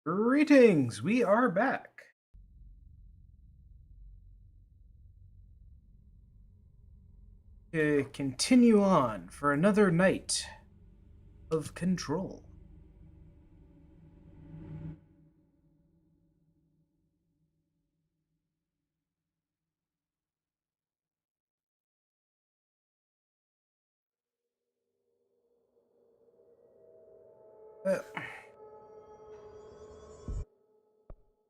Greetings, we are back. To continue on for another night of control. Uh,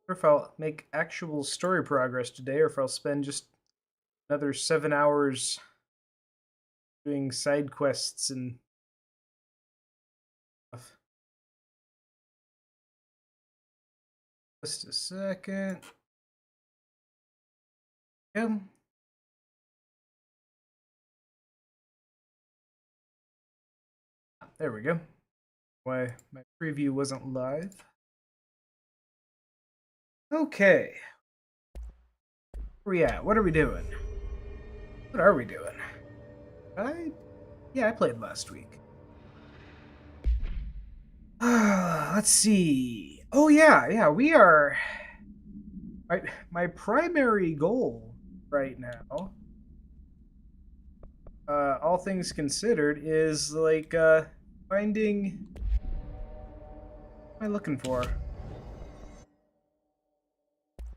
or if I'll make actual story progress today, or if I'll spend just another 7 hours doing side quests and stuff. Just a second. Yeah. There we go. Why my preview wasn't live. Okay. Where we at? What are we doing? What are we doing? I played last week. Let's see. Oh yeah, we are. My primary goal right now, all things considered, is finding. What am I looking for?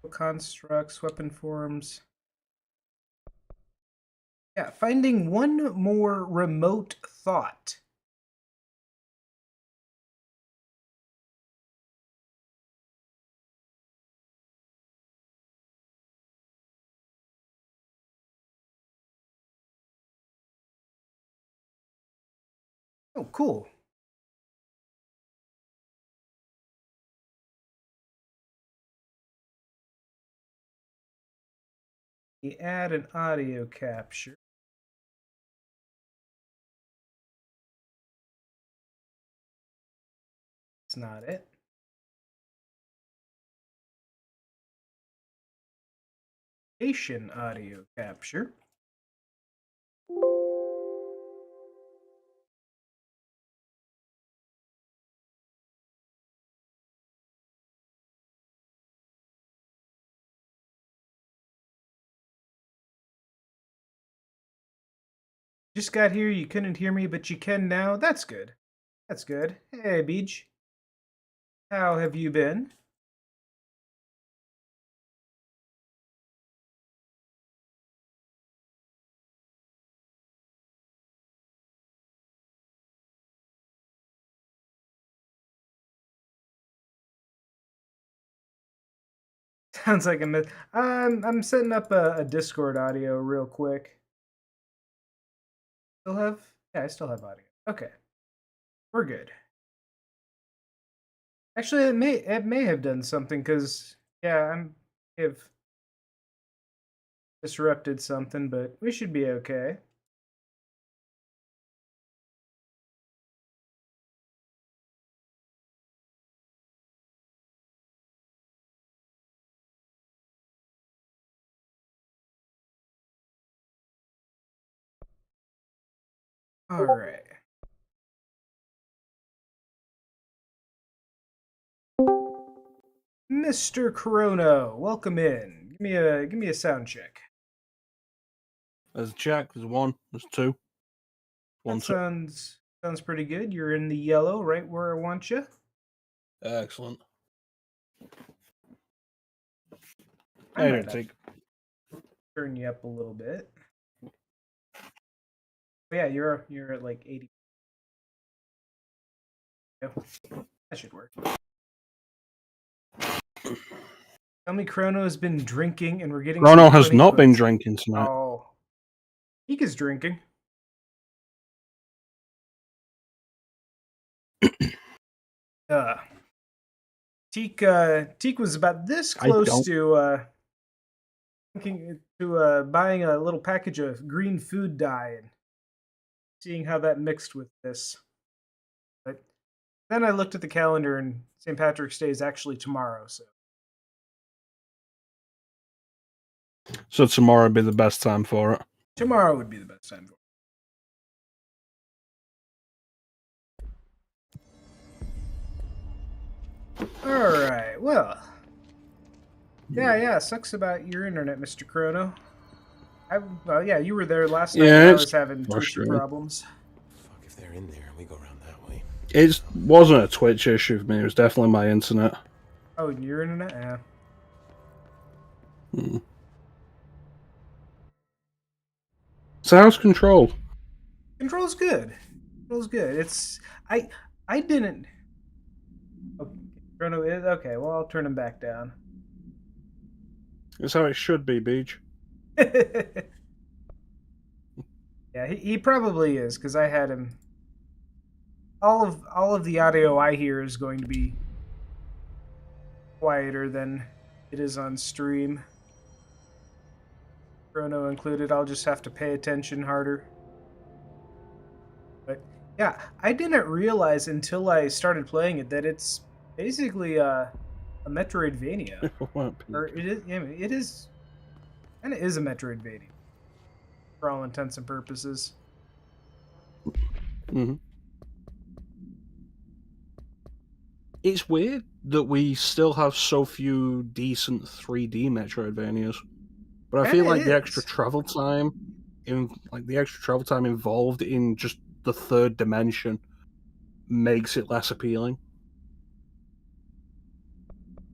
Constructs, weapon forms. Yeah, finding one more remote thought. Oh, cool. You add an audio capture. It's not it. Station audio capture. Just got here, you couldn't hear me, but you can now. That's good. That's good. Hey, Beach. How have you been? Sounds like a myth. I'm setting up a Discord audio real quick. Still have? Yeah, I still have audio. Okay, we're good. Actually, it may have done something because yeah, have disrupted something, but we should be okay. All right. Mr. Chrono, welcome in. Give me a sound check. There's a check. There's one. There's two. That sounds pretty good. You're in the yellow, right where I want you. Excellent. I I might don't have think. to turn you up a little bit. But yeah, you're at like 80. That should work. Tell me Chrono has been drinking and we're getting Chrono some has funny not been clips. drinking tonight. Oh. Teak is drinking. Teak was about this close to buying a little package of green food dye and seeing how that mixed with this. But then I looked at the calendar and St. Patrick's Day is actually tomorrow, So tomorrow would be the best time for it. tomorrow would be the best time for it. Alright, well. Yeah, sucks about your internet, Mr. Chrono. Well, yeah, you were there last night and Yeah, I it's was having twitchy frustrating. problems. Fuck if they're in there and we go around that way. It wasn't a Twitch issue for me. It was definitely my internet. Oh, your internet? Yeah. Hmm. So how's Control? Control's good. Control's good. I I didn't. Okay, Chrono is okay. Well, I'll turn him back down. It's how it should be, Beach. Yeah, he probably is because I had him. All of the audio I hear is going to be quieter than it is on stream. Chrono included. I'll just have to pay attention harder. But yeah, I didn't realize until I started playing it that it's basically a Metroidvania, or it is. I mean, it is, and it is a Metroidvania for all intents and purposes. Mm-hmm. It's weird that we still have so few decent 3D Metroidvanias, but I And feel it like the extra is. travel time, involved in just the third dimension, makes it less appealing.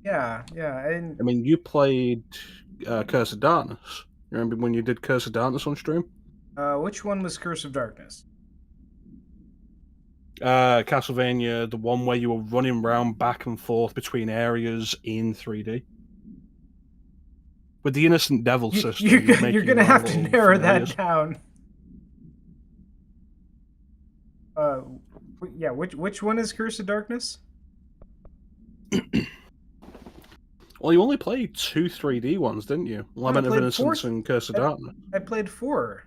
Yeah, and I mean, you played Curse of Darkness. You remember when you did Curse of Darkness on stream? which one was Curse of Darkness? Castlevania, the one where you were running around back and forth between areas in 3D. With the Innocent Devil system, you'd make You're your gonna own have to little narrow familiars. that down. Uh, yeah, which one is Curse of Darkness? Well, you only played two 3D ones, didn't you? Oh, I Lament of played Innocence fourth. and Curse of I, Darkness. I played four.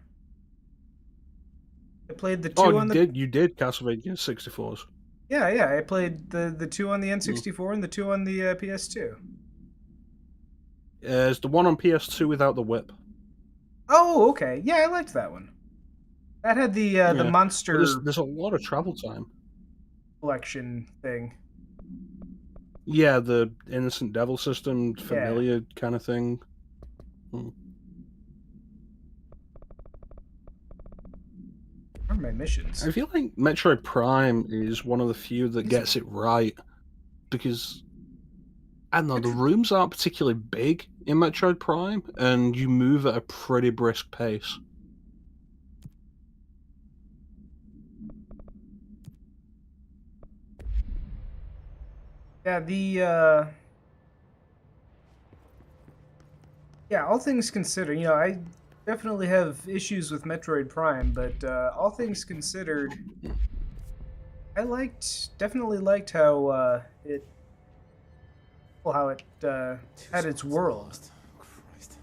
I played the Oh, two on the. you did Castlevania 64s. Yeah. I played the two on the Mm. N64 and the two on the PS2. It's the one on PS2 without the whip. Oh, okay. Yeah, I liked that one. That had the Yeah, but monster there's a lot of travel time. collection thing. Yeah, the Innocent Devil system, Yeah. familiar kind of thing. Mm. What are my missions? I feel like Metroid Prime is one of the few that These- gets it right because I don't know, the rooms aren't particularly big in Metroid Prime, and you move at a pretty brisk pace. Yeah, yeah, all things considered, I definitely have issues with Metroid Prime, but all things considered, I definitely liked how it had its world. Lost. Christ.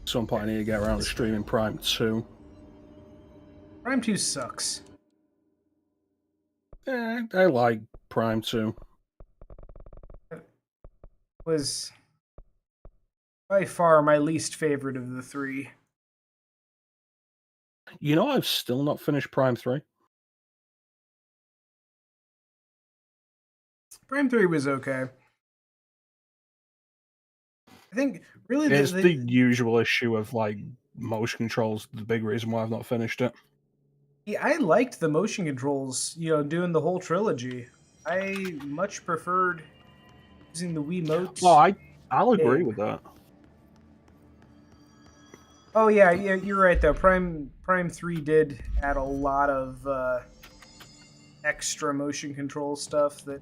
At some point, I need to get around to streaming Prime 2. Prime 2 sucks. I like Prime 2. Was by far my least favorite of the three. You know, I've still not finished Prime 3. Prime 3 was okay. I think really It's the usual issue of like motion controls, the big reason why I've not finished it. yeah, I liked the motion controls, doing the whole trilogy. I much preferred using the Wiimotes. Oh, I'll agree Big. with that. Oh yeah, you're right though. Prime 3 did add a lot of extra motion control stuff that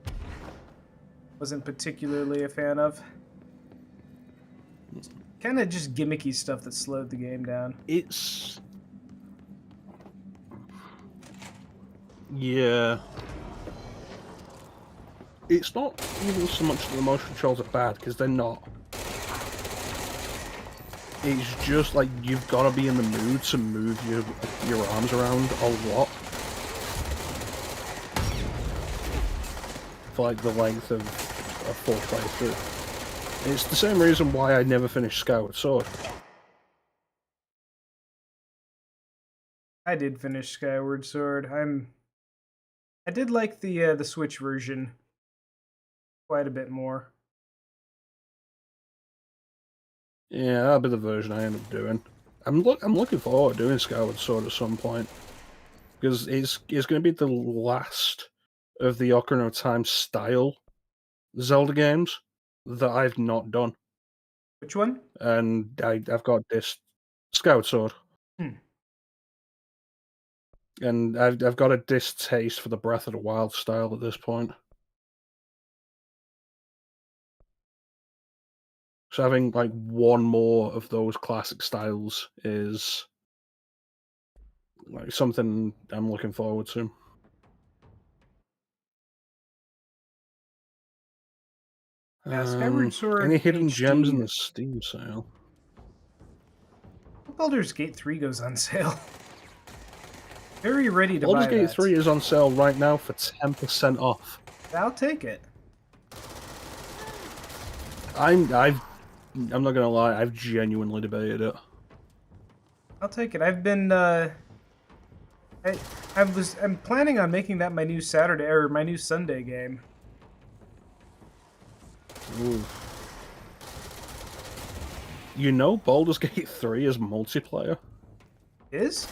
wasn't particularly a fan of. Kind of just gimmicky stuff that slowed the game down. Yeah. It's not even so much that the motion controls are bad, because they're not. It's just like you've got to be in the mood to move your arms around a lot. For like the length of a full playthrough. It's the same reason why I never finished Skyward Sword. I did finish Skyward Sword. I did like the Switch version quite a bit more. Yeah, that'll be the version I end up doing. I'm looking forward to doing Skyward Sword at some point because it's going to be the last of the Ocarina of Time style Zelda games that I've not done, Which one? and I've got this Skyward Sword, Hmm. and I've got a distaste for the Breath of the Wild style at this point. So having like one more of those classic styles is like something I'm looking forward to. Yeah, Skyward Any Sword hidden gems in HD. the Steam sale? Baldur's Gate 3 goes on sale. Very ready to Baldur's buy Gate that. 3 is on sale right now for 10% off. I'll take it. I'm not gonna lie, I've genuinely debated it. I'll take it. I've been I'm planning on making that my new Saturday or my new Sunday game. Ooh. You know Baldur's Gate 3 is multiplayer? Is?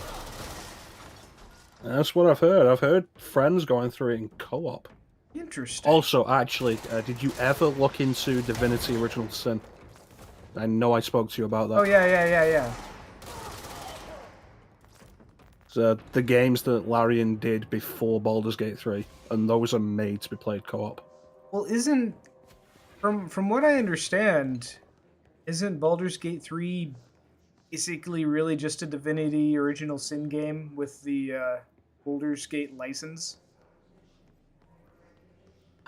That's what I've heard. I've heard friends going through it in co-op. Interesting. Also, actually, did you ever look into Divinity Original Sin? I know I spoke to you about that. Oh yeah. So, the games that Larian did before Baldur's Gate 3, and those are made to be played co-op. Well, isn't from what I understand, isn't Baldur's Gate 3 basically really just a Divinity Original Sin game with the Baldur's Gate license?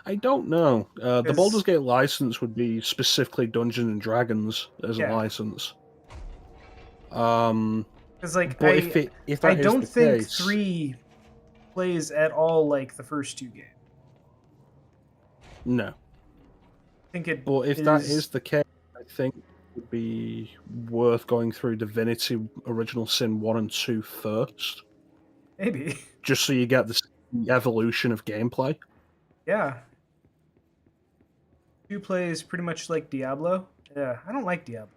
I don't know. The 'Cause- Baldur's Gate license would be specifically Dungeons and Dragons as a Yeah. license. Because like But if that I is don't the think case, 3 plays at all like the first 2 games. no. I think it But if that is the case, I think it would be worth going through Divinity Original Sin 1 and 2 first, maybe. just so you get the evolution of gameplay. Yeah. 2 plays pretty much like Diablo. Yeah, I don't like Diablo.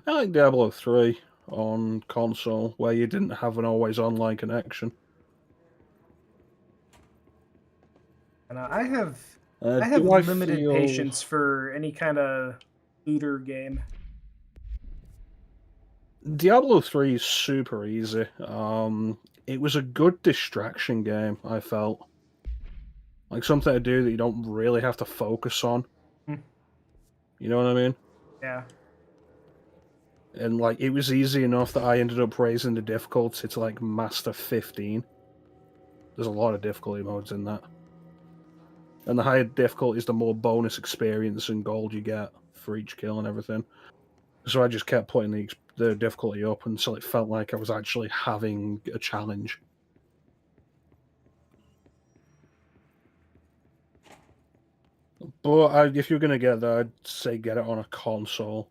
I like Diablo 3 on console, where you didn't have an always online connection. And I have Do I limited feel... patience for any kind of looter game. Diablo 3 is super easy. It was a good distraction game, I felt. Like something to do that you don't really have to focus on. Hmm. You know what I mean? Yeah. And like it was easy enough that I ended up raising the difficulty to like Master 15. There's a lot of difficulty modes in that. And the higher difficulties, the more bonus experience and gold you get for each kill and everything. So I just kept putting the difficulty up until it felt like I was actually having a challenge. But if you're going to get that, I'd say get it on a console.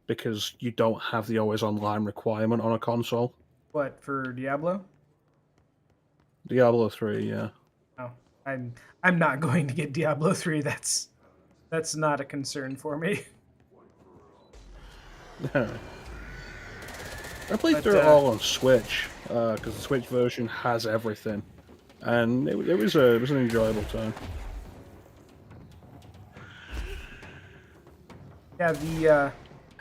Because you don't have the always online requirement on a console. What, for Diablo? Diablo 3, yeah. No. I'm not going to get Diablo 3. That's not a concern for me. I played through it all on Switch, because the Switch version has everything. And it was an enjoyable time. Yeah,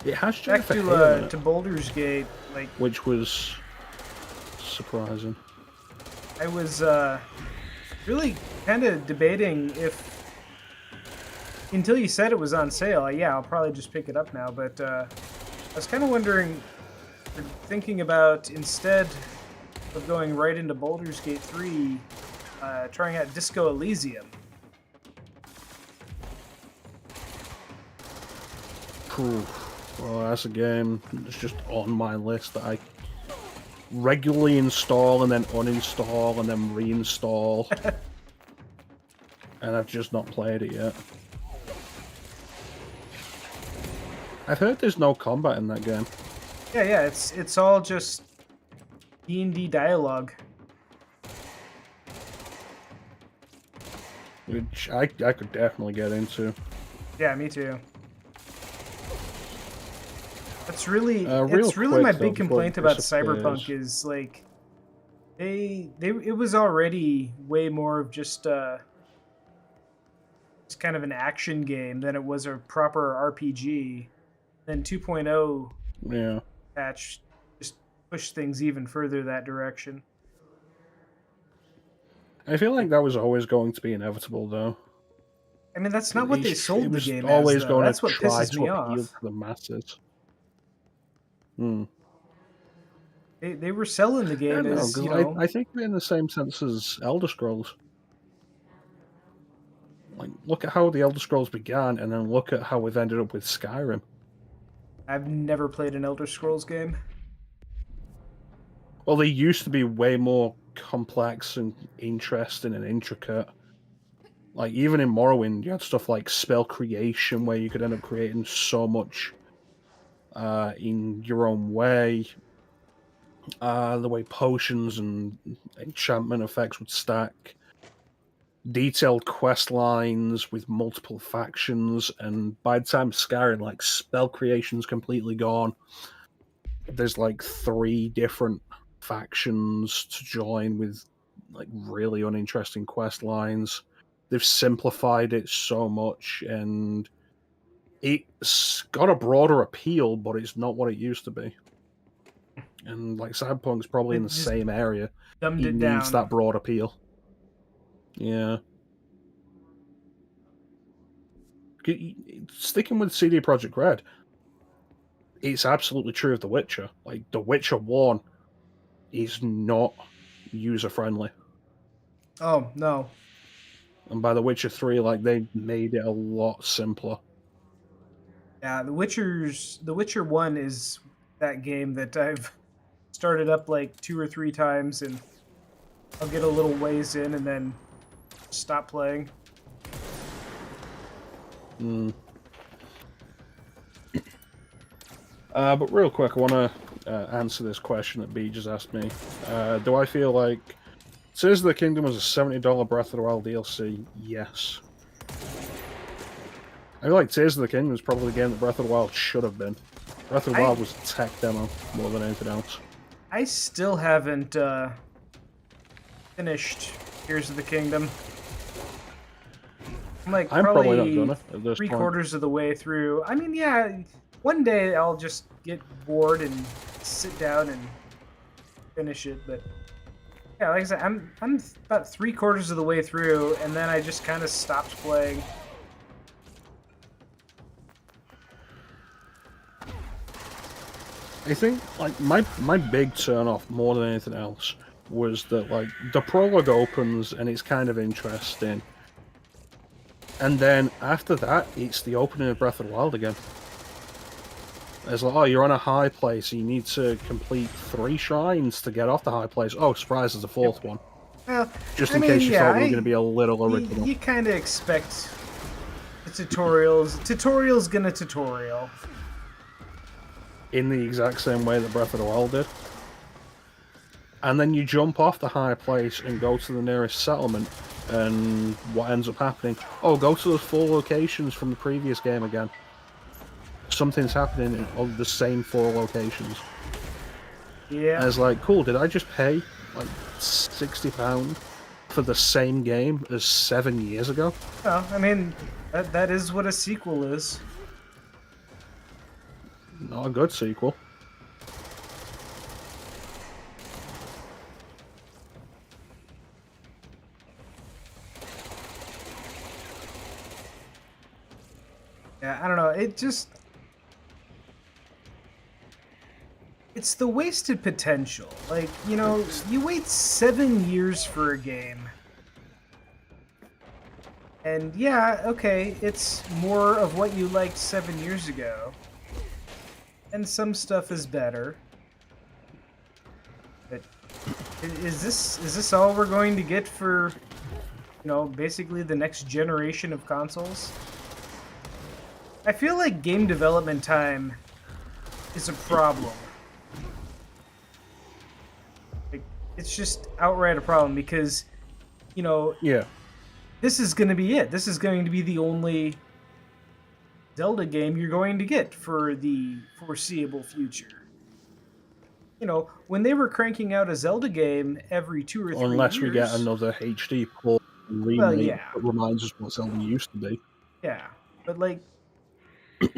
It has back Jennifer Hale in it, to Baldur's Gate, like which was surprising. I was really kind of debating if until you said it was on sale. Yeah, I'll probably just pick it up now, but I was kind of wondering or thinking about instead of going right into Baldur's Gate 3 trying out Disco Elysium. Well, that's a game that's just on my list that I regularly install and then uninstall and then reinstall. And I've just not played it yet. I've heard there's no combat in that game. Yeah, it's all just D&D dialogue. Which I could definitely get into. Yeah, me too. That's really Real it's really my quick though, big before complaint it about Cyberpunk disappears. is like it was already way more of just kind of an action game than it was a proper RPG. Then 2.0 Yeah. patch just pushed things even further that direction. I feel like that was always going to be inevitable, though. I mean, that's not what they It sold the was game as, always though. going to That's what try pisses to me appeal to off. the masses. Hmm. They were selling the I game don't know, as, because I think we're in the same sense as Elder Scrolls. Like, look at how the Elder Scrolls began, and then look at how we've ended up with Skyrim. I've never played an Elder Scrolls game. Well, they used to be way more complex and interesting and intricate. Like, even in Morrowind, you had stuff like spell creation, where you could end up creating so much in your own way. The way potions and enchantment effects would stack. Detailed quest lines with multiple factions, and by the time Skyrim, like, spell creation's completely gone. There's like 3 different factions to join with like really uninteresting quest lines. They've simplified it so much, and it's got a broader appeal, but it's not what it used to be. And like Cyberpunk's probably in the It just same area. dumbed It it needs down. that broad appeal. Yeah. Sticking with CD Projekt Red, it's absolutely true of The Witcher. Like, The Witcher 1 is not user friendly. Oh, no. And by The Witcher 3, like, they made it a lot simpler. Yeah, The Witcher 1 is that game that I've started up like 2 or 3 times and I'll get a little ways in and then stop playing. Mm. But real quick, I want to answer this question that B just asked me. Do I feel like Tears of the Kingdom was a $70 Breath of the Wild DLC? Yes. I feel like Tears of the Kingdom is probably the game that Breath of the Wild should have been. Breath of the Wild was a tech demo more than anything else. I still haven't finished Tears of the Kingdom. I'm like I'm probably not probably gonna at this point. 3/4 of the way through. I mean, yeah, one day I'll just get bored and sit down and finish it. But yeah, like I said, I'm about 3/4 of the way through, and then I just kind of stopped playing. I think like my big turn off more than anything else was that like the prologue opens and it's kind of interesting. And then after that, it's the opening of Breath of the Wild again. It's like, oh, you're on a high place, and you need to complete 3 shrines to get off the high place. Oh, surprise, there's a 4th one. Well, Just I in mean, case you yeah, thought we were going to be a little original. you kind of expect the tutorials. Tutorial's gonna tutorial. In the exact same way that Breath of the Wild did. And then you jump off the high place and go to the nearest settlement, and what ends up happening? Oh, go to those 4 locations from the previous game again. Something's happening in all the same 4 locations. Yeah. And it's like, cool, did I just pay like £60 for the same game as 7 years ago? Well, I mean, that is what a sequel is. Not a good sequel. Yeah, I don't know. It's the wasted potential. Like, you know, you wait 7 years for a game. And yeah, okay, it's more of what you liked 7 years ago. And some stuff is better. But is this all we're going to get for, you know, basically the next generation of consoles? I feel like game development time is a problem. it's just outright a problem because, you know, Yeah. this is going to be it. This is going to be the only Zelda game you're going to get for the foreseeable future. You know, when they were cranking out a Zelda game every 2 or 3 Unless we get years, another HD port and well, remake yeah, that reminds us what Zelda used to be. yeah, but like, you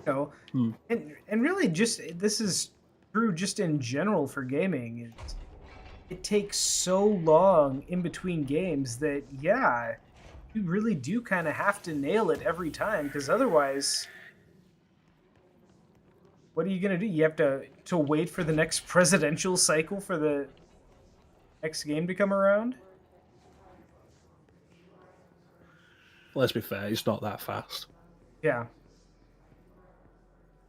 know, Hmm. and really, just this is true just in general for gaming. It takes so long in between games that yeah, you really do kind of have to nail it every time because otherwise, what are you gonna do? You have to wait for the next presidential cycle for the next game to come around. Let's be fair, it's not that fast. Yeah,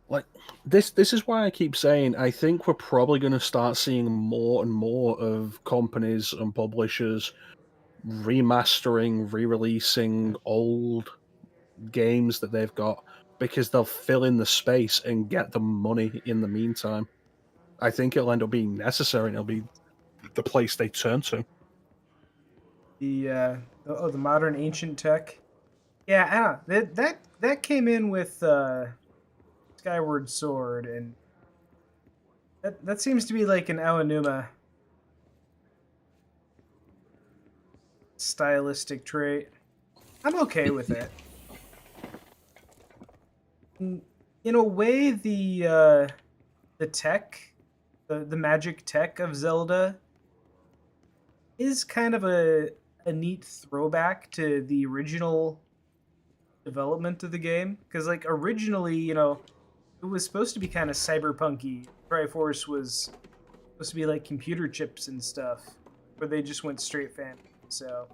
Like this is why I keep saying I think we're probably going to start seeing more and more of companies and publishers remastering, re-releasing old games that they've got because they'll fill in the space and get the money in the meantime. I think it'll end up being necessary and it'll be the place they turn to. the modern ancient tech. Yeah, I don't know. That came in with Skyward Sword, and that seems to be like an Aonuma stylistic trait. I'm okay with it. In a way, the tech, the magic tech of Zelda is kind of a neat throwback to the original development of the game because like originally, it was supposed to be kind of cyberpunky. Triforce was supposed to be like computer chips and stuff, where they just went straight fantasy. So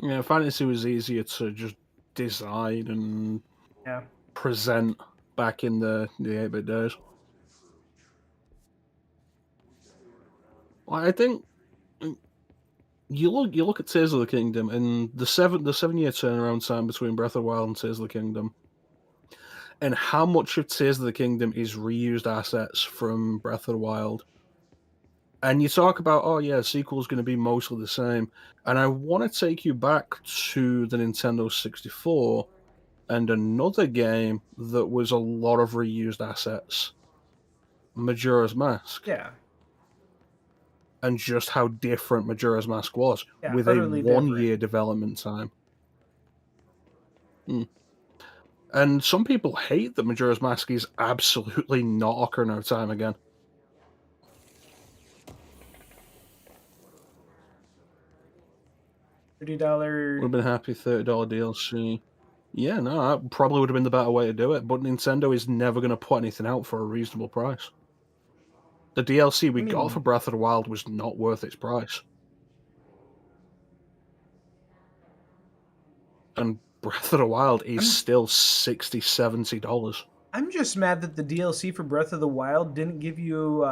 Yeah, fantasy was easier to just design and yeah, present back in the 8-bit days. Like, I think you look at Tears of the Kingdom and the 7-year turnaround time between Breath of the Wild and Tears of the Kingdom, and how much of Tears of the Kingdom is reused assets from Breath of the Wild. And you talk about, oh yeah, sequel's going to be mostly the same, and I want to take you back to the Nintendo 64 and another game that was a lot of reused assets, Majora's Mask, yeah, and just how different Majora's Mask was yeah, with a utterly different. 1-year development time. Hmm. And some people hate that Majora's Mask is absolutely not Ocarina of Time again. $30. Would have been happy $30 DLC. Yeah, no, that probably would have been the better way to do it. But Nintendo is never going to put anything out for a reasonable price. The DLC we I got for mean, Breath of the Wild was not worth its price. And Breath of the Wild is I'm still $60, $70. I'm just mad that the DLC for Breath of the Wild didn't give you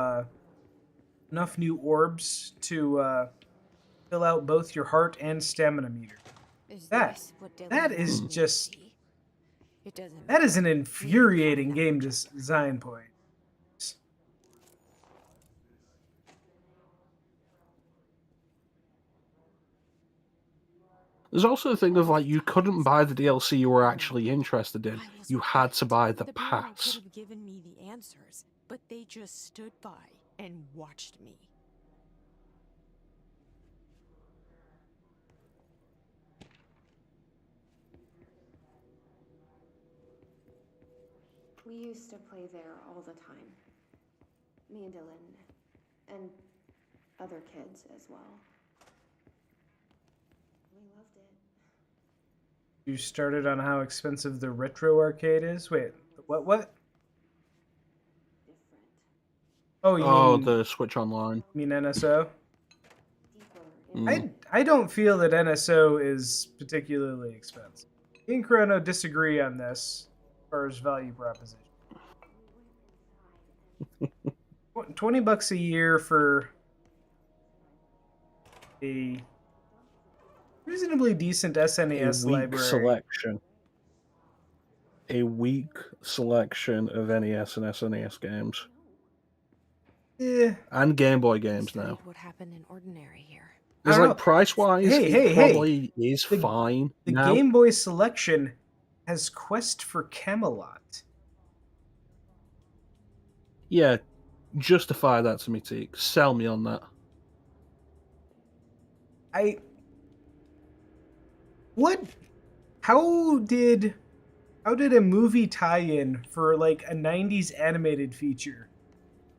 enough new orbs to fill out both your heart and stamina meter. Is That this what Dylan that is wants Hmm. me to just be? It doesn't that is matter. an We need to infuriating find game out. design point. There's also the thing of like you couldn't buy the DLC you were actually interested in. I was You had to right. buy the The Baron could pass. have given me the answers, but they just stood by and watched me. We used to play there all the time. Me and Dylan, and other kids as well. We loved it. You started on how expensive the retro arcade is. Wait, what? What? Different. Oh, you Oh, mean the Switch Online. NSO? Deeper. Mm. I don't feel that NSO is particularly expensive. Me and Chrono disagree on this as far as value proposition. $20 a year for a reasonably decent A SNES weak library. selection. A weak selection of NES and SNES games. and Game Boy games Studied now. what happened in ordinary here. I It's don't like know. price-wise, Hey, it hey, hey! probably is The fine the now. Game Boy selection has Quest for Camelot. Yeah, justify that to me, Teak. Sell me on that. What? How did a movie tie-in for like a '90s animated feature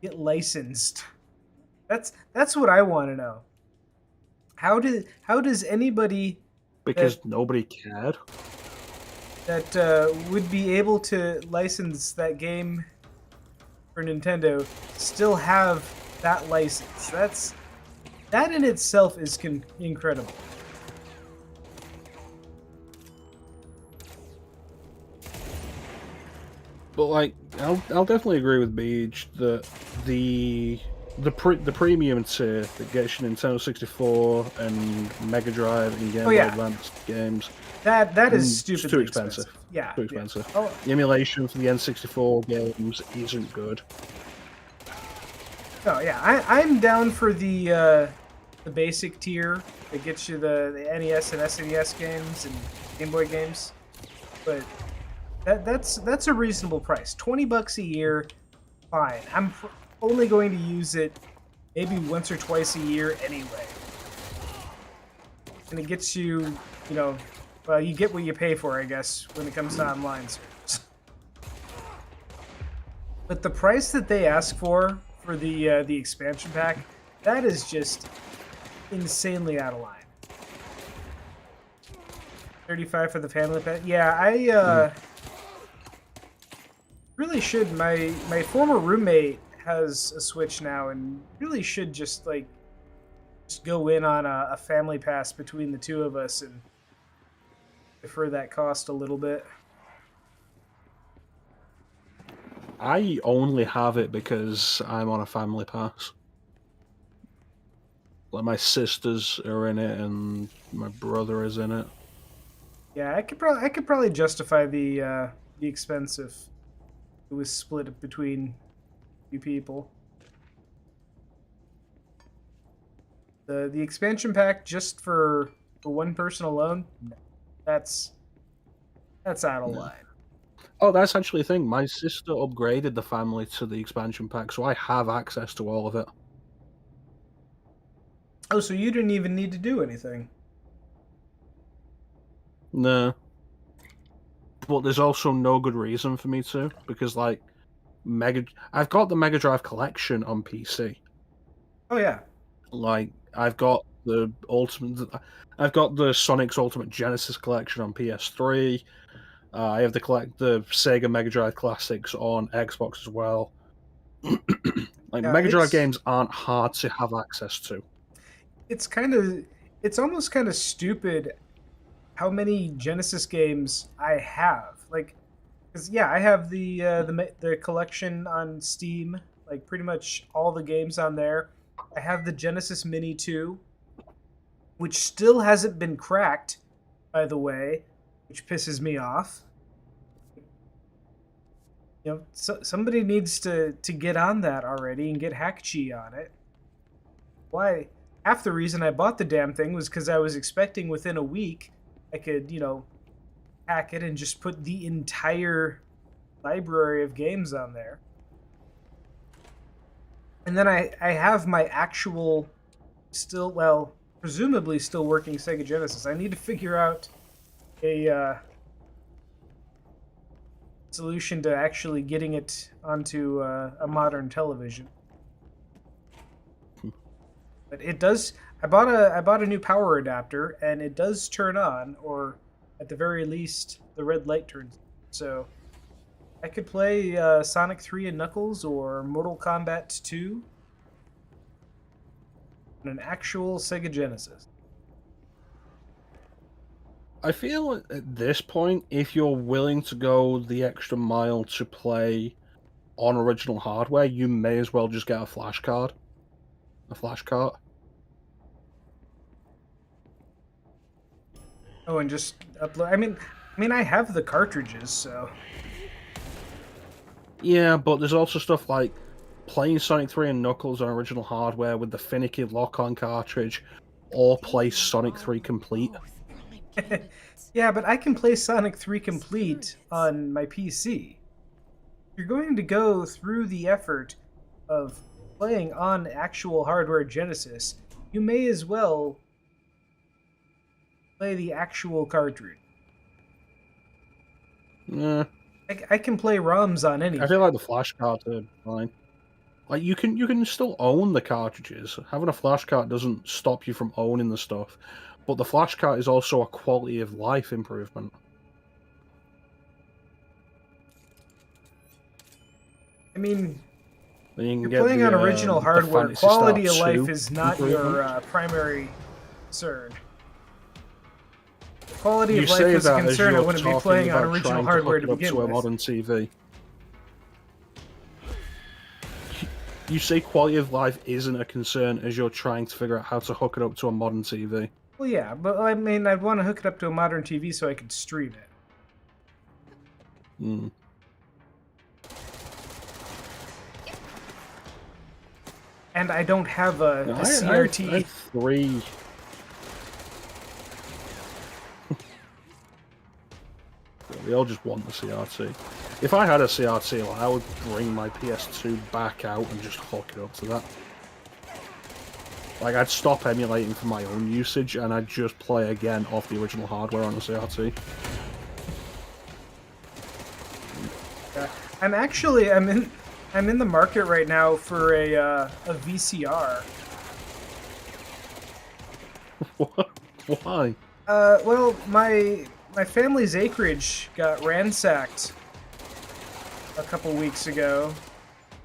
get licensed? That's what I want to know. How does anybody Because that nobody cared. would be able to license that game for Nintendo still have that license? That in itself is incredible. But like, I'll definitely agree with Beach that the the premium tier that gets you Nintendo 64 and Mega Drive and Game Oh Boy yeah, Advance games, that is it's too stupidly expensive. expensive. Yeah, Too yeah. expensive. Oh, The emulation for the N64 games isn't good. oh yeah. I'm down for the basic tier that gets you the NES and SNES games and Game Boy games, but that's a reasonable price. $20 a year, fine. Only going to use it maybe once or twice a year anyway, and it gets you, you know, well, you get what you pay for, I guess, when it comes to online service. But the price that they ask for the expansion pack, that is just insanely out of line. 35 for the family pack. Yeah, I really should. My former roommate has a Switch now, and really should just go in on a family pass between the two of us and defer that cost a little bit. I only have it because I'm on a family pass. Like my sisters are in it and my brother is in it. Yeah, I could probably justify the expense if it was split between few people. The expansion pack just for one person alone, no, that's out of No. line. Oh, that's actually a thing. My sister upgraded the family to the expansion pack, so I have access to all of it. Oh, so you didn't even need to do anything. No. But there's also no good reason for me to, because like I've got the Mega Drive collection on PC. Oh yeah. Like I've got I've got the Sonic's Ultimate Genesis collection on PS3. I have the Sega Mega Drive classics on Xbox as well. Like Yeah, Mega Drive games aren't hard to have access to. it's kind of it's almost kind of stupid how many Genesis games I have. Like, cuz yeah, I have the collection on Steam, like pretty much all the games on there. I have the Genesis Mini 2, which still hasn't been cracked, by the way, which pisses me off. You know, somebody needs to get on that already and get Hackchi on it. Why? Half the reason I bought the damn thing was because I was expecting within a week I could, hack it and just put the entire library of games on there. And then I have my actual, still, well, presumably still working Sega Genesis. I need to figure out a solution to actually getting it onto a modern television. But it does. I bought a new power adapter, and it does turn on, or at the very least, the red light turns on. So I could play Sonic 3 and Knuckles or Mortal Kombat 2 on an actual Sega Genesis. I feel at this point, if you're willing to go the extra mile to play on original hardware, you may as well just get a flash card. A flash cart. Oh, and just upload. I mean, I have the cartridges, so Yeah, but there's also stuff like playing Sonic 3 and Knuckles on original hardware with the finicky lock-on cartridge, or play Sonic 3 Complete. Yeah, but I can play Sonic 3 Complete on my PC. You're going to go through the effort of playing on actual hardware Genesis, you may as well play the actual cartridge. Yeah. I can play ROMs on anything. I feel like the flash cards are fine. Like you can still own the cartridges. Having a flash card doesn't stop you from owning the stuff, but the flash card is also a quality of life improvement. I mean, You you're playing on original hardware. Phantasy Quality Star of life 2 is not improvement. your primary concern. Quality You of life say was a that as concern. I you're wouldn't be talking playing on about original trying hardware to to hook it up begin to a with. modern TV. You say quality of life isn't a concern as you're trying to figure out how to hook it up to a modern TV. Well, yeah, but I mean, I'd want to hook it up to a modern TV so I could stream it. Hmm. And I don't have a No, CRT. I have 3. They all just want the CRT. If I had a CRT, like, I would bring my PS2 back out and just hook it up to that. Like, I'd stop emulating for my own usage, and I'd just play again off the original hardware on the CRT. I'm in the market right now for a VCR. What? Why? Well, my family's acreage got ransacked a couple weeks ago,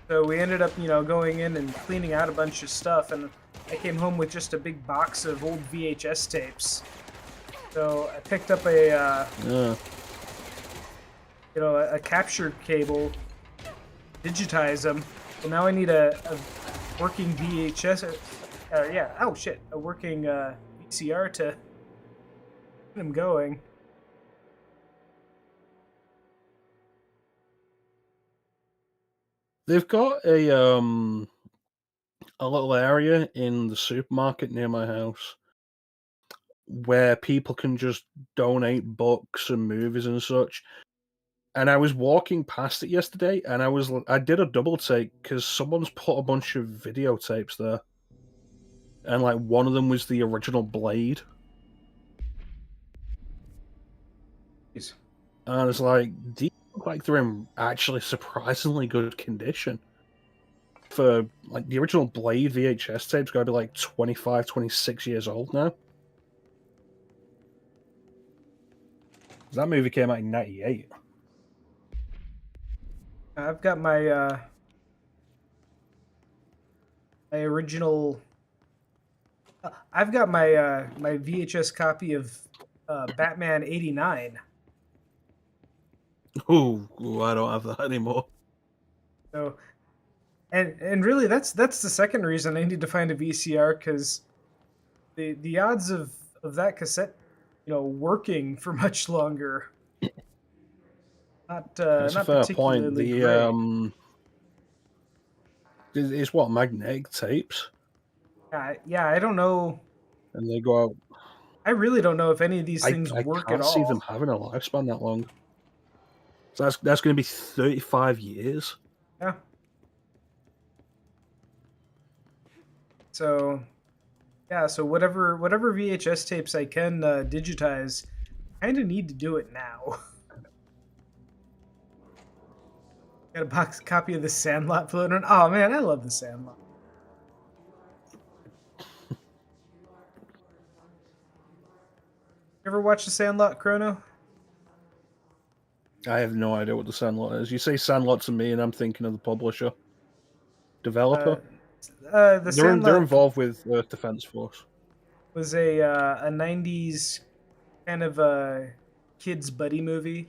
so we ended up, going in and cleaning out a bunch of stuff, and I came home with just a big box of old VHS tapes. So I picked up a capture cable, digitize them, and now I need a working VHS. A working VCR to get them going. They've got a little area in the supermarket near my house where people can just donate books and movies and such. And I was walking past it yesterday, and I did a double take because someone's put a bunch of videotapes there, and like one of them was the original Blade. Jeez. And I was like, these look like they're in actually surprisingly good condition. For like the original Blade VHS tape's got to be like 25, 26 years old now. That movie came out in 98. I've got my my original. I've got my my VHS copy of Batman '89. Ooh, I don't have that anymore. So, and really, that's the second reason I need to find a VCR, because the odds of that cassette, working for much longer. That's a Not fair point. particularly The great. it's what, magnetic tapes, Yeah, I don't know. and they go out. I really don't know if any of these I things work at can't see all. them having a lifespan that long. So that's going to be 35 years. Yeah. So, yeah. So whatever VHS tapes I can digitize, I kind of need to do it now. Got a copy of the Sandlot floating around. Oh man, I love the Sandlot. You ever watch the Sandlot, Chrono? I have no idea what the Sandlot is. You say Sandlot to me, and I'm thinking of the publisher, developer. The Sandlot They're involved with Earth Defense Force. was a '90s kind of a kids buddy movie.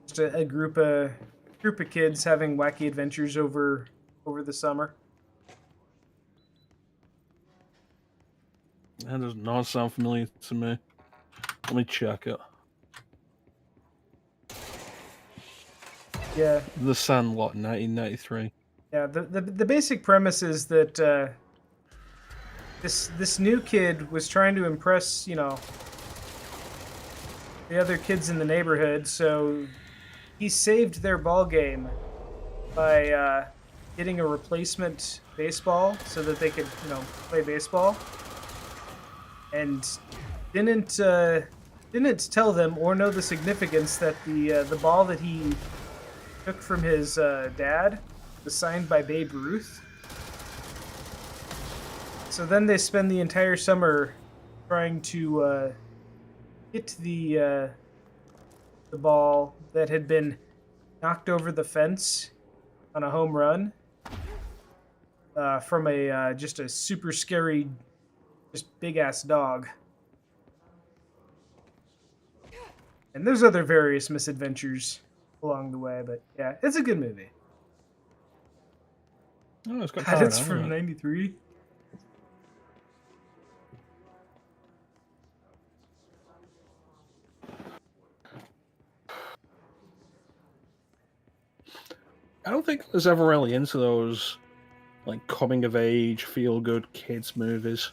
Just a group of kids having wacky adventures over the summer. That does not sound familiar to me. Let me check it. Yeah, The Sandlot, 1993. yeah. The basic premise is that this new kid was trying to impress, the other kids in the neighborhood, so he saved their ball game by getting a replacement baseball so that they could, play baseball, and didn't tell them or know the significance that the ball that he took from his dad was signed by Babe Ruth. So then they spend the entire summer trying to hit the ball that had been knocked over the fence on a home run from a just a super scary, just big ass dog. And there's other various misadventures along the way, but yeah, it's a good movie. Oh, it's got God, Tara it's Dyer from in it. '93. I don't think I was ever really into those like coming of age, feel good kids movies.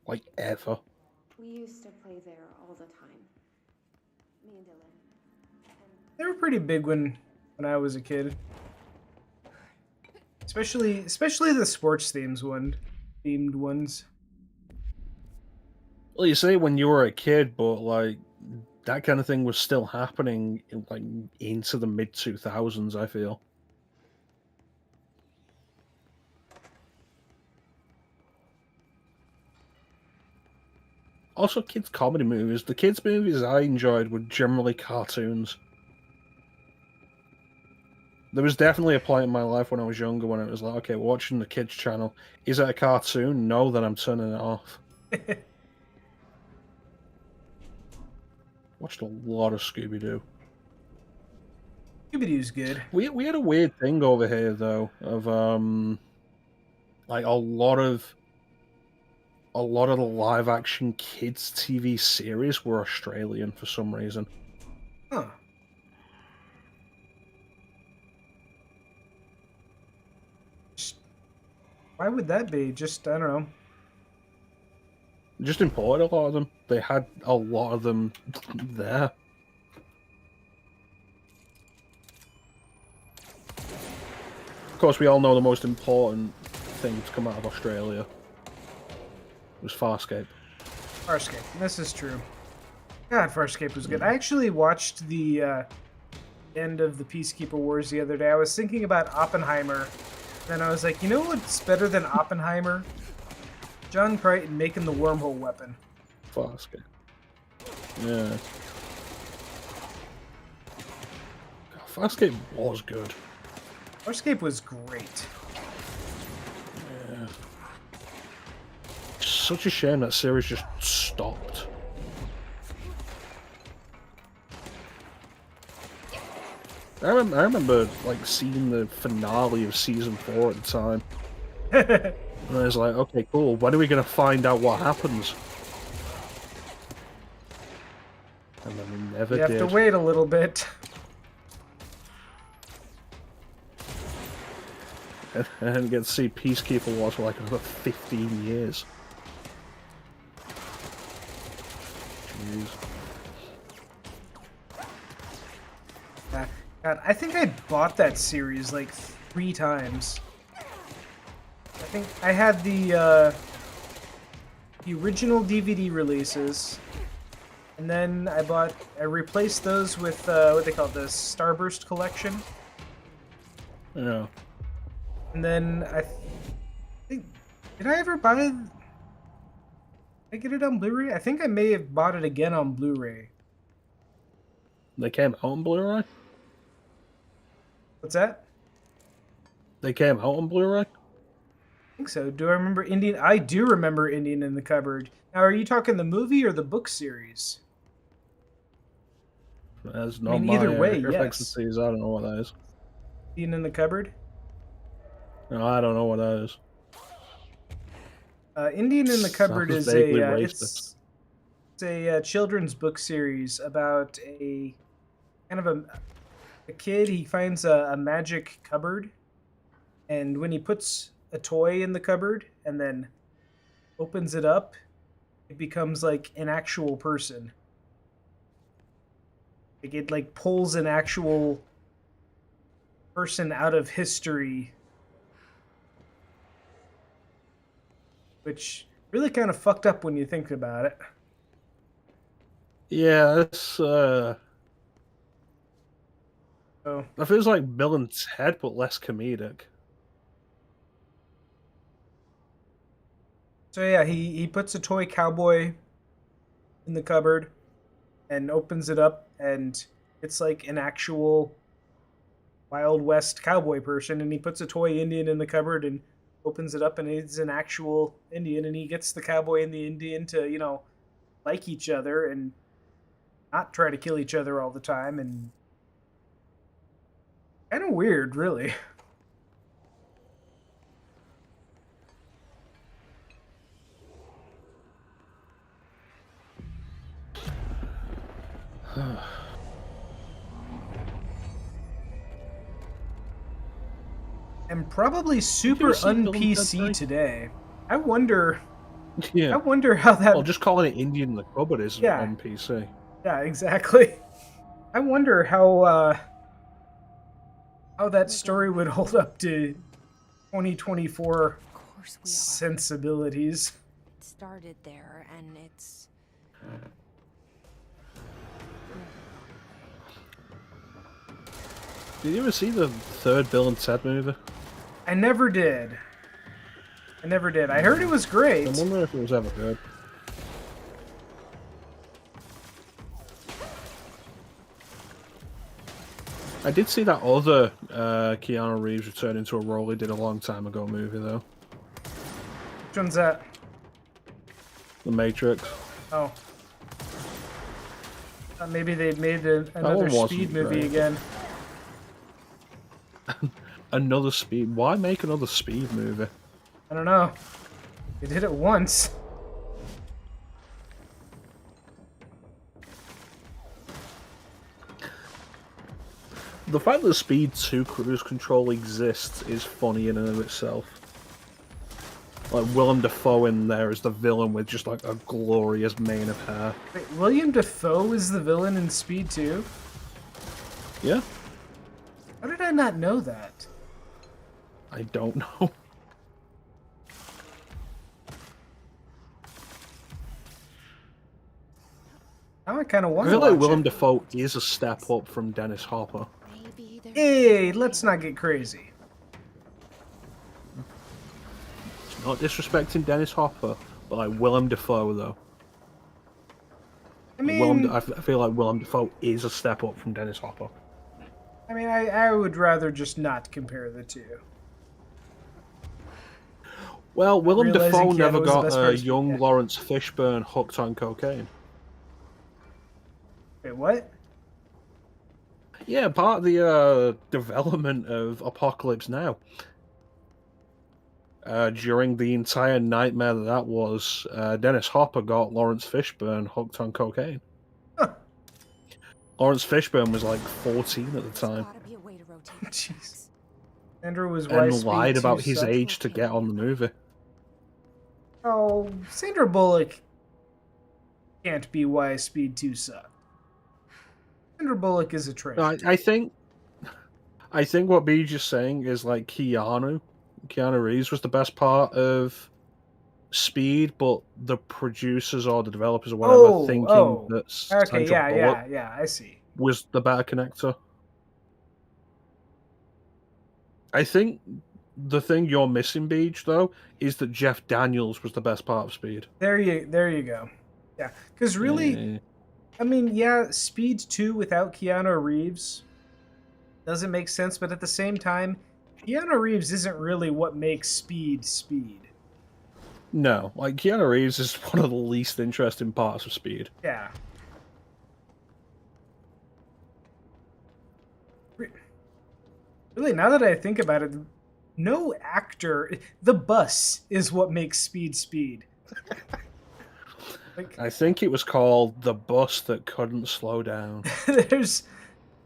Like ever. We used to play there all the time. Me and Dylan. And They were pretty big when I was a kid, especially the sports themed ones. Well, you say when you were a kid, but like that kind of thing was still happening like into the mid 2000s, I feel. Also, kids' comedy movies. The kids' movies I enjoyed were generally cartoons. There was definitely a point in my life when I was younger when it was like, okay, watching the kids' channel. Is it a cartoon? No, then I'm turning it off. Watched a lot of Scooby Doo. Scooby-Doo's good. We had a weird thing over here though of like a lot of the live action kids TV series were Australian for some reason. Huh. Why would that be? Just, I don't know. Just imported a lot of them. They had a lot of them there. Of course, we all know the most important thing to come out of Australia was Farscape. Farscape. This is true. God, Farscape was good. I actually watched the end of the Peacekeeper Wars the other day. I was thinking about Oppenheimer, and I was like, you know what's better than Oppenheimer? John Crichton making the wormhole weapon. Farscape. Yeah. God, Farscape was good. Farscape was great. Yeah. Such a shame that series just stopped. I remember like seeing the finale of season 4 at the time. And I was like, okay, cool. When are we going to find out what happens? And then we never You have did. to wait a little bit. And I didn't get to see Peacekeeper Wars for like another 15 years. Jeez. God, I think I bought that series like 3 times. I think I had the original DVD releases, and then I replaced those with what they call the Starburst collection, Yeah. and then I think did I ever buy? Did I get it on Blu-ray? I think I may have bought it again on Blu-ray. They came out on Blu-ray? What's that? They came out on Blu-ray? I think so. Do I remember Indian? I do remember Indian in the Cupboard. Now, are you talking the movie or the book series? That's I not mean, my either way, expertise. I don't know what that is. Indian in the Cupboard. No, I don't know what that is. Indian in the Cupboard Sounds is vaguely a racist. it's a children's book series about kind of a kid. He finds a magic cupboard, and when he puts a toy in the cupboard and then opens it up, it becomes like an actual person. Like it like pulls an actual person out of history, which really kind of fucked up when you think about it. Yeah, it's So, it feels like Bill and Ted, but less comedic. so yeah, he puts a toy cowboy in the cupboard and opens it up, and it's like an actual Wild West cowboy person. And he puts a toy Indian in the cupboard and opens it up, and it's an actual Indian. And he gets the cowboy and the Indian to, like each other and not try to kill each other all the time. And kind of weird, really. And probably super see Bill and Ted un-PC 3? today. I wonder Yeah. how that. Well, just calling it Indian in the cupboard is Yeah. on PC. Yeah, exactly. I wonder how that story would hold up to 2024 Of course we are. sensibilities. It started there, and it's. Did you ever see the third Bill and Ted movie? I never did. I heard it was great. I wonder if it was ever good. I did see that other Keanu Reeves returning to a role he did a long time ago movie, though. Which one's that? The Matrix. Oh. Maybe they made another one wasn't Speed movie great. again. Another Speed. Why make another Speed movie? I don't know. They did it once. The fact that Speed 2 Cruise Control exists is funny in and of itself. Like, Willem Dafoe in there as the villain with just, like, a glorious mane of hair. Wait, William Dafoe is the villain in Speed 2? Yeah? How did I not know that? I don't know. Now I kind of want I to feel like watch Willem it. Dafoe is a step up from Dennis Hopper. Maybe there's. Hey, let's not get crazy. It's not disrespecting Dennis Hopper, but like Willem Dafoe, though. I mean, I feel like Willem Dafoe is a step up from Dennis Hopper. I would rather just not compare the two. Well, Willem Realizing Dafoe Keanu never was the got best part of Speed, young yeah. Lawrence Fishburne hooked on cocaine. Wait, what? Yeah, part of the development of Apocalypse Now. During the entire nightmare that was, Dennis Hopper got Lawrence Fishburne hooked on cocaine. Huh. Lawrence Fishburne was like 14 at the There's time gotta be a way to rotate the Jeez. tracks. Andrew was why and Speed lied 2 about his sucked. age to get on the movie. Oh, Sandra Bullock can't be why Speed 2 sucked. Sandra Bullock is a treasure. I think what Beej is saying is like Keanu Reeves was the best part of Speed, but the producers or the developers or whatever thinking that Okay, Sandra Bullock yeah, I see. was the better connector. I think the thing you're missing, Beach, though, is that Jeff Daniels was the best part of Speed. There you go. Yeah, because really, Speed 2 without Keanu Reeves doesn't make sense, but at the same time, Keanu Reeves isn't really what makes Speed Speed. No, like Keanu Reeves is one of the least interesting parts of Speed. Yeah. Really, now that I think about it, no actor. The bus is what makes Speed Speed. I think it was called The Bus That Couldn't Slow Down. there's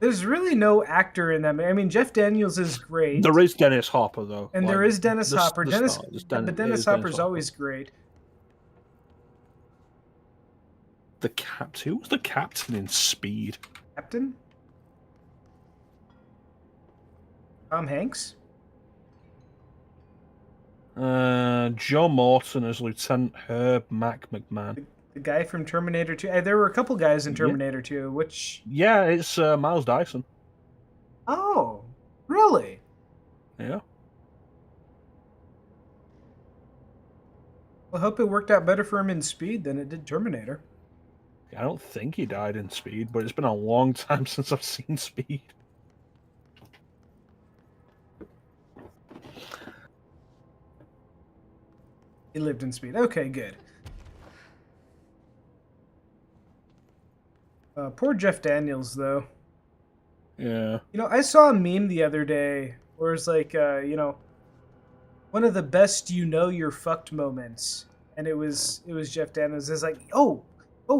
There's really no actor in that. I mean, Jeff Daniels is great, There is Dennis Hopper though, and like there is Dennis Hopper. the Dennis, star. but It Dennis is Dennis Hopper's Hopper. always great. The captain. Who was the captain in Speed? Captain Tom Hanks. Joe Morton as Lieutenant Herb McMahon. The guy from Terminator 2. There were a couple guys in Yeah. Terminator 2, which... Yeah, it's Miles Dyson. Oh, really? Yeah. Well, I hope it worked out better for him in Speed than it did Terminator. I don't think he died in Speed, but it's been a long time since I've seen Speed. He lived in Speed. Okay, good. Poor Jeff Daniels, though. Yeah. You know, I saw a meme the other day where it's like, you know, one of the best you're fucked moments, and it was Jeff Daniels. It's like, oh,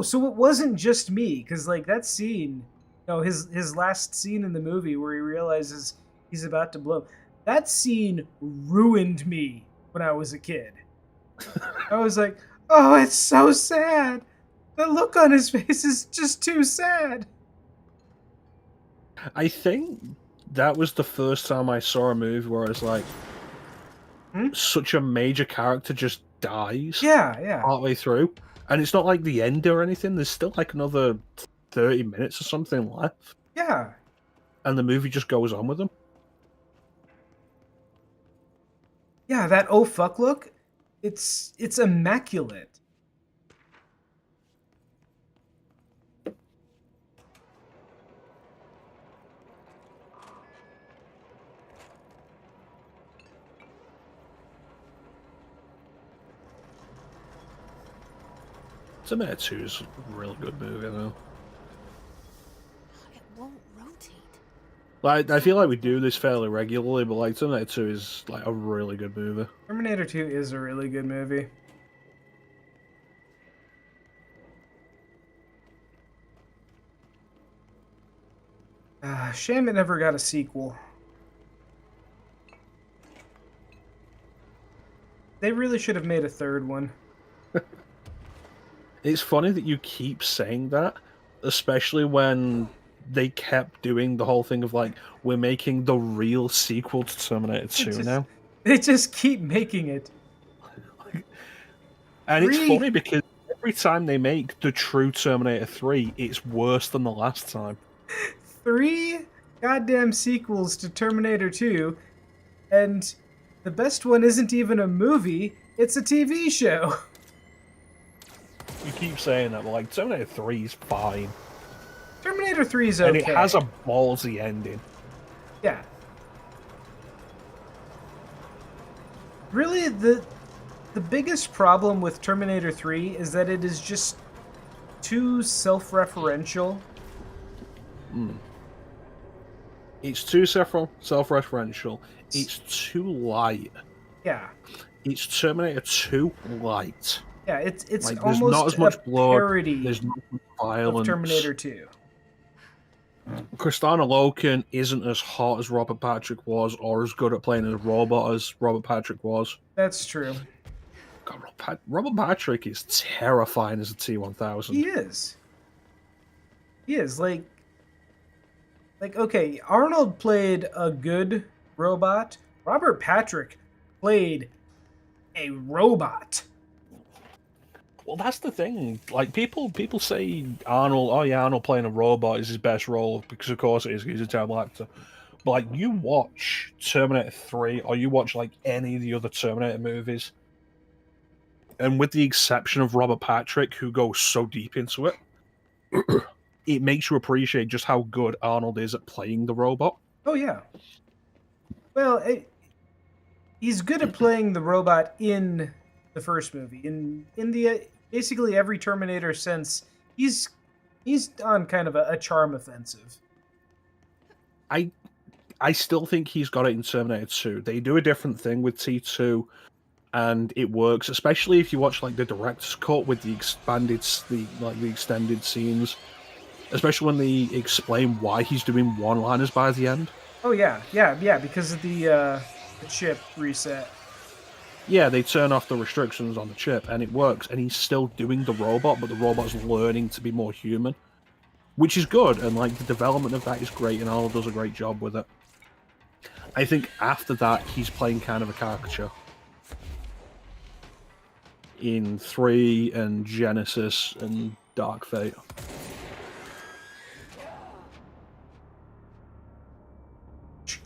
so it wasn't just me, because like that scene, you know, his last scene in the movie where he realizes he's about to blow. That scene ruined me when I was a kid. I was like, oh, it's so sad. The look on his face is just too sad. I think that was the first time I saw a movie where it's like, such a major character just dies. Yeah. Partway through. And it's not like the end or anything. There's still like another 30 minutes or something left. Yeah. And the movie just goes on with them. Yeah, that oh fuck look, it's immaculate. Terminator 2 is a really good movie, though. It won't rotate. Like, I feel like we do this fairly regularly, but like Terminator 2 is like a really good movie. Terminator 2 is a really good movie. Shame it never got a sequel. They really should have made a third one. It's funny that you keep saying that, especially when they kept doing the whole thing of like, we're making the real sequel to Terminator 2 now. They just keep making it. And it's funny because every time they make the true Terminator 3, it's worse than the last time. 3 goddamn sequels to Terminator 2, and the best one isn't even a movie, it's a TV show. You keep saying that, but like Terminator 3 is fine. Terminator 3 is okay. And it has a ballsy ending. Yeah. Really, the biggest problem with Terminator 3 is that it is just too self-referential. It's too self-referential. It's too light. Yeah. It's Terminator 2 light. Yeah, it's Like, almost there's not as much a blood. parody There's not much violence. of Terminator 2. Kristanna Loken isn't as hot as Robert Patrick was, or as good at playing as a robot as Robert Patrick was. That's true. God, Robert Patrick is terrifying as a T-1000. He is. He is. Like, okay, Arnold played a good robot. Robert Patrick played a robot. Well, that's the thing. Like, people say Arnold playing a robot is his best role, because of course it is, he's a terrible actor. But, like, you watch Terminator 3, or you watch, like, any of the other Terminator movies, and with the exception of Robert Patrick, who goes so deep into it, it makes you appreciate just how good Arnold is at playing the robot. Oh, yeah. Well, he's good at playing the robot in the first movie. In the basically every Terminator since, he's on kind of a charm offensive. I still think he's got it in Terminator 2. They do a different thing with T2, and it works, especially if you watch like the director's cut with the extended scenes. especially when they explain why he's doing one-liners by the end. Oh yeah, because of the chip reset. Yeah, they turn off the restrictions on the chip, and it works. And he's still doing the robot, but the robot's learning to be more human, which is good. And like the development of that is great, and Arnold does a great job with it. I think after that, he's playing kind of a caricature. In 3 and Genesis and Dark Fate.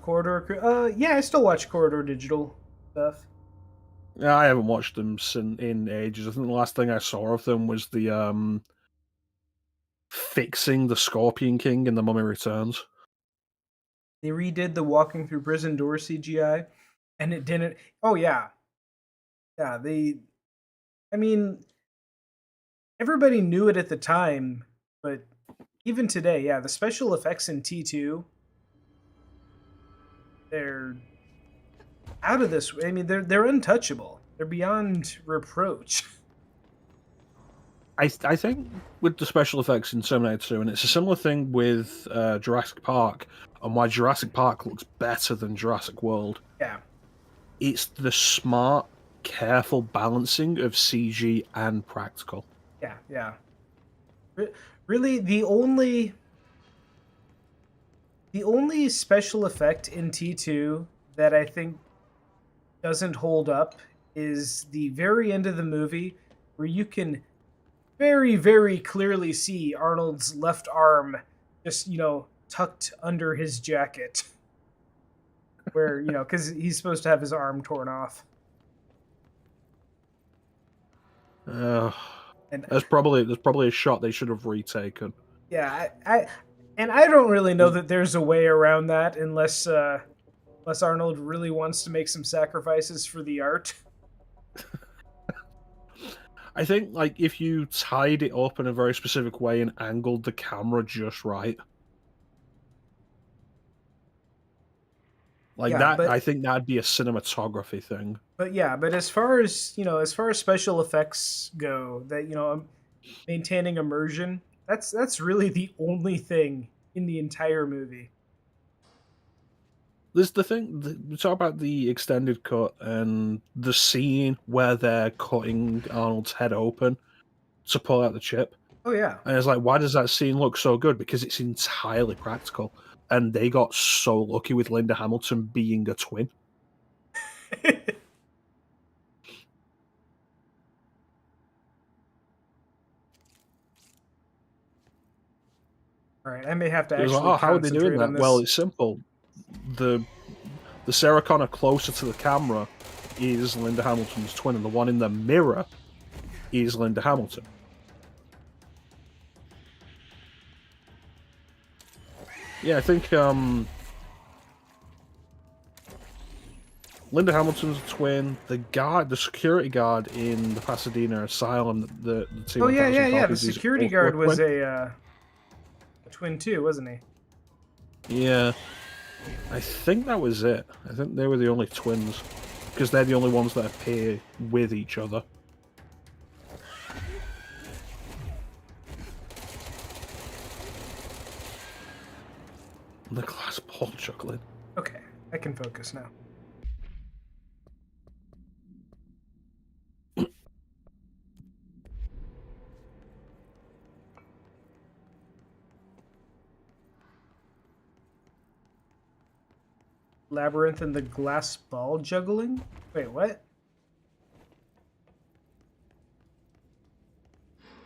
Corridor. Yeah, I still watch Corridor Digital stuff. Yeah, I haven't watched them in ages. I think the last thing I saw of them was the fixing the Scorpion King in The Mummy Returns. They redid the walking through prison door CGI, and it didn't. Oh yeah, yeah. I mean, everybody knew it at the time, but even today, yeah, the special effects in T2, they're out of this. I mean, they're untouchable. They're beyond reproach. I think with the special effects in Terminator 2, and it's a similar thing with Jurassic Park, and why Jurassic Park looks better than Jurassic World. Yeah. It's the smart, careful balancing of CG and practical. Yeah. Really, the only special effect in T2 that I think doesn't hold up is the very end of the movie where you can very, very clearly see Arnold's left arm just, tucked under his jacket. Where, because he's supposed to have his arm torn off. And there's probably a shot they should have retaken. Yeah, I don't really know that there's a way around that unless Arnold really wants to make some sacrifices for the art. I think like if you tied it up in a very specific way and angled the camera just right, like Yeah, that, I think that'd be a cinematography thing. But as far as special effects go, that maintaining immersion, that's really the only thing in the entire movie. There's the thing, we talk about the extended cut and the scene where they're cutting Arnold's head open to pull out the chip. Oh yeah. And it's like, why does that scene look so good? Because it's entirely practical. And they got so lucky with Linda Hamilton being a twin. All right, I may have to actually. Like, how are they doing that? This. Well, it's simple. The Sarah Connor closer to the camera is Linda Hamilton's twin, and the one in the mirror is Linda Hamilton. Yeah, I think Linda Hamilton's a twin. The security guard in the Pasadena Asylum, the oh yeah. The security guard was a twin too, wasn't he? Yeah, I think that was it. I think they were the only twins because they're the only ones that appear with each other. The glass ball juggling. Okay, I can focus now. Labyrinth and the glass ball juggling? Wait, what?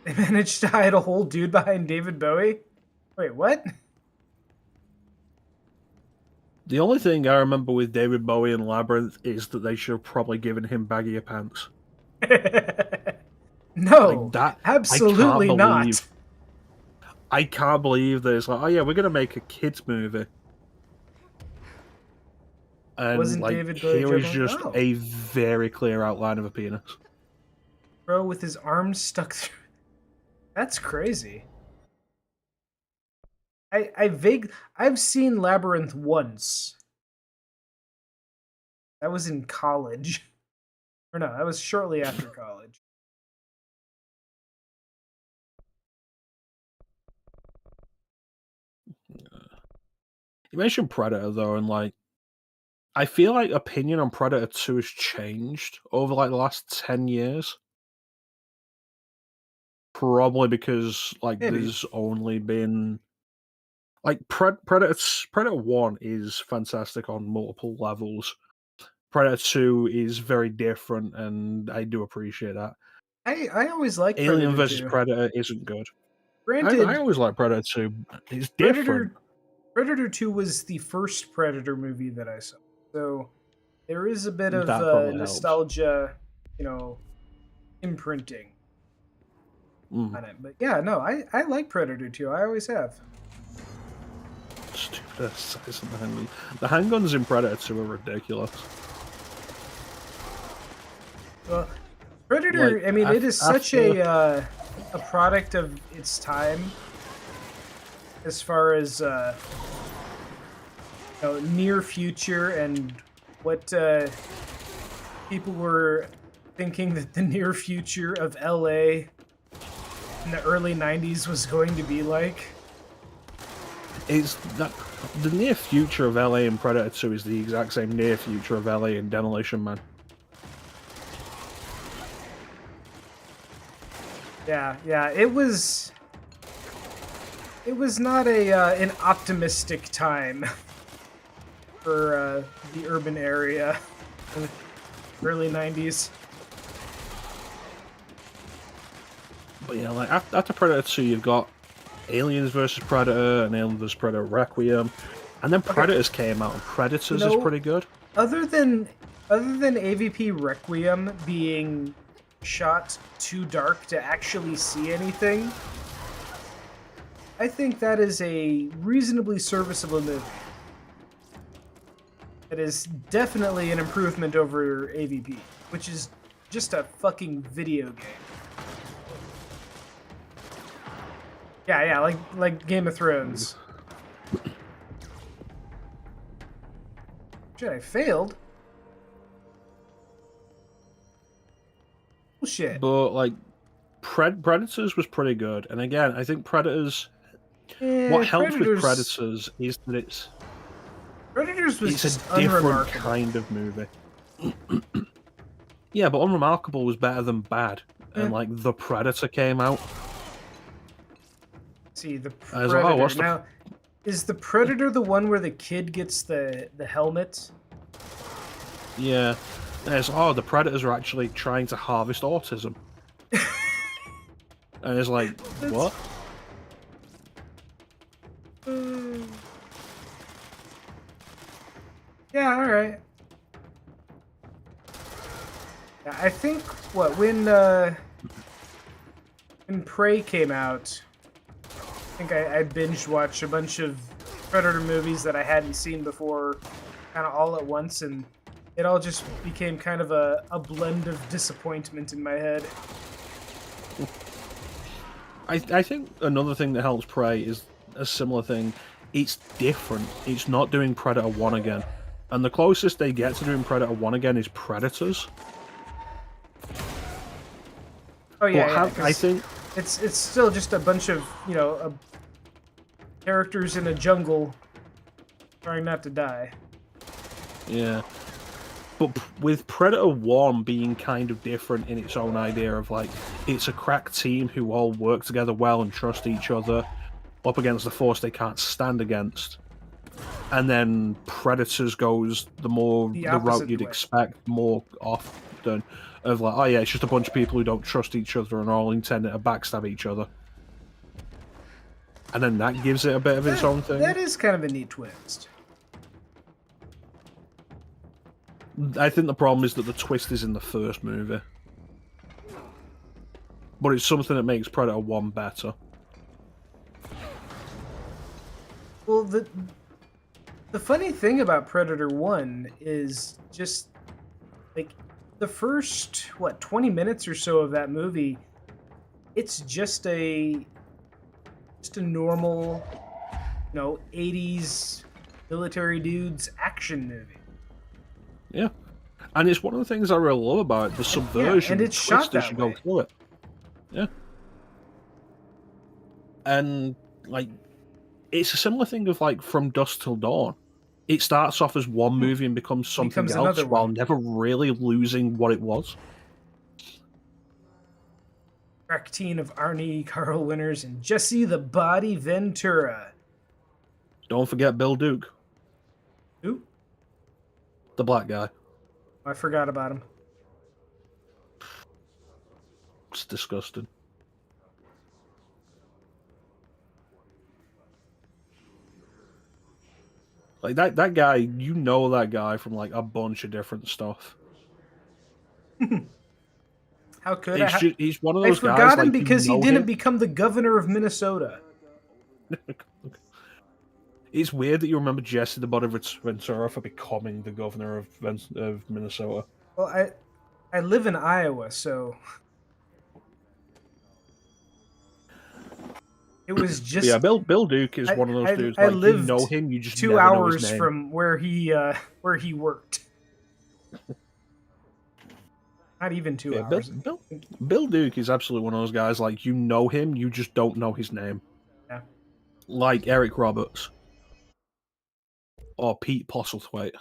They managed to hide a whole dude behind David Bowie? Wait, what? The only thing I remember with David Bowie and Labyrinth is that they should have probably given him baggier pants. No, like that, absolutely not. I can't believe that it's like, oh yeah, we're gonna make a kids movie. And wasn't like, David Bowie here is just a very clear outline of a penis. Bro with his arms stuck through. That's crazy. I've seen Labyrinth once. That was in college. Or no, that was shortly after college. You mentioned Predator though, and like I feel like opinion on Predator 2 has changed over like the last 10 years. Probably because like Maybe. there's only been like Predator 1 is fantastic on multiple levels. Predator 2 is very different, and I do appreciate that. I always liked Alien Predator versus 2. Predator isn't good. I Granted, always like Predator 2. It's different. Predator 2 was the first Predator movie that I saw. So there is a bit of That probably helps. nostalgia, you know, imprinting Mm. on it. But yeah, no, I like Predator 2. I always have. Stupid ass size of the handgun. The handguns in Predator 2 are ridiculous. Well, Predator, Like I mean, it is such after a product of its time as far as near future and what people were thinking that the near future of LA in the early 90s was going to be like. it's that the near future of LA in Predator 2 is the exact same near future of LA in Demolition Man. Yeah, it was not a an optimistic time for the urban area in the early 90s. But yeah, like after Predator 2, you've got Aliens versus Predator and Alien vs Predator Requiem, and then Okay. Predators came out, and Predators is pretty good. Other than AVP Requiem being shot too dark to actually see anything, I think that is a reasonably serviceable movie. It is definitely an improvement over AVP, which is just a fucking video game. Yeah, like Game of Thrones. Shit, I failed. Bullshit. But like Predators was pretty good, and again, I think Predators. What helps with Predators is that Predators was it's just a different unremarkable. kind of movie. Yeah, but Unremarkable was better than bad, and like The Predator came out. See, the I was Predator. like, oh, what's the Now, is the Predator the one where the kid gets the helmet? Yeah. And it's, oh, the Predators are actually trying to harvest autism. And it's like, what? Yeah, alright. Yeah, I think, when Prey came out, I think I binge watched a bunch of Predator movies that I hadn't seen before, kind of all at once, and it all just became kind of a blend of disappointment in my head. I think another thing that helps Prey is a similar thing. It's different. It's not doing Predator 1 again. And the closest they get to doing Predator 1 again is Predators. Oh yeah, But I think it's still just a bunch of characters in a jungle trying not to die. yeah. But with Predator 1 being kind of different in its own idea of like, it's a crack team who all work together well and trust each other up against the force they can't stand against. And then Predators goes the route you'd expect more often of like, oh yeah, it's just a bunch of people who don't trust each other and are all intending to backstab each other. And then that gives it a bit of its own thing. That is kind of a neat twist. I think the problem is that the twist is in the first movie. But it's something that makes Predator 1 better. Well, the funny thing about Predator 1 is just like the first 20 minutes or so of that movie, it's just a normal 80s military dudes action movie. Yeah. And it's one of the things I really love about it, the subversion and it's shot twist as you that way. go through it. Yeah. And like it's a similar thing of like From Dusk Till Dawn. It starts off as one movie and becomes something Becomes else another while one. never really losing what it was. Track team of Arnie, Carl Winters, and Jesse the Body Ventura. Don't forget Bill Duke, Who? the black guy. I forgot about him. It's disgusting. Like that guy, you know that guy from like a bunch of different stuff. How could I? He's one of I those guys forgot him like because you he know didn't him. become the governor of Minnesota. It's weird that you remember Jesse the Body Ventura for becoming the governor of Minnesota. Well, I live in Iowa, so it was But yeah, just Bill Duke is one of those dudes. I Like you know lived him, you just 2 hours never know his name. from where he worked. Not even 2 hours. Bill Duke is absolutely one of those guys. Like you know him, you just don't know his name. Yeah. Like Eric Roberts or Pete Postlethwaite.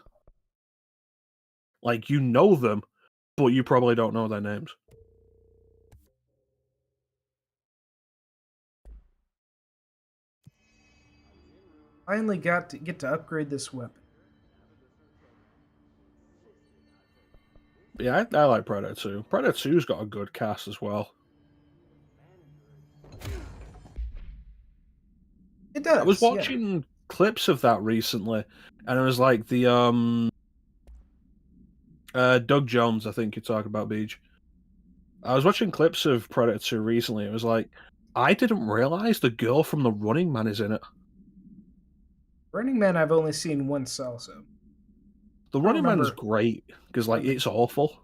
Like you know them, but you probably don't know their names. Finally get to upgrade this weapon. But yeah, I like Predator 2. Predator 2's got a good cast as well. It does. I was yeah. watching clips of that recently, and it was like the Doug Jones, I think you talk about, Beach. I was watching clips of Predator 2 recently. It was like, I didn't realize the girl from The Running Man is in it. Running Man I've only seen once also. The Running Man's great because like it's awful.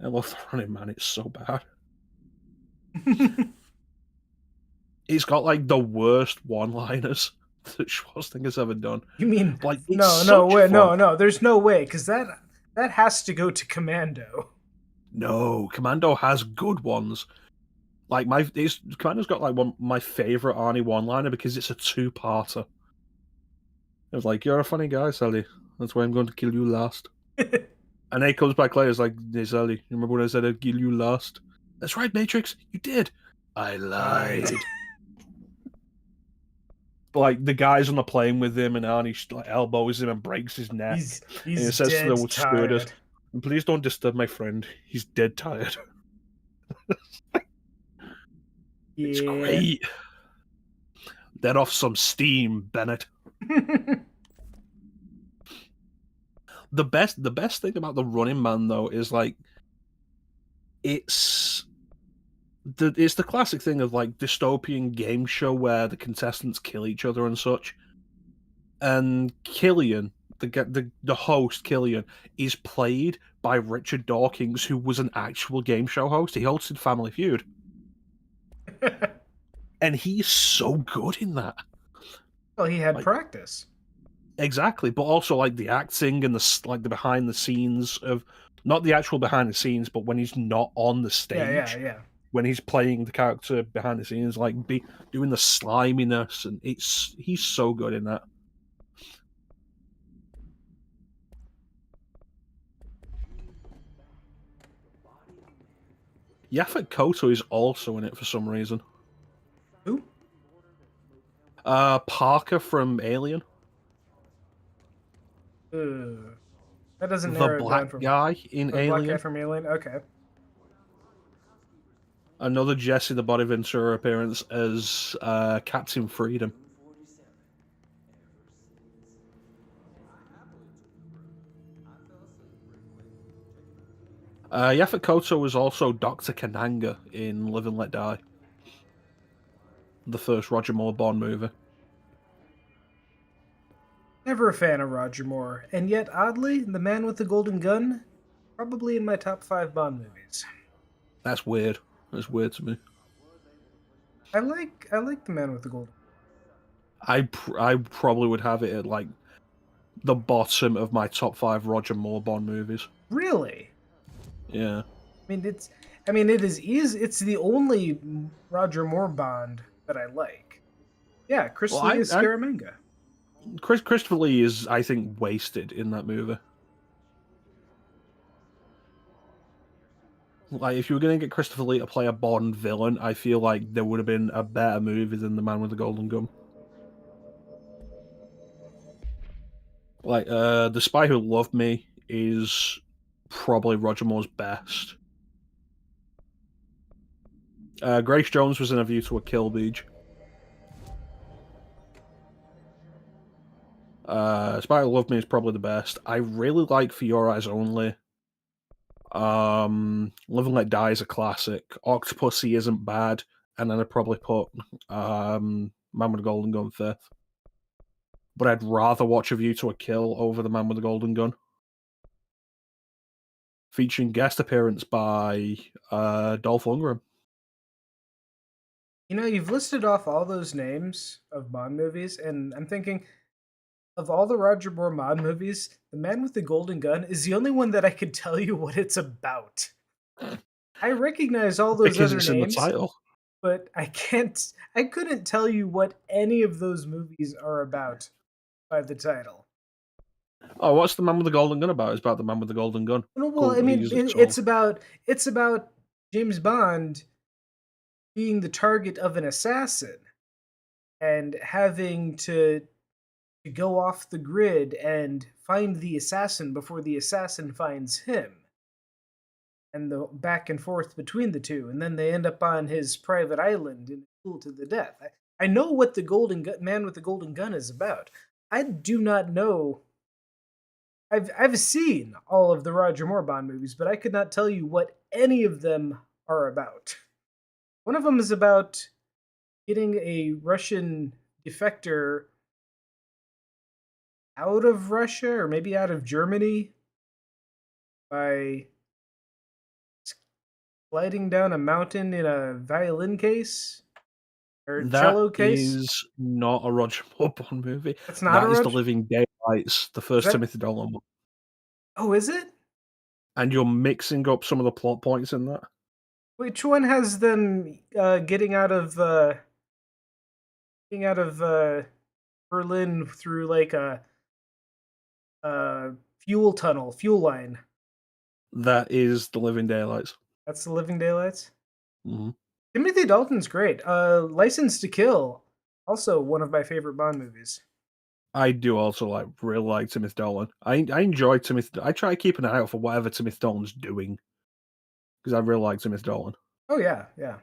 I love The Running Man. It's so bad. It's got like the worst one-liners that Schwarzenegger's ever done. You mean like no? There's no way because that has to go to Commando. No, Commando has good ones. Like Commando's got like my favorite Arnie one-liner because it's a two-parter. It was like, "You're a funny guy, Sally. That's why I'm going to kill you last." And then he comes back later. It's like, "Hey, Sally, you remember when I said I'd kill you last? That's right, Matrix. You did. I lied." But like the guy's on the plane with him, and Arnie like elbows him and breaks his neck. He's and he says to the stewardess, tired. "Please don't disturb my friend. He's dead tired." Yeah. It's great. Let off some steam, Bennett. The best thing about The Running Man though is like it's the classic thing of like dystopian game show where the contestants kill each other and such. And Killian, the host Killian, is played by Richard Dawkins, who was an actual game show host. He hosted Family Feud. And he's so good in that. Well, he had practice. Exactly, but also like the acting and the behind the scenes of not the actual behind the scenes, but when he's not on the stage, yeah. When he's playing the character behind the scenes, like doing the sliminess, and he's so good in that. Yaphet Kotto is also in it for some reason. Who? Parker from Alien. That doesn't The narrow it black down from guy in the Alien. Black guy from Alien. Okay. Another Jesse the Body Ventura appearance as Captain Freedom. Yaphet Kotto was also Dr. Kananga in Live and Let Die, the first Roger Moore Bond movie. Never a fan of Roger Moore, and yet oddly, The Man with the Golden Gun, probably in my top 5 Bond movies. That's weird. That's weird to me. I like The Man with the Golden Gun. I probably would have it at like the bottom of my top 5 Roger Moore Bond movies. Really? Yeah. I mean, I mean, it is easy. It's the only Roger Moore Bond that I like. Yeah, Well, Chris Lee is Scaramanga. Christopher Lee is, I think, wasted in that movie. Like, if you were going to get Christopher Lee to play a Bond villain, I feel like there would have been a better movie than The Man with the Golden Gun. Like, The Spy Who Loved Me is probably Roger Moore's best. Grace Jones was in A View to a Kill, Beach. Spy Who Loved Me is probably the best. I really like For Your Eyes Only. Live and Let Die is a classic. Octopussy isn't bad, and then I'd probably put Man with the Golden Gun fifth. But I'd rather watch A View to a Kill over The Man with the Golden Gun. Featuring guest appearance by Dolph Lundgren. You know, you've listed off all those names of Bond movies, and I'm thinking, of all the Roger Moore Bond movies, The Man with the Golden Gun is the only one that I could tell you what it's about. I recognize all those Because other it's in the names, title. but I couldn't tell you what any of those movies are about by the title. Oh, what's The Man with the Golden Gun about? It's about the Man with the Golden Gun. Well, Cool, I mean, use it it's about James Bond being the target of an assassin and having to go off the grid and find the assassin before the assassin finds him, and the back and forth between the two, and then they end up on his private island in a duel to the death. I know what the Man with the Golden Gun is about. I do not know. I've seen all of the Roger Moore Bond movies, but I could not tell you what any of them are about. One of them is about getting a Russian defector out of Russia, or maybe out of Germany, by sliding down a mountain in a violin case or cello That case. is not a Roger Moore Bond movie. That's not That a is The Roger. Living Daylights, the first That, Timothy Dalton one. oh, is it? And you're mixing up some of the plot points in that. Which one has them getting out of Berlin through like a fuel line? That is The Living Daylights. That's The Living Daylights. Mm-hmm. Timothy Dalton's great. License to Kill, also one of my favorite Bond movies. I do also really like Timothy Dalton. I enjoy Timothy. I try to keep an eye out for whatever Timothy Dalton's doing because I really like Timothy Dalton. Oh yeah, yeah.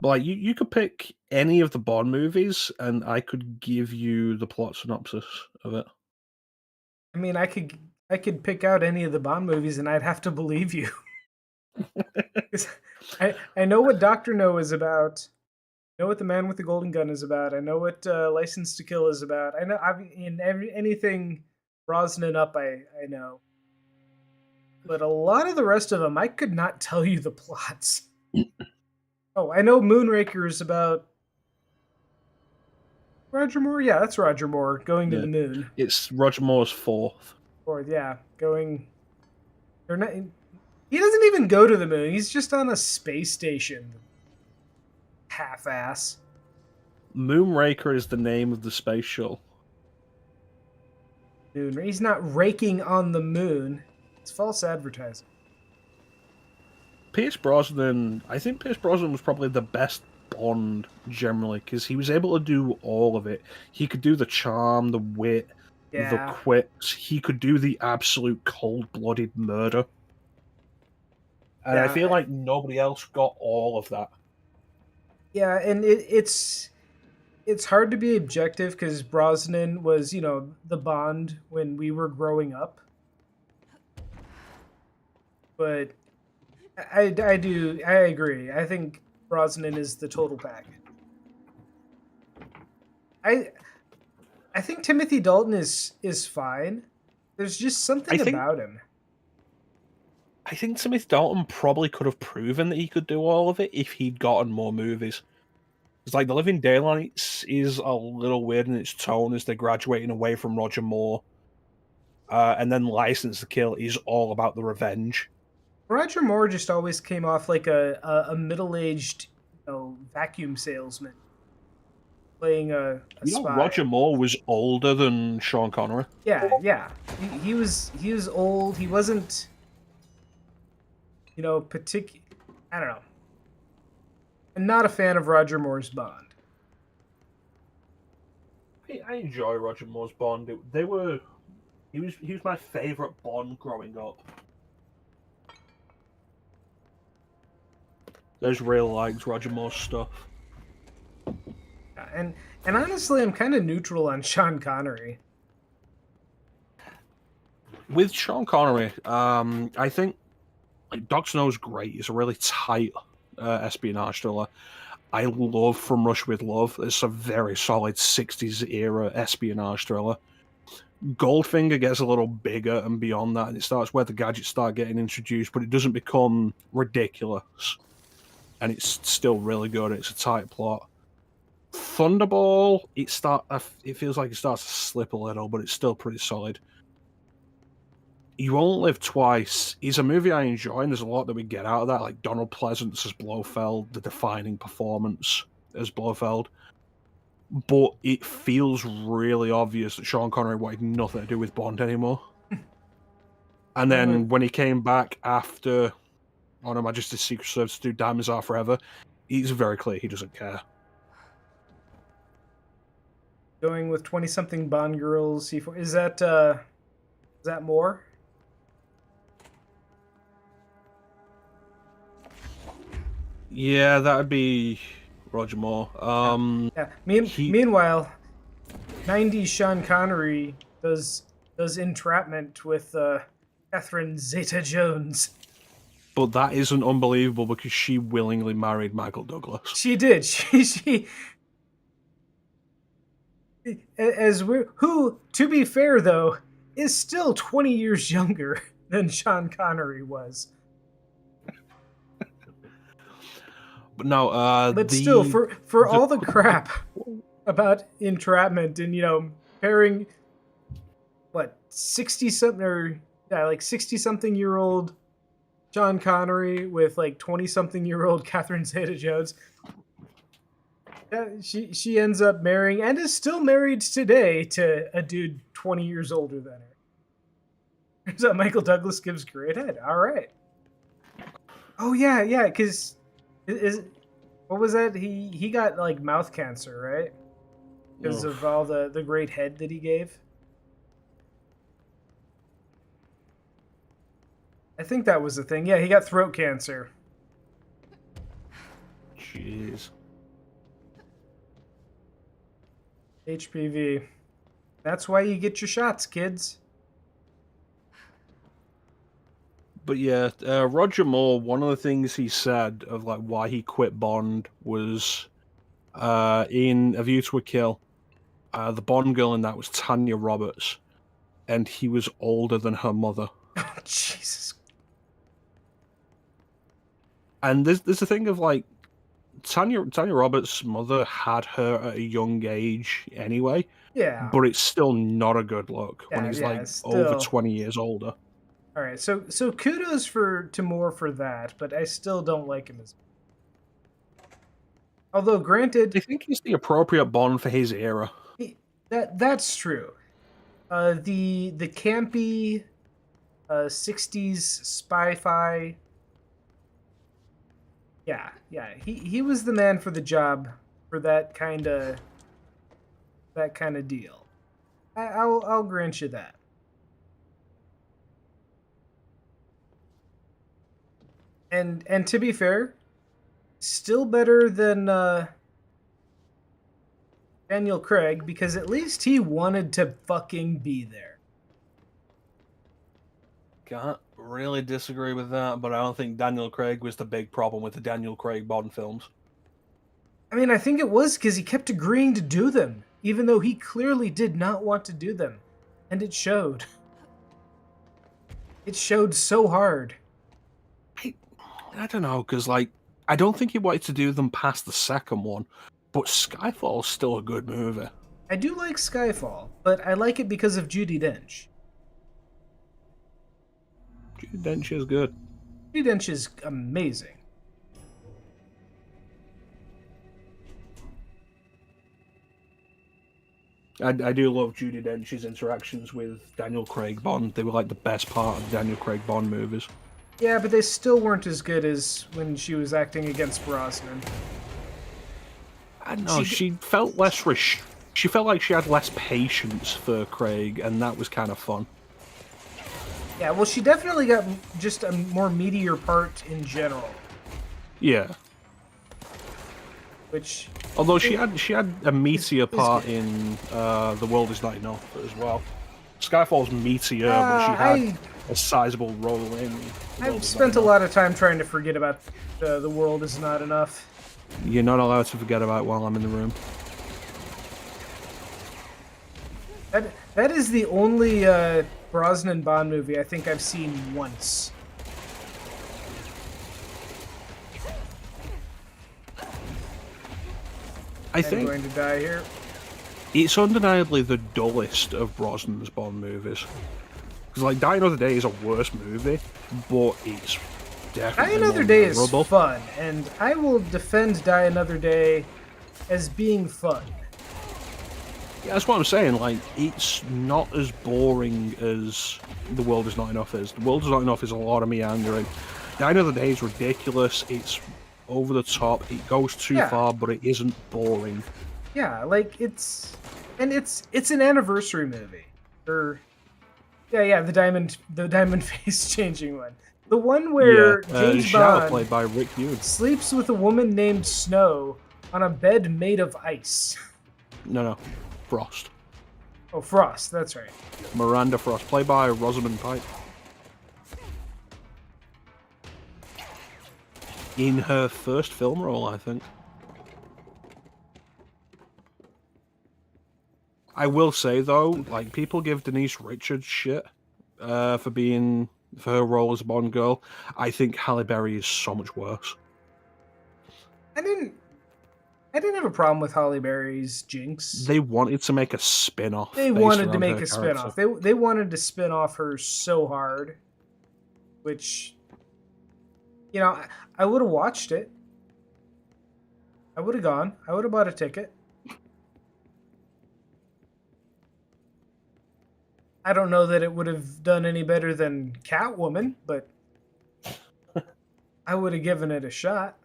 But like you could pick any of the Bond movies, and I could give you the plot synopsis of it. I mean, I could pick out any of the Bond movies, and I'd have to believe you. 'Cause I know what Doctor No is about. I know what The Man with the Golden Gun is about. I know what License to Kill is about. I know anything Brosnan up. I know, but a lot of the rest of them, I could not tell you the plots. Oh, I know Moonraker is about Roger Moore. Yeah, that's Roger Moore going to the moon. It's Roger Moore's fourth. Or yeah, going. They're not. He doesn't even go to the moon. He's just on a space station. Half-ass. Moonraker is the name of the space shuttle. Moon. He's not raking on the moon. It's false advertising. Pierce Brosnan, I think Pierce Brosnan was probably the best Bond generally because he was able to do all of it. He could do the charm, the wit, the quips. He could do the absolute cold-blooded murder. And I feel like nobody else got all of that. Yeah, and it's hard to be objective because Brosnan was, the Bond when we were growing up. But I agree. I think Brosnan is the total package. I think Timothy Dalton is fine. There's just something about him. I think Timothy Dalton probably could have proven that he could do all of it if he'd gotten more movies. It's like The Living Daylights is a little weird in its tone as they're graduating away from Roger Moore. and then License to Kill is all about the revenge. Roger Moore just always came off like a middle-aged, vacuum salesman playing a spy. Roger Moore was older than Sean Connery. Yeah. He was old. He wasn't, particular. I don't know. I'm not a fan of Roger Moore's Bond. I enjoy Roger Moore's Bond. He was my favorite Bond growing up. I just really liked Roger Moore's stuff. And honestly, I'm kind of neutral on Sean Connery. With Sean Connery, I think Doc Snow's great. He's a really tight espionage thriller. I love From Russia with Love. It's a very solid 60s era espionage thriller. Goldfinger gets a little bigger and beyond that, and it starts where the gadgets start getting introduced, but it doesn't become ridiculous. And it's still really good. It's a tight plot. Thunderball, it feels like it starts to slip a little, but it's still pretty solid. You Won't Live Twice is a movie I enjoy, and there's a lot that we get out of that, like Donald Pleasance as Blofeld, the defining performance as Blofeld. But it feels really obvious that Sean Connery wanted nothing to do with Bond anymore. And then when he came back after On Her Majesty's Secret Service to do Diamonds Are Forever, it's very clear he doesn't care. Going with 20-something Bond girls, C4. Is that more? Yeah, that'd be Roger Moore. Yeah. Meanwhile, 90s Sean Connery does Entrapment with Catherine Zeta-Jones. But that isn't unbelievable because she willingly married Michael Douglas. She did. She who, to be fair though, is still 20 years younger than Sean Connery was. But no, still, for all the crap about Entrapment and pairing 60-something-year-old Sean Connery with 20-something-year-old Catherine Zeta-Jones, she ends up marrying and is still married today to a dude 20 years older than her. So Michael Douglas gives great head. All right. Oh yeah, because. What was that? He got mouth cancer, right? Because of all the great head that he gave. I think that was the thing. Yeah, he got throat cancer. Jeez. HPV. That's why you get your shots, kids. But yeah, Roger Moore, one of the things he said of why he quit Bond was in A View to a Kill, the Bond girl in that was Tanya Roberts, and he was older than her mother. Oh, Jesus. And there's a thing of Tanya Roberts' mother had her at a young age anyway. Yeah. But it's still not a good look when he's over 20 years older. All right, so kudos to Moore for that, but I still don't like him as. Although, granted, I think he's the appropriate Bond for his era. That's true. The campy 60s spy-fi. Yeah, he was the man for the job for that kind of deal. I'll grant you that. And to be fair, still better than Daniel Craig, because at least he wanted to fucking be there. Can't really disagree with that, but I don't think Daniel Craig was the big problem with the Daniel Craig Bond films. I mean, I think it was because he kept agreeing to do them, even though he clearly did not want to do them. And it showed. It showed so hard. I don't know, because, I don't think he wanted to do them past the second one, but Skyfall's still a good movie. I do like Skyfall, but I like it because of Judi Dench. Judi Dench is good. Judi Dench is amazing. I do love Judi Dench's interactions with Daniel Craig Bond. They were like the best part of the Daniel Craig Bond movies. Yeah, but they still weren't as good as when she was acting against Brosnan. I don't know. She felt less. She felt like she had less patience for Craig, and that was kind of fun. Yeah, well, she definitely got just a more meatier part in general. Yeah. Which, although she had a meatier part in The World Is Not Enough as well. Skyfall's meatier, but she had a sizable role in. I've spent a lot of time trying to forget about The World Is Not Enough. You're not allowed to forget about it while I'm in the room. That is the only Brosnan Bond movie I think I've seen once. I think I'm going to die here. It's undeniably the dullest of Brosnan's Bond movies. Because, like, Die Another Day is a worse movie, but it's definitely Die Another Day is fun, and I will defend Die Another Day as being fun. Yeah, that's what I'm saying. Like, it's not as boring as The World Is Not Enough is. The World Is Not Enough is a lot of meandering. Die Another Day is ridiculous. It's over the top. It goes too far, but it isn't boring. Yeah, like it's an anniversary movie. Or the diamond face changing one. The one where James Bond played by Rick Hughes sleeps with a woman named Snow on a bed made of ice. No, Frost. Oh, Frost, that's right. Miranda Frost, played by Rosamund Pike. In her first film role, I think. I will say, though, like, people give Denise Richards shit for her role as a Bond girl. I think Halle Berry is so much worse. I didn't have a problem with Halle Berry's Jinx. They wanted to make a spin-off. They wanted to make a spin-off. They wanted to spin off her so hard. Which, you know, I would have watched it. I would have gone. I would have bought a ticket. I don't know that it would have done any better than Catwoman, but I would have given it a shot.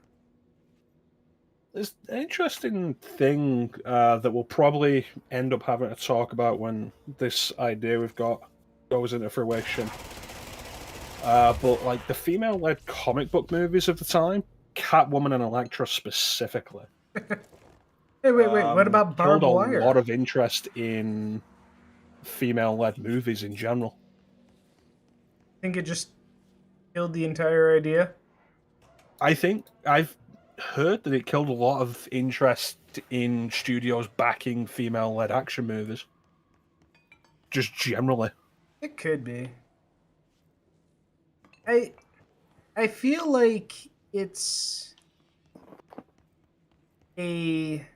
There's an interesting thing that we'll probably end up having to talk about when this idea we've got goes into fruition. But, like, the female-led comic book movies of the time, Catwoman and Elektra specifically. Hey, wait, what about Barbed Wire? Killed a lot of interest in female-led movies in general. I think it just killed the entire idea. I think I've heard that it killed a lot of interest in studios backing female-led action movies. Just generally. It could be. I feel like it's a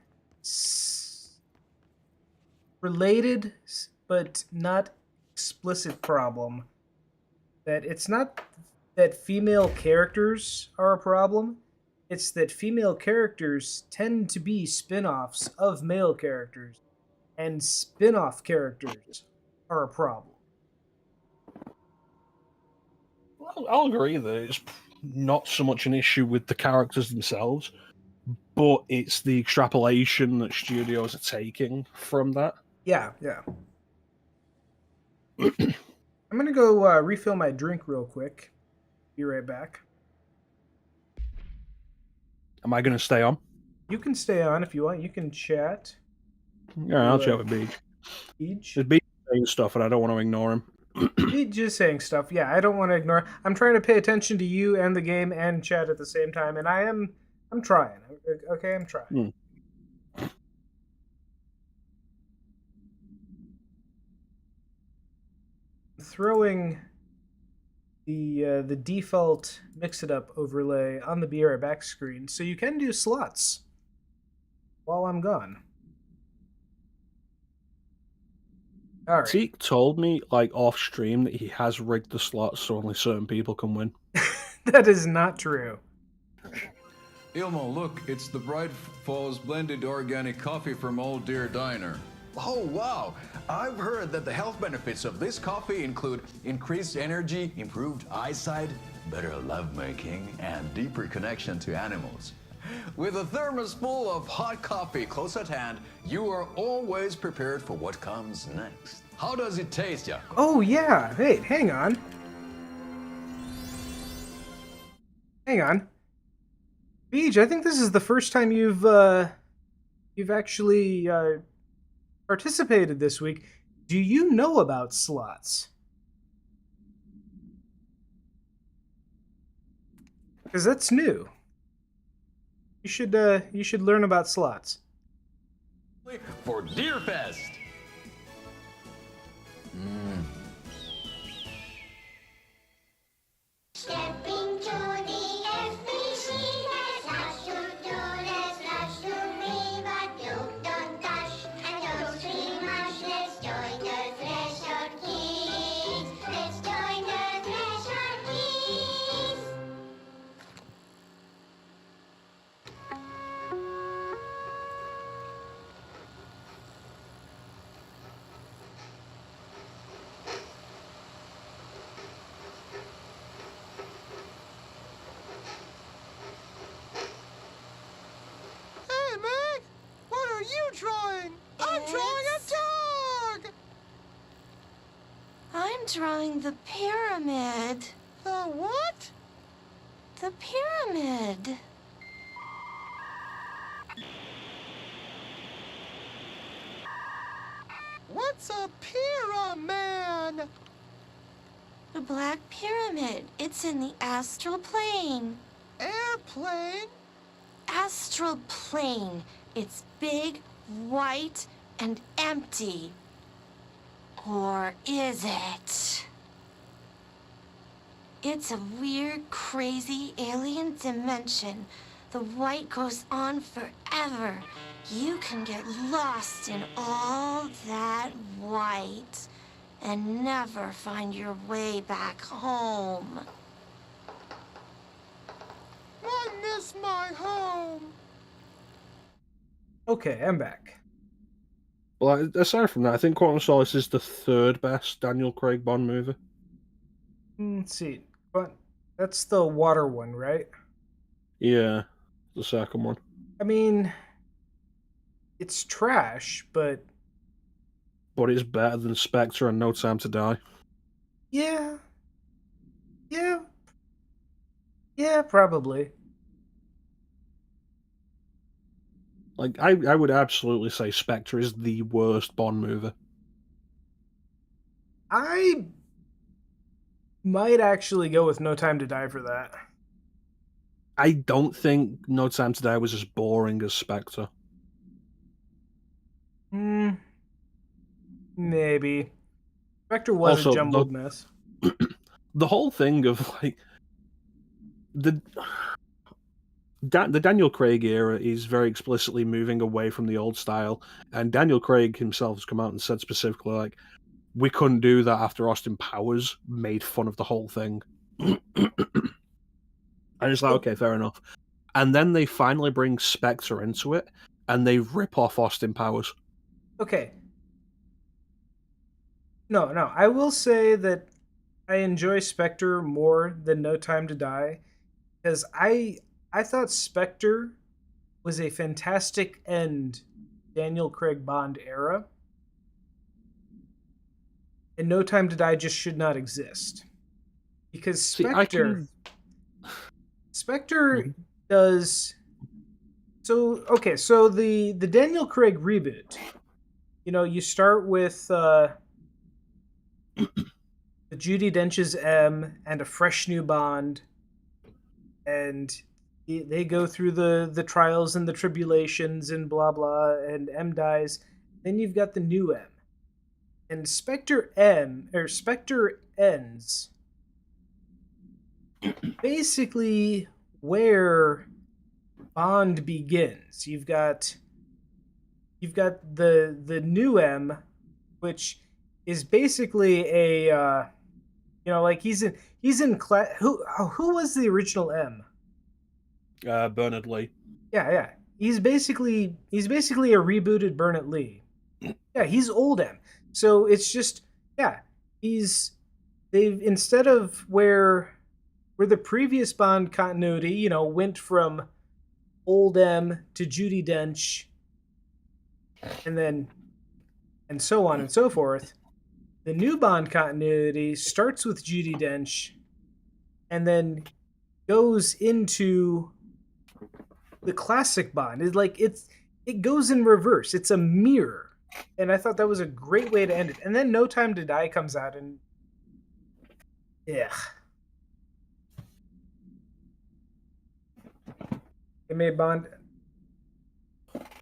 related but not explicit problem. That it's not that female characters are a problem. It's that female characters tend to be spin-offs of male characters, and spin-off characters are a problem. Well, I'll agree that it's not so much an issue with the characters themselves, but it's the extrapolation that studios are taking from that. Yeah. I'm gonna go refill my drink real quick. Be right back. Am I going to stay on? You can stay on if you want. You can chat. Yeah, I'll chat with Beach. Beach? There's Beach saying stuff, and I don't want to ignore him. Beach just saying stuff. Yeah, I don't want to ignore. I'm trying to pay attention to you and the game and chat at the same time, and I'm trying. Okay, I'm trying. Throwing the default mix-it-up overlay on the Be Right Back screen, so you can do slots while I'm gone. All right. Zeke told me, like, off stream that he has rigged the slots so only certain people can win. That is not true. Ilmo, look, it's the Bright Falls blended organic coffee from Old Deer Diner. Oh, wow. I've heard that the health benefits of this coffee include increased energy, improved eyesight, better lovemaking, and deeper connection to animals. With a thermos full of hot coffee close at hand, you are always prepared for what comes next. How does it taste, Jakob? Oh, yeah. Wait, hang on. Hang on. Beej, I think this is the first time you've actually participated this week. Do you know about slots? Because that's new. You should learn about slots. For Deerfest! Stepping to the FBC, there's lots to do, there's lots to be, but you don't dash and don't scream much. Let's join the Threshold Kids. Let's join the Threshold Kids. Hey, Meg! What are you drawing? I'm drawing a dog! I'm drawing the pyramid. The what? The pyramid. What's a pyramid? The Black Pyramid. It's in the astral plane. Airplane? Astral plane. It's big, white, and empty. Or is it? It's a weird, crazy alien dimension. The white goes on forever. You can get lost in all that white and never find your way back home. I miss my home. Okay, I'm back. Well, aside from that, I think Quantum of Solace is the third best Daniel Craig Bond movie. Let's see. But that's the water one, right? Yeah, the second one. I mean, it's trash, but But it's better than Spectre and No Time to Die. yeah, probably. Like, I would absolutely say Spectre is the worst Bond movie. I might actually go with No Time to Die for that. I don't think No Time to Die was as boring as Spectre. Maybe. Spectre was Also, a jumbled mess. The whole thing of, like, the Daniel Craig era is very explicitly moving away from the old style, and Daniel Craig himself has come out and said specifically, like, we couldn't do that after Austin Powers made fun of the whole thing. And it's like, okay, fair enough. And then they finally bring Spectre into it, and they rip off Austin Powers. Okay. No, I will say that I enjoy Spectre more than No Time to Die, because I thought Spectre was a fantastic end Daniel Craig Bond era, and No Time to Die just should not exist. Because Spectre does so okay, so the Daniel Craig reboot, you start with the Judi Dench's M and a fresh new Bond, and they go through the trials and the tribulations and blah blah, and M dies. Then you've got the new M, and Spectre ends basically where Bond begins. You've got the new M, which is basically a like he's in class. Who was the original M? Bernard Lee. Yeah. He's basically a rebooted Bernard Lee. Yeah, he's old M. So it's just yeah, he's they've instead of where the previous Bond continuity, went from old M to Judy Dench and so on and so forth. The new Bond continuity starts with Judy Dench and then goes into the classic Bond. It goes in reverse. It's a mirror. And I thought that was a great way to end it. And then No Time to Die comes out and yeah. It made Bond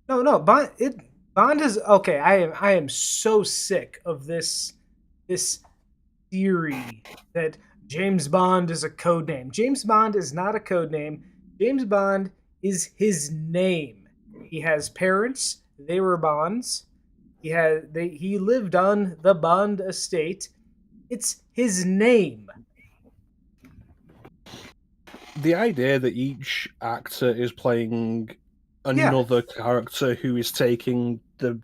No, Bond is okay. I am so sick of this theory that James Bond is a code name. James Bond is not a code name. James Bond is his name. He has parents. They were Bonds. He lived on the Bond estate. It's his name. The idea that each actor is playing another character who is taking the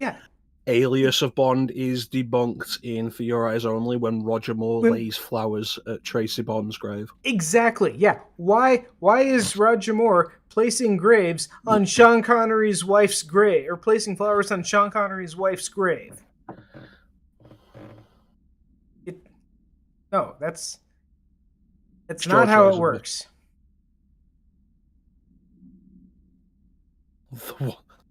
alias of Bond is debunked in For Your Eyes Only when Roger Moore lays flowers at Tracy Bond's grave. Exactly. Yeah. Why is Roger Moore placing graves on Sean Connery's wife's grave or placing flowers on Sean Connery's wife's grave? No, that's not how it works.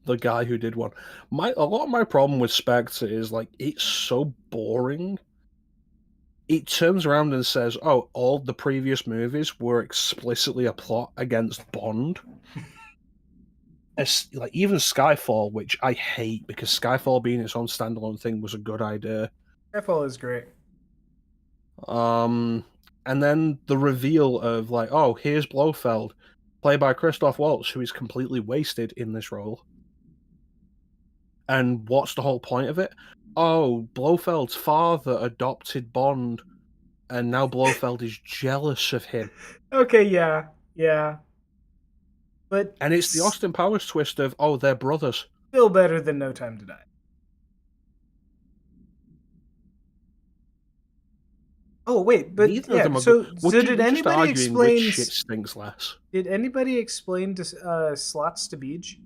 The guy who did one. A lot of my problem with Spectre is like it's so boring. It turns around and says, "Oh, all the previous movies were explicitly a plot against Bond." Like even Skyfall, which I hate because Skyfall being its own standalone thing was a good idea. Skyfall is great. And then the reveal of like, oh, here's Blofeld, played by Christoph Waltz, who is completely wasted in this role. And what's the whole point of it? Oh, Blofeld's father adopted Bond, and now Blofeld is jealous of him. Okay, yeah. And it's the Austin Powers twist of, oh, they're brothers. Still better than No Time to Die. Oh wait, but so did anybody explain which shit stinks less? Did anybody explain to slots to Beej?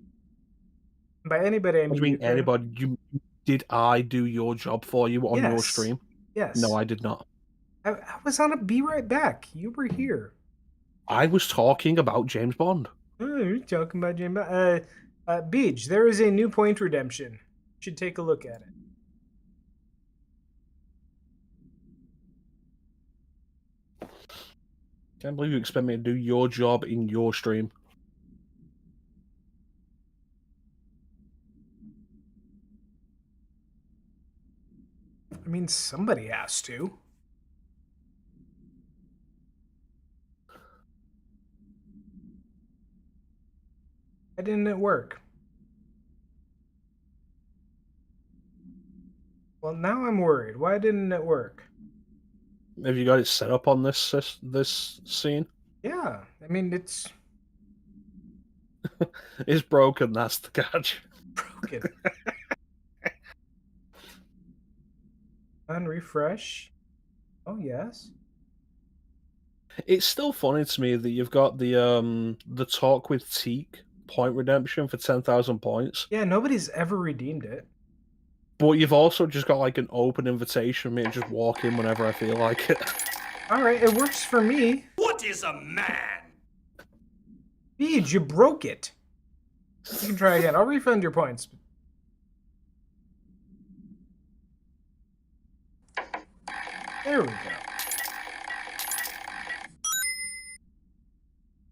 By anybody, I mean anybody. Did I do your job for you on your stream? Yes. No, I did not. I was on a Be Right Back. You were here. I was talking about James Bond. Oh, you're talking about James Bond. Beej, there is a new point redemption. You should take a look at it. Can't believe you expect me to do your job in your stream. I mean, somebody has to. Why didn't it work? Well, now I'm worried. Why didn't it work? Have you got it set up on this scene? Yeah, I mean it's it's broken. That's the catch. Broken. Refresh. Oh yes. It's still funny to me that you've got the talk with Teak point redemption for 10,000 points. Yeah, nobody's ever redeemed it. But you've also just got like an open invitation for me to just walk in whenever I feel like it. Alright, it works for me. What is a man? Beej, you broke it. You can try again. I'll refund your points. There we go.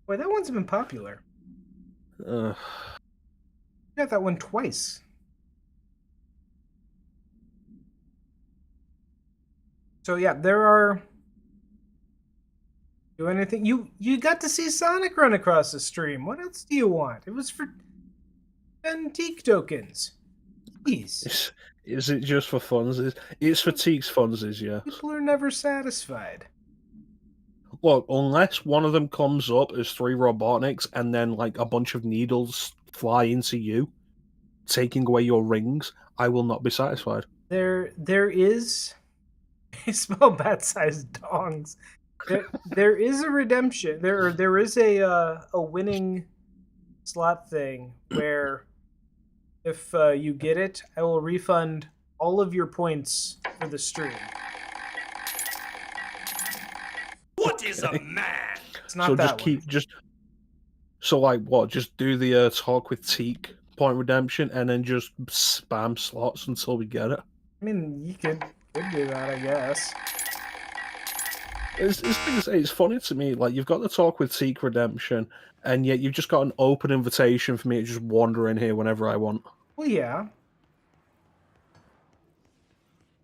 Boy, that one's been popular. You got that one twice. So yeah, there are. Do anything? You got to see Sonic run across the stream. What else do you want? It was for antique tokens. Jeez. Is it just for funsies? It's for Teek's funsies, yes. People are never satisfied. Look, unless one of them comes up as 3 Robotniks and then like a bunch of needles fly into you, taking away your rings, I will not be satisfied. There is small bat-sized dongs. There is a redemption. There is a winning slot thing where if you get it, I will refund all of your points for the stream. What is a man? It's not So that so like what? Just do the talk with Teak point redemption and then just spam slots until we get it. I mean, you could do that, I guess. It's funny to me. Like you've got the talk with Teak redemption, and yet you've just got an open invitation for me to just wander in here whenever I want. Well, yeah.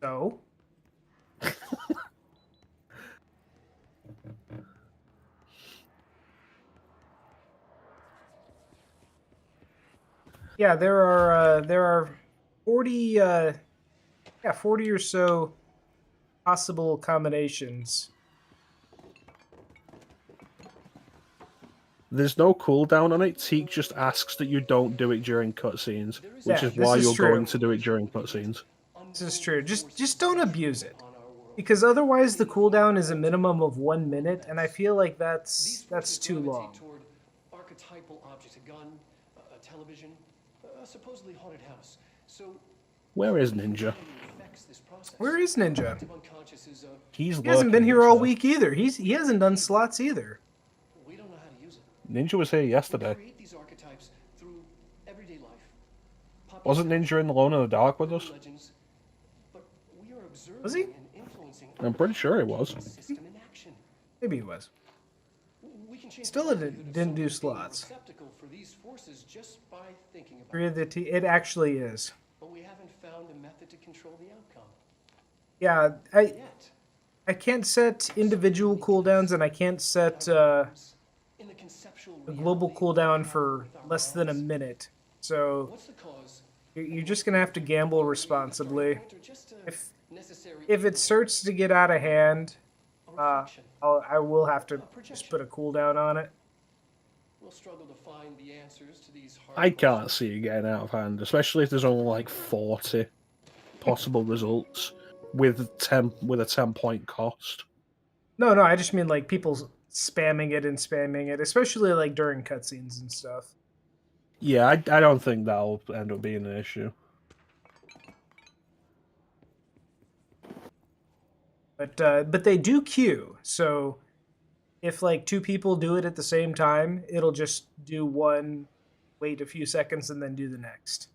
So. Yeah, there are 40 40 or so possible combinations. There's no cooldown on it. Teak just asks that you don't do it during cutscenes, which is why you're going to do it during cutscenes. This is true. Just don't abuse it, because otherwise the cooldown is a minimum of 1 minute, and I feel like that's too long. Archetypal objects, a gun, a television, a supposedly haunted house. So where is Ninja? Where is Ninja? He hasn't been here all week either. He hasn't done slots either. We don't know how to use it. Ninja was here yesterday. We create these archetypes through everyday life. Wasn't Ninja in the Alone in the Dark with us? Was he? I'm pretty sure he was. Maybe he was. Still didn't do slots. It actually is. But we haven't found a method to control the outcome. Yeah, I can't set individual cooldowns, and I can't set a global cooldown for less than a minute. So you're just gonna have to gamble responsibly. If it starts to get out of hand, I will have to just put a cooldown on it. We'll struggle to find the answers to these I can't see it getting out of hand, especially if there's only like 40 possible results with a 10-point cost. No, I just mean like people spamming it, especially like during cutscenes and stuff. Yeah, I don't think that'll end up being an issue. But they do queue, so if like 2 people do it at the same time, it'll just do one, wait a few seconds, and then do the next.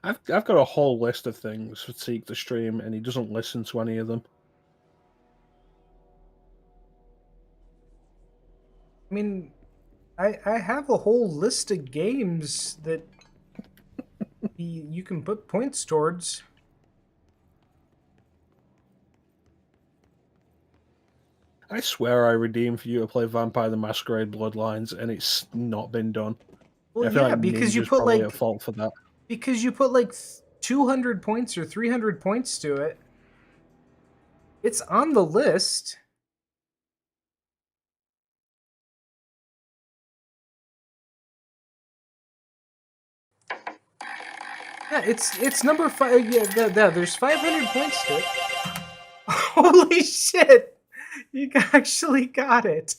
I've got a whole list of things for Teak to stream, and he doesn't listen to any of them. I mean, I have a whole list of games that you can put points towards. I swear I redeemed for you to play Vampire the Masquerade Bloodlines, and it's not been done. Well, I feel yeah, because you put like at fault for that. Because you put like 200 points or 300 points to it. It's on the list. Yeah, it's number 5. Yeah, there's 500 points to it. Holy shit! You actually got it.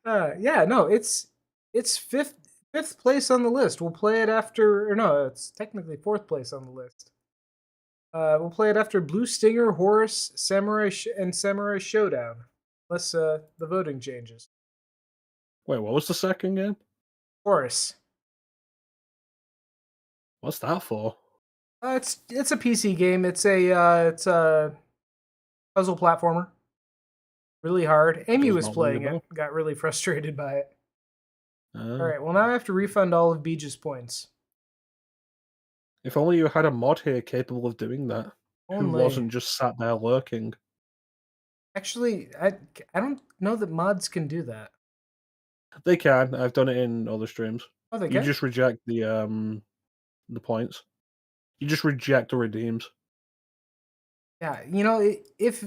Yeah, no, it's fifth place on the list. We'll play it after, or no, it's technically 4th place on the list. We'll play it after Blue Stinger, Horus, and Samurai Showdown, unless the voting changes. Wait, what was the second game? Horus. What's that for? It's a PC game. It's a puzzle platformer. Really hard. Amy was playing it. Got really frustrated by it. All right. Well, now I have to refund all of Beej's points. If only you had a mod here capable of doing that. Who wasn't just sat there lurking. Actually, I don't know that mods can do that. They can. I've done it in other streams. Oh, they You can? just reject the points. You just reject the redeems. Yeah, you know, if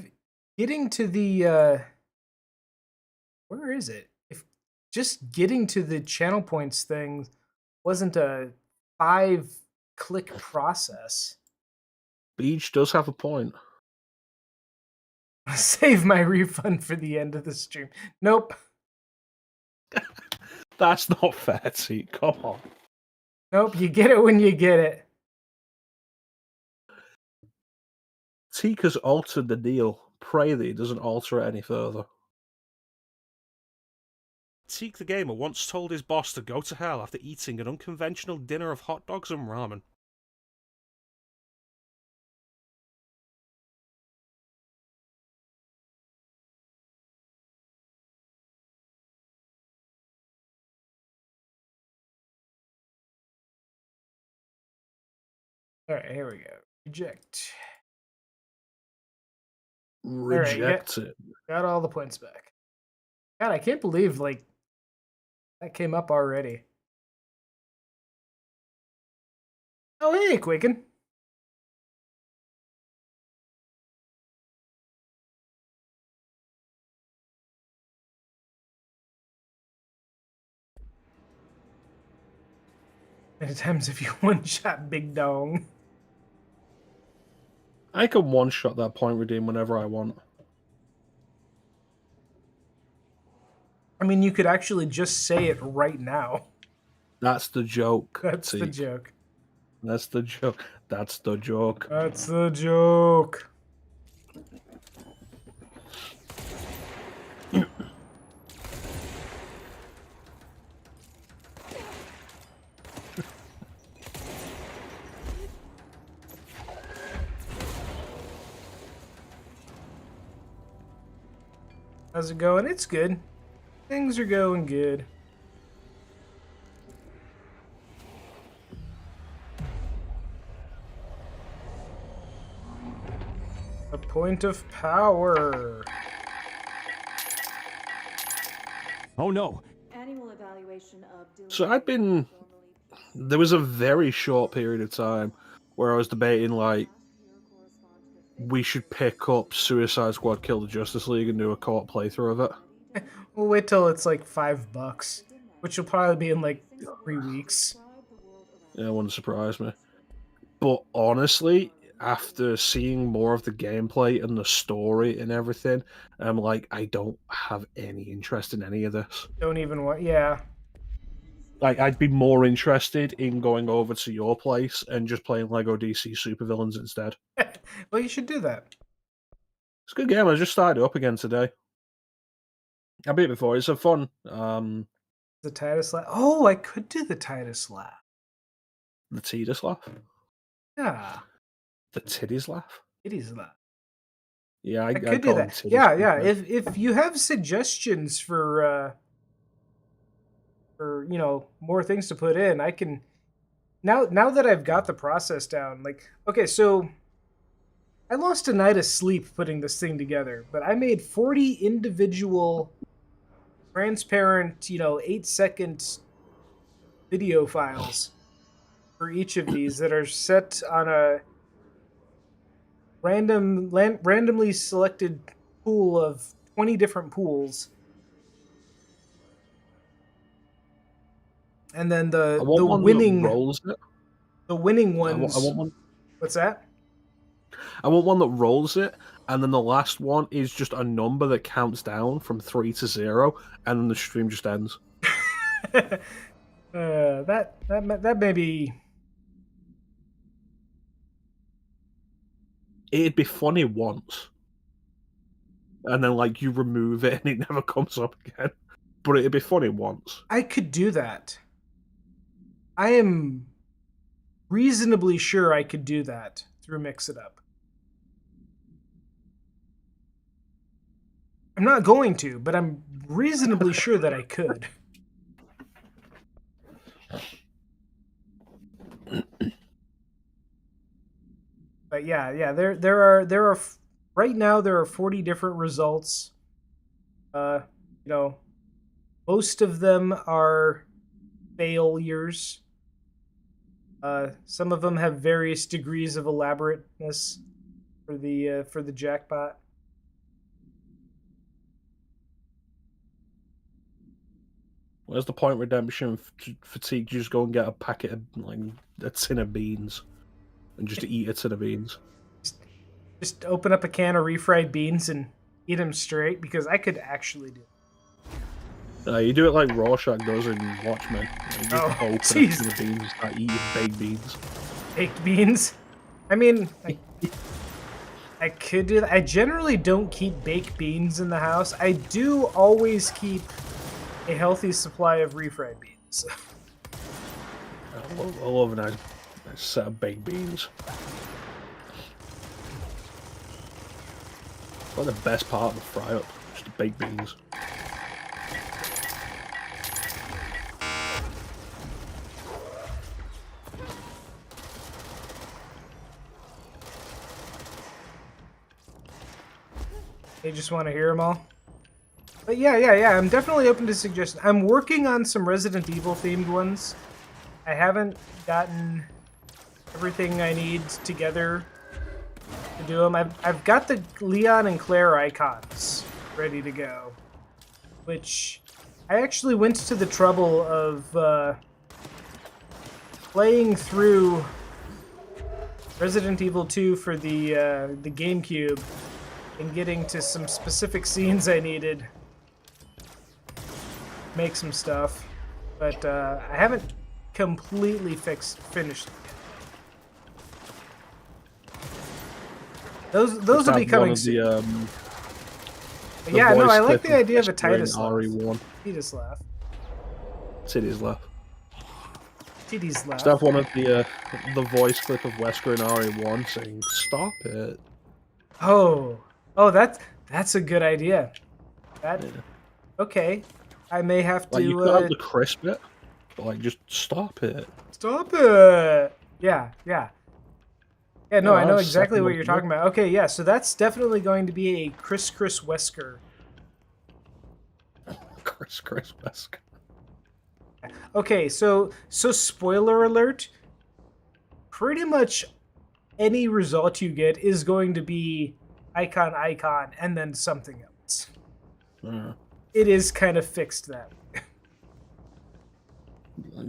getting to the where is it? If just getting to the channel points thing wasn't a 5-click process. Each does have a point. Save my refund for the end of the stream. Nope. That's not fair, T. Come on. Nope, you get it when you get it. Tika's altered the deal. Pray that he doesn't alter it any further. Teak the Gamer once told his boss to go to hell after eating an unconventional dinner of hot dogs and ramen. Alright, here we go. Reject. Reject it. Got all the points back. God, I can't believe, like, that came up already. Oh, hey, Quicken. Many times if you one-shot Big Dong. I can one-shot that point redeem whenever I want. I mean, you could actually just say it right now. That's the joke. That's the Teak. joke. That's the joke. That's the joke. That's the joke. How's it going? It's good. Things are going good. A point of power. Oh no! Annual evaluation of So I've been... There was a very short period of time where I was debating, like, we should pick up Suicide Squad Kill the Justice League and do a co-op playthrough of it. We'll wait till it's like $5, which will probably be in like 3 weeks. Yeah, it wouldn't surprise me. But honestly, after seeing more of the gameplay and the story and everything, I'm like, I don't have any interest in any of this. Don't even want, yeah. Like, I'd be more interested in going over to your place and just playing Lego DC Supervillains instead. Well, you should do that. It's a good game. I just started it up again today. I beat it before. It's a fun. The Titus laugh. Oh, I could do the Titus laugh. The Titus laugh. Yeah. The titties laugh. Titties laugh. Yeah, I could do that. Yeah. If you have suggestions for you know, more things to put in, I can. Now that I've got the process down, like, okay, so I lost a night of sleep putting this thing together, but I made 40 individual transparent, you know, 8-second video files for each of these that are set on a randomly selected pool of 20 different pools. And then the winning rolls it. The winning ones. I want one. What's that? I want one that rolls it, and then the last one is just a number that counts down from 3 to 0, and then the stream just ends. That may be. It'd be funny once, and then like you remove it and it never comes up again. But it'd be funny once. I could do that. I am reasonably sure I could do that through Mix It Up. I'm not going to, but I'm reasonably sure that I could. But yeah, there are right now there are 40 different results. You know, most of them are failures. Some of them have various degrees of elaborateness for the jackpot. Where's the point redemption fatigue? You just go and get a packet of like a tin of beans and just eat a tin of beans. Just open up a can of refried beans and eat them straight because I could actually do it. You do it like Rorschach does in Watchmen. You just open a tin of beans and start eating baked beans. Baked beans? I mean, I could do that. I generally don't keep baked beans in the house. I do always keep a healthy supply of refried beans. I love a nice set of baked beans. Like the best part of the fry up, just the baked beans. They just want to hear them all. But yeah, I'm definitely open to suggestions. I'm working on some Resident Evil themed ones. I haven't gotten everything I need together to do them. I've got the Leon and Claire icons ready to go, which I actually went to the trouble of playing through Resident Evil 2 for the GameCube and getting to some specific scenes I needed. Make some stuff, but I haven't completely finished it yet. Those will be coming soon. Yeah, no, I like the idea of a Titus RE1. Titus laugh. Titties laugh. Titties laugh. Stuff one of the voice clip of Wesker in RE1 saying "Stop it." Oh, that's a good idea. Okay. I may have to. Like you could have the crisp bit, but like just stop it. Stop it. Yeah. Yeah, no, I know exactly what you're talking about. Okay, yeah, so that's definitely going to be a Chris Wesker. Chris Wesker. Okay, so spoiler alert. Pretty much any result you get is going to be icon, and then something else. It is kind of fixed that way.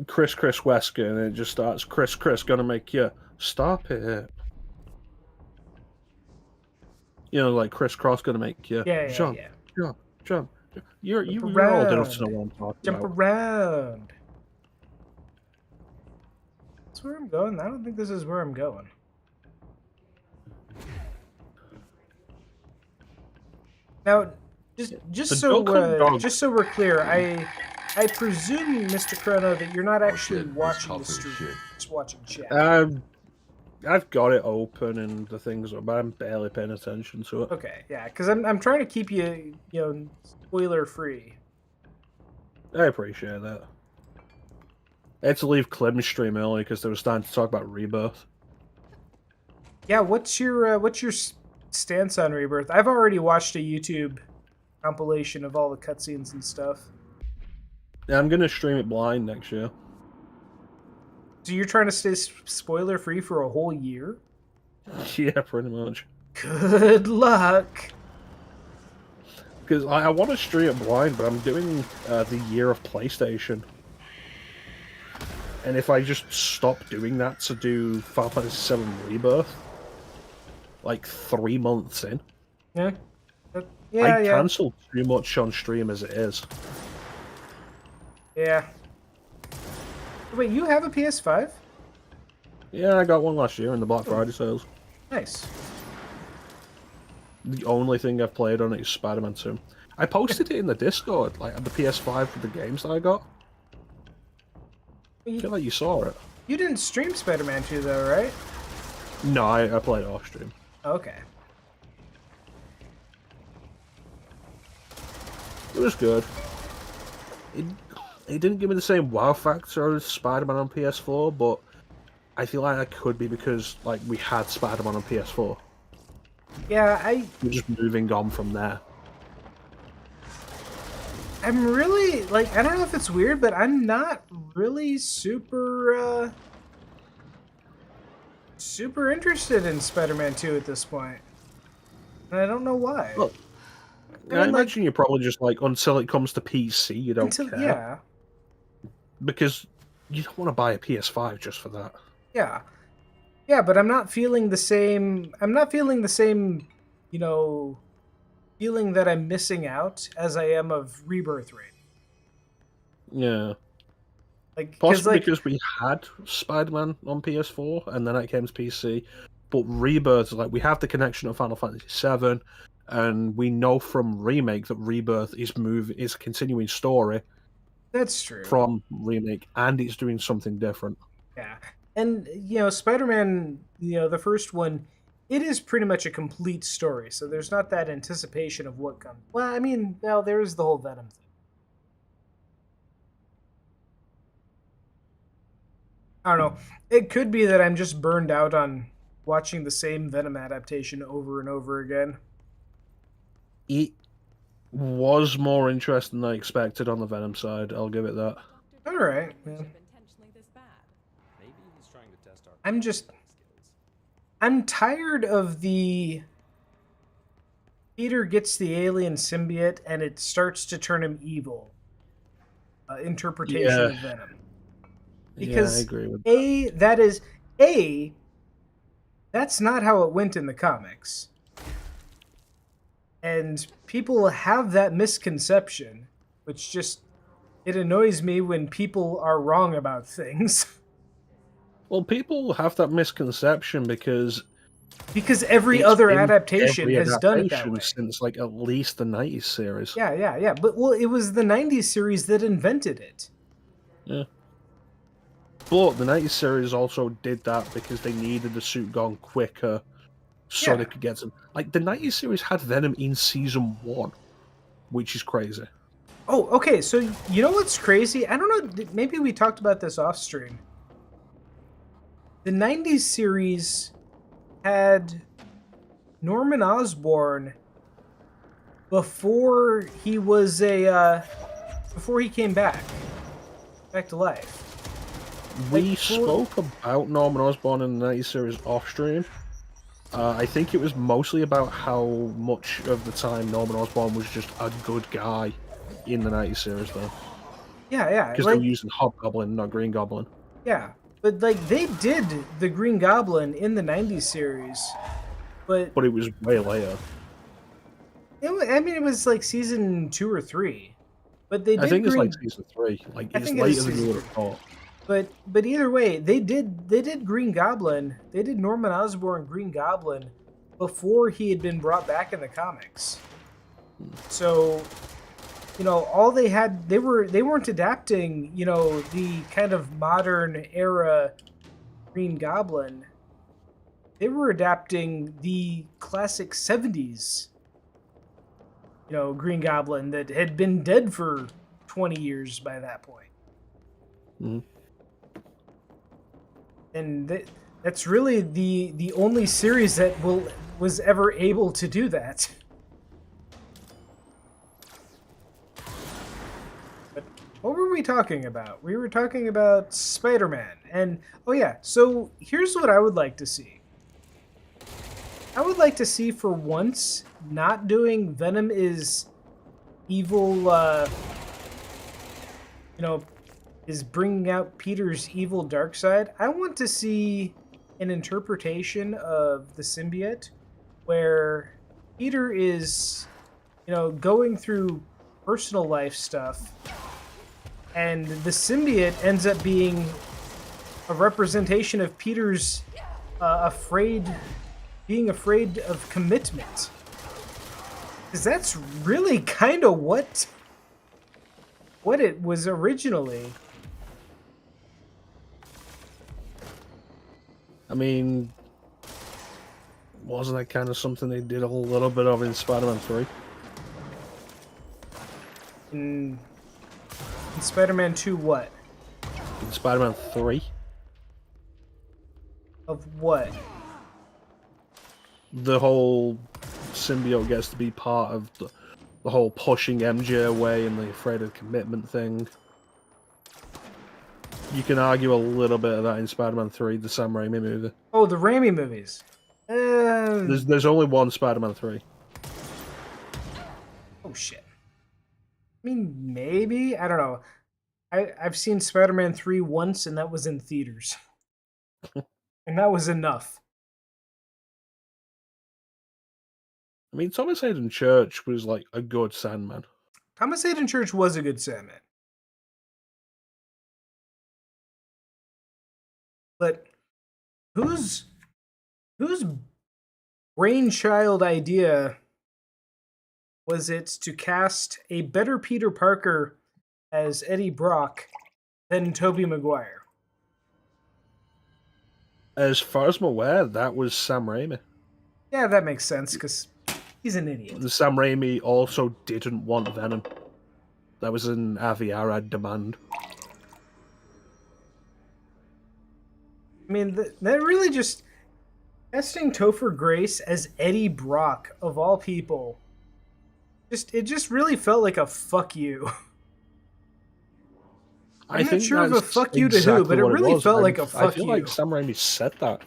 Chris Wesker, and it just starts Chris gonna make you stop it. You know, like Chris Cross gonna make you jump. You're old enough to know what I'm talking about. Jump around. That's where I'm going. I don't think this is where I'm going. Now, just so we're clear, I presume, Mr. Chrono, that you're not actually watching the stream, just watching chat. I've got it open and the things, but I'm barely paying attention to it. Okay, yeah, because I'm trying to keep you spoiler free. I appreciate that. I had to leave Clem's stream early because they were starting to talk about Rebirth. Yeah, what's your stance on Rebirth? I've already watched a YouTube compilation of all the cutscenes and stuff. Yeah, I'm gonna stream it blind next year. So you're trying to stay spoiler free for a whole year? Yeah, pretty much. Good luck. Because I want to stream it blind, but I'm doing the year of PlayStation. And if I just stop doing that to do Final Fantasy VII Rebirth, like 3 months in, I cancel too much on stream as it is. Yeah. Wait, you have a PS5? Yeah, I got one last year in the Black Friday sales. Nice. The only thing I've played on it is Spider-Man 2. I posted it in the Discord, like the PS5 for the games that I got. I feel like you saw it. You didn't stream Spider-Man 2 though, right? No, I played it off stream. Okay. It was good. It didn't give me the same wow factor as Spider-Man on PS4, but I feel like that could be because like we had Spider-Man on PS4. Yeah, We're just moving on from there. I'm really, like, I don't know if it's weird, but I'm not really super interested in Spider-Man 2 at this point. And I don't know why. Well, I I mean, like, imagine you're probably just like, until it comes to PC, you don't care. yeah. Because you don't want to buy a PS5 just for that. Yeah. Yeah, but I'm not feeling the same, you know, feeling that I'm missing out as I am of Rebirth Rating. Yeah. Like, because, Possibly like, because we had Spider-Man on PS4 and then it came to PC. But Rebirth, like, we have the connection to Final Fantasy VII, and we know from Remake that Rebirth is a continuing story that's true. from Remake, and it's doing something different. Yeah. And, Spider-Man, the first one, it is pretty much a complete story, so there's not that anticipation of what comes. Well, I mean, well, there is the whole Venom thing. I don't know. It could be that I'm just burned out on watching the same Venom adaptation over and over again. It was more interesting than I expected on the Venom side, I'll give it that. All right. Yeah. I'm tired of the Peter gets the alien symbiote and it starts to turn him evil interpretation of Venom. Because I agree with that. that's not how it went in the comics. And people have that misconception, which just, it annoys me when people are wrong about things. Well, people have that misconception because every other adaptation every has done it that way. since like at least the 90s series. Yeah. But, well, it was the 90s series that invented it. Yeah. But the 90s series also did that because they needed the suit gone quicker so they could get some. Like, the 90s series had Venom in season 1, which is crazy. Oh, okay, so you know what's crazy? I don't know, maybe we talked about this off stream. The 90s series had Norman Osborn before he was before he came back to life. We spoke about Norman Osborn in the 90s series off stream. I think it was mostly about how much of the time Norman Osborn was just a good guy in the 90s series, though. Yeah. Because they were using Hobgoblin, not Green Goblin. Yeah, but, like, they did the Green Goblin in the 90s series, but it was way later. It was like season 2 or 3. But they did I think it's like season 3. Like, it's later than you would have thought. But either way, they did Green Goblin. They did Norman Osborn Green Goblin before he had been brought back in the comics. So, all they had, they weren't adapting, the kind of modern era Green Goblin. They were adapting the classic 70s, Green Goblin that had been dead for 20 years by that point. Mm-hmm. And that's really the only series that was ever able to do that. But what were we talking about? We were talking about Spider-Man. And, oh yeah, so here's what I would like to see. I would like to see, for once, not doing Venom is evil, is bringing out Peter's evil dark side. I want to see an interpretation of the symbiote where Peter is, going through personal life stuff, and the symbiote ends up being a representation of Peter's being afraid of commitment. Because that's really kind of what it was originally. I mean, wasn't that kind of something they did a little bit of in Spider-Man 3? In Spider-Man 2 what? In Spider-Man 3? Of what? the whole symbiote gets to be part of the whole pushing MJ away and the afraid of commitment thing. You can argue a little bit of that in Spider-Man 3, the Sam Raimi movie. Oh, the Raimi movies. There's only one Spider-Man 3. Oh shit. I mean, maybe, I don't know. I've seen Spider-Man 3 once, and that was in theaters, and that was enough. I mean, Thomas Hayden Church was like a good Sandman. Thomas Hayden Church was a good Sandman. But whose brainchild idea was it to cast a better Peter Parker as Eddie Brock than Tobey Maguire? As far as I'm aware, that was Sam Raimi. Yeah, that makes sense, because he's an idiot. The Sam Raimi also didn't want Venom. That was an Avi Arad demand. I mean, that really just... Casting Topher Grace as Eddie Brock, of all people, it just really felt like a fuck you. I'm not sure of a fuck you to who, but it really felt like a fuck you. I feel like Sam Raimi said that.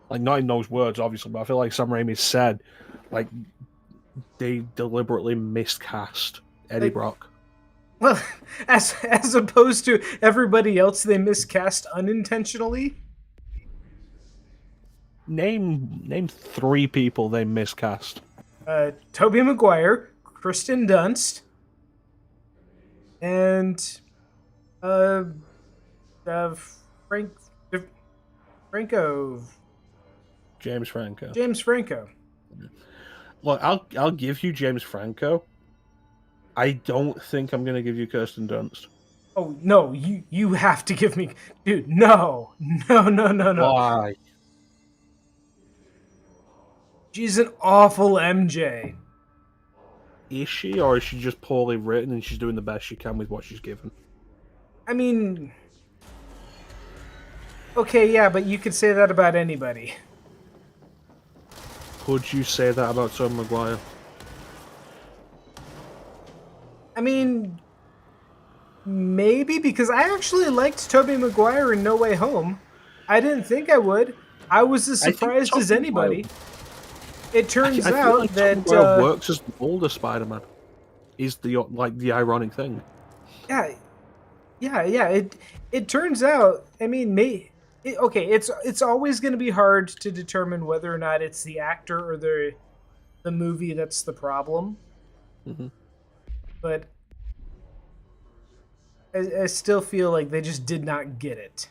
Like, not in those words, obviously, but I feel like Sam Raimi said, like, they deliberately miscast Eddie Brock. Well, as opposed to everybody else they miscast unintentionally. Name 3 people they miscast. Tobey Maguire, Kristen Dunst, and Franco. James Franco. James Franco. Look, I'll give you James Franco. I don't think I'm gonna give you Kirsten Dunst. Oh no, you have to give me, dude. No. Why? She's an awful MJ. Is she, or is she just poorly written and she's doing the best she can with what she's given? I mean, okay, yeah, but you could say that about anybody. Could you say that about Tobey Maguire? I mean, maybe, because I actually liked Tobey Maguire in No Way Home. I didn't think I would. I was as surprised as anybody. It turns I feel out like that Tobey Maguire works as the older Spider-Man. Is the ironic thing? Yeah. It turns out. I mean, okay. It's always going to be hard to determine whether or not it's the actor or the movie that's the problem. Mm-hmm. But I still feel like they just did not get it.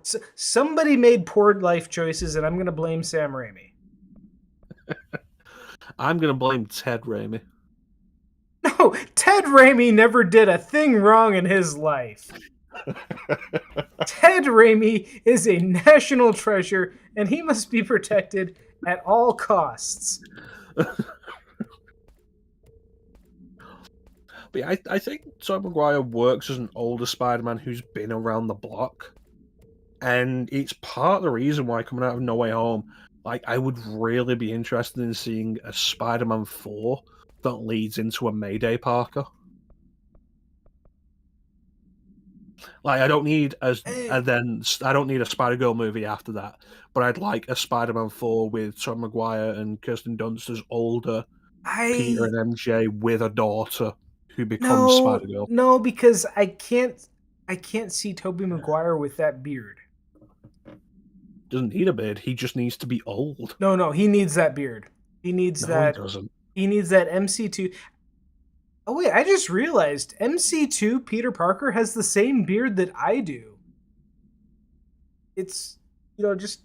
So, somebody made poor life choices, and I'm going to blame Sam Raimi. I'm going to blame Ted Raimi. No, Ted Raimi never did a thing wrong in his life. Ted Raimi is a national treasure, and he must be protected at all costs. But I think Tobey Maguire works as an older Spider-Man who's been around the block. And it's part of the reason why, coming out of No Way Home, like, I would really be interested in seeing a Spider-Man 4 that leads into a Mayday Parker. Like, I don't need a Spider-Girl movie after that, but I'd like a Spider-Man 4 with Tobey Maguire and Kirsten Dunst as older Peter and MJ with a daughter who becomes Spider-Girl. No, because I can't see Tobey Maguire with that beard. Doesn't need a beard. He just needs to be old. No, he needs that beard. He needs that. He doesn't. He needs that MC2. Oh wait, I just realized MC2 Peter Parker has the same beard that I do. It's, just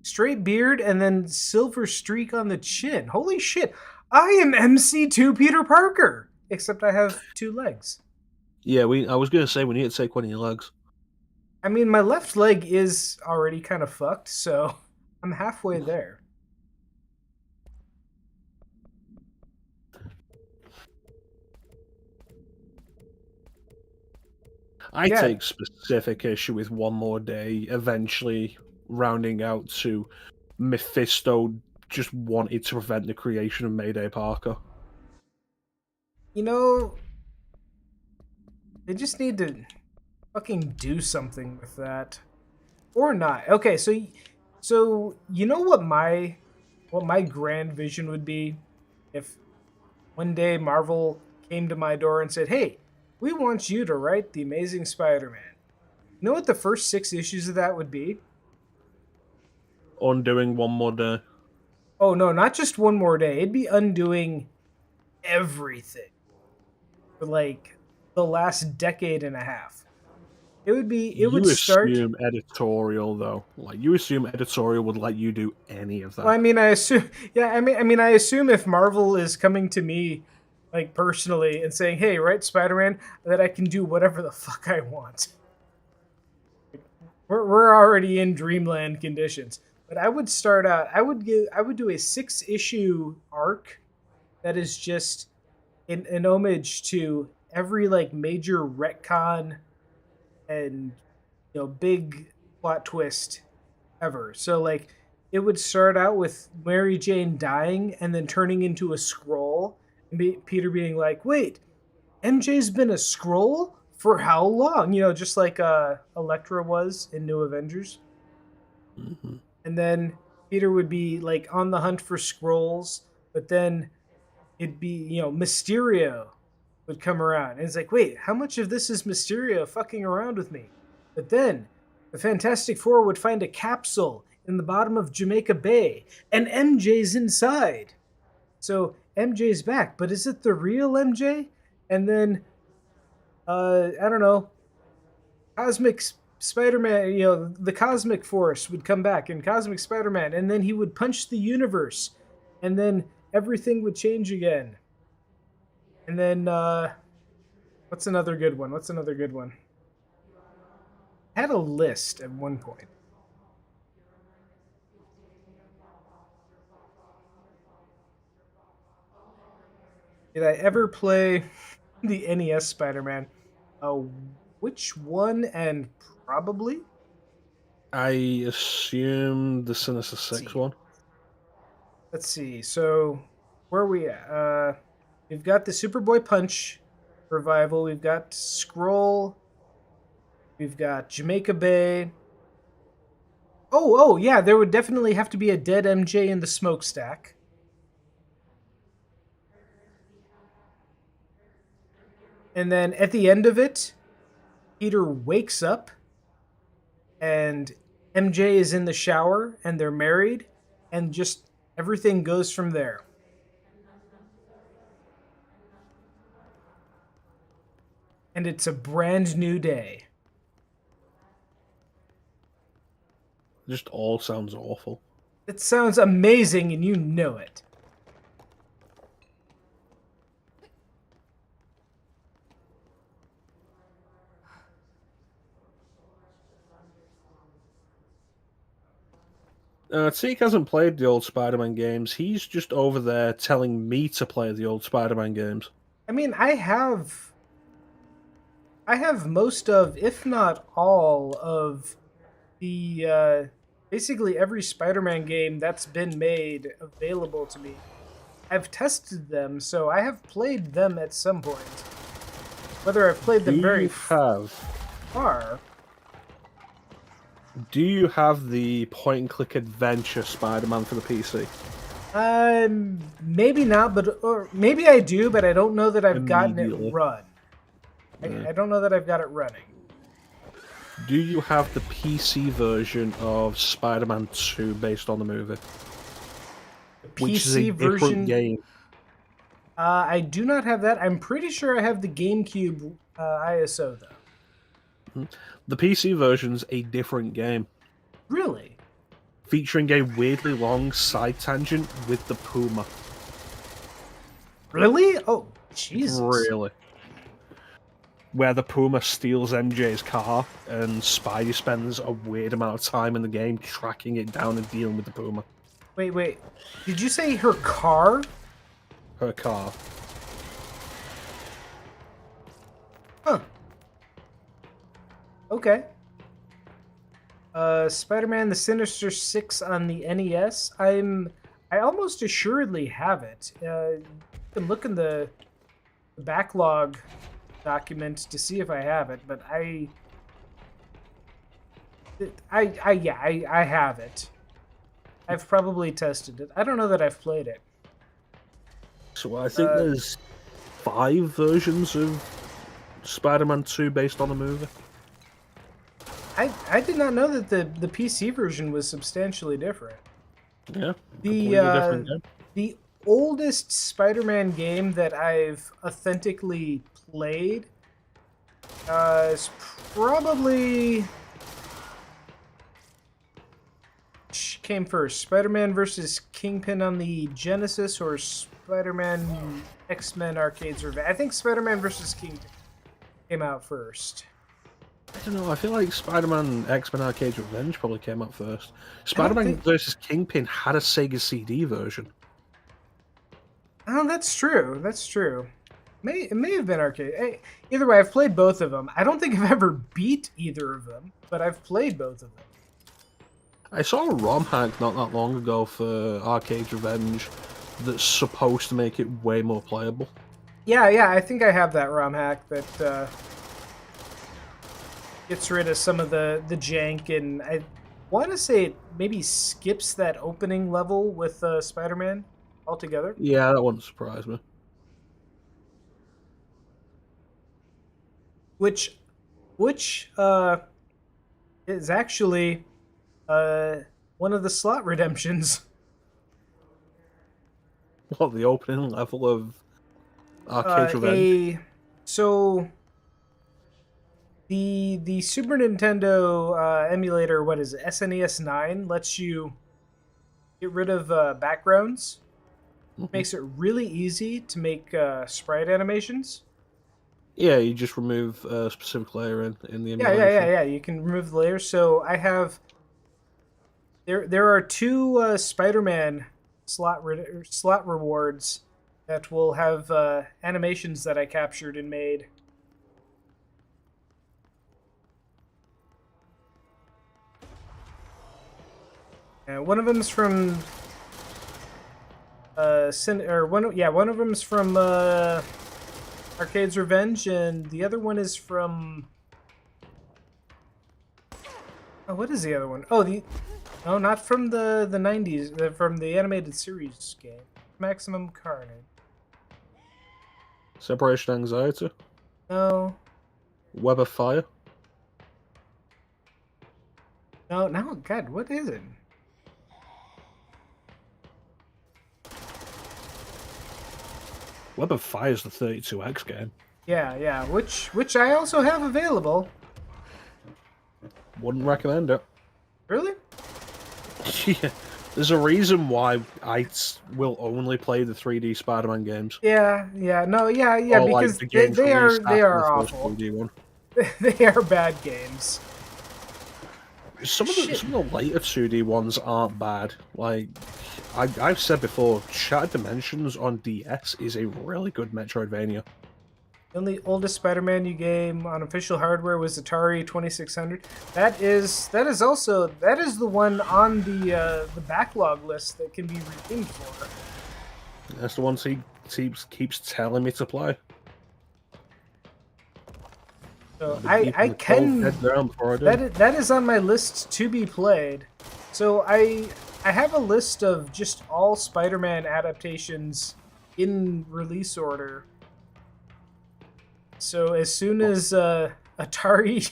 straight beard and then silver streak on the chin. Holy shit. I am MC2 Peter Parker, except I have 2 legs. Yeah, I was going to say we need to take one of your legs. I mean, my left leg is already kind of fucked, so I'm halfway there. I take specific issue with One More Day eventually rounding out to Mephisto just wanted to prevent the creation of Mayday Parker. You know, they just need to fucking do something with that, or not. Okay, so you know what my grand vision would be if one day Marvel came to my door and said, "Hey, we want you to write the Amazing Spider-Man." You know what the first 6 issues of that would be? Undoing One More Day. Oh no, not just one more day. It'd be undoing everything for like the last decade and a half. It would You start. assume editorial, though. Like, you assume editorial would let you do any of that. Well, I mean, I assume, yeah, I assume if Marvel is coming to me, like personally, and saying, "Hey, write Spider-Man," that I can do whatever the fuck I want. We're already in dreamland conditions, but I would start out. I would do a 6 issue arc that is just an homage to every like major retcon and big plot twist ever. So like it would start out with Mary Jane dying and then turning into a scroll, and Peter being like, "Wait, MJ's been a scroll for how long?" Just like Elektra was in New Avengers. Mm-hmm. And then Peter would be like on the hunt for scrolls, but then it'd be Mysterio would come around, and it's like, wait, how much of this is Mysterio fucking around with me? But then the Fantastic Four would find a capsule in the bottom of Jamaica Bay, and MJ's inside. So MJ's back, but is it the real MJ? And then I don't know, Cosmic Spider-Man, the Cosmic Force would come back in Cosmic Spider-Man, and then he would punch the universe, and then everything would change again. And then what's another good one? I had a list at one point. Did I ever play the NES Spider-Man? Which one and probably? I assume the Sinister Six one. Let's see. So where are we at? We've got the Superboy Punch revival. We've got Scroll. We've got Jamaica Bay. Oh, yeah. There would definitely have to be a dead MJ in the smokestack. And then at the end of it, Peter wakes up and MJ is in the shower and they're married, and just everything goes from there. And it's a brand new day. Just all sounds awful. It sounds amazing, and you know it. Teak hasn't played the old Spider-Man games. He's just over there telling me to play the old Spider-Man games. I mean, I have most of, if not all of the basically every Spider-Man game that's been made available to me. I've tested them, so I have played them at some point. Whether I've played them very far. Do you have the point-and-click adventure Spider-Man for the PC? Maybe not, or maybe I do, but I don't know that I've gotten it run. I don't know that I've got it running. Do you have the PC version of Spider-Man 2 based on the movie? Which is a different game. I do not have that. I'm pretty sure I have the GameCube ISO, though. The PC version's a different game. Really? Featuring a weirdly long side tangent with the Puma. Really? Oh, Jesus. Really. Where the Puma steals MJ's car, and Spidey spends a weird amount of time in the game tracking it down and dealing with the Puma. Wait. Did you say her car? Her car. Huh. Okay. Spider-Man: The Sinister Six on the NES. I almost assuredly have it. You can look in the backlog document to see if I have it, but I have it. I've probably tested it. I don't know that I've played it. So I think there's 5 versions of Spider-Man 2 based on the movie. I did not know that the PC version was substantially different. Yeah, completely different game. The oldest Spider-Man game that I've authentically played is probably... Which came first, Spider-Man versus Kingpin on the Genesis or Spider-Man X-Men Arcades Revenge? I think Spider-Man versus Kingpin came out first. I don't know, I feel like Spider-Man X-Men Arcade Revenge probably came out first. Spider-Man versus Kingpin had a Sega CD version. Oh, that's true. That's true. It may have been arcade. Hey, either way, I've played both of them. I don't think I've ever beat either of them, but I've played both of them. I saw a ROM hack not that long ago for Arcade Revenge that's supposed to make it way more playable. Yeah, I think I have that ROM hack that gets rid of some of the jank, and I want to say it maybe skips that opening level with Spider-Man altogether. Yeah, that wouldn't surprise me. Which is actually one of the slot redemptions. What, the opening level of Arcade Revenge? So the Super Nintendo emulator, what is it, SNES 9, lets you get rid of backgrounds. Makes it really easy to make sprite animations. Yeah, you just remove a specific layer in the emulation. Yeah. You can remove the layers. So I have... There are 2 Spider-Man slot rewards that will have animations that I captured and made. And one of them's from one of them's from Arcade's Revenge, and the other one is from... Oh, what is the other one? No, not from the 90s, from the animated series game. Maximum Carnage. Separation Anxiety? No. Web of Fire? No, God, what is it? Web of Fire is the 32X game. Yeah, which I also have available. Wouldn't recommend it. Really? Yeah, there's a reason why I will only play the 3D Spider-Man games. Yeah, because like the they are awful. They are bad games. Some of the later 2D ones aren't bad. Like I've said before, Shattered Dimensions on DS is a really good Metroidvania. The only oldest Spider-Man game on official hardware was Atari 2600. That is the one on the backlog list that can be redeemed for. That's the one he keeps telling me to play. So I can... That is on my list to be played. So I have a list of just all Spider-Man adaptations in release order. So as soon as the Atari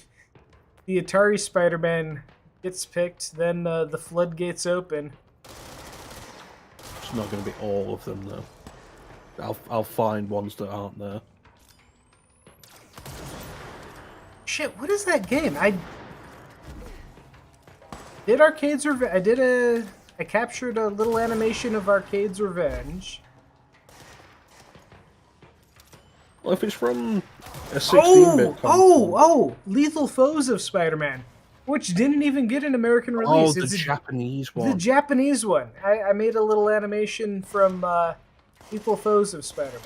Spider-Man gets picked, then the floodgates open. It's not going to be all of them though. I'll find ones that aren't there. Shit, what is that game? I did Arcade's Revenge. I captured a little animation of Arcade's Revenge. Well, if it's from a 16-bit console... Lethal Foes of Spider-Man, which didn't even get an American release. Oh, the Japanese one. The Japanese one. I made a little animation from Lethal Foes of Spider-Man.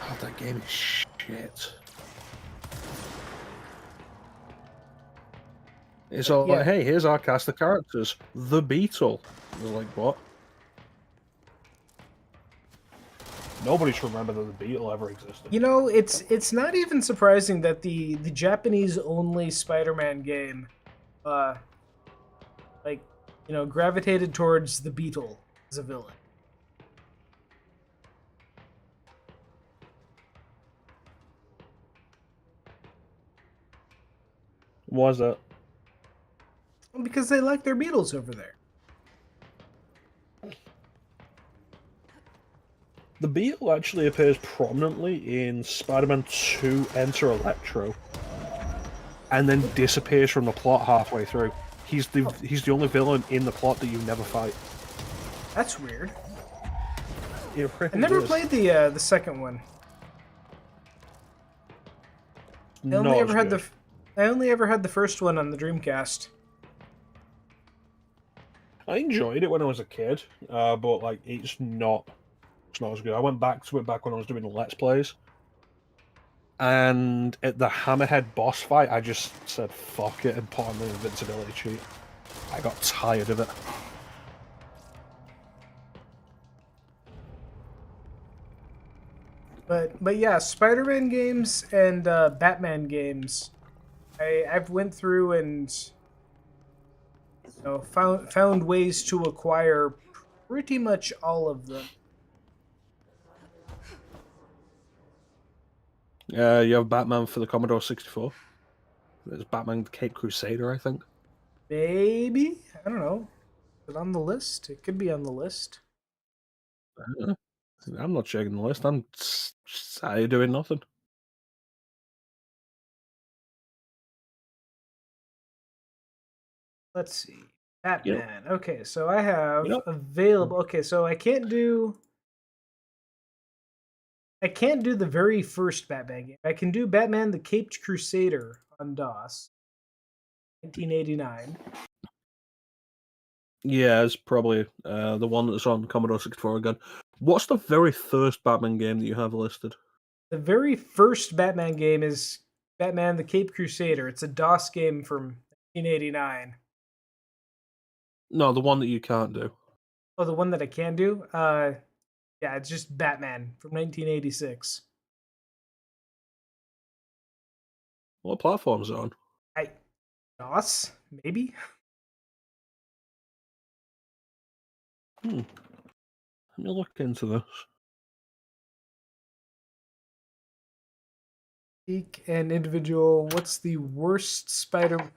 Oh, that game is shit. It's all Yeah. like, hey, here's our cast of characters. The Beetle. I was like, what? Nobody should remember that the Beetle ever existed. You know, it's not even surprising that the Japanese only Spider-Man game, like, you know, gravitated towards the Beetle as a villain. Why is that? Because they like their Beetles over there. The Beetle actually appears prominently in Spider-Man 2 Enter Electro, and then disappears from the plot halfway through. He's the only villain in the plot that you never fight. That's weird. It really I never is. played the second one. I only ever had the first one on the Dreamcast. I enjoyed it when I was a kid, but like it's not as good. I went back to it back when I was doing the Let's Plays, and at the Hammerhead boss fight, I just said fuck it and put on the invincibility cheat. I got tired of it. But yeah, Spider-Man games and Batman games, I've went through and found ways to acquire pretty much all of them. You have Batman for the Commodore 64. There's Batman Cape Crusader, I think. Maybe, I don't know. Is it on the list? It could be on the list. I'm not checking the list. I'm sat doing nothing. Let's see. Batman. You know, Okay, so I have you know, available. Okay, so I can't do the very first Batman game. I can do Batman the Caped Crusader on DOS, 1989. yeah, it's probably the one that's on Commodore 64 again. What's the very first Batman game that you have listed? The very first Batman game is Batman the Caped Crusader. It's a DOS game from 1989. No, the one that you can't do. Oh, the one that I can do? Yeah, it's just Batman from 1986. What platform is it on? DOS, maybe? Let me look into this. Peak and individual. What is the worst Spider-Man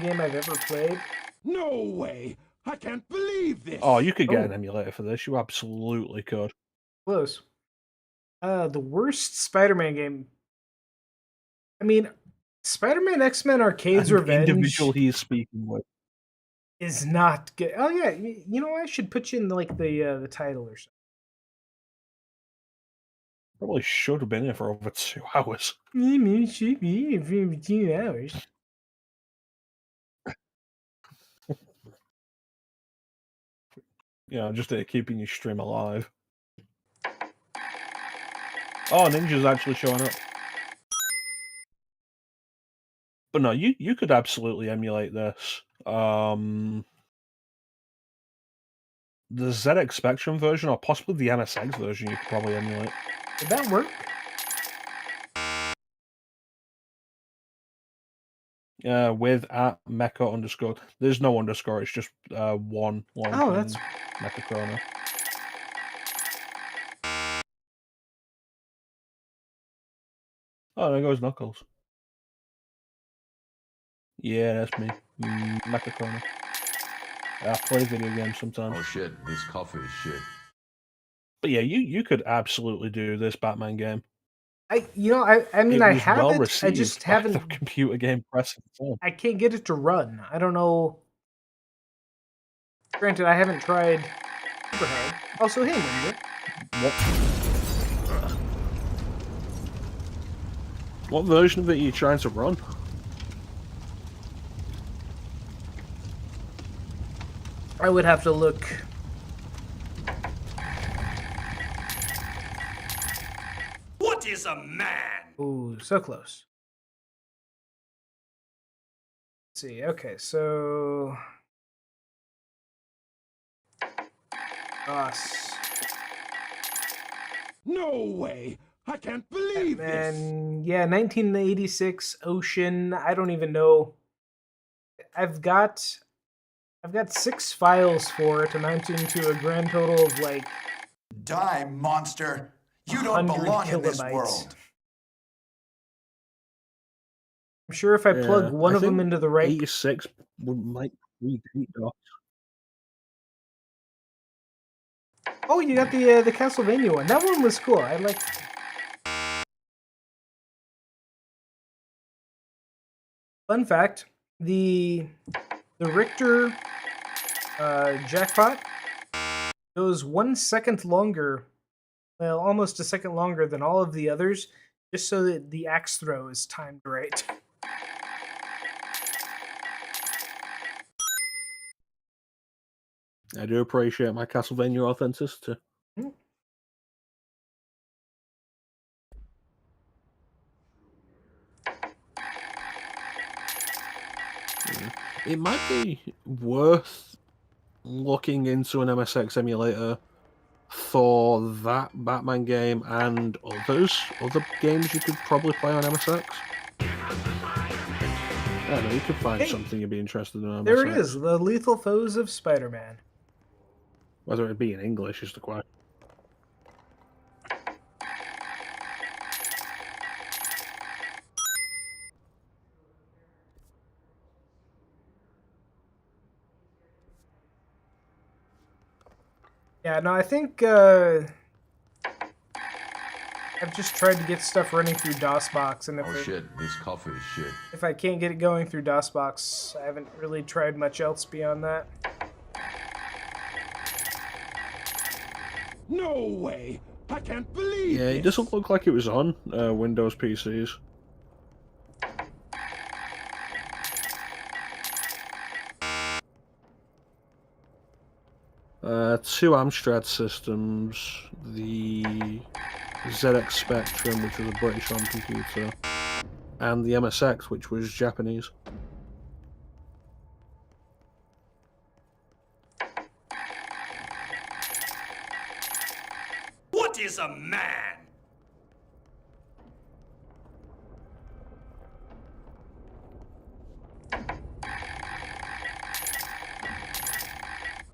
game I've ever played? No way! I can't believe this! Oh, you could get an emulator for this. You absolutely could. Close. The worst Spider-Man game. I mean, Spider-Man X-Men Arcade's And Revenge individual he is speaking with. is not good. Oh yeah, you know I should put you in like the title or something. Probably should have been here for over 2 hours. Should be for 2 hours. Yeah, just keeping your stream alive. Oh, Ninja's actually showing up. But no, you could absolutely emulate this. The ZX Spectrum version, or possibly the MSX version, you could probably emulate. Did that work? With @mecha_. There's no underscore. It's just one. Oh, that's Mecha Chrono. Oh, there goes Knuckles. Yeah, that's me. Mecha Chrono. I play video games sometimes. Oh shit, this coffee is shit. But yeah, you could absolutely do this Batman game. I mean I have well it. I received just by haven't. the computer game press at the time. I can't get it to run. I don't know. Granted, I haven't tried super hard. Also, hey, Ninja. What version of it are you trying to run? I would have to look. What is a man? Ooh, so close. see. Okay, so DOS. No way! I can't believe this! And yeah, 1986 Ocean. I don't even know. I've got 6 files for it, amounting to a grand total of like Die, monster! You don't 100 belong in this kilobytes. world. I'm sure if I plug Yeah, one I of them think into the right 86 might predate DOS. Oh, you got the Castlevania one. That one was cool. I liked it. Fun fact: the Richter jackpot goes 1 second longer, well, almost a second longer than all of the others, just so that the axe throw is timed right. I do appreciate my Castlevania authenticity. It might be worth looking into an MSX emulator for that Batman game and other games you could probably play on MSX. I don't know, you could find something you'd be interested in on MSX. There it is, The Lethal Foes of Spider-Man. Whether it be in English is the question. Yeah, no, I think I've just tried to get stuff running through DOSBox, and Oh shit, this coffee is shit. if I can't get it going through DOSBox, I haven't really tried much else beyond that. No way! I can't believe Yeah, it doesn't look like it was on Windows PCs. Two Amstrad systems, the ZX Spectrum, which was a British home computer, and the MSX, which was Japanese. What is a man?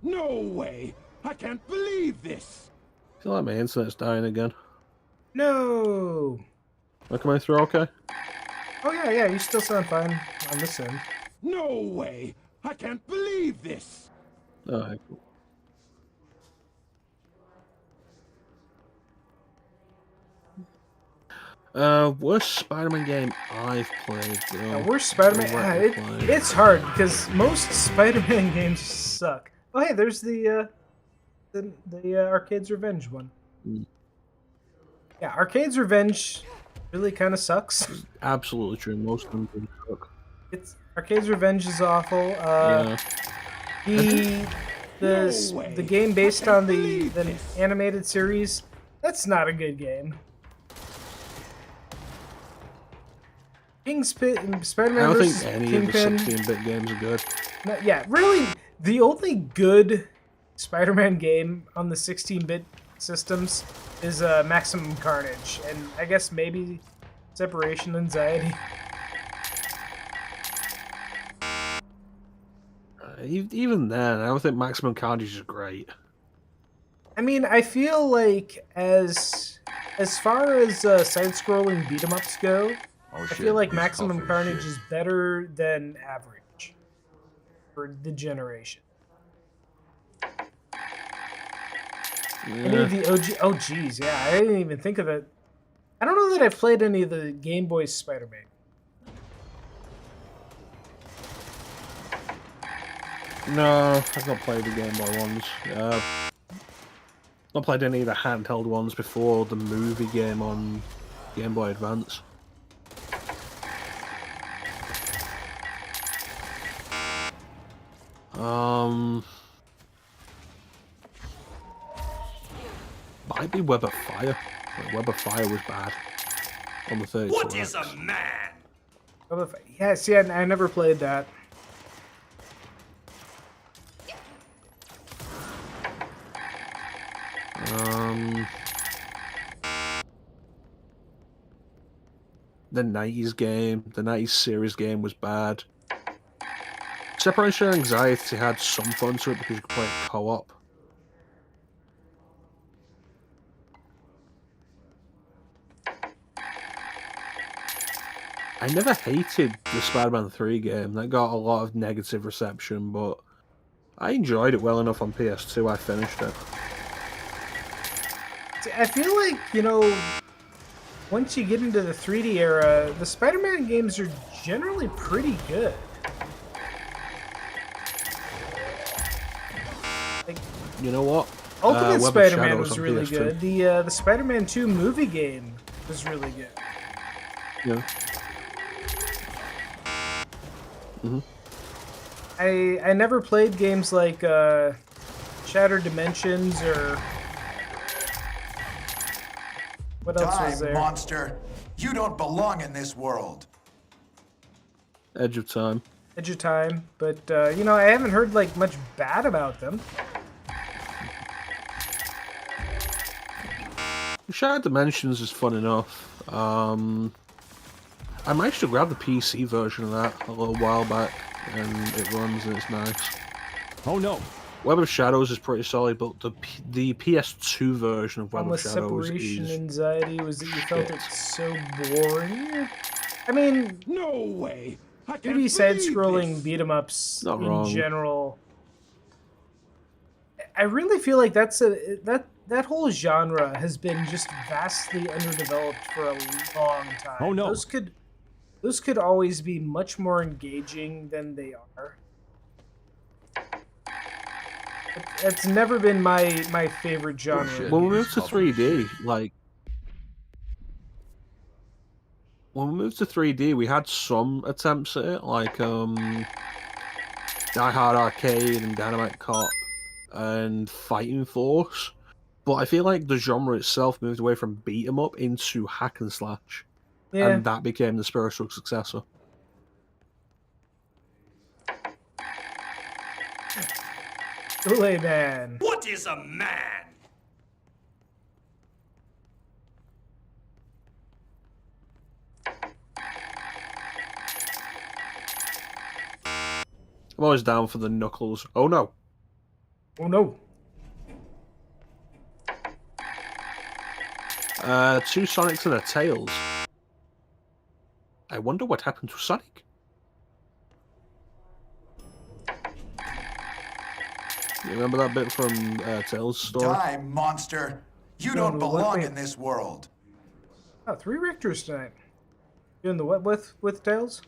No way! I can't believe this! I feel like my internet's dying again. No! Am I coming through okay? Oh yeah, you still sound fine on this end. No way! I can't believe this! Alright. Worst Spider-Man game I've played, though. Yeah, worst Spider-Man. It's hard because most Spider-Man games suck. Oh hey, there's the Arcade's Revenge one. Yeah, Arcade's Revenge really kind of sucks. Absolutely true. Most of them do suck. Arcade's Revenge is awful. Yeah. The game based on the animated series, that's not a good game. Spider-Man I don't vs. think any Kingpin. of the 16-bit games are good. No, yeah, really, the only good Spider-Man game on the 16-bit systems is Maximum Carnage, and I guess maybe Separation Anxiety. Even then, I don't think Maximum Carnage is great. I mean, I feel like as far as side-scrolling beat-em-ups go, I feel like Maximum Carnage is better than average for the generation. Any of the OG... Oh, geez, yeah, I didn't even think of it. I don't know that I've played any of the Game Boy Spider-Man. No, I've not played the Game Boy ones. Not played any of the handheld ones before the movie game on Game Boy Advance. Might be Web of Fire. Like, Web of Fire was bad on the 34X. What is a man? Yeah, see, I never played that. The 90s game, the 90s series game was bad. Separation Anxiety had some fun to it because you could play it co-op. I never hated the Spider-Man 3 game. That got a lot of negative reception, but I enjoyed it well enough on PS2. I finished it. I feel like, you know, once you get into the 3D era, the Spider-Man games are generally pretty good. Like, you know what? Ultimate Spider-Man was really good. The Spider-Man 2 movie game was really good. Yeah. I never played games like Shattered Dimensions or what else was there? Monster! You don't belong in this world. Edge of Time. Edge of Time, but you know, I haven't heard like much bad about them. Shattered Dimensions is fun enough. I managed to grab the PC version of that a little while back, and it runs and it's nice. Oh no! Web of Shadows is pretty solid, but the PS2 version of Web of Shadows separation is anxiety was that you felt it so boring. I mean, no way. 3D side-scrolling beat 'em ups Not in wrong. general. I really feel like that whole genre has been just vastly underdeveloped for a long time. Oh no! Those could always be much more engaging than they are. It's never been my favorite genre. When we moved to 3D, when we moved to 3D, we had some attempts at it, like Die Hard Arcade and Dynamite Cop and Fighting Force. But I feel like the genre itself moved away from beat 'em up into hack and slash, and that became the spiritual successor. Kool-Aid Man. What is a man? I'm always down for the Knuckles. Oh no. Oh no. 2 Sonics and a Tails. I wonder what happened to Sonic. You remember that bit from Tails' story? Die, monster! You don't belong in this world. Oh, 3 Richters tonight. Doing the what with Tails?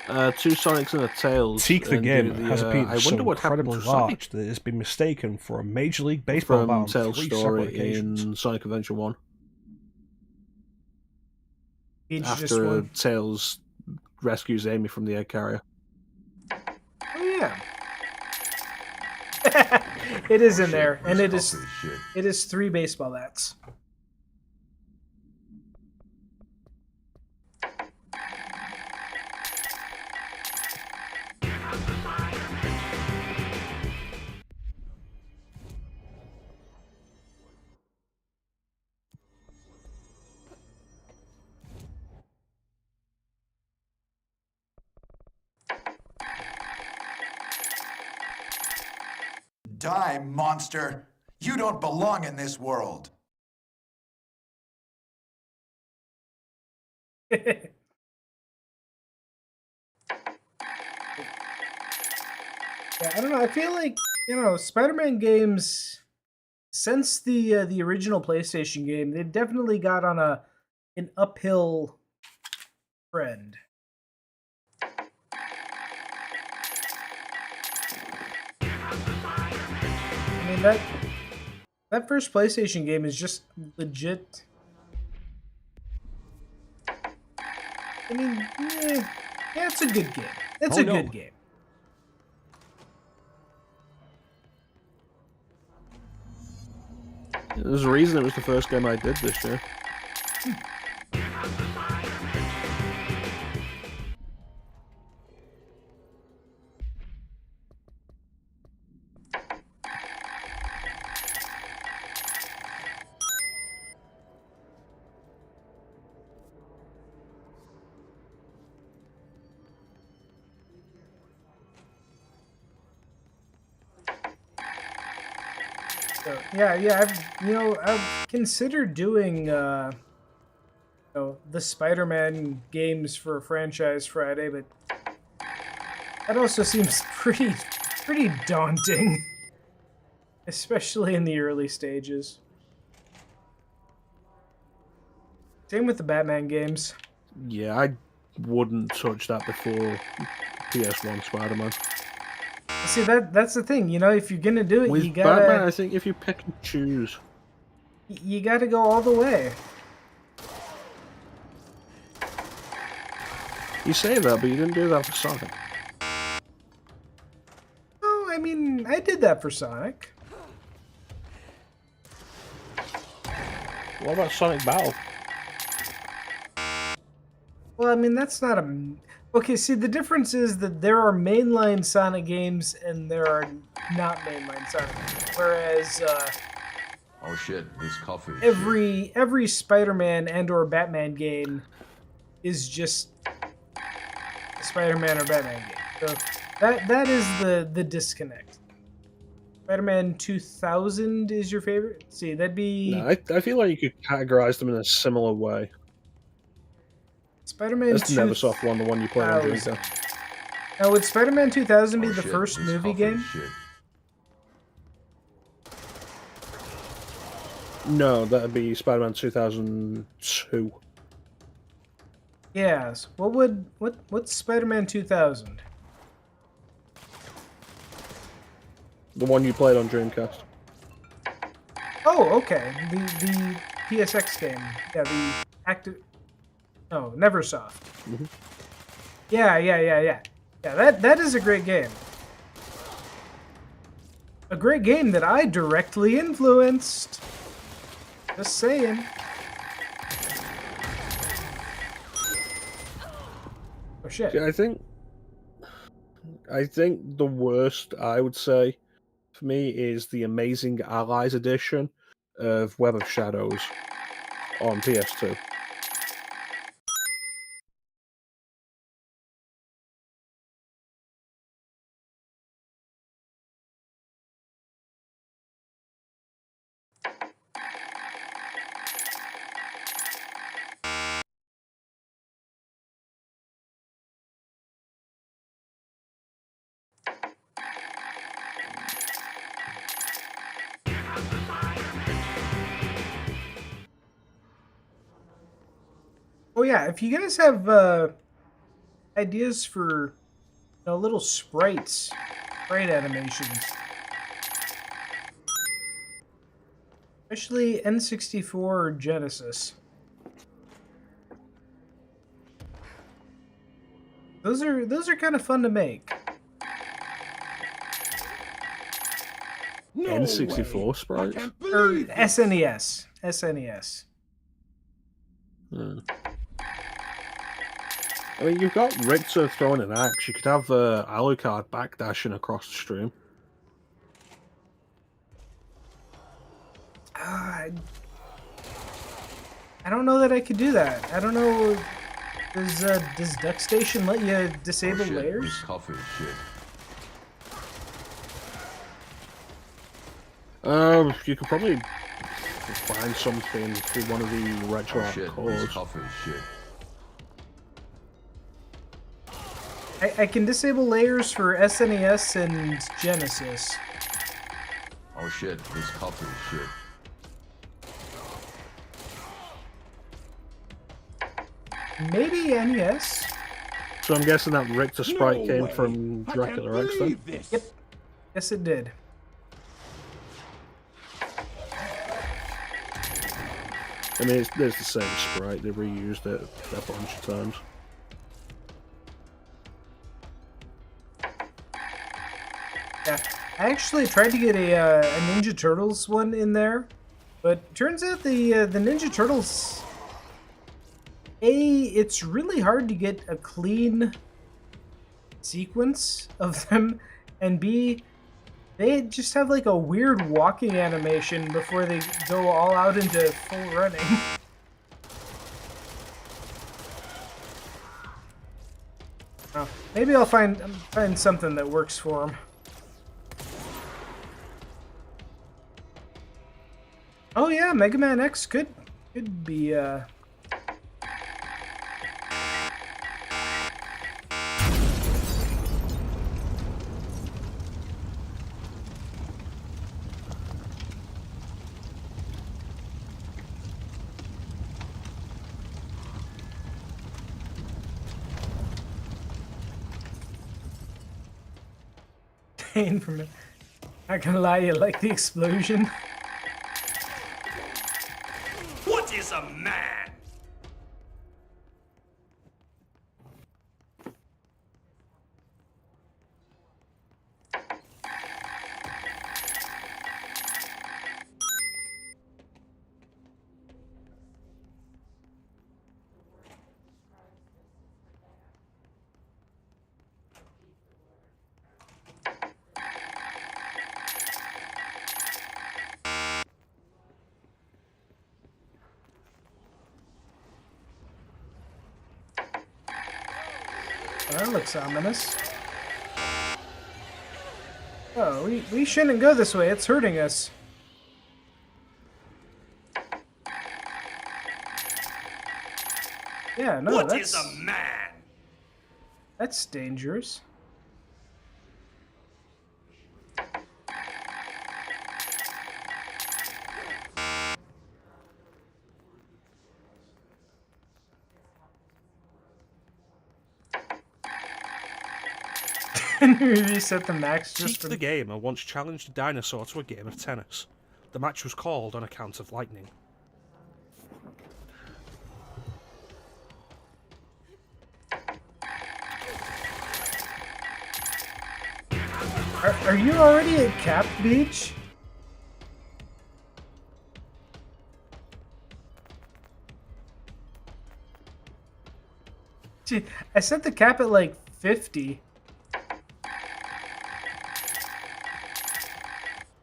2 Sonics and a Tails. Teak the game has appeared I so wonder what happened incredibly to Sonic. large that it has been mistaken for a Major League Baseball From bat on Tails' 3 separate story occasions. in Sonic Adventure 1. Peach just After won. Tails rescues Amy from the egg carrier. Oh yeah. It is in there, and it is 3 baseball bats. Die, monster! You don't belong in this world. Yeah, I don't know. I feel like, you know, Spider-Man games since the original PlayStation game, they've definitely got on an uphill trend. I mean that first PlayStation game is just legit. I mean, yeah, it's a good game. It's a good game. There's a reason it was the first game I did this year. So, yeah, I've considered doing the Spider-Man games for Franchise Friday, but that also seems pretty daunting, especially in the early stages. Same with the Batman games. Yeah, I wouldn't touch that before PS1 Spider-Man. See, that's the thing, if you're gonna do it, With you gotta Batman, I think if you pick and choose, you gotta go all the way. you say that, but you didn't do that for Sonic. Oh, I mean, I did that for Sonic. What about Sonic Battle? Well, I mean, that's not a... Okay, see, the difference is that there are mainline Sonic games and there are not mainline Sonic games. Whereas, Oh shit, this coffee is shit. every Spider-Man and or Batman game is just a Spider-Man or Batman game. So that is the disconnect. Spider-Man 2000 is your favorite? See, that'd be... No, I feel like you could categorize them in a similar way. Spider-Man That's the 2000. Neversoft one, the one you played on Dreamcast. Now, would Spider-Man 2000 be Oh, the shit, first this movie coffee is game? shit. No, that'd be Spider-Man 2002. Yes. What's Spider-Man 2000? The one you played on Dreamcast. Oh, okay. The PSX game. Yeah, the active... No, Neversoft. Mm-hmm. Yeah. Yeah, that is a great game. A great game that I directly influenced. Just saying. Oh shit. See, I think the worst, I would say, for me is the Amazing Allies edition of Web of Shadows on PS2. Oh yeah, if you guys have ideas for little sprite animations, especially N64 or Genesis, those are kind of fun to make. No N64 way. sprites? I can't Or believe this. SNES. I mean, you've got Richter throwing an axe. You could have Alucard backdashing across the stream. I don't know that I could do that. I don't know. Does DuckStation let you disable Oh shit, layers? this coffee is shit. You could probably find something through one of the retro Oh shit, cores. this coffee is shit. I can disable layers for SNES and Genesis. Oh shit, this coffee is shit. Maybe NES? So I'm guessing that Richter sprite No came way. from I Dracula can't X then? believe this. Yep. Yes, it did. I mean, there's the same sprite. They reused it a bunch of times. Yeah, I actually tried to get a Ninja Turtles one in there, but turns out the Ninja Turtles, it's really hard to get a clean sequence of them, and B, they just have like a weird walking animation before they go all out into full running. Oh, maybe I'll find something that works for them. Oh yeah, Mega Man X could be pain from it. Not gonna lie, you like the explosion. What is a man? That looks ominous. Oh, we shouldn't go this way. It's hurting us. Yeah, no, What that's is a man? that's dangerous. Reset the max just Teak for the Gamer once challenged a dinosaur to a game of tennis. The match was called on account of lightning. Are you already at Cap Beach? Gee, I set the cap at like 50.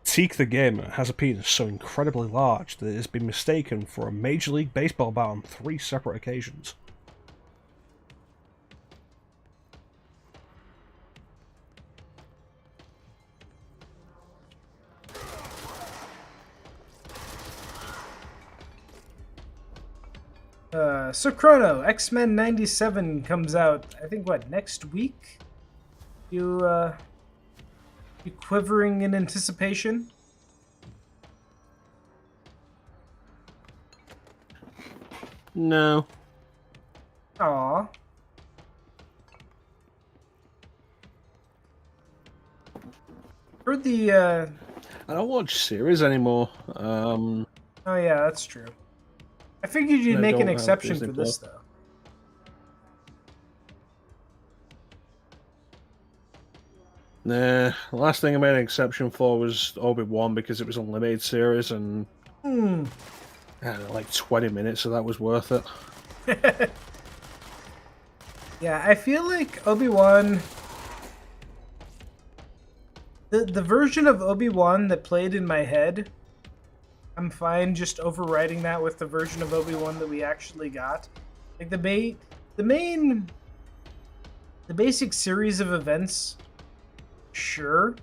Teak the Gamer has a penis so incredibly large that it has been mistaken for a Major League Baseball bat on 3 separate occasions. So Chrono, X-Men 97 comes out, I think, what, next week? You quivering in anticipation? No. Aw. Heard the, I don't watch series anymore. Oh yeah, that's true. I figured you'd I make an don't have exception Disney for this, Plus. though. Nah, the last thing I made an exception for was Obi-Wan because it was a limited series and Hmm. like 20 minutes, so that was worth it. Yeah, I feel like Obi-Wan... The version of Obi-Wan that played in my head, I'm fine just overwriting that with the version of Obi-Wan that we actually got. Like, the basic series of events, sure.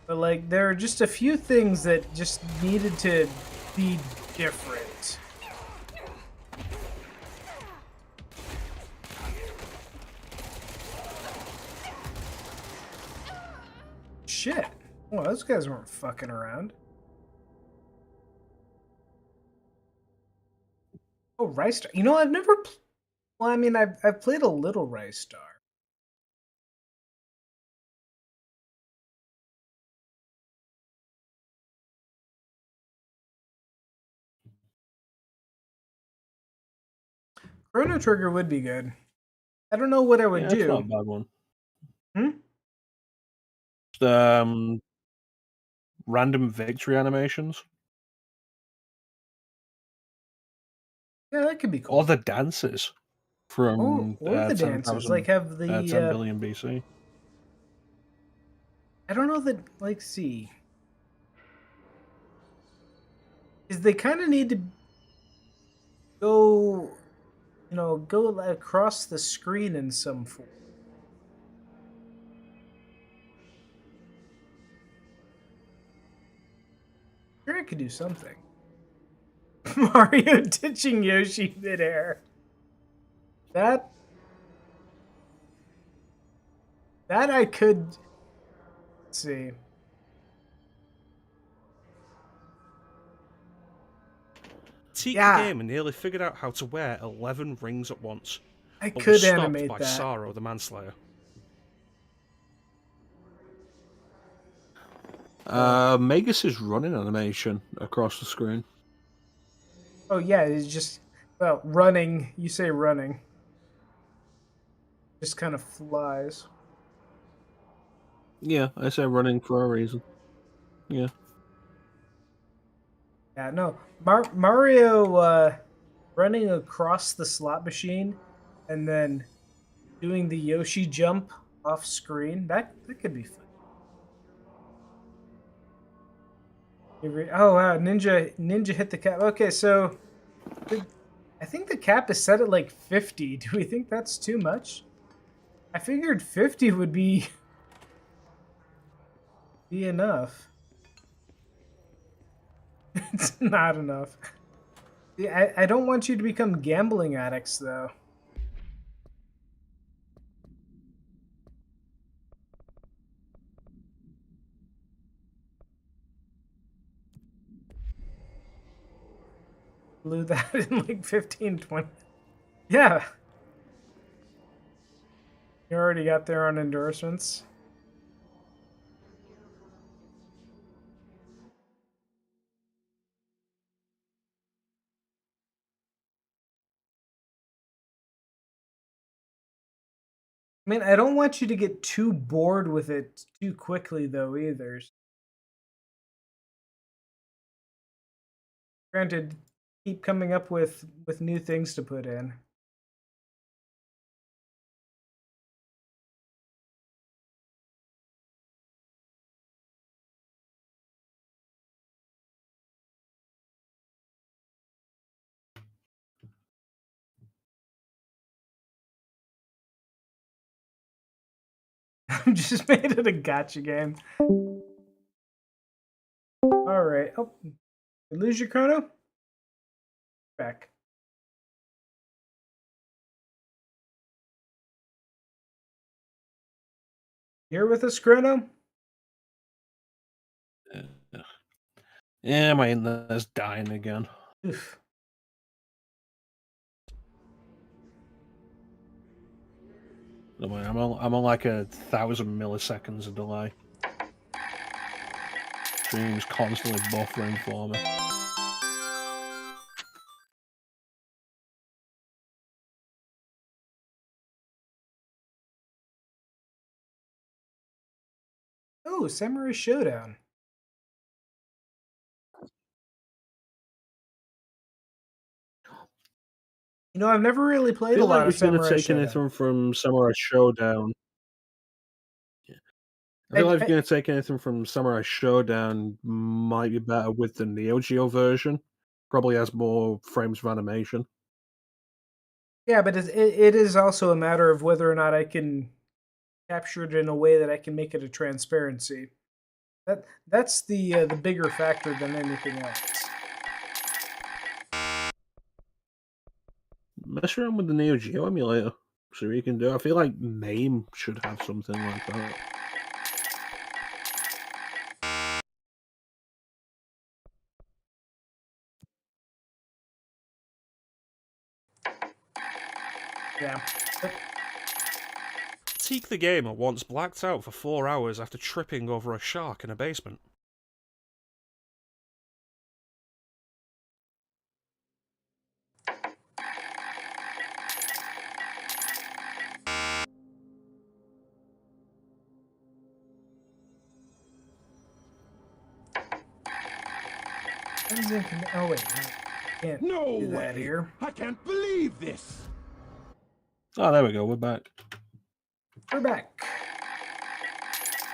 But, like, there are just a few things that just needed to be different. Shit. Well, those guys weren't fucking around. Oh, Rice Star. You know, I've never... Well, I mean, I've played a little Rice Star. Chrono Trigger would be good. I don't know what I would Yeah, it's not a do. bad one. Hmm? Random victory animations. Yeah, that could be cool. Or the dances from Or the dances. Like, have the... 10 billion BC. I don't know that... Like, see... Is they kind of need to go... You know, go across the screen in some form. sure I could do something. Mario ditching Yoshi midair. That I could. Let's see. Teak Yeah. the game and nearly figured out how to wear 11 rings at once. I But could was stopped animate by that. Saro the Manslayer. Magus' running animation across the screen. Oh yeah, it's just running. You say running. Just kind of flies. Yeah, I say running for a reason. Yeah. Yeah, no. Mario running across the slot machine and then doing the Yoshi jump off screen. That could be fun. Oh wow, Ninja hit the cap. Okay, so I think the cap is set at like 50. Do we think that's too much? I figured 50 would be enough. It's not enough. Yeah, I don't want you to become gambling addicts though. Blew that in like 15, 20. Yeah. You already got there on endorsements. I mean, I don't want you to get too bored with it too quickly, though, either. Granted, keep coming up with new things to put in. Just made it a gotcha game. All right. Oh, you lose your chrono? Back. Here with us, chrono? Yeah, my internet's dying again. Oof. I'm on like 1,000 milliseconds of delay. Stream's constantly buffering for me. Oh, Samurai Showdown. You know, I've never really I played a feel like lot of if you're going to Samurai take Showdown. anything from Samurai Showdown... I feel like if you're going to take anything from Samurai Showdown, might be better with the Neo Geo version. Probably has more frames of animation. Yeah, but it is also a matter of whether or not I can capture it in a way that I can make it a transparency. That's the bigger factor than anything else. Mess around with the Neo Geo emulator. See what you can do. I feel like MAME should have something like that. Yeah. Teak the Gamer once blacked out for 4 hours after tripping over a shark in a basement. Oh wait, can't No do that way! here. I can't believe this! Oh, there we go. We're back. We're back.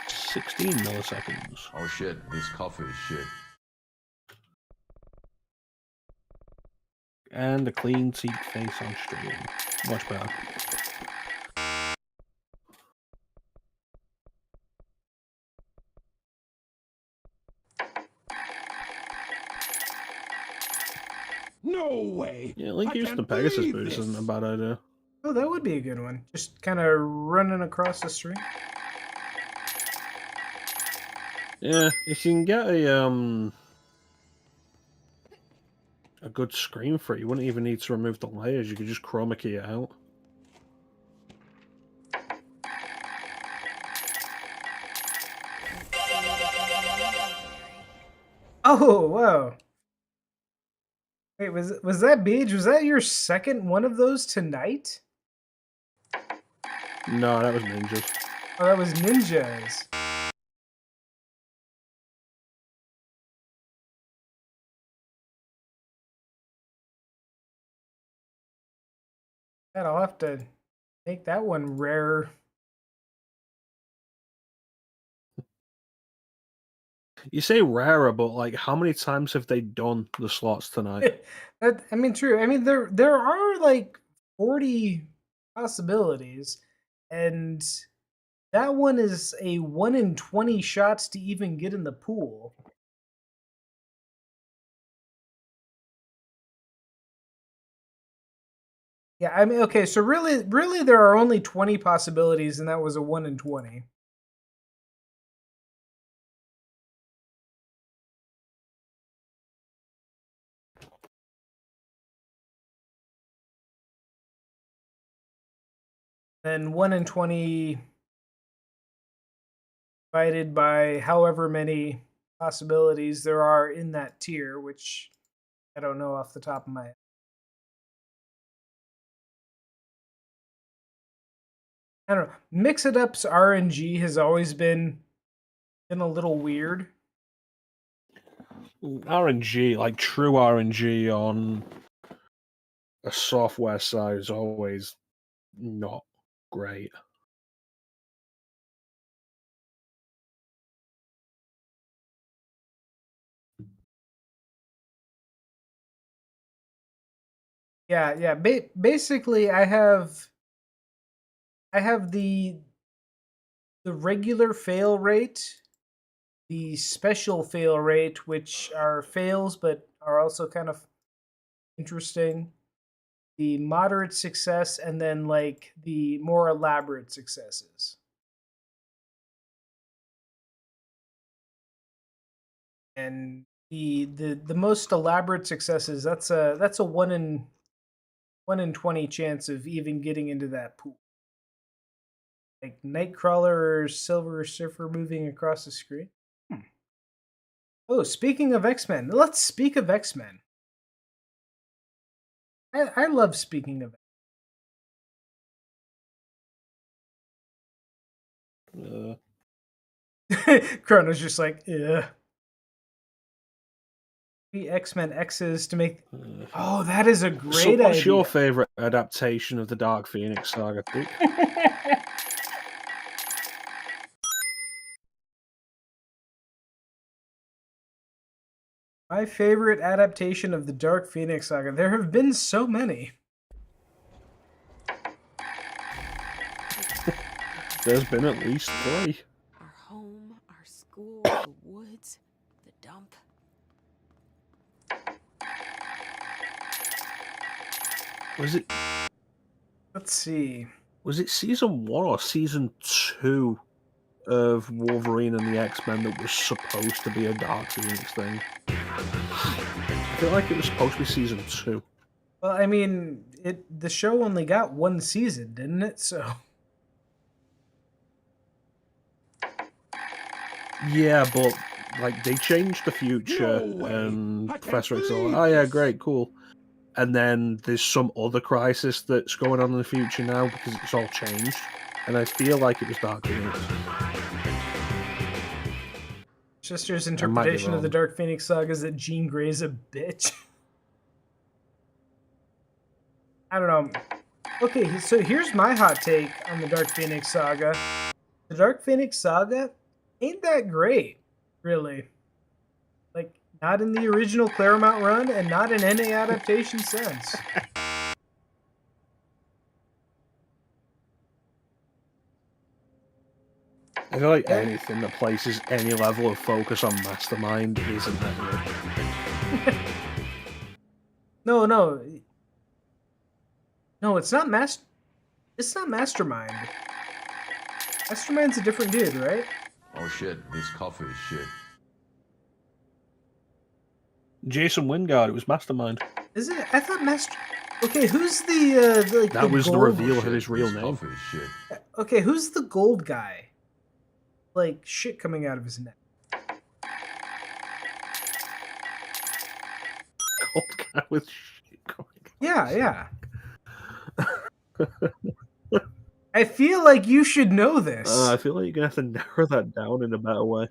16 milliseconds. Oh shit, this coffee is shit. And a clean Teak face on stream. Much better. No way! Yeah, Link I using the can't Pegasus believe boost this. isn't a bad idea. Oh, that would be a good one. Just kind of running across the street. Yeah, if you can get a good screen for it, you wouldn't even need to remove the layers. You could just chroma key it out. Oh, wow. Wait, was that Beach? Was that your second one of those tonight? No, that was ninjas. Oh, that was Ninjas. I'll have to make that one rarer. You say rarer, but like, how many times have they done the slots tonight? I mean, true. I mean, there are like 40 possibilities, and that one is a 1 in 20 shots to even get in the pool. Yeah, I mean, okay, so really, there are only 20 possibilities, and that was a 1 in 20. Then 1 in 20 divided by however many possibilities there are in that tier, which I don't know off the top of my head. I don't know. Mix It Up's RNG has always been a little weird. RNG, like true RNG on a software side is always not great. Yeah. Basically, I have the regular fail rate, the special fail rate, which are fails but are also kind of interesting, the moderate success, and then like the more elaborate successes. And the most elaborate successes, that's a 1 in 20 chance of even getting into that pool. Like Nightcrawler or Silver Surfer moving across the screen. Oh, speaking of X-Men, let's speak of X-Men. I love speaking of. Chrono's just like, yeah. X-Men X's to make. Oh, that is a great So, what's idea. your favorite adaptation of the Dark Phoenix saga, Pete? My favorite adaptation of the Dark Phoenix saga. There have been so many. There's been at least 3. Our home, our school, the woods, the dump. Was it? Let's see. Was it season 1 or season 2 of Wolverine and the X-Men that was supposed to be a Dark Phoenix thing? I feel like it was supposed to be season 2. Well, I mean, the show only got 1 season, didn't it? So. Yeah, but like they changed the future, and Professor X's like, oh yeah, great, cool. And then there's some other crisis that's going on in the future now because it's all changed. And I feel like it was Dark Phoenix. Sister's interpretation of the Dark Phoenix saga is that Jean Grey's a bitch. I don't know. Okay, so here's my hot take on the Dark Phoenix saga. The Dark Phoenix saga ain't that great, really. Like, not in the original Claremont run and not in any adaptation since. I feel like anything that places any level of focus on Mastermind isn't that good. No, no, no. It's not Master. It's not Mastermind. Mastermind's a different dude, right? Oh shit, this coffee is shit. Jason Wingard, it was Mastermind. Is it? I thought Master. Okay, who's the like That the was the gold? reveal of his real This name. coffee is shit. Okay, who's the gold guy? Like shit coming out of his neck. Old guy with shit going Yeah, yeah. I feel like you should know this. I feel like you're gonna have to narrow that down in a better way.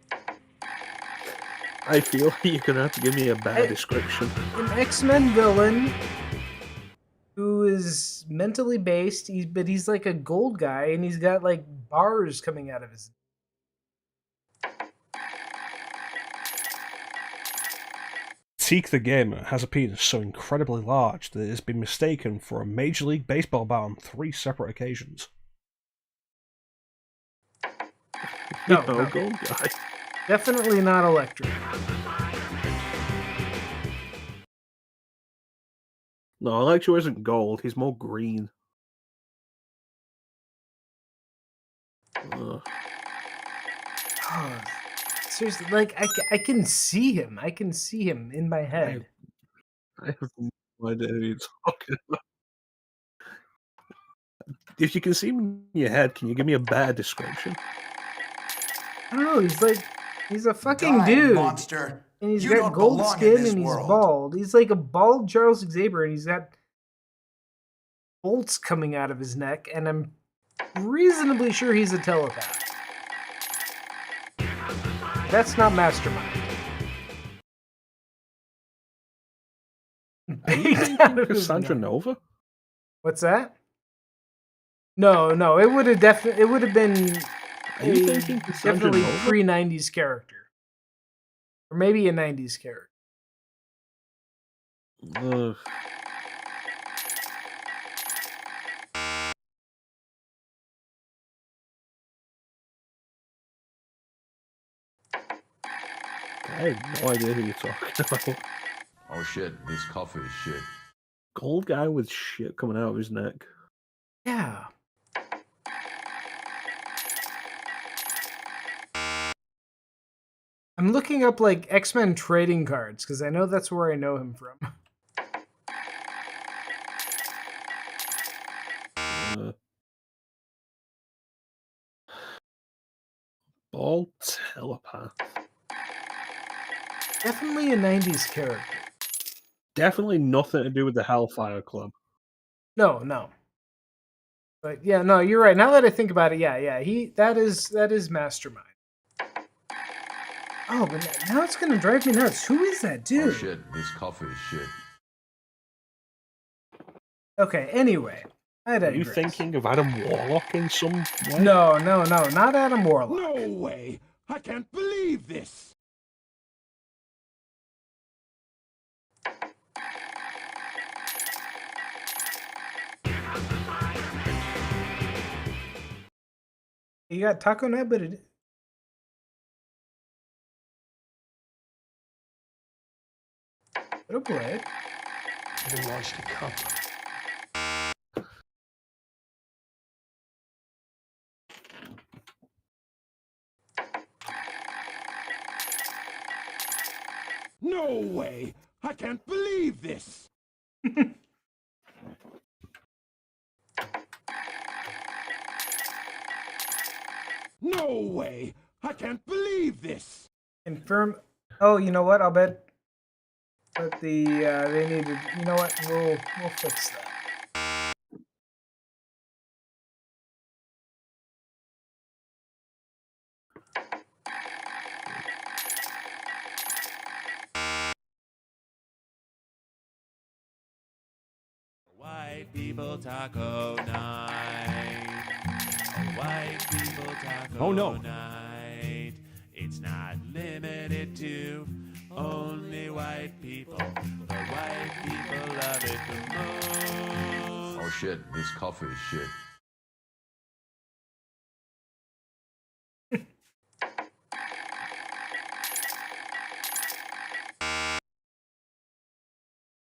I feel like you're gonna have to give me a better description. An X-Men villain who is mentally based, but he's like a gold guy, and he's got like bars coming out of his. Teak the Gamer has a penis so incredibly large that it has been mistaken for a Major League Baseball bat on 3 separate occasions. No, No, no. gold guy. Definitely not electric. No, Electro isn't gold. He's more green. Oh, seriously, like I can see him. I can see him in my head. I have no idea who you're talking about. If you can see him in your head, can you give me a better description? I don't know. He's a fucking Die, dude, monster. and he's You got don't gold belong in skin, this and he's world. bald. He's like a bald Charles Xavier, and he's got bolts coming out of his neck, and I'm reasonably sure he's a telepath. That's not Mastermind. Are you thinking Cassandra Nova? What's that? No, no, it would have been Are you thinking Cassandra definitely Nova? pre-90s character. Or maybe a 90s character. I have no idea who you're talking about. Oh shit, this coffee is shit. Gold guy with shit coming out of his neck. Yeah. I'm looking up like X-Men trading cards because I know that's where I know him from. Bald telepath. Definitely a 90s character. Definitely nothing to do with the Hellfire Club. No, no. But yeah, no, you're right. Now that I think about it, yeah, that is Mastermind. Oh, but now it's gonna drive me nuts. Who is that dude? Oh shit, this coffee is shit. Okay, anyway. I Are digress. you thinking of Adam Warlock in some way? No, not Adam Warlock. No way! I can't believe this! You got Taco Net, but it. It'll play it. Even launched a cup. No way! I can't believe this! No way! I can't believe this! Confirm. Oh, you know what? I'll bet. But they needed. You know what? We'll fix that. White people taco night. A white people taco Oh, no. night. It's not limited to only white people. The white people love it the most. Oh shit, this coffee is shit.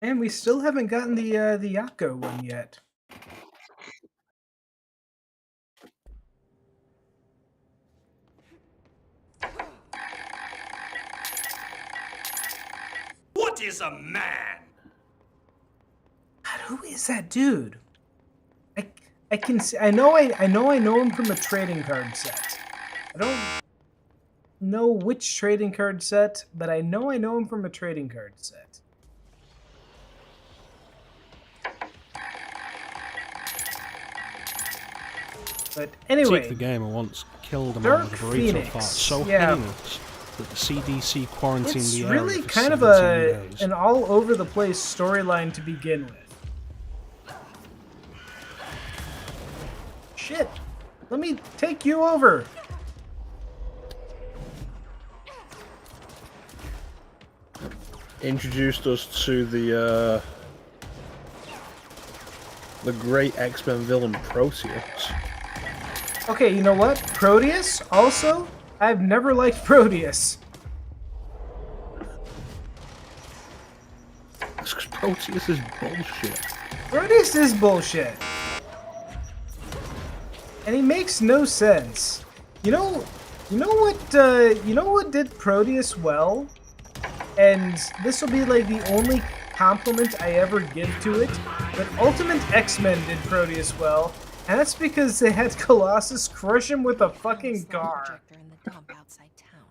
And we still haven't gotten the Yakko one yet. What is a man? God, who is that dude? I can see, I know him from a trading card set. I don't know which trading card set, but I know him from a trading card set. But anyway, Seek the Gamer once killed a man Dark with a burrito Phoenix, fart so yeah. heinous that the CDC quarantined It's the area really for kind of 17 days. an all over the place storyline to begin with. Shit! Let me take you over! Introduced us to the great X-Men villain Proteus. Okay, you know what? Proteus, also, I've never liked Proteus. That's 'cause Proteus is bullshit. Proteus is bullshit. And he makes no sense. You know what did Proteus well? And this will be like the only compliment I ever give to it, but Ultimate X-Men did Proteus well, and that's because they had Colossus crush him with a fucking car. Projector in the dump outside town.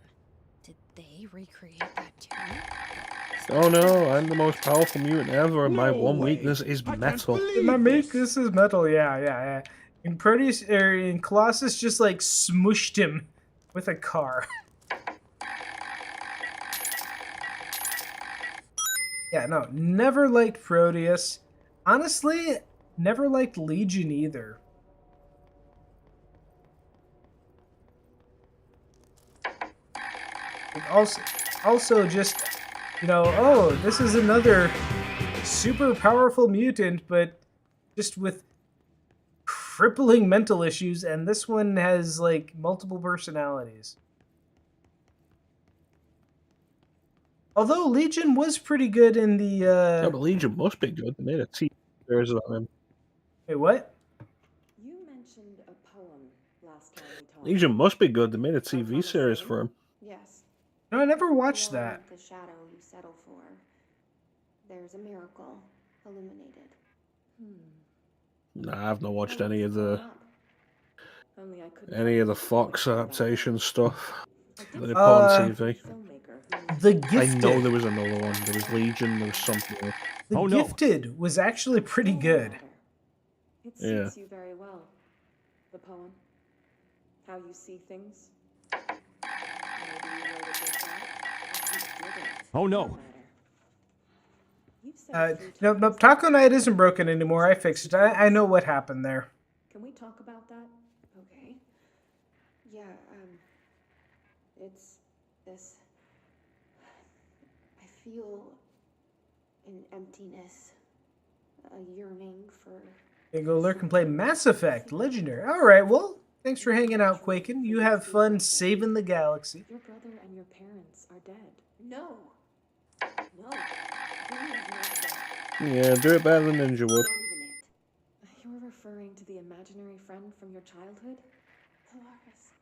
Did they recreate that too? Oh no, I'm the most powerful mutant ever, and my No one way. weakness is I can't metal. believe My this. this is metal, yeah. And Proteus, and Colossus just like smushed him with a car. Yeah, no, never liked Proteus. Honestly, never liked Legion either. Like also just, oh, this is another super powerful mutant, but just with crippling mental issues, and this one has like multiple personalities. Although Legion was pretty good in the Yeah, but Legion must be good. They made a TV series about him. Wait, what? You mentioned a poem last time we talked. Legion must be good. They made a TV series for him. Yes. No, I never watched Beyond that. the shadow you settle for, there's a miracle illuminated. Nah, I've not watched any of the Only I couldn't Fox adaptation stuff that they put on TV. The I Gifted. know there was another one. There was Legion. There was something else. The Gifted was actually pretty good. It Yeah. suits you very well. The poem. How you see things. Oh no. No, Taco Night isn't broken anymore. I fixed it. I know what happened there. Can we talk about that? Okay. Yeah, it's this. I feel an emptiness, a yearning for. You go lurk and play Mass Effect Legendary. All right, well, thanks for hanging out, Quaken. You have fun saving the galaxy. Your brother and your parents are dead. No. No. Yeah, do it better than Ninja would. You're referring to the imaginary friend from your childhood? Polaris.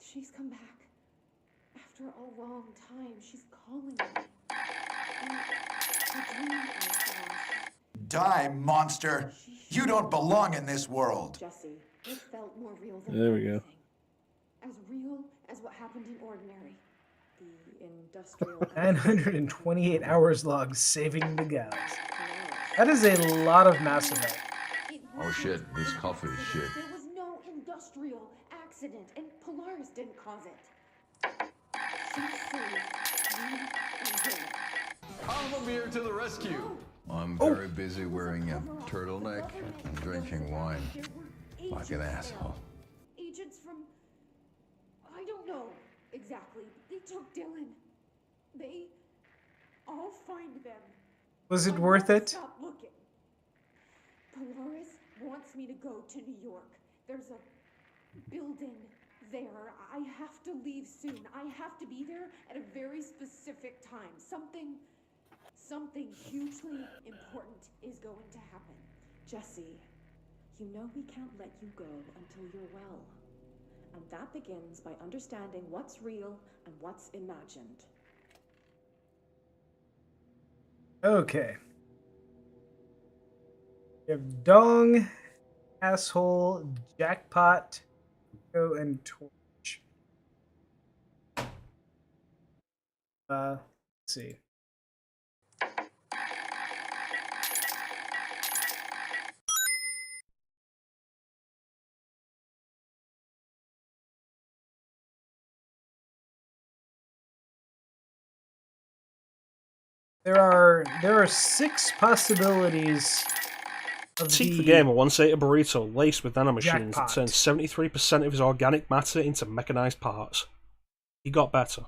She's come back. After a long time, she's calling me. And the dream I saw. Die, monster! You don't belong in this world. Jesse, it felt more real than There we go. anything. As real as what happened in Ordinary. The industrial 928 hours logged saving the galaxy. That is a lot of Mass Effect. Oh shit, this coffee is shit. There was no industrial accident, and Polaris didn't cause it. She saved me and Dylan. Automobile to the rescue! I'm very busy wearing a turtleneck and drinking wine. Like an asshole. Agents from... I don't know exactly. They took Dylan. I'll find them. Was it worth it? Stop looking. Polaris wants me to go to New York. There's a building there. I have to leave soon. I have to be there at a very specific time. Something Something hugely important is going to happen. Jesse, you know we can't let you go until you're well. And that begins by understanding what's real and what's imagined. Okay. We have Dong, Asshole, Jackpot, and Torch. Let's see. There are 6 possibilities of Teak the Gamer once ate a burrito laced with nanomachines that Jackpot. turned 73% of his organic matter into mechanized parts. He got better.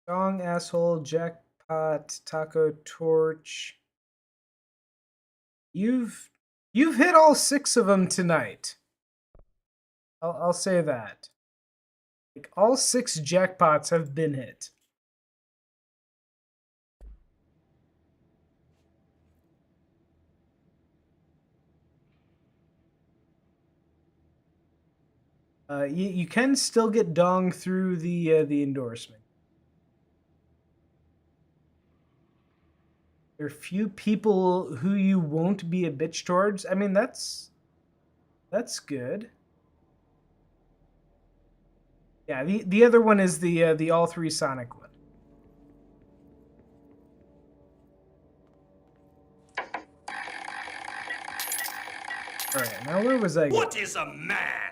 Dong, Asshole, Jackpot, Taco, Torch. You've hit all 6 of them tonight. I'll say that. Like, all 6 jackpots have been hit. You can still get Dong through the endorsement. There are few people who you won't be a bitch towards. I mean, that's good. Yeah, the other one is the all 3 Sonic one. All right, now where was I going? What is a man?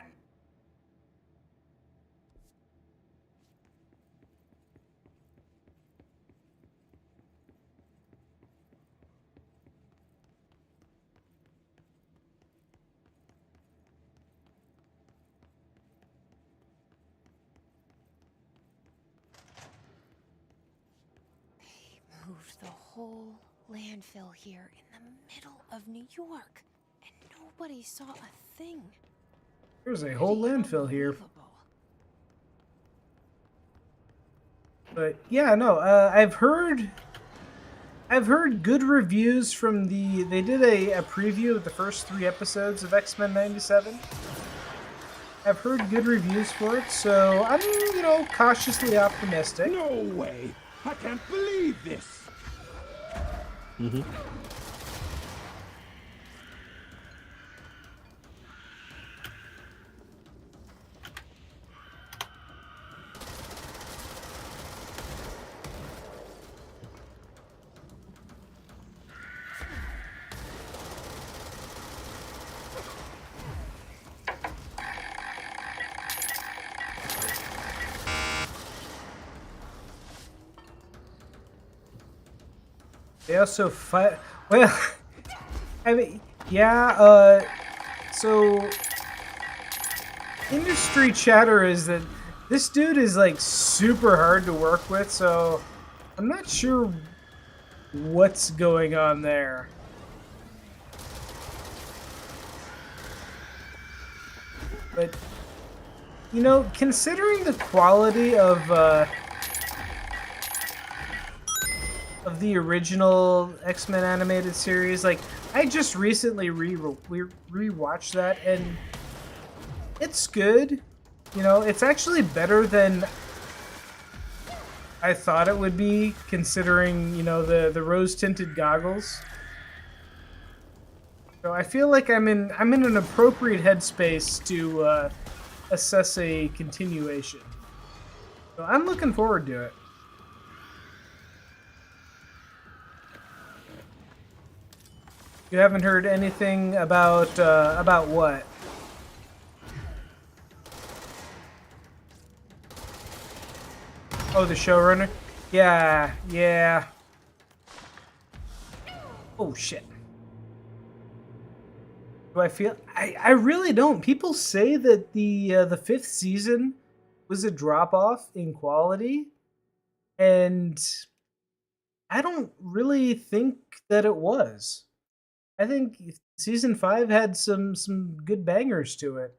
They moved the whole landfill here in the middle of New York, and nobody saw a thing. There's a whole landfill here. But yeah, no, I've heard good reviews from they did a preview of the first 3 episodes of X-Men 97. I've heard good reviews for it, so I'm, cautiously optimistic. No way! I can't believe this! They also fight. Well, I mean, yeah. So industry chatter is that this dude is like super hard to work with. So I'm not sure what's going on there. But considering the quality of the original X-Men animated series, like I just recently rewatched that, and it's good. It's actually better than I thought it would be, considering the rose-tinted goggles. So I feel like I'm in an appropriate headspace to assess a continuation. So I'm looking forward to it. You haven't heard anything about what? Oh, the showrunner? Yeah. Oh shit. Do I feel? I really don't. People say that the 5th season was a drop off in quality, and I don't really think that it was. I think Season 5 had some good bangers to it.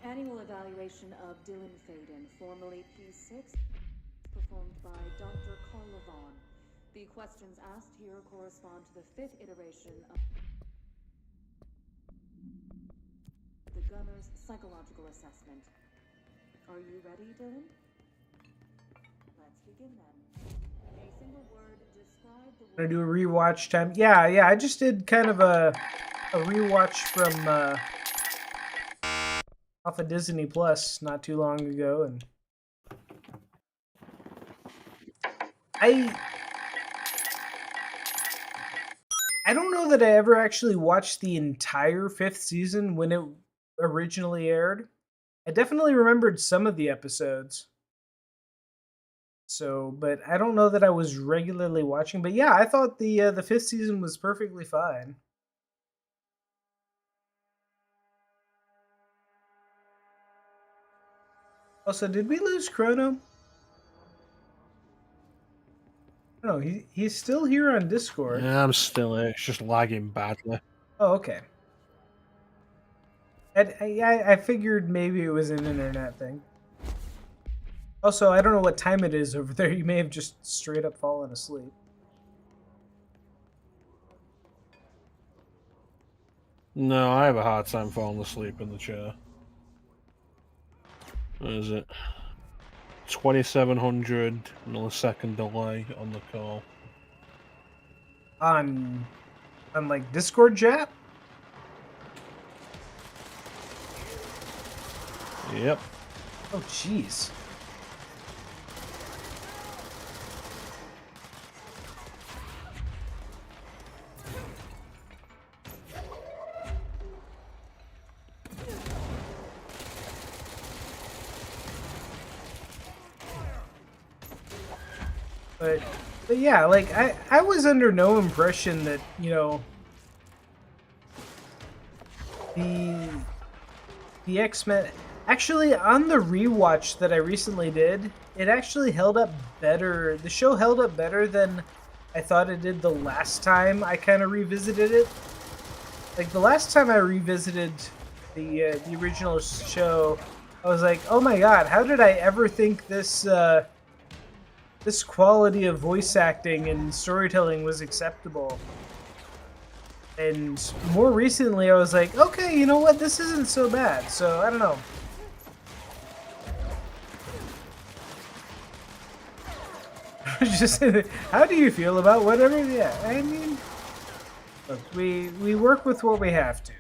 Annual evaluation of Dylan Faden, formerly P6, performed by Dr. Carla Vaughn. The questions asked here correspond to the 5th iteration of the gunner's psychological assessment. Are you ready, Dylan? Let's begin then. A single word, describe the Gonna do a rewatch time. Yeah, I just did kind of a rewatch from off of Disney Plus not too long ago, and I don't know that I ever actually watched the entire 5th season when it originally aired. I definitely remembered some of the episodes. So, but I don't know that I was regularly watching. But yeah, I thought the 5th season was perfectly fine. Also, did we lose Chrono? No, he's still here on Discord. Yeah, I'm still here. It's just lagging badly. Oh, okay. I figured maybe it was an internet thing. Also, I don't know what time it is over there. You may have just straight up fallen asleep. No, I have a hard time falling asleep in the chair. What is it? 2700 millisecond delay on the call. On like Discord chat? Yep. Oh, jeez. But yeah, like I was under no impression that, you know, the X-Men actually on the rewatch that I recently did, it actually held up better. The show held up better than I thought it did the last time I kind of revisited it. Like the last time I revisited the original show, I was like, "Oh my god, how did I ever think this this quality of voice acting and storytelling was acceptable?" And more recently, I was like, "Okay, you know what? This isn't so bad." So I don't know. Just how do you feel about whatever? Yeah, I mean, look, we work with what we have to.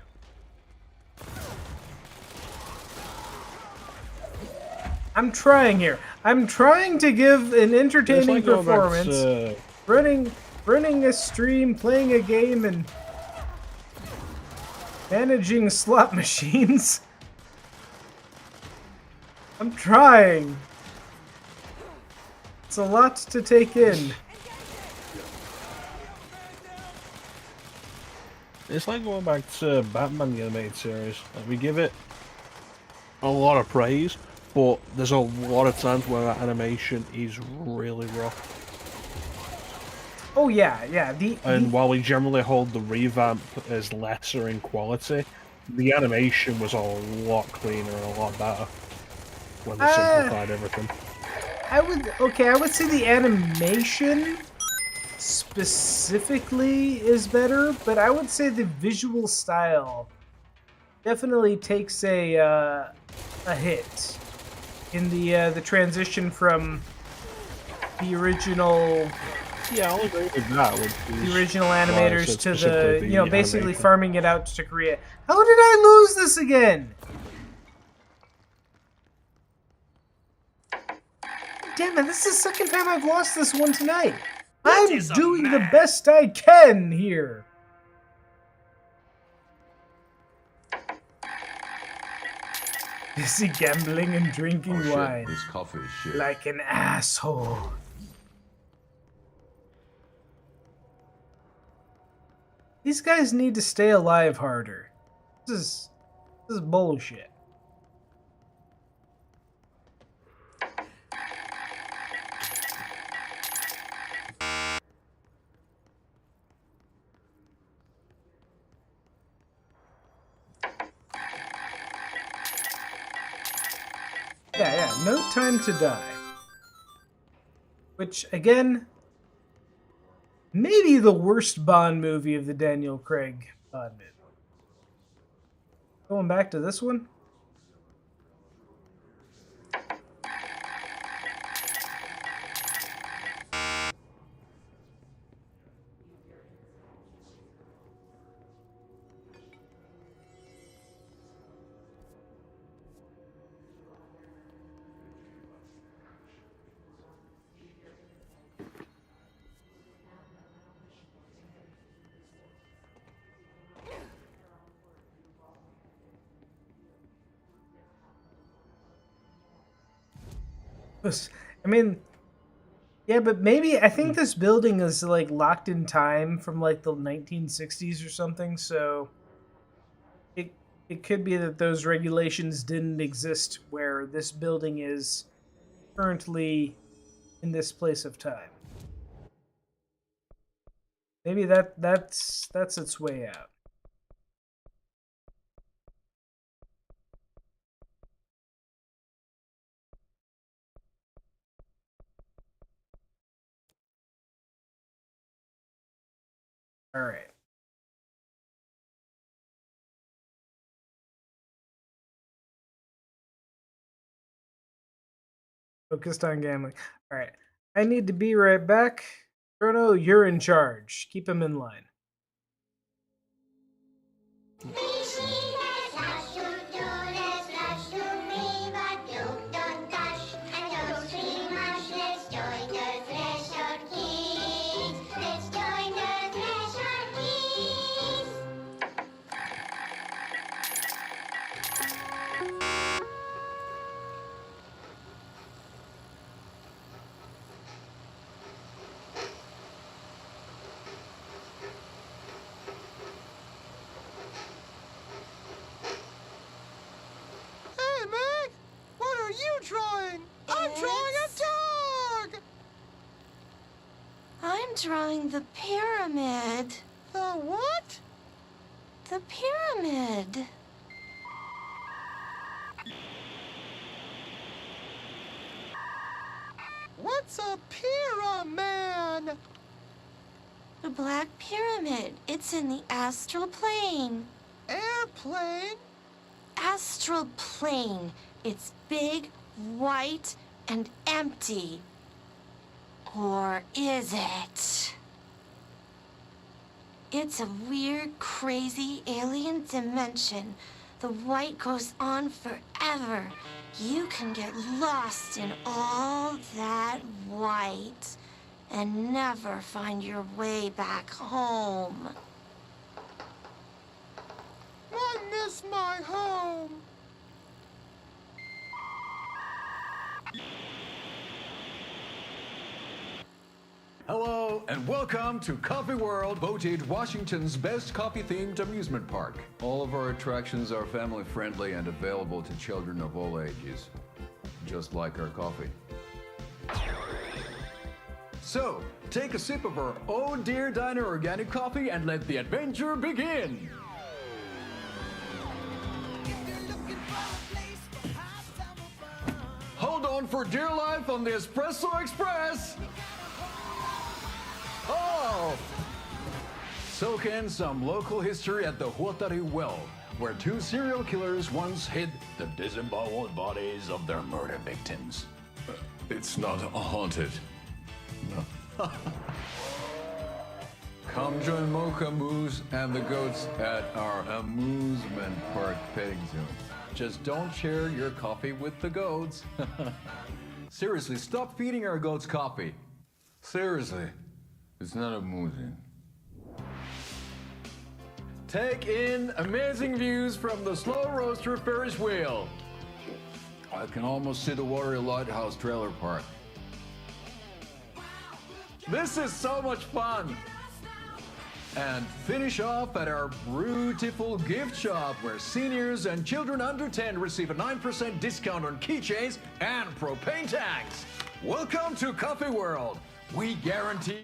I'm trying here. I'm trying to give an entertaining performance. Running a stream, playing a game, and managing slot machines. I'm trying. It's a lot to take in. It's like going back to Batman the animated series. Like, we give it a lot of praise, but there's a lot of times where that animation is really rough. Oh yeah. And while we generally hold the revamp as lesser in quality, the animation was a lot cleaner and a lot better when they simplified everything. I would say the animation specifically is better, but I would say the visual style definitely takes a hit in the transition from the original. Yeah, I'll agree with that. The original animators to the, you know, basically farming it out to Korea. How did I lose this again? Damn it, this is the second time I've lost this one tonight. I'm doing the best I can here. Busy gambling and drinking wine. This coffee is shit. Like an asshole. These guys need to stay alive harder. This This is bullshit. Yeah, No Time to Die. Which, again, maybe the worst Bond movie of the Daniel Craig Bond movie. Going back to this one. I mean, yeah, but maybe I think this building is like locked in time from like the 1960s or something, so it could be that those regulations didn't exist where this building is currently in this place of time. Maybe that's its way out. All right. Focused on gambling. All right. I need to be right back. Chrono, you're in charge. Keep him in line. Hey, Meg! What are you drawing? I'm drawing a dog! I'm drawing the pyramid. The what? The pyramid. What's a pyramid? The Black Pyramid. It's in the astral plane. Airplane? Astral plane. It's big, white, and empty. Or is it? It's a weird, crazy alien dimension. The white goes on forever. You can get lost in all that white and never find your way back home. I miss my home. Hello, and welcome to Coffee World, voted Washington's best coffee-themed amusement park. All of our attractions are family-friendly and available to children of all ages, just like our coffee. So, take a sip of our Oh Dear Diner organic coffee and let the adventure begin! Hold on for dear life on the Espresso Express! Oh! Soak in some local history at the Huotari Well, where two serial killers once hid the disemboweled bodies of their murder victims. It's not haunted. No. Come join Mocha Moose and the goats at our amusement park petting zoo. Just don't share your coffee with the goats. Seriously, stop feeding our goats coffee. Seriously. It's not amusing. Take in amazing views from the Slow Roaster Ferris wheel. I can almost see the Watery Lighthouse trailer park. This is so much fun. And finish off at our beautiful gift shop where seniors and children under 10 receive a 9% discount on keychains and propane tanks. Welcome to Coffee World. We guarantee...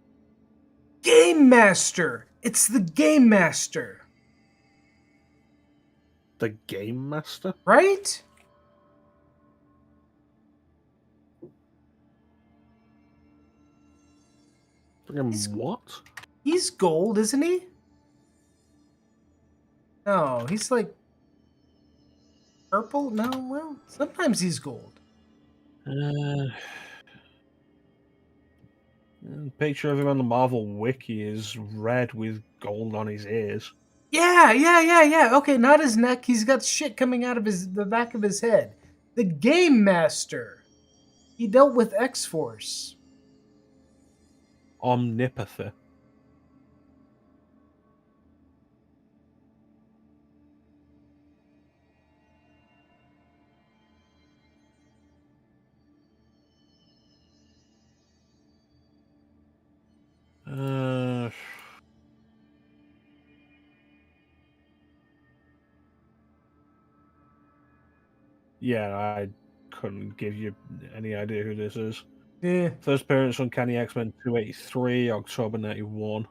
Game Master! It's the Game Master! The Game Master? Right? What? He's gold, isn't he? No, he's like purple? No, well, sometimes he's gold. The picture of him on the Marvel Wiki is red with gold on his ears. Yeah. Okay, not his neck. He's got shit coming out of the back of his head. The Game Master. He dealt with X-Force. Omnipathy. Yeah, I couldn't give you any idea who this is. Yeah. First appearance on Uncanny X-Men 283, October 91.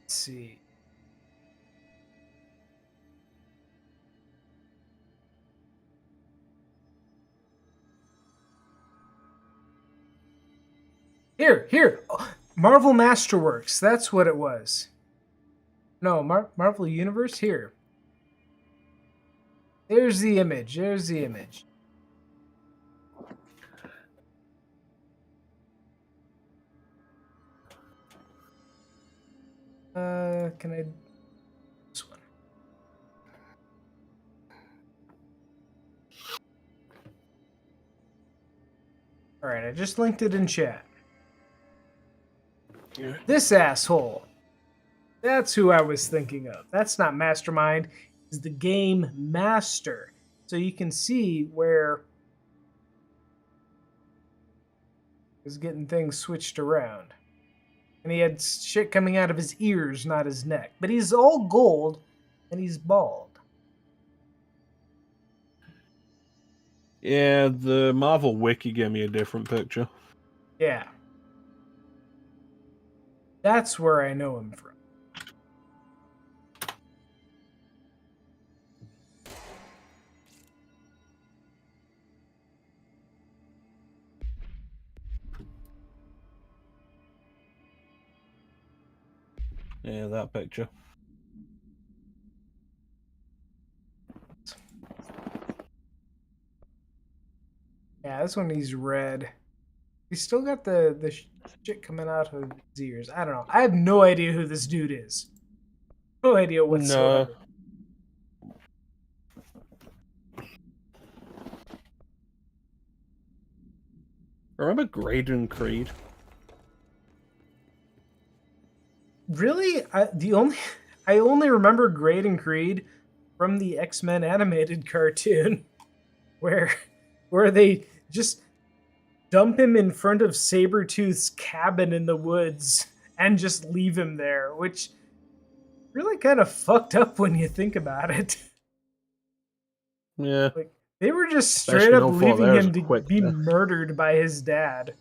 Let's see. Here. Oh, Marvel Masterworks. That's what it was. No, Marvel Universe. Here. There's the image. Can I... This one. Alright, I just linked it in chat. This asshole. That's who I was thinking of. That's not Mastermind. It's the Game Master. So you can see where he's getting things switched around. And he had shit coming out of his ears, not his neck. But he's all gold, and he's bald. Yeah, the Marvel Wiki gave me a different picture. Yeah. That's where I know him from. Yeah, that picture. Yeah, this one he's red. He's still got the shit coming out of his ears. I don't know. I have no idea who this dude is. No idea whatsoever. No. Remember Graydon Creed? Really? I only remember Graydon Creed from the X-Men animated cartoon where they just dump him in front of Sabretooth's cabin in the woods and just leave him there, which really kind of fucked up when you think about it. Yeah. Like, they were just straight up leaving him to be murdered by his dad.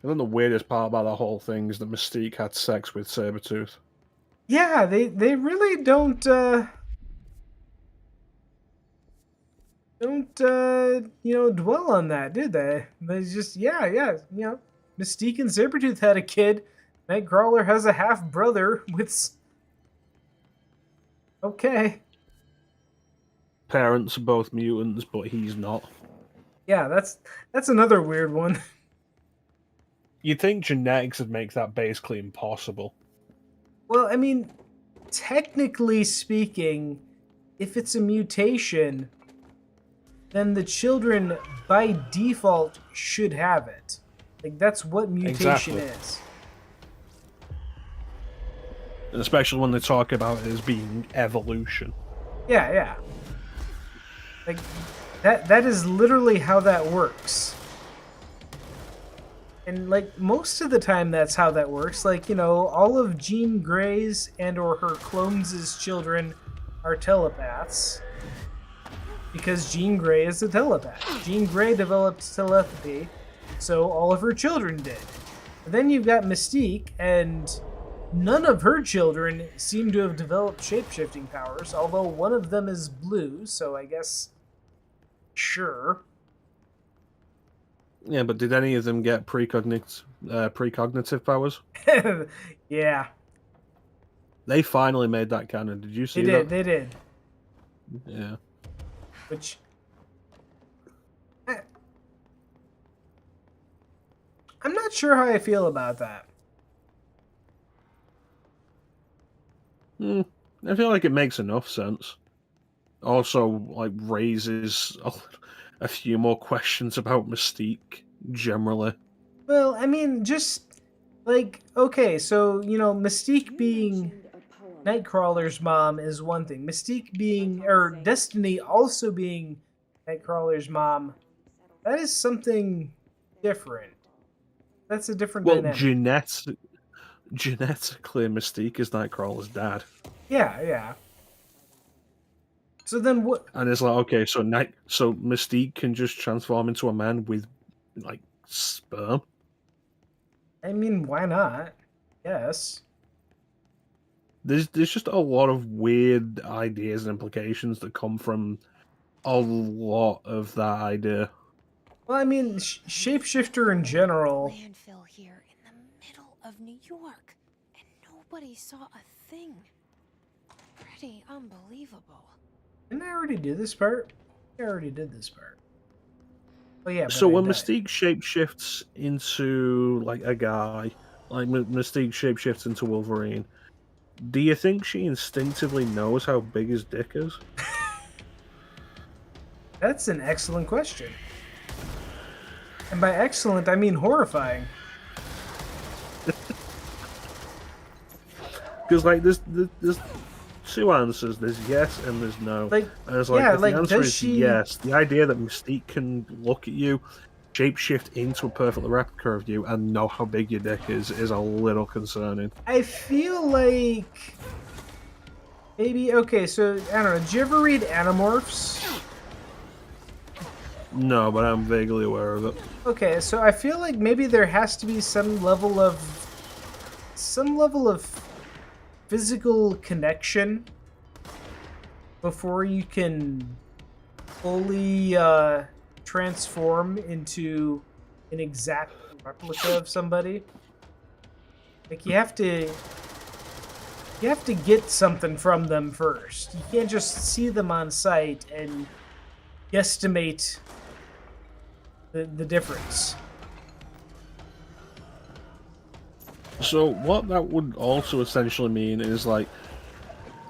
I think the weirdest part about the whole thing is that Mystique had sex with Sabretooth. Yeah, they really don't dwell on that, did they? They just Mystique and Sabretooth had a kid. Nightcrawler has a half brother with... Okay. Parents are both mutants, but he's not. Yeah, that's another weird one. You'd think genetics would make that basically impossible. Well, I mean, technically speaking, if it's a mutation, then the children by default should have it. Like, that's what mutation is. And especially when they talk about it as being evolution. Yeah, yeah. Like, that is literally how that works. And, like, most of the time that's how that works. Like, you know, all of Jean Grey's and or her clones' children are telepaths. Because Jean Grey is a telepath. Jean Grey developed telepathy, so all of her children did. And then you've got Mystique, and none of her children seem to have developed shape-shifting powers, although one of them is blue, so I guess... Sure. Yeah, but did any of them get precognitive powers? Yeah. They finally made that canon. Did you see that? They did. Yeah. Which... I'm not sure how I feel about that. I feel like it makes enough sense. Also, like, raises a few more questions about Mystique, generally. Well, I mean, just, like, okay, so, you know, Mystique being Nightcrawler's mom is one thing. Mystique being, or Destiny also being Nightcrawler's mom, that is something different. That's a different dynamic. Genetically, Mystique is Nightcrawler's dad. Yeah, yeah. So then what? And it's like, okay, so Mystique can just transform into a man with, like, sperm? I mean, why not? Yes. There's just a lot of weird ideas and implications that come from a lot of that idea. Well, I mean, shapeshifter in general. Landfill here in the middle of New York, and nobody saw a thing. Pretty unbelievable. Didn't I already do this part? I already did this part. Oh yeah. So when Mystique shapeshifts into, like, a guy, like Mystique shapeshifts into Wolverine, do you think she instinctively knows how big his dick is? That's an excellent question. And by excellent, I mean horrifying. Because, like, there's two answers. There's yes and there's no. Like, and it's like, yeah, if like, the answer does is she... yes, the idea that Mystique can look at you, shapeshift into a perfect replica of you, and know how big your dick is a little concerning. I feel like... Maybe, okay, so, I don't know, did you ever read Animorphs? No, but I'm vaguely aware of it. Okay, so I feel like maybe there has to be some level of physical connection before you can fully transform into an exact replica of somebody. Like, you have to get something from them first. You can't just see them on sight and guesstimate the difference. So what that would also essentially mean is, like,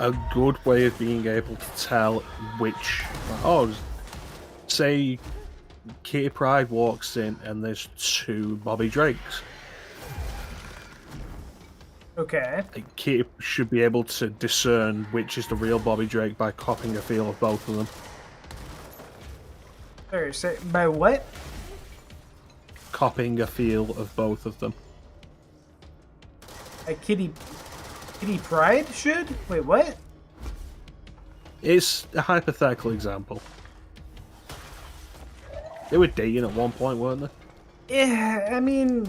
a good way of being able to tell which... Oh, say Kitty Pryde walks in and there's two Bobby Drakes. Okay. Like, Kitty should be able to discern which is the real Bobby Drake by copying a feel of both of them. Sorry, say, by what? Copying a feel of both of them. A Kitty Pryde should? Wait, what? It's a hypothetical example. They were dating at one point, weren't they? Yeah, I mean...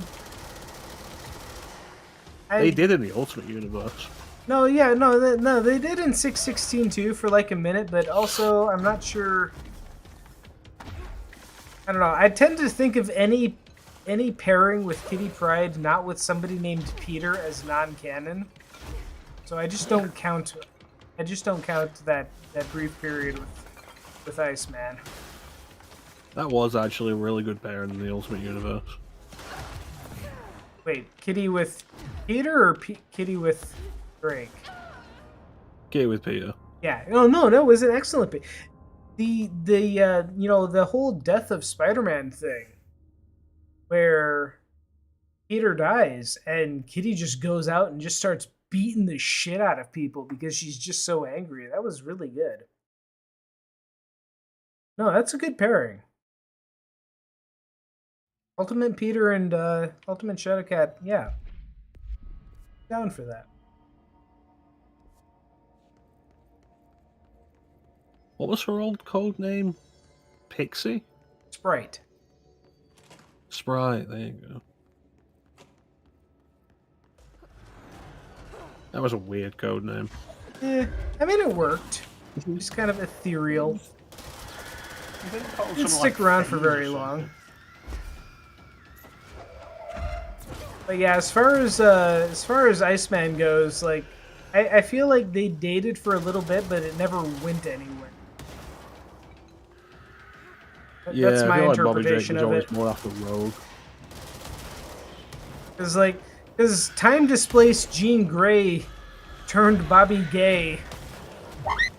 They did in the Ultimate Universe. No, yeah, no, they did in 616 too for like a minute, but also I'm not sure... I don't know, I tend to think of any pairing with Kitty Pryde not with somebody named Peter as non-canon. So I just don't count that brief period with Iceman. That was actually a really good pairing in the Ultimate Universe. Wait, Kitty with Peter or Kitty with Drake? Kitty with Peter. Yeah. No, it was an excellent. The you know, the whole Death of Spider-Man thing, where Peter dies and Kitty just goes out and just starts beating the shit out of people because she's just so angry. That was really good. No, that's a good pairing. Ultimate Peter and Ultimate Shadowcat, yeah. Down for that. What was her old code name? Pixie? Sprite. Sprite, there you go. That was a weird code name. I mean, it worked. Just kind of ethereal. Didn't stick around for very long. But yeah, as far as Iceman goes, like, I feel like they dated for a little bit, but it never went anywhere. Yeah, That's my I feel like Bobby Drake interpretation was of always it. more after Rogue. Because time displaced Jean Grey turned Bobby gay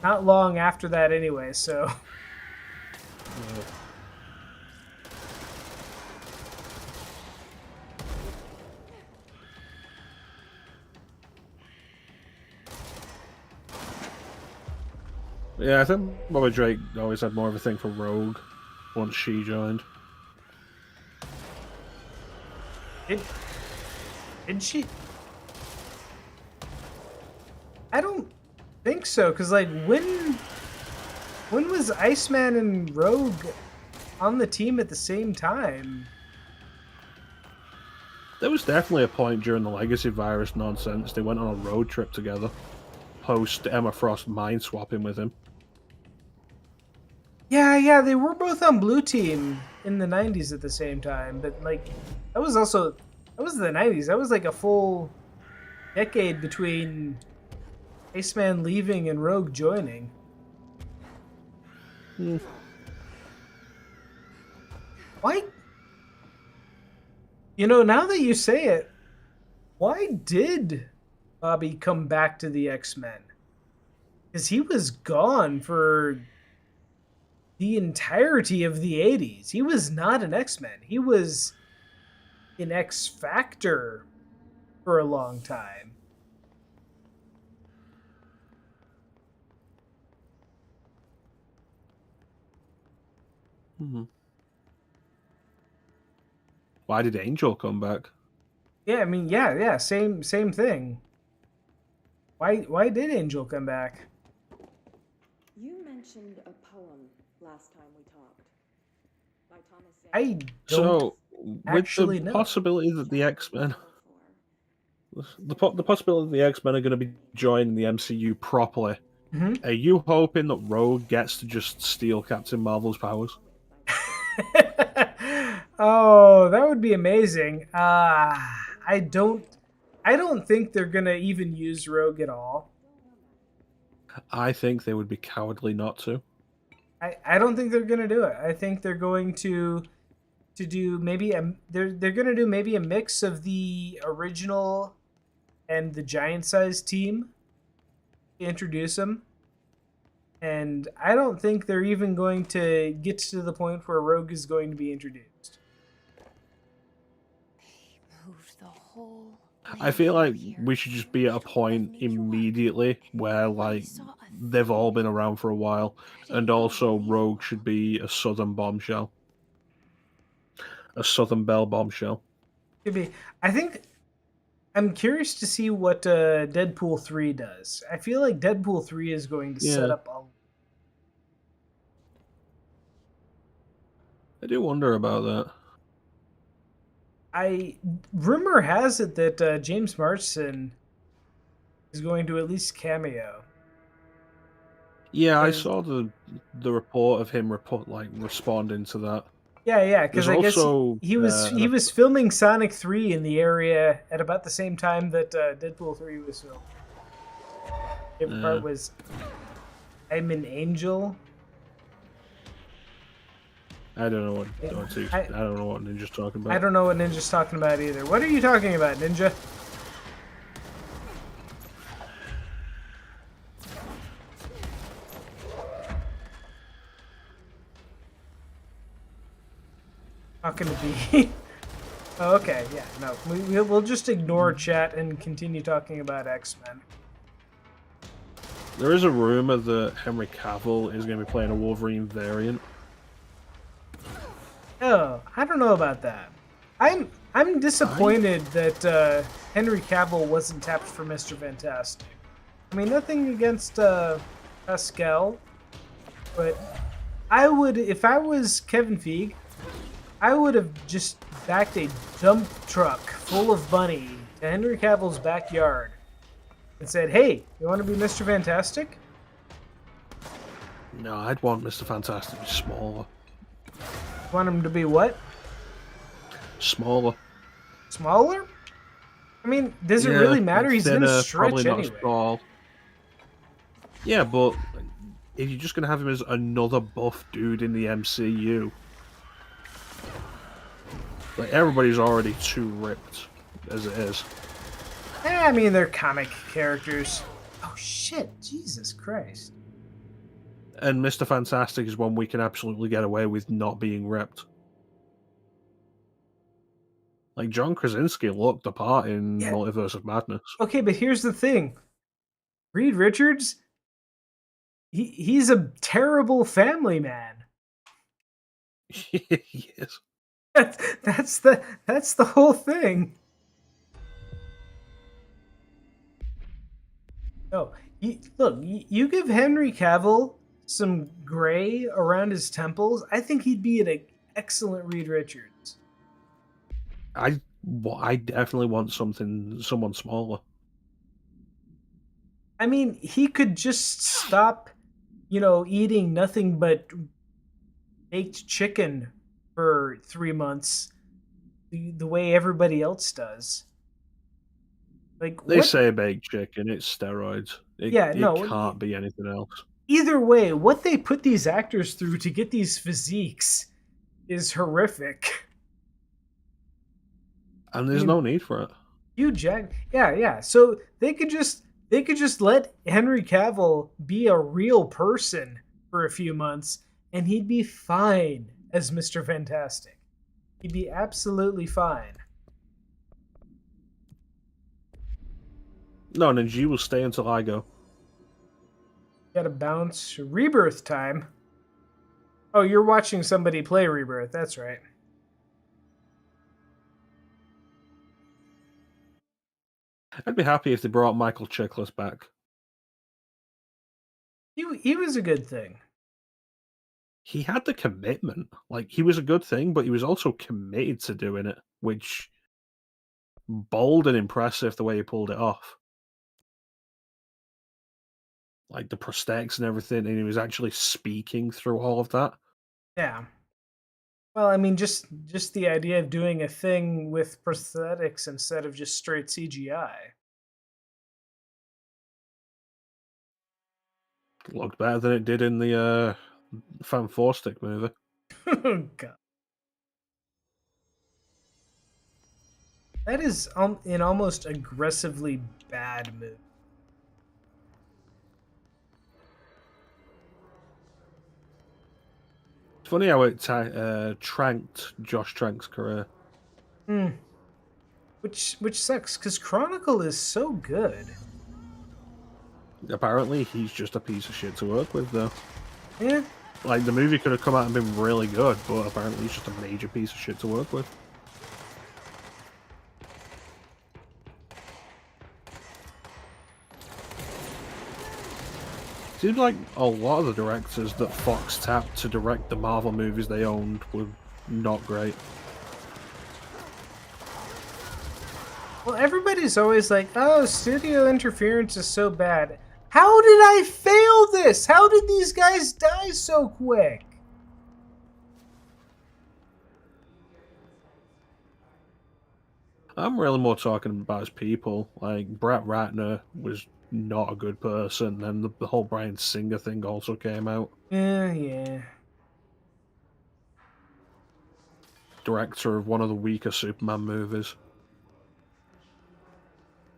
not long after that anyway, so. Yeah, I think Bobby Drake always had more of a thing for Rogue once she joined. Did she? I don't think so, because, like, when was Iceman and Rogue on the team at the same time? There was definitely a point during the Legacy Virus nonsense. They went on a road trip together, post Emma Frost mind swapping with him. Yeah, they were both on Blue Team in the 90s at the same time, but, like, that was the 90s. That was like a full decade between Iceman leaving and Rogue joining. Why? You know, now that you say it, why did Bobby come back to the X-Men? Because he was gone for the entirety of the 80s. He was not an X-Men. He was in X Factor for a long time. Why did Angel come back? Yeah, I mean, yeah, same thing. Why did Angel come back? You mentioned a poem last time we talked. By Thomas Zane. I So, don't with actually the know. possibility that the X-Men, the possibility that the X-Men are going to be joining the MCU properly, are you hoping that Rogue gets to just steal Captain Marvel's powers? Oh, that would be amazing. I don't think they're gonna even use Rogue at all. I think they would be cowardly not to. I don't think they're gonna do it. I think they're going to do maybe they're gonna do maybe a mix of the original and the giant size team to introduce them. And I don't think they're even going to get to the point where Rogue is going to be introduced. Moved the whole I feel like we should just be at a point immediately where, like, they've all been around for a while, and also Rogue should be a Southern bombshell. A Southern Belle bombshell. Could be. I think I'm curious to see what Deadpool 3 does. I feel like Deadpool 3 is going to set up a... I do wonder about that. Rumor has it that James Marsden is going to at least cameo. Yeah, I saw the report of him responding to that. Yeah, because I guess also, he was filming Sonic 3 in the area at about the same time that Deadpool 3 was filmed. Favorite part was, I'm an angel. I don't know what I don't know what Ninja's talking about. I don't know what Ninja's talking about either. What are you talking about, Ninja? Talking to B. Oh, okay, yeah, no. We'll just ignore chat and continue talking about X-Men. There is a rumor that Henry Cavill is going to be playing a Wolverine variant. Oh, I don't know about that. I'm disappointed that Henry Cavill wasn't tapped for Mr. Fantastic. I mean, nothing against Pascal, but I would, if I was Kevin Feige, I would have just backed a dump truck full of money to Henry Cavill's backyard and said, "Hey, you want to be Mr. Fantastic?" No, I'd want Mr. Fantastic to be smaller. Want him to be what? Smaller. Smaller? I mean, does it Yeah, really matter? He's thinner, gonna stretch probably not anyway. as tall. Yeah, but if you're just gonna have him as another buff dude in the MCU, like everybody's already too ripped as it is. I mean, they're comic characters. Oh shit! Jesus Christ! And Mr. Fantastic is one we can absolutely get away with not being ripped. Like John Krasinski looked the part in Multiverse of Madness. Okay, but here's the thing: Reed Richards, he's a terrible family man. He is. That's the whole thing. No, look, you give Henry Cavill some gray around his temples, I think he'd be an excellent Reed Richards. I definitely want someone smaller. I mean, he could just stop, eating nothing but baked chicken for 3 months, the way everybody else does. Like They say baked chicken, it's steroids. It can't be anything else. Either way, what they put these actors through to get these physiques is horrific. And there's no need for it. Hugh Jack, yeah. So they could just let Henry Cavill be a real person for a few months, and he'd be fine as Mr. Fantastic. He'd be absolutely fine. No, and G will stay until I go. Gotta bounce. Rebirth time. Oh, you're watching somebody play Rebirth. That's right. I'd be happy if they brought Michael Chiklis back. He was a good thing. He had the commitment. Like, he was a good thing, but he was also committed to doing it, which bold and impressive the way he pulled it off. Like the prosthetics and everything, and he was actually speaking through all of that. Yeah. Well, I mean, just the idea of doing a thing with prosthetics instead of just straight CGI. Looked better than it did in the Fan Four Stick movie. God. That is an almost aggressively bad movie. It's funny how it tranked Josh Trank's career. Which sucks, because Chronicle is so good. Apparently, he's just a piece of shit to work with, though. Yeah. Like, the movie could have come out and been really good, but apparently he's just a major piece of shit to work with. Seems like a lot of the directors that Fox tapped to direct the Marvel movies they owned were not great. Well, everybody's always like, oh, studio interference is so bad. How did I fail this? How did these guys die so quick? I'm really more talking about his people. Like, Brett Ratner was not a good person, and the whole Bryan Singer thing also came out. Yeah. Director of one of the weaker Superman movies.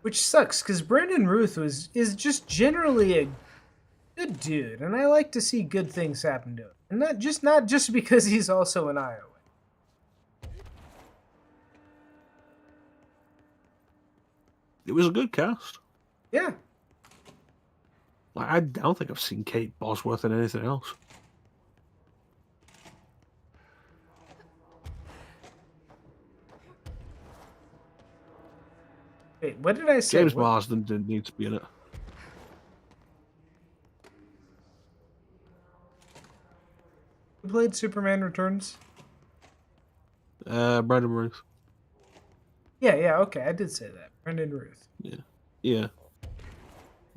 Which sucks, because Brandon Ruth is just generally a good dude, and I like to see good things happen to him. And not just because he's also an Iowa. It was a good cast. Yeah. Like, I don't think I've seen Kate Bosworth in anything else. Wait, what did I say? James What? Marsden didn't need to be in it. Who played Superman Returns? Brandon Ruth. Yeah, okay, I did say that. Brendan Ruth. Yeah.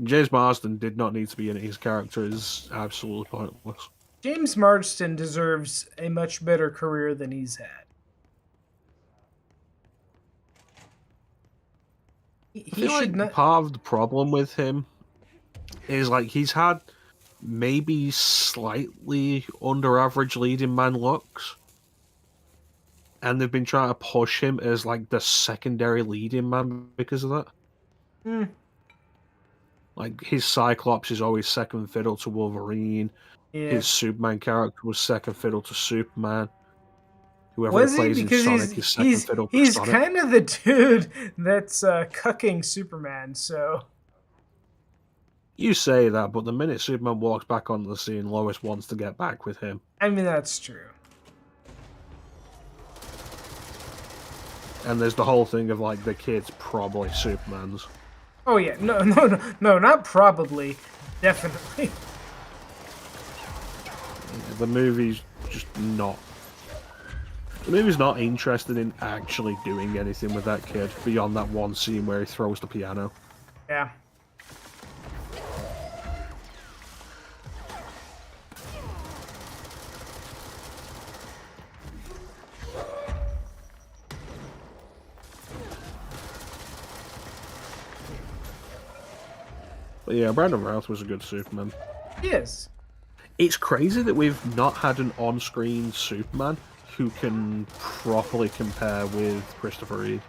James Marsden did not need to be in it. His character is absolutely pointless. James Marsden deserves a much better career than he's had. I feel like part of the problem with him is like he's had maybe slightly under average leading man looks, and they've been trying to push him as like the secondary leading man because of that. Like his Cyclops is always second fiddle to Wolverine. Yeah. His Superman character was second fiddle to Superman. Whoever Was he? plays in Because Sonic is second fiddle to he's Sonic. kind of the dude that's cucking Superman, so... You say that, but the minute Superman walks back onto the scene, Lois wants to get back with him. I mean, that's true. And there's the whole thing of like the kid's probably Superman's. Oh yeah, no, not probably, definitely. The movie's just not. The movie's not interested in actually doing anything with that kid beyond that one scene where he throws the piano. Yeah. But yeah, Brandon Routh was a good Superman. He is. It's crazy that we've not had an on-screen Superman who can properly compare with Christopher Reeve.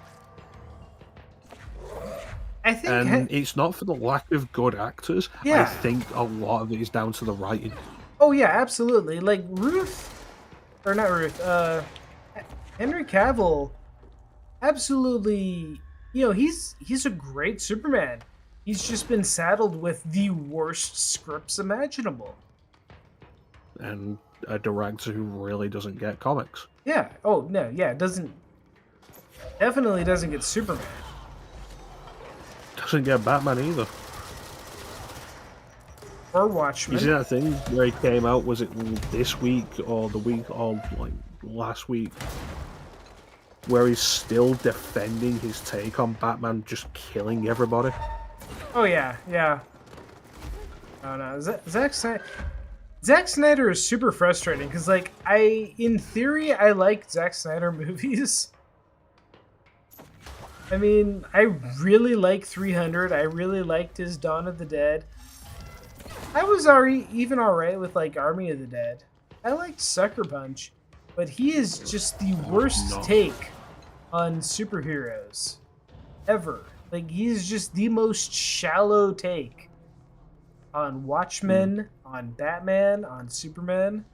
I think, and it's not for the lack of good actors. Yeah. I think a lot of it is down to the writing. Oh yeah, absolutely. Like Ruth, or not Ruth. Henry Cavill, absolutely. You know, he's a great Superman. He's just been saddled with the worst scripts imaginable. And a director who really doesn't get comics. Yeah. Oh no. Yeah. Definitely doesn't get Superman. Doesn't get Batman either. Or Watchmen. You see that thing where he came out? Was it this week or the week or like last week? Where he's still defending his take on Batman just killing everybody. Oh yeah. Oh no, Zack Snyder is super frustrating because, like, in theory, I like Zack Snyder movies. I mean, I really like 300. I really liked his Dawn of the Dead. I was even alright with, like, Army of the Dead. I liked Sucker Punch, but he is just the worst take on superheroes ever. Like, he's just the most shallow take on Watchmen, on Batman, on Superman.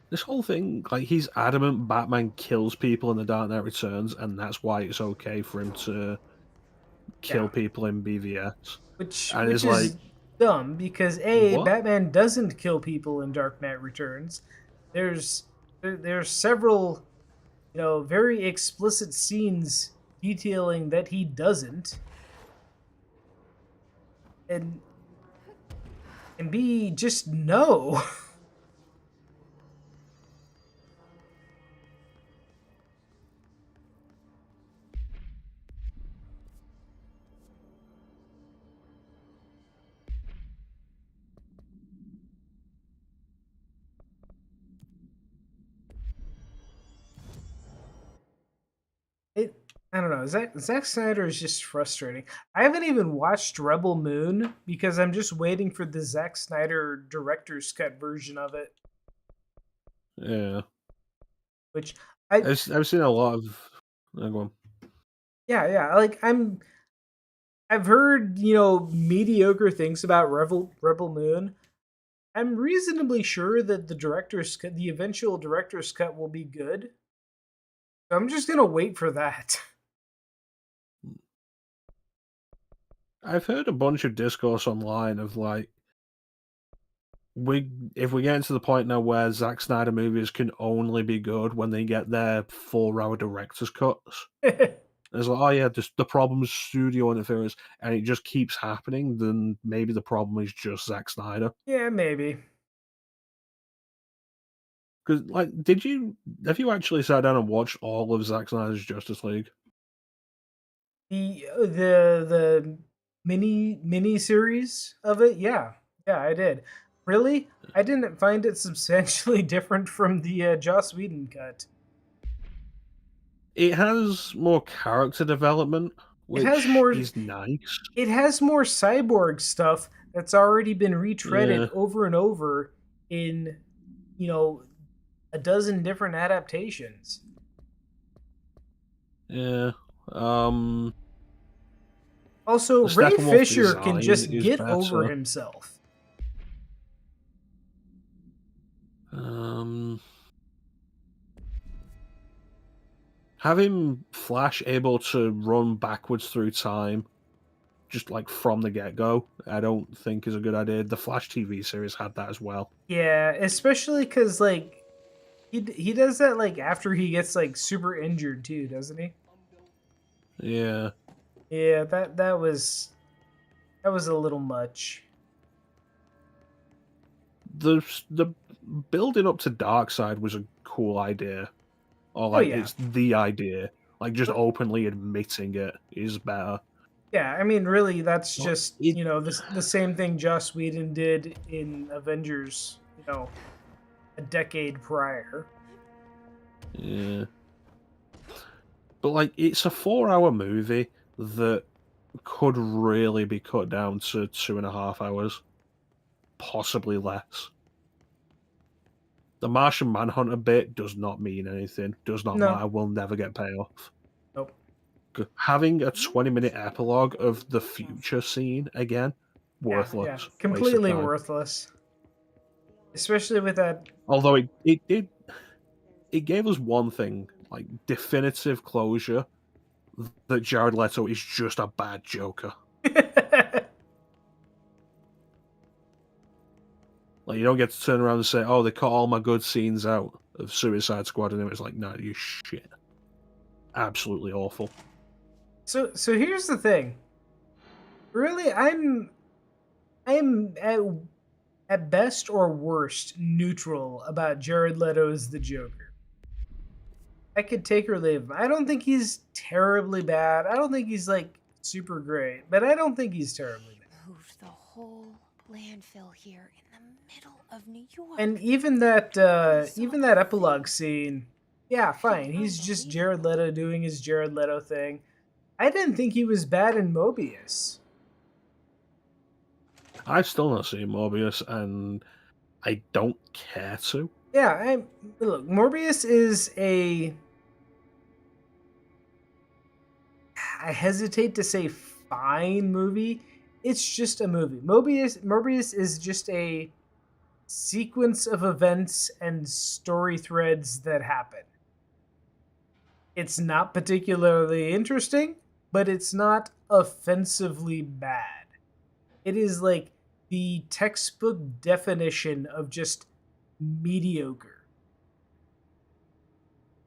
This whole thing, like, he's adamant Batman kills people in The Dark Knight Returns, and that's why it's okay for him to kill people in BVS. Which is like dumb, because A, what? Batman doesn't kill people in Dark Knight Returns. There's several, very explicit scenes detailing that he doesn't. And B, just no. I don't know. Zack Snyder is just frustrating. I haven't even watched Rebel Moon because I'm just waiting for the Zack Snyder director's cut version of it. Yeah. Which I've seen a lot of. Go on. Yeah. Like I've heard mediocre things about Rebel Moon. I'm reasonably sure that the eventual director's cut will be good. I'm just gonna wait for that. I've heard a bunch of discourse online of like, if we get to the point now where Zack Snyder movies can only be good when they get their 4-hour director's cuts. It's like, oh yeah, the problem is studio interference, and it just keeps happening. Then maybe the problem is just Zack Snyder. Yeah, maybe. Because like, have you actually sat down and watched all of Zack Snyder's Justice League? The mini series of it, yeah, I did. Really, I didn't find it substantially different from the Joss Whedon cut. It has more character development, It has which more. is nice. It has more cyborg stuff that's already been retreaded Yeah. over and over in, you know, a dozen different adaptations. Yeah. Also, The Ray Steppenwolf Fisher can design just is get over better. himself. Having Flash able to run backwards through time, just like from the get go, I don't think is a good idea. The Flash TV series had that as well. Yeah, especially because like he does that like after he gets like super injured too, doesn't he? Yeah. Yeah, that was a little much. The building up to Darkseid was a cool idea. Or Oh like yeah. it's the idea. Like just openly admitting it is better. Yeah, I mean, really, that's But just it the same thing Joss Whedon did in Avengers, a decade prior. Yeah. But like it's a 4-hour movie that could really be cut down to 2.5 hours. Possibly less. The Martian Manhunter bit does not mean anything. Does not No. matter. Will never get payoff. Nope. Having a 20-minute epilogue of the future scene again, worthless. Yeah, Waste of completely time. worthless. Especially with that. Although it gave us one thing, like definitive closure, that Jared Leto is just a bad Joker. Like you don't get to turn around and say, "Oh, they cut all my good scenes out of Suicide Squad," and it was like, "No, you shit, absolutely awful." So here's the thing. Really, I'm at best or worst neutral about Jared Leto's The Joker. I could take or leave him. I don't think he's terribly bad. I don't think he's like super great, but I don't think he's terribly bad. Moved the whole landfill here in the middle of New York. And even that epilogue scene, yeah, fine. He's just Jared Leto doing his Jared Leto thing. I didn't think he was bad in Mobius. I've still not seen Morbius, and I don't care to. Yeah, look, Morbius is I hesitate to say fine movie. It's just a movie. Morbius is just a sequence of events and story threads that happen. It's not particularly interesting, but it's not offensively bad. It is like the textbook definition of just mediocre.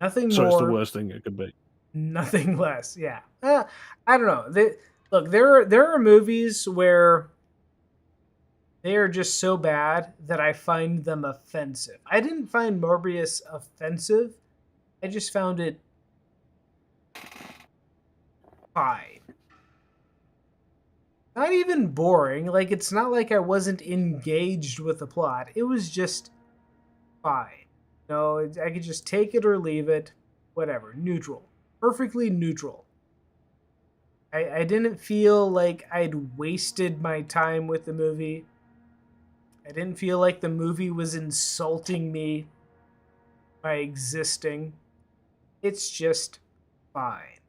Nothing So more. it's the worst thing it could be. Nothing less. Yeah. I don't know. Look, there are movies where they are just so bad that I find them offensive. I didn't find Morbius offensive. I just found it fine. Not even boring. Like, it's not like I wasn't engaged with the plot. It was just fine. I could just take it or leave it. Whatever. Neutral. Perfectly neutral. I didn't feel like I'd wasted my time with the movie. I didn't feel like the movie was insulting me by existing. It's just fine.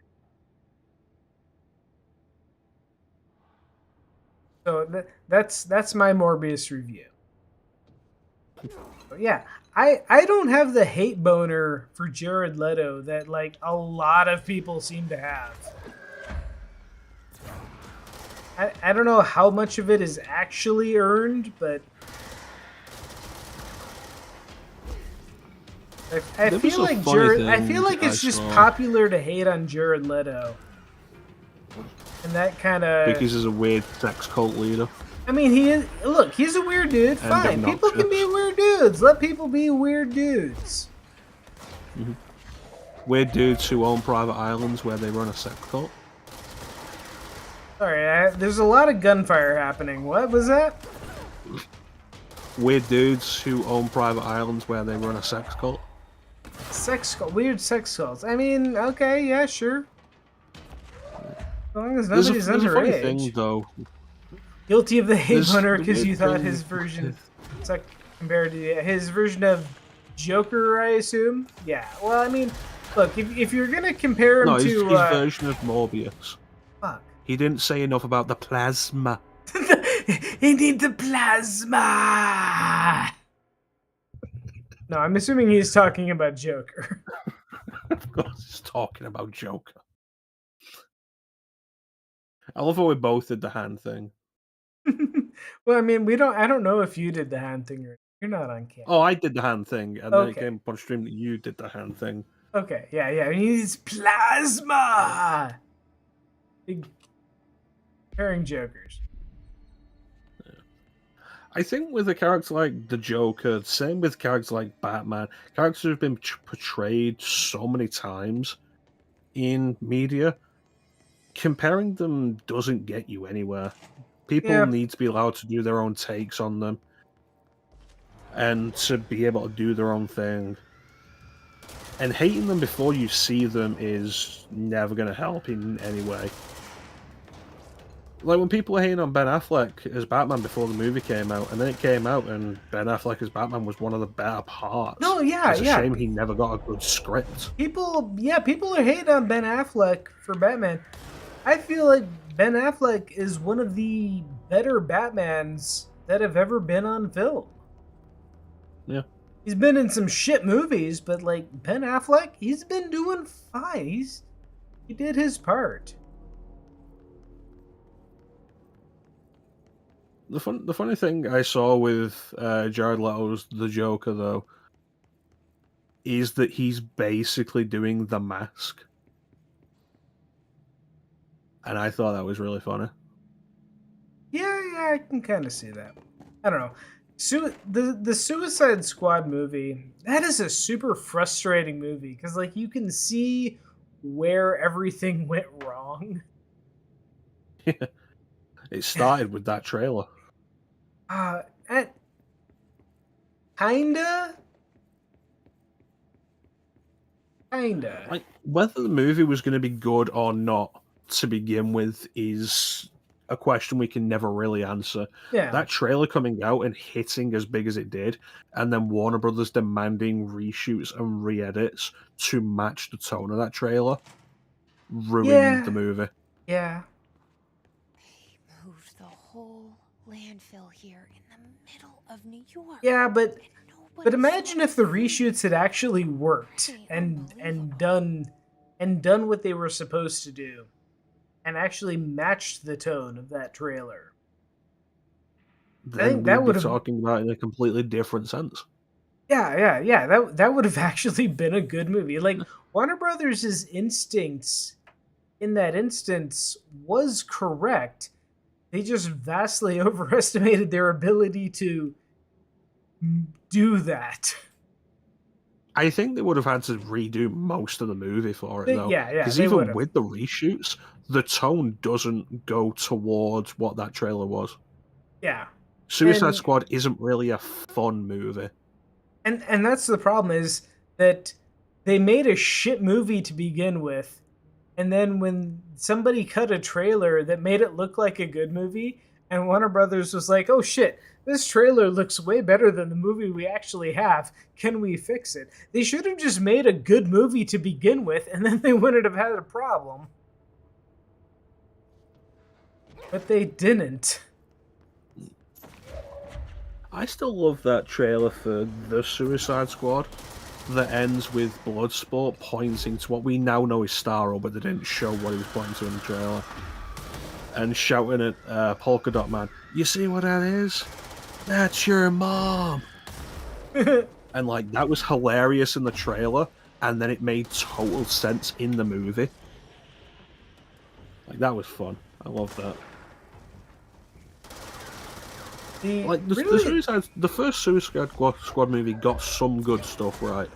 So that's my Morbius review. But yeah, I don't have the hate boner for Jared Leto that like a lot of people seem to have. I don't know how much of it is actually earned, but I feel like it's just popular to hate on Jared Leto, and that kind of because he's a weird sex cult leader. I mean, he is. Look, he's a weird dude. Fine, people can be weird dudes. Let people be weird dudes. Mm-hmm. Weird dudes who own private islands where they run a sex cult. Sorry, there's a lot of gunfire happening. What was that? Weird dudes who own private islands where they run a sex cult. Sex cult, weird sex cults. I mean, okay, yeah, sure. As long as nobody's there's underage. A funny thing, though. Guilty of the hate boner because you thought his version, compared to his version of Joker, I assume. Yeah. Well, I mean, look, if you're gonna compare him to his version of Morbius. Fuck. He didn't say enough about the plasma. He needs the plasma. No, I'm assuming he's talking about Joker. Of course, he's talking about Joker. I love how we both did the hand thing. Well, I mean, I don't know if you did the hand thing or you're not on camera. Oh, I did the hand thing, and then it came up on stream that you did the hand thing. Okay, yeah. He needs plasma. Big pairing Jokers. I think with a character like the Joker, same with characters like Batman, characters have been portrayed so many times in media, comparing them doesn't get you anywhere. People need to be allowed to do their own takes on them and to be able to do their own thing. And hating them before you see them is never going to help in any way. Like when people were hating on Ben Affleck as Batman before the movie came out, and then it came out and Ben Affleck as Batman was one of the better parts. No, yeah, It's a shame he never got a good script. People are hating on Ben Affleck for Batman. I feel like Ben Affleck is one of the better Batmans that have ever been on film. Yeah. He's been in some shit movies, but like Ben Affleck, he's been doing fine. He did his part. The funny thing I saw with Jared Leto's The Joker, though, is that he's basically doing The Mask. And I thought that was really funny. Yeah, I can kind of see that. I don't know. The Suicide Squad movie, that is a super frustrating movie because like you can see where everything went wrong. Yeah. It started with that trailer. Kinda. Like, whether the movie was going to be good or not to begin with is a question we can never really answer. Yeah. That trailer coming out and hitting as big as it did, and then Warner Brothers demanding reshoots and re-edits to match the tone of that trailer, ruined the movie. Yeah. They moved the whole landfill here in the middle of New York. Yeah, but imagine if the reshoots had actually worked and done what they were supposed to do and actually matched the tone of that trailer. Then I think that would be have talking about it in a completely different sense. Yeah. That would have actually been a good movie. Like Warner Brothers' instincts in that instance was correct. They just vastly overestimated their ability to do that. I think they would have had to redo most of the movie for it, though. Yeah. Because even with the reshoots, the tone doesn't go towards what that trailer was. Yeah. Suicide Squad isn't really a fun movie. And that's the problem, is that they made a shit movie to begin with, and then when somebody cut a trailer that made it look like a good movie, and Warner Brothers was like, oh shit, this trailer looks way better than the movie we actually have. Can we fix it? They should have just made a good movie to begin with, and then they wouldn't have had a problem. But they didn't. I still love that trailer for the Suicide Squad that ends with Bloodsport pointing to what we now know is Starro, but they didn't show what he was pointing to in the trailer. And shouting at Polka Dot Man, "You see what that is? That's your mom!" And, like, that was hilarious in the trailer, and then it made total sense in the movie. Like, that was fun. I love that. Like, the first Suicide Squad movie got some good stuff right.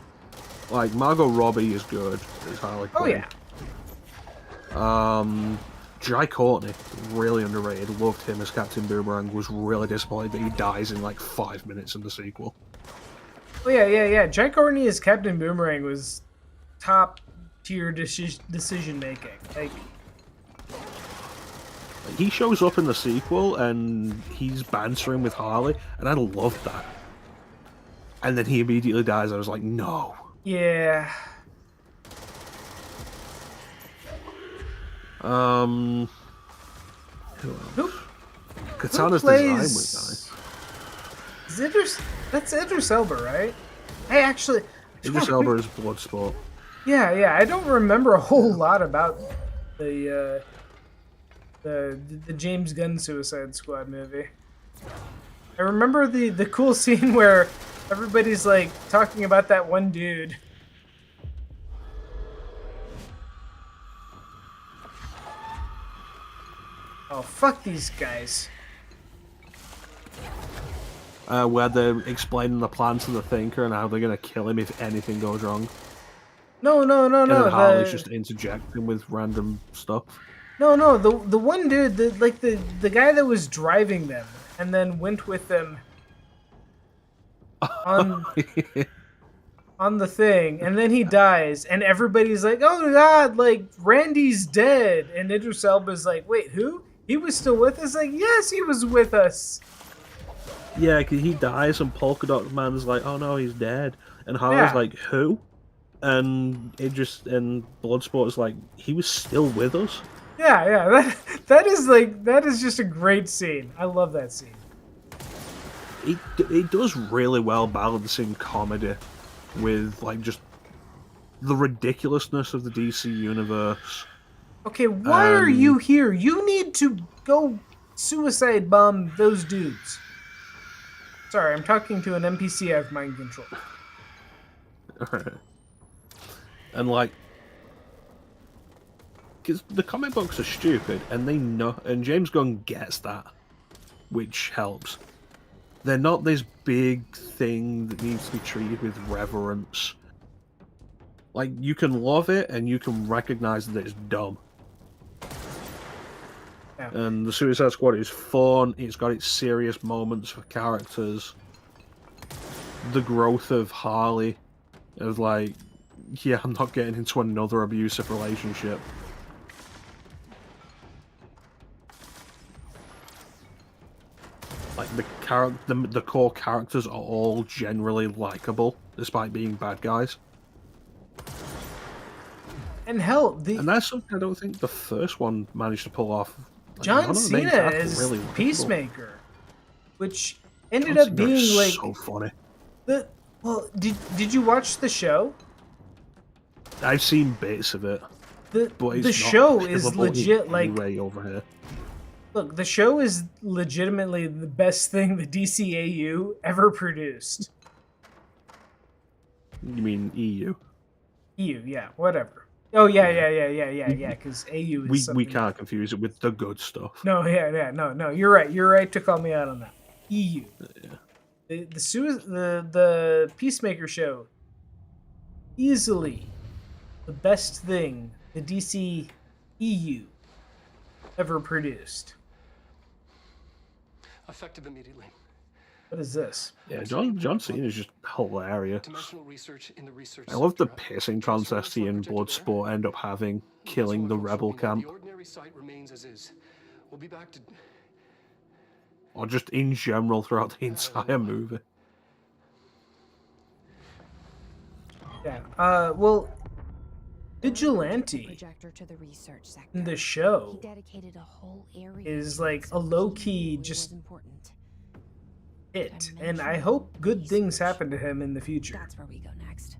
Like, Margot Robbie is good as Harley Quinn. Oh, yeah. Jai Courtney, really underrated. Loved him as Captain Boomerang. Was really disappointed that he dies in like 5 minutes in the sequel. Oh yeah. Jai Courtney as Captain Boomerang was top tier decision making. Like, he shows up in the sequel and he's bantering with Harley, and I loved that. And then he immediately dies. I was like, no. Yeah. Who else? Katana's plays... design was nice. That's Idris Elba, right? I actually... Idris Elba is Bloodsport. Yeah. I don't remember a whole lot about the James Gunn Suicide Squad movie. I remember the cool scene where everybody's like talking about that one dude. Oh, fuck these guys. Where they're explaining the plan to the Thinker and how they're going to kill him if anything goes wrong. No. And then Harley's just interjecting with random stuff. No. The one dude, the guy that was driving them and then went with them on the thing, and then he dies, and everybody's like, "Oh God, like Randy's dead," and Idris Elba's like, "Wait, who? He was still with us?" Like, yes, he was with us. Yeah, because he dies, and Polka Dot Man's like, "Oh no, he's dead," and Harley's like, "Who?" And Bloodsport is like, "He was still with us." Yeah. That is just a great scene. I love that scene. It does really well balancing comedy with like just the ridiculousness of the DC universe. Okay, why are you here? You need to go suicide bomb those dudes. Sorry, I'm talking to an NPC I have mind control. And like, because the comic books are stupid, and they know, and James Gunn gets that, which helps. They're not this big thing that needs to be treated with reverence. Like, you can love it, and you can recognize that it's dumb. Yeah. And the Suicide Squad is fun, it's got its serious moments for characters. The growth of Harley, of like, yeah, I'm not getting into another abusive relationship. Like, the core characters are all generally likable, despite being bad guys. And hell, and that's something I don't think the first one managed to pull off. Like, John Cena is really Peacemaker, which ended up being like so funny. Did you watch the show? I've seen bits of it. The show is legit like way over here. Look, the show is legitimately the best thing the DCAU ever produced. You mean EU? EU, yeah, whatever. Oh yeah. Because AU is we can't confuse it with the good stuff. No, no. You're right. You're right to call me out on that. EU. Yeah. The Peacemaker show. Easily the best thing the DC EU ever produced. Effective immediately. What is this? Yeah, John Cena is just hilarious. Research in the research I love the pissing contest he and Bloodsport end up having, killing the rebel camp. The ordinary site remains as is. We'll be back to... Or just in general throughout the entire movie. Yeah. Well, Vigilante in the show is like a low-key just hit, and I hope good things happen to him in the future. That's where we go next.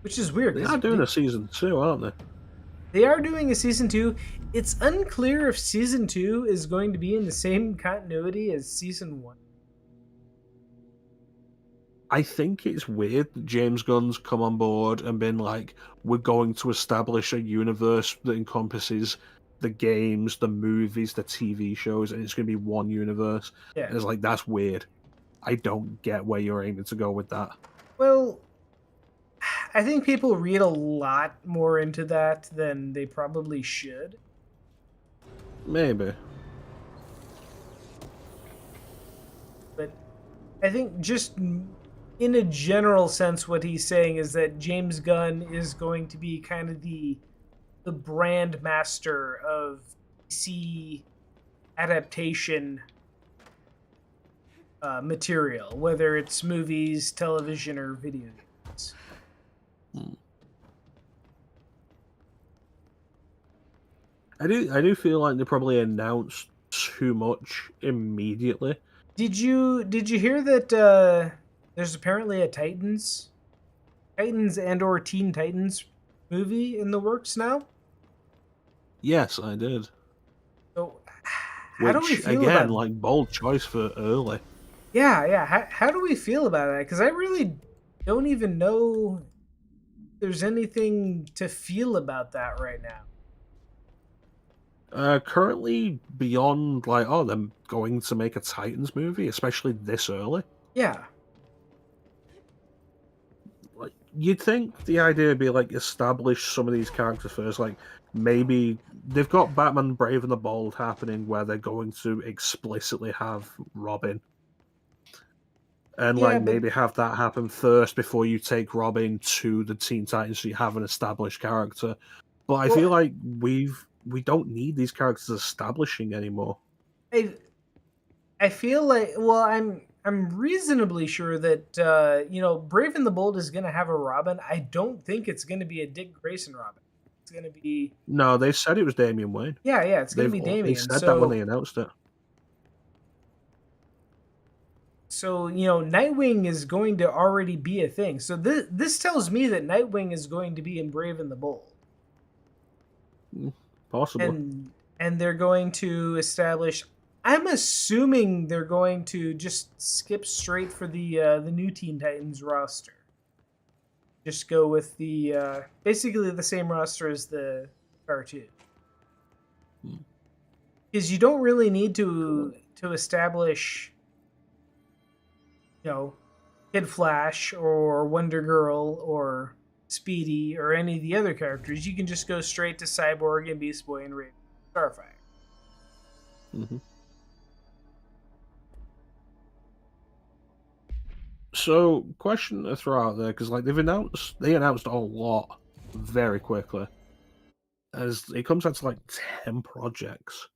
Which is weird. They are doing a season 2, aren't they? They are doing a season 2. It's unclear if season 2 is going to be in the same continuity as season 1. I think it's weird that James Gunn's come on board and been like, we're going to establish a universe that encompasses the games, the movies, the TV shows, and it's going to be one universe. Yeah. And it's like, that's weird. I don't get where you're aiming to go with that. Well, I think people read a lot more into that than they probably should. Maybe. But I think just in a general sense, what he's saying is that James Gunn is going to be kind of the brand master of DC adaptation material, whether it's movies, television, or video games. I do feel like they probably announced too much immediately. Did you hear that there's apparently a Titans and or Teen Titans movie in the works now? Yes, I did. So how do we feel again, about like bold choice for early. Yeah. How do we feel about that? Because I really don't even know if there's anything to feel about that right now. Currently, beyond like, oh, them going to make a Titans movie, especially this early. Yeah. Like, you'd think the idea would be like establish some of these characters first. Like, maybe they've got Batman Brave and the Bold happening, where they're going to explicitly have Robin. And Yeah, like but- maybe have that happen first before you take Robin to the Teen Titans, so you have an established character. But I feel like we don't need these characters establishing anymore. I feel like, well, I'm reasonably sure that Brave and the Bold is going to have a Robin. I don't think it's going to be a Dick Grayson Robin. It's going to be No, they said it was Damian Wayne. yeah, it's going to be Damian. They said that when they announced it. So, Nightwing is going to already be a thing. So this tells me that Nightwing is going to be in Brave and the Bold. Possibly. And they're going to establish, I'm assuming they're going to just skip straight for the new Teen Titans roster. Just go with the basically the same roster as the cartoon. Because you don't really need to establish Kid Flash or Wonder Girl or Speedy or any of the other characters. You can just go straight to Cyborg and Beast Boy and Raven Starfire. Mm-hmm. So, question to throw out there, because like they announced a lot very quickly. As it comes out to like 10 projects,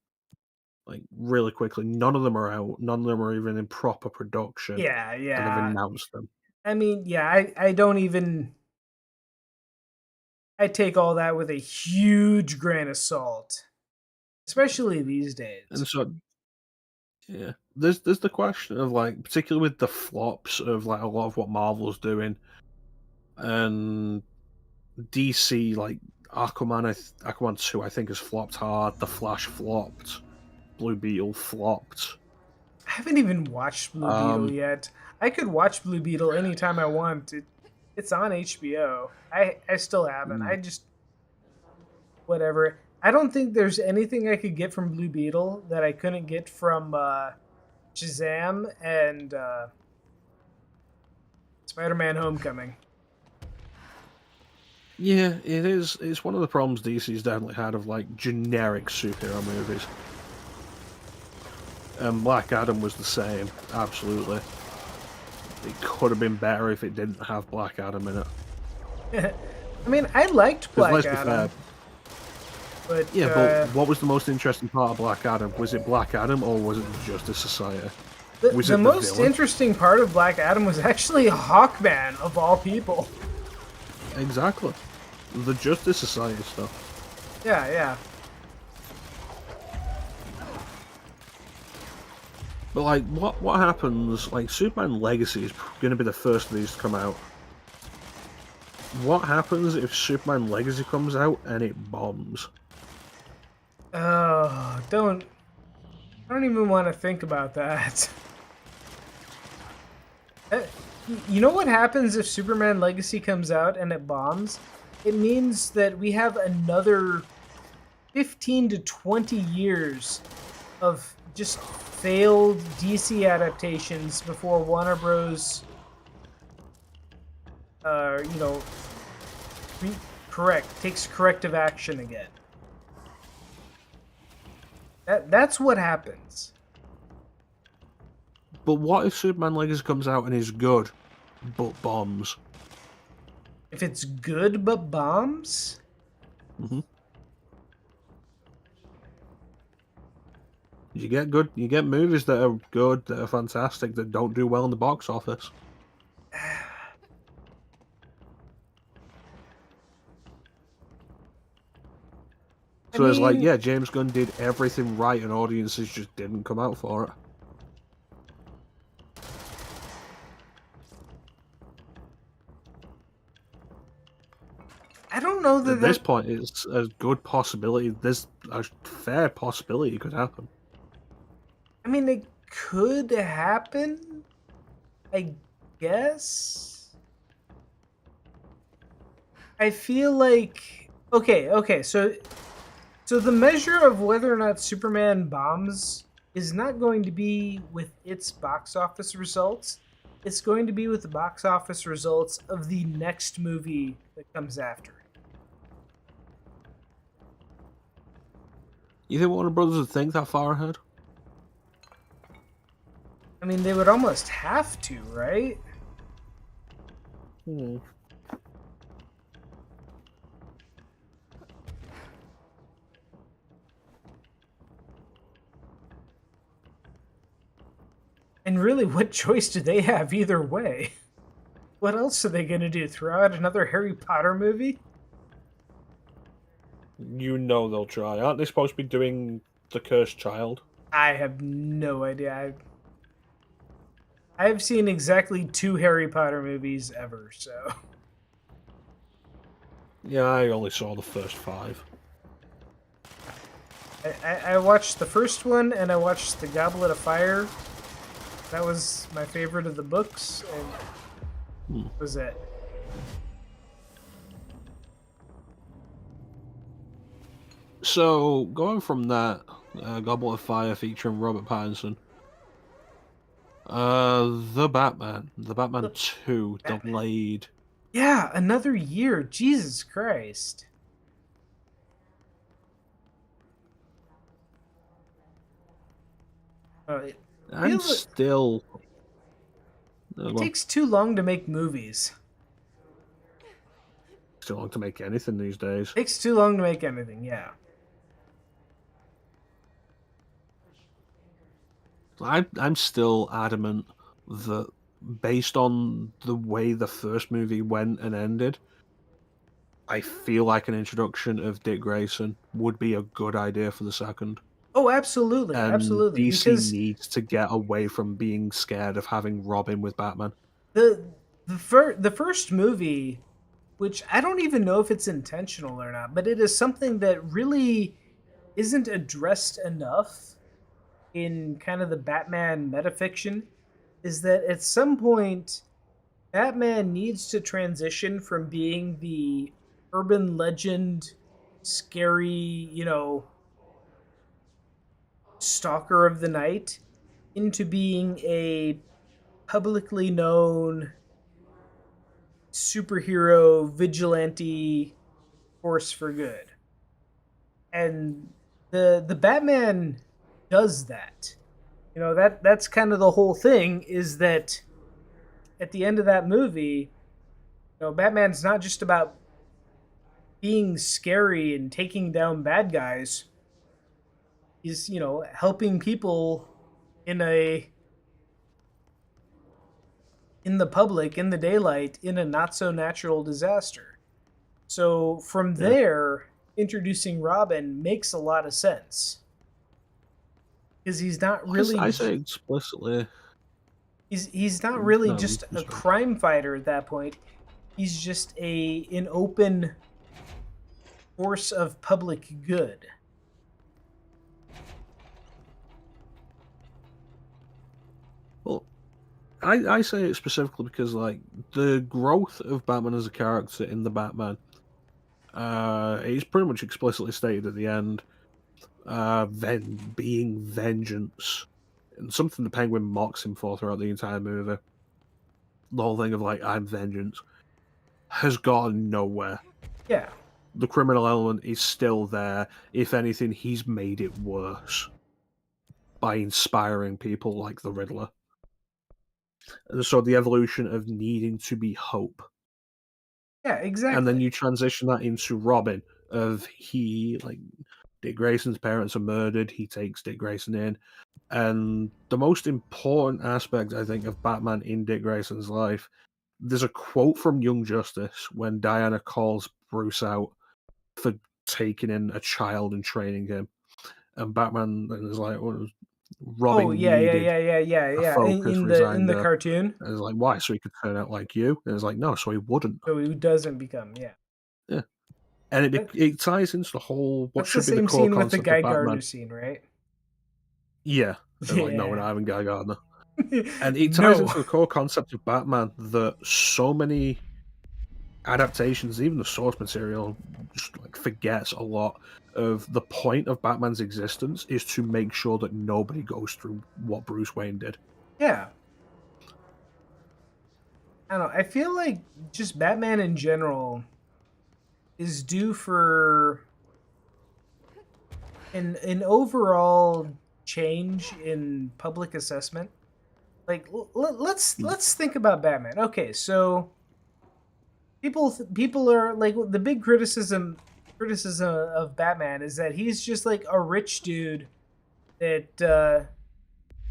like really quickly. None of them are out. None of them are even in proper production. Yeah. And they've announced them. I mean, yeah, I don't even. I take all that with a huge grain of salt, especially these days. And so, yeah, there's the question of like, particularly with the flops of like a lot of what Marvel's doing, and DC, like Aquaman 2, I think has flopped hard. The Flash flopped. Blue Beetle flopped. I haven't even watched Blue Beetle yet. I could watch Blue Beetle anytime I want. It's on HBO. I still haven't. I just whatever. I don't think there's anything I could get from Blue Beetle that I couldn't get from Shazam and Spider-Man: Homecoming. Yeah, it is. It's one of the problems DC's definitely had of like generic superhero movies. And Black Adam was the same, absolutely. It could have been better if it didn't have Black Adam in it. I mean, I liked Black let's be Adam. fair. But, But what was the most interesting part of Black Adam? Was it Black Adam or was it the Justice Society? The most interesting part of Black Adam was actually Hawkman, of all people. Exactly. The Justice Society stuff. Yeah. But like, what happens? Like, Superman Legacy is going to be the first of these to come out. What happens if Superman Legacy comes out and it bombs? Oh, I don't even want to think about that. You know what happens if Superman Legacy comes out and it bombs? It means that we have another 15 to 20 years of just failed DC adaptations before Warner Bros. You know, takes corrective action again. That's what happens. But what if Superman Legacy comes out and is good, but bombs? If it's good but bombs? Mm-hmm. You get movies that are good, that are fantastic, that don't do well in the box office. So it's like, yeah, James Gunn did everything right and audiences just didn't come out for it. I don't know that at this point it's a good possibility. There's a fair possibility it could happen. I mean, it could happen, I guess. I feel like okay, so the measure of whether or not Superman bombs is not going to be with its box office results. It's going to be with the box office results of the next movie that comes after it. You think Warner Brothers would think that far ahead? I mean, they would almost have to, right? Hmm. And really, what choice do they have either way? What else are they going to do? Throw out another Harry Potter movie? You know they'll try. Aren't they supposed to be doing The Cursed Child? I have no idea. I've seen exactly 2 Harry Potter movies ever, so... Yeah, I only saw the first 5. I watched the first one, and I watched The Goblet of Fire. That was my favorite of the books, and that was it. So, going from that, Goblet of Fire featuring Robert Pattinson, The Batman 2, delayed. Yeah, another year. Jesus Christ. And still... It takes too long to make movies. It's too long to make anything these days. It takes too long to make anything, yeah. I'm still adamant that based on the way the first movie went and ended, I feel like an introduction of Dick Grayson would be a good idea for the second. Oh, absolutely, and absolutely. DC because needs to get away from being scared of having Robin with Batman. the first movie, which I don't even know if it's intentional or not, but it is something that really isn't addressed enough in kind of the Batman metafiction, is that at some point Batman needs to transition from being the urban legend, scary, stalker of the night into being a publicly known superhero vigilante force for good. And the Batman does that. That's kind of the whole thing, is that at the end of that movie, Batman's not just about being scary and taking down bad guys. He's, helping people in the public, in the daylight, in a not so natural disaster. So from there, introducing Robin makes a lot of sense. because he's not really. I say explicitly. He's not really No, just a crime fighter at that point. He's just an open force of public good. Well, I say it specifically because like the growth of Batman as a character in the Batman, it's pretty much explicitly stated at the end. Then being vengeance, and something the Penguin mocks him for throughout the entire movie. The whole thing of like I'm vengeance has gone nowhere. Yeah. The criminal element is still there. If anything, he's made it worse by inspiring people like the Riddler. And so the evolution of needing to be hope. Yeah, exactly. And then you transition that into Robin, of Dick Grayson's parents are murdered, he takes Dick Grayson in. And the most important aspect, I think, of Batman in Dick Grayson's life, there's a quote from Young Justice when Diana calls Bruce out for taking in a child and training him. And Batman is like, well, Robin needed a focus for his anger. In the cartoon. And it's like, why? So he could turn out like you? And it's like, no, so he wouldn't. So he doesn't become, yeah. Yeah. And it ties into the whole what should be the core scene with concept the Guy of Batman. Gardner scene, right? Yeah. They're like, no, we're not having Guy Gardner. And it ties into the core concept of Batman that so many adaptations, even the source material, just like forgets a lot of the point of Batman's existence is to make sure that nobody goes through what Bruce Wayne did. Yeah. I don't know. I feel like just Batman in general is due for an overall change in public assessment. Like, let's think about Batman. Okay, so people are like, the big criticism of Batman is that he's just like a rich dude that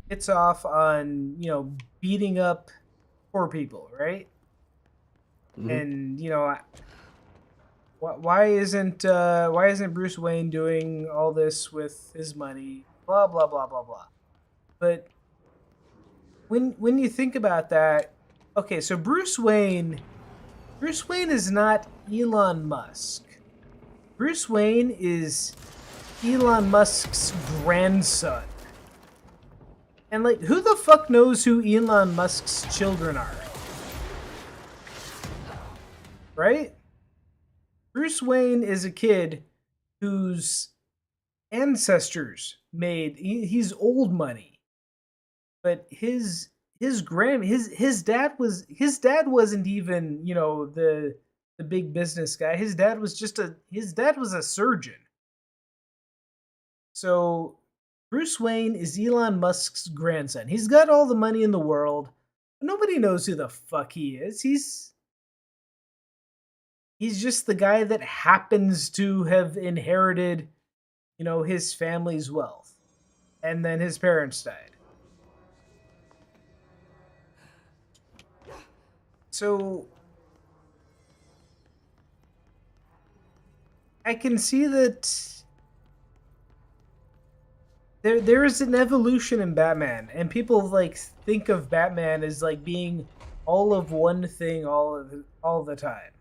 gets off on beating up poor people, right? Mm-hmm. And why isn't Bruce Wayne doing all this with his money? Blah blah blah blah blah. But when you think about that, okay, so Bruce Wayne is not Elon Musk. Bruce Wayne is Elon Musk's grandson. And like, who the fuck knows who Elon Musk's children are? Right? Bruce Wayne is a kid whose ancestors he's old money. But his dad wasn't even, the big business guy. His dad was a surgeon. So Bruce Wayne is Elon Musk's grandson. He's got all the money in the world. But nobody knows who the fuck he is. He's just the guy that happens to have inherited, his family's wealth. And then his parents died. So I can see that there is an evolution in Batman, and people like think of Batman as like being all of one thing all the time.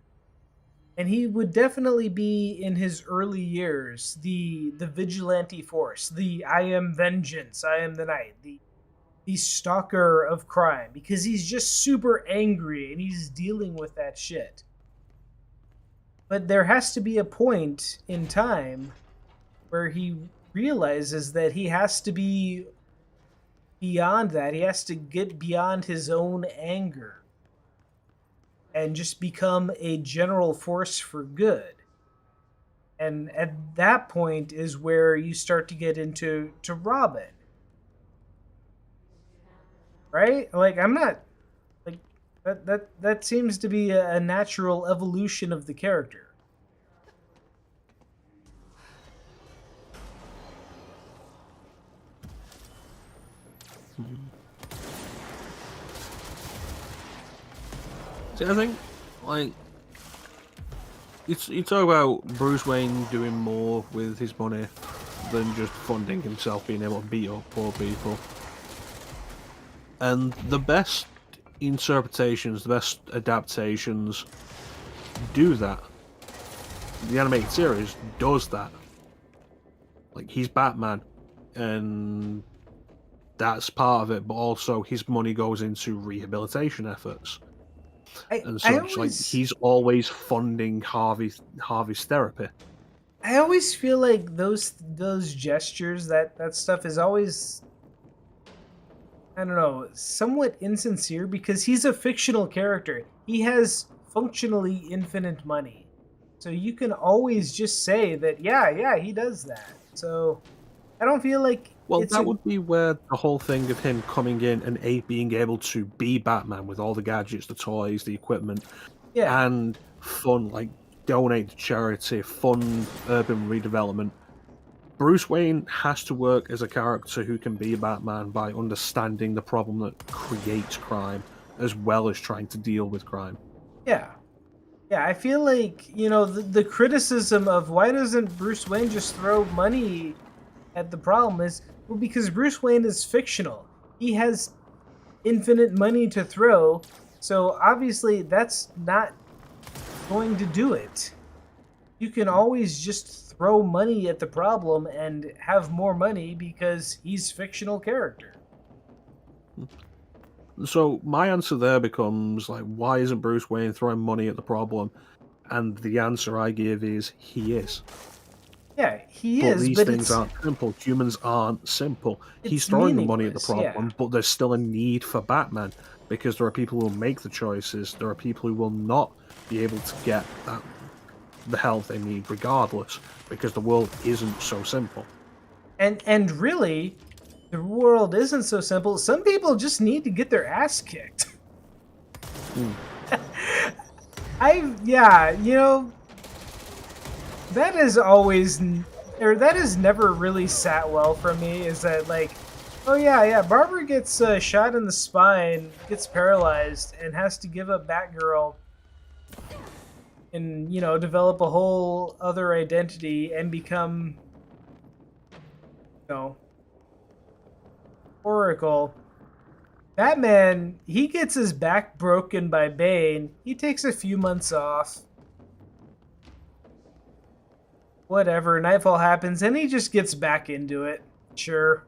And he would definitely be, in his early years, the vigilante force, the I am vengeance, I am the night, the stalker of crime, because he's just super angry and he's dealing with that shit. But there has to be a point in time where he realizes that he has to be beyond that. He has to get beyond his own anger and just become a general force for good. And at that point is where you start to get into Robin. Right? Like, I'm not like that seems to be a natural evolution of the character. See, I think, like, you talk about Bruce Wayne doing more with his money than just funding himself being able to beat up poor people. And the best interpretations, the best adaptations do that. The animated series does that. Like, he's Batman, and that's part of it, but also his money goes into rehabilitation efforts and I such. Like, always he's always funding Harvey's therapy. I always feel like those gestures, that stuff is always, I don't know, somewhat insincere because he's a fictional character. He has functionally infinite money. So you can always just say that, yeah, he does that. So I don't feel like Well, it's that a would be where the whole thing of him coming in and being able to be Batman with all the gadgets, the toys, the equipment, yeah. and fun, like donate to charity, fund urban redevelopment. Bruce Wayne has to work as a character who can be Batman by understanding the problem that creates crime, as well as trying to deal with crime. Yeah. Yeah, I feel like, the criticism of why doesn't Bruce Wayne just throw money at the problem is, well, because Bruce Wayne is fictional. He has infinite money to throw, so obviously that's not going to do it. You can always just throw money at the problem and have more money because he's fictional character. So my answer there becomes like, why isn't Bruce Wayne throwing money at the problem? And the answer I give is he is. Yeah, he But is, these but things aren't simple. Humans aren't simple. He's it's throwing the money at the meaningless, yeah. problem, but there's still a need for Batman because there are people who will make the choices. There are people who will not be able to get the help they need regardless because the world isn't so simple. And really, the world isn't so simple. Some people just need to get their ass kicked. That is always, or that has never really sat well for me, is that like, oh yeah, Barbara gets shot in the spine, gets paralyzed, and has to give up Batgirl and, develop a whole other identity and become, Oracle. Batman, he gets his back broken by Bane. He takes a few months off. Whatever, Nightfall happens, and he just gets back into it. Sure.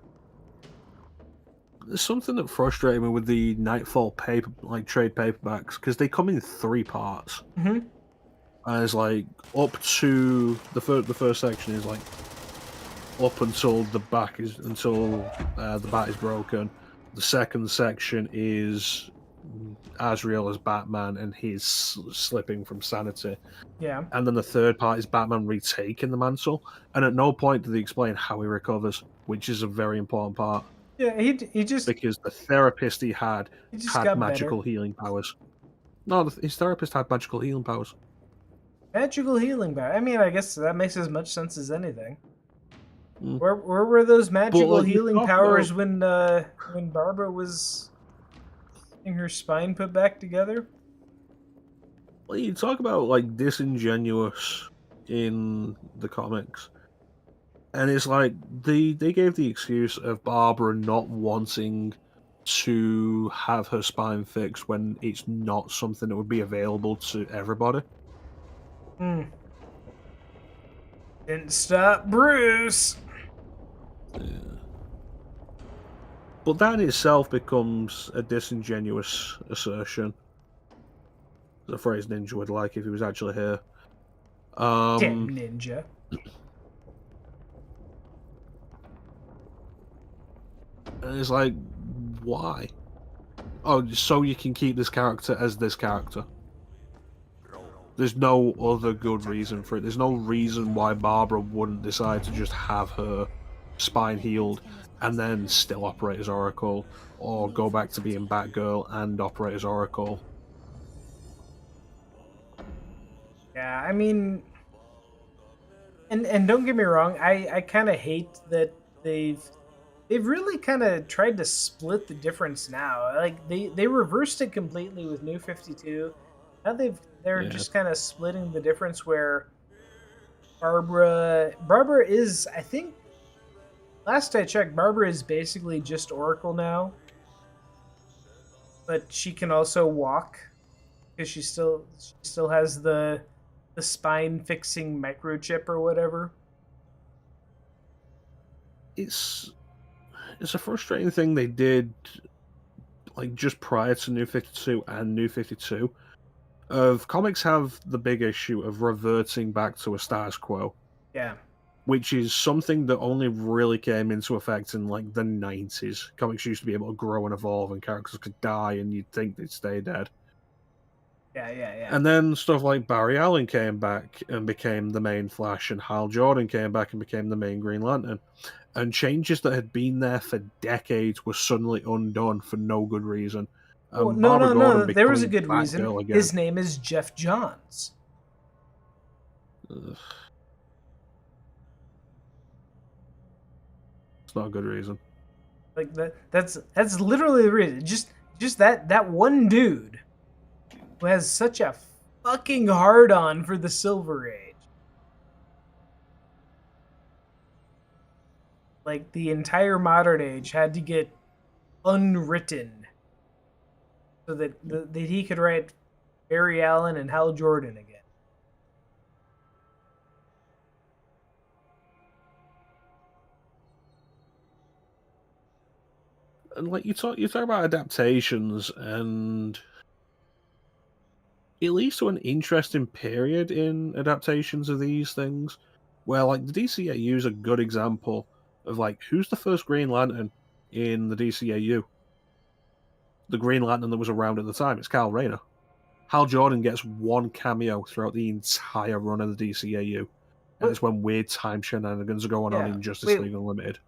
There's something that frustrated me with the Nightfall trade paperbacks because they come in 3 parts. Mm-hmm. And it's like up to the first section is like up until the bat is broken. The second section is Azrael as Batman and he's slipping from sanity. Yeah. And then the third part is Batman retaking the mantle. And at no point do they explain how he recovers, which is a very important part. Yeah, he just because the therapist he had got magical better. healing powers. No, his therapist had magical healing powers. Magical healing power. I mean, I guess that makes as much sense as anything. Where were those magical healing powers when Barbara was getting her spine put back together? Well, you talk about like disingenuous in the comics, and it's like they gave the excuse of Barbara not wanting to have her spine fixed when it's not something that would be available to everybody. Didn't stop Bruce. Yeah. But that in itself becomes a disingenuous assertion. It's a phrase Ninja would like if he was actually here. Damn Ninja. And it's like, why? Oh, so you can keep this character as this character. There's no other good reason for it. There's no reason why Barbara wouldn't decide to just have her spine healed and then still operate as Oracle, or go back to being Batgirl and operate as Oracle. Yeah, I mean, and don't get me wrong, I kind of hate that they've really kind of tried to split the difference now. Like they reversed it completely with New 52. Now they're just kind of splitting the difference where Barbara is, I think, Last I checked, Barbara is basically just Oracle now, but she can also walk because she still has the spine fixing microchip or whatever. It's a frustrating thing they did, like just prior to New 52 and New 52. Of comics have the big issue of reverting back to a status quo. Yeah. Which is something that only really came into effect in like the 90s. Comics used to be able to grow and evolve, and characters could die, and you'd think they'd stay dead. Yeah. And then stuff like Barry Allen came back and became the main Flash, and Hal Jordan came back and became the main Green Lantern. And changes that had been there for decades were suddenly undone for no good reason. Well, Barbara Gordon There was a becoming good reason. Batgirl again. His name is Jeff Johns. Ugh. It's not a good reason. Like that's literally the reason. Just that one dude who has such a fucking hard on for the Silver Age. Like the entire modern age had to get unwritten so that he could write Barry Allen and Hal Jordan again. And like you talk about adaptations, and it leads to an interesting period in adaptations of these things, where like the DCAU is a good example of like who's the first Green Lantern in the DCAU. The Green Lantern that was around at the time, it's Kyle Rayner. Hal Jordan gets one cameo throughout the entire run of the DCAU, and it's when weird time shenanigans are going on in Justice League Unlimited.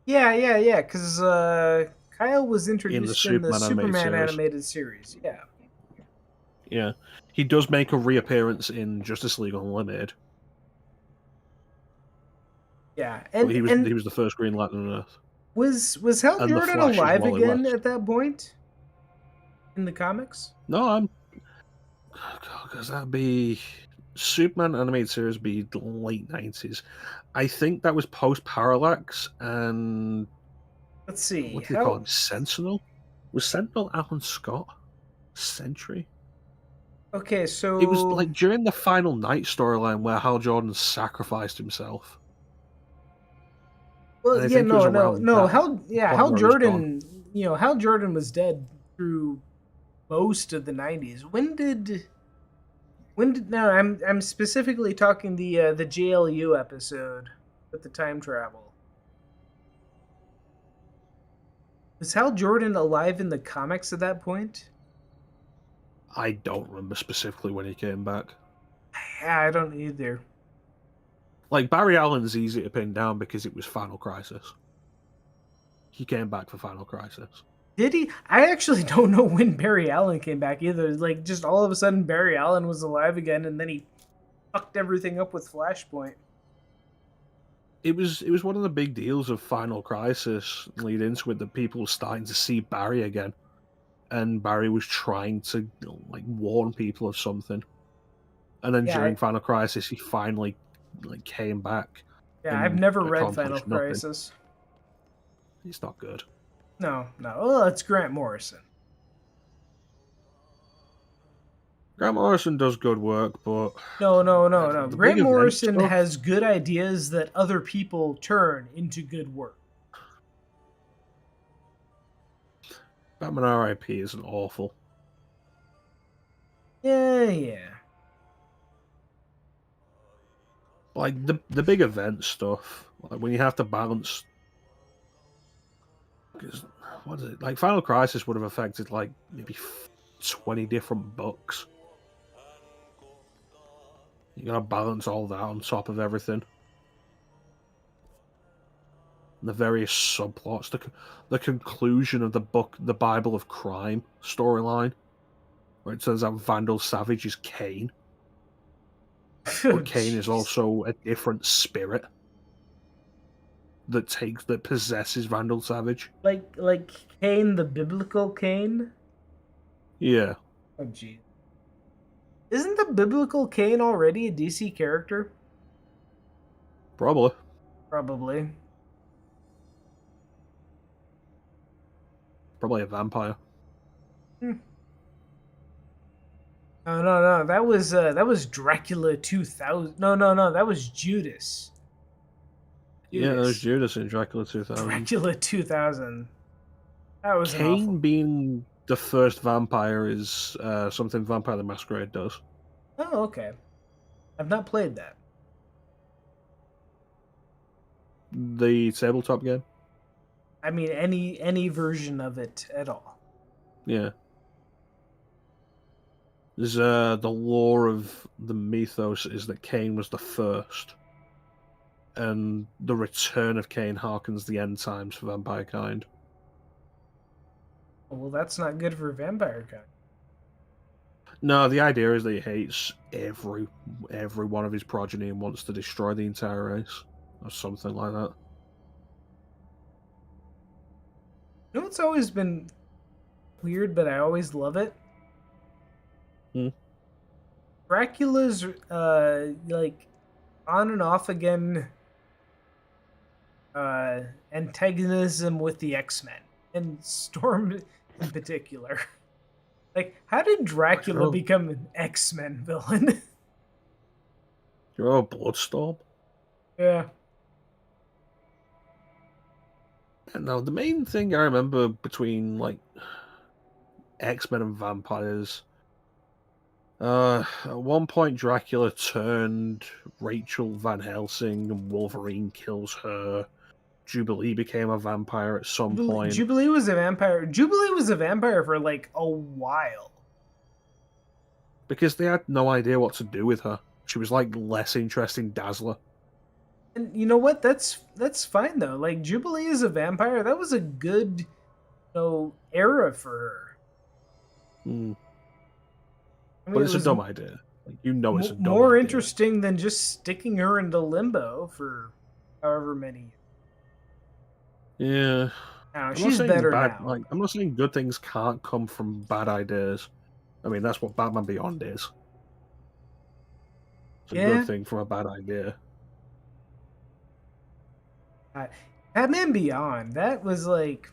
Yeah, because Kyle was introduced in the Superman series. animated series. Yeah. Yeah. He does make a reappearance in Justice League Unlimited. Yeah, but he was the first Green Lantern on Earth. Was Hal Jordan alive again at that point in the comics? No, because that'd be Superman animated series be the late 90s. I think that was post Parallax, and let's see, what do they call him? Sentinel? Was Sentinel Alan Scott? Sentry? Okay, so it was like during the Final Night storyline where Hal Jordan sacrificed himself. Well, yeah, no. Hal Jordan. Hal Jordan was dead through most of the 90s. When did? No, I'm specifically talking the JLU episode with the time travel. Was Hal Jordan alive in the comics at that point? I don't remember specifically when he came back. I don't either. Like, Barry Allen's easy to pin down because it was Final Crisis. He came back for Final Crisis. Did he? I actually don't know when Barry Allen came back either. Like, just all of a sudden Barry Allen was alive again, and then he fucked everything up with Flashpoint. It was one of the big deals of Final Crisis lead into it, that people were starting to see Barry again. And Barry was trying to like warn people of something. And then during Final Crisis, he finally came back. Yeah, I've never read Final Crisis. It's not good. No. Well, it's Grant Morrison. Grant Morrison does good work, but no. Grant Morrison has good ideas that other people turn into good work. Batman R.I.P. isn't awful. Yeah. Like the big event stuff, like when you have to balance. Because what is it? Like Final Crisis would have affected like maybe 20 different books. You gotta balance all that on top of everything. The various subplots, the conclusion of the book, the Bible of Crime storyline, where it turns out Vandal Savage is Kane. But Kane is also a different spirit that possesses Vandal Savage. Like Kane, the biblical Kane? Yeah. Oh, gee. Isn't the biblical Kane already a DC character? Probably. Probably a vampire. No, no. That was Dracula 2000. No. That was Judas. Yeah, there's Judas in Dracula 2000. Dracula 2000. That was an awful. Kane being the first vampire is something Vampire the Masquerade does. Oh, okay. I've not played that. The tabletop game? I mean, any version of it at all. Yeah. There's the lore of the mythos is that Kane was the first, and the return of Kane harkens the end times for vampire kind. Well, that's not good for vampire kind. No, the idea is that he hates every one of his progeny and wants to destroy the entire race, or something like that. You know what's always been weird, but I always love it? Dracula's like on and off again antagonism with the X-Men and Storm in particular. Like, how did Dracula become an X-Men villain? You're a Bloodstorm. Yeah. And now the main thing I remember between like X-Men and vampires. At one point, Dracula turned Rachel Van Helsing, and Wolverine kills her. Jubilee became a vampire at some point. Jubilee was a vampire. Jubilee was a vampire for like a while. Because they had no idea what to do with her. She was like less interesting Dazzler. And you know what? That's fine though. Like Jubilee is a vampire. That was a good, era for her. I mean, But it's a dumb idea. Like, it's a dumb more idea. interesting than just sticking her into limbo for however many years. Yeah. No, she's better now. Like, I'm not saying good things can't come from bad ideas. I mean, that's what Batman Beyond is. It's a good thing from a bad idea. Batman Beyond, that was like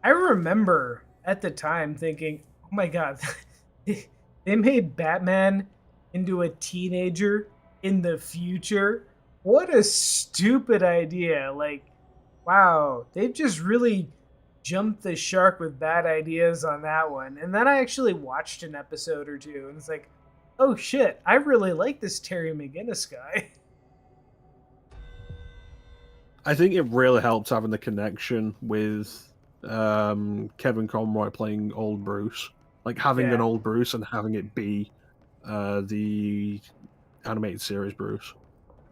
I remember at the time thinking, oh my god, they made Batman into a teenager in the future. What a stupid idea. Like, wow, they've just really jumped the shark with bad ideas on that one. And then I actually watched an episode or two, and it's like, oh shit, I really like this Terry McGinnis guy. I think it really helped having the connection with Kevin Conroy playing old Bruce. Like having an old Bruce and having it be the animated series Bruce.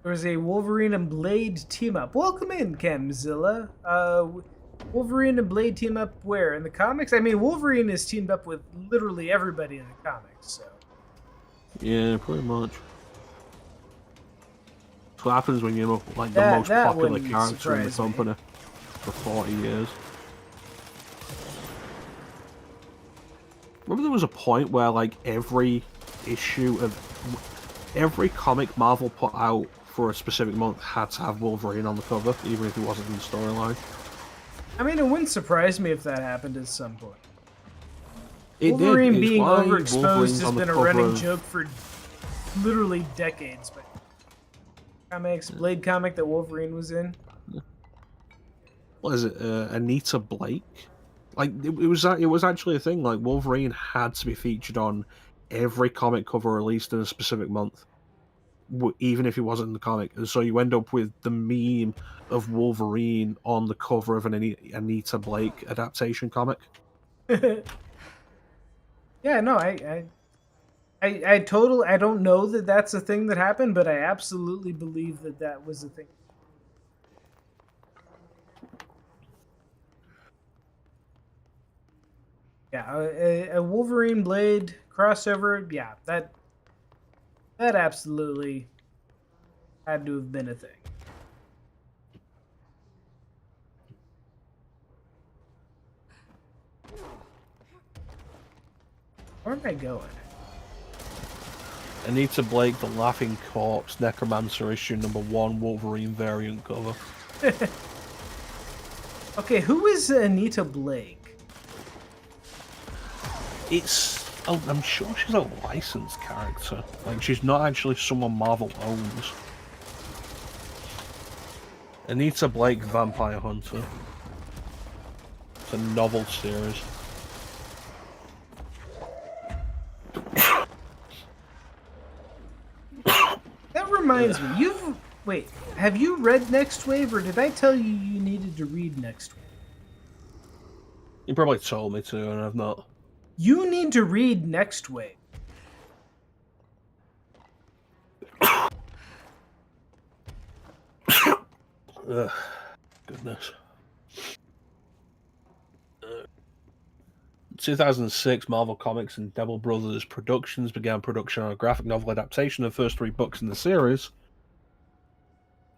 There was a Wolverine and Blade team up. Welcome in, Camzilla. Wolverine and Blade team up where? In the comics? I mean, Wolverine is teamed up with literally everybody in the comics, so. Yeah, pretty much. That's what happens when you're like the most popular character in the company for 40 years. Remember there was a point where like every issue of every comic Marvel put out for a specific month had to have Wolverine on the cover, even if he wasn't in the storyline. I mean, it wouldn't surprise me if that happened at some point. Wolverine being overexposed has been a running joke for literally decades. But comics, Blade comic that Wolverine was in. What is it? Anita Blake? Like it was actually a thing. Like Wolverine had to be featured on every comic cover released in a specific month, even if he wasn't in the comic. And so you end up with the meme of Wolverine on the cover of an Anita Blake adaptation comic. Yeah, no, I totally, I don't know that that's a thing that happened, but I absolutely believe that that was a thing. Yeah, a Wolverine Blade crossover, yeah, that absolutely had to have been a thing. Where am I going? Anita Blake, The Laughing Corpse, Necromancer issue #1, Wolverine variant cover. Okay, who is Anita Blake? I'm sure she's a licensed character. Like, she's not actually someone Marvel owns. Anita Blake, Vampire Hunter. It's a novel series. That reminds me, wait, have you read Next Wave, or did I tell you you needed to read Next Wave? You probably told me to, and I've not. You need to read Next Wave. Ugh, goodness. 2006, Marvel Comics and Devil Brothers Productions began production on a graphic novel adaptation of the first 3 books in the series.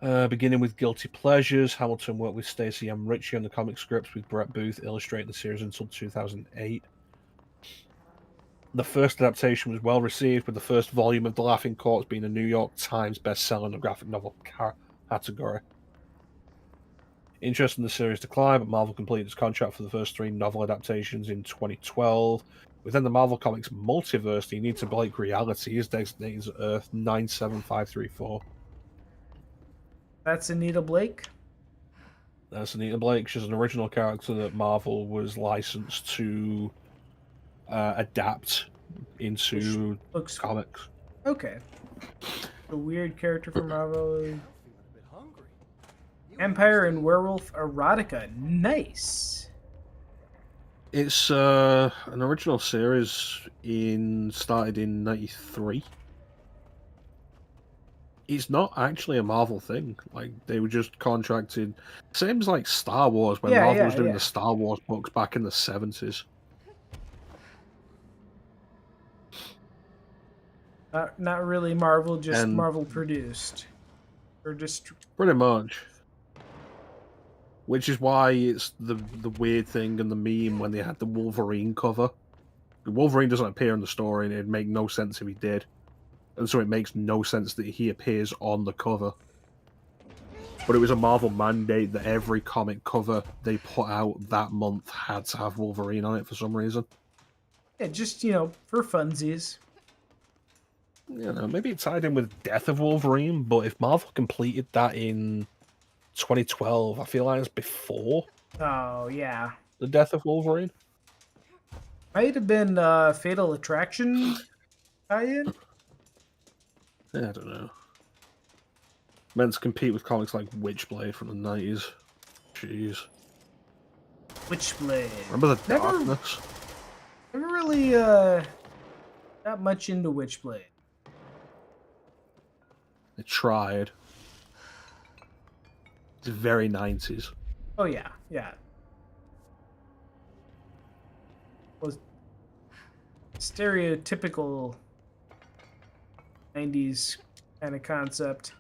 Beginning with Guilty Pleasures, Hamilton worked with Stacey M. Ritchie on the comic scripts, with Brett Booth illustrating the series until 2008. The first adaptation was well received, with the first volume of The Laughing Corpse being a New York Times bestseller in the graphic novel category. Interest in the series declined, but Marvel completed its contract for the first 3 novel adaptations in 2012. Within the Marvel Comics multiverse, the Anita Blake reality is designated as Earth 97534. That's Anita Blake? That's Anita Blake. She's an original character that Marvel was licensed to adapt into comics. Okay. A weird character from Marvel. Vampire and Werewolf Erotica. Nice. It's an original series started in 93. It's not actually a Marvel thing. Like, they were just contracted. Same as like Star Wars, when Marvel was doing the Star Wars books back in the 70s. Not really Marvel, just Marvel produced. Or just pretty much. Which is why it's the weird thing and the meme when they had the Wolverine cover. Wolverine doesn't appear in the story, and it'd make no sense if he did. And so it makes no sense that he appears on the cover. But it was a Marvel mandate that every comic cover they put out that month had to have Wolverine on it for some reason. Yeah, just, for funsies. Maybe it tied in with Death of Wolverine, but if Marvel completed that in 2012, I feel like it's before. Oh, yeah. The Death of Wolverine? Might have been Fatal Attraction tie-in? I don't know. Meant to compete with comics like Witchblade from the 90s. Jeez. Witchblade. Remember the darkness? Never really got much into Witchblade. They tried. It's very 90s. Oh, yeah, yeah. Was stereotypical 90s kind of concept.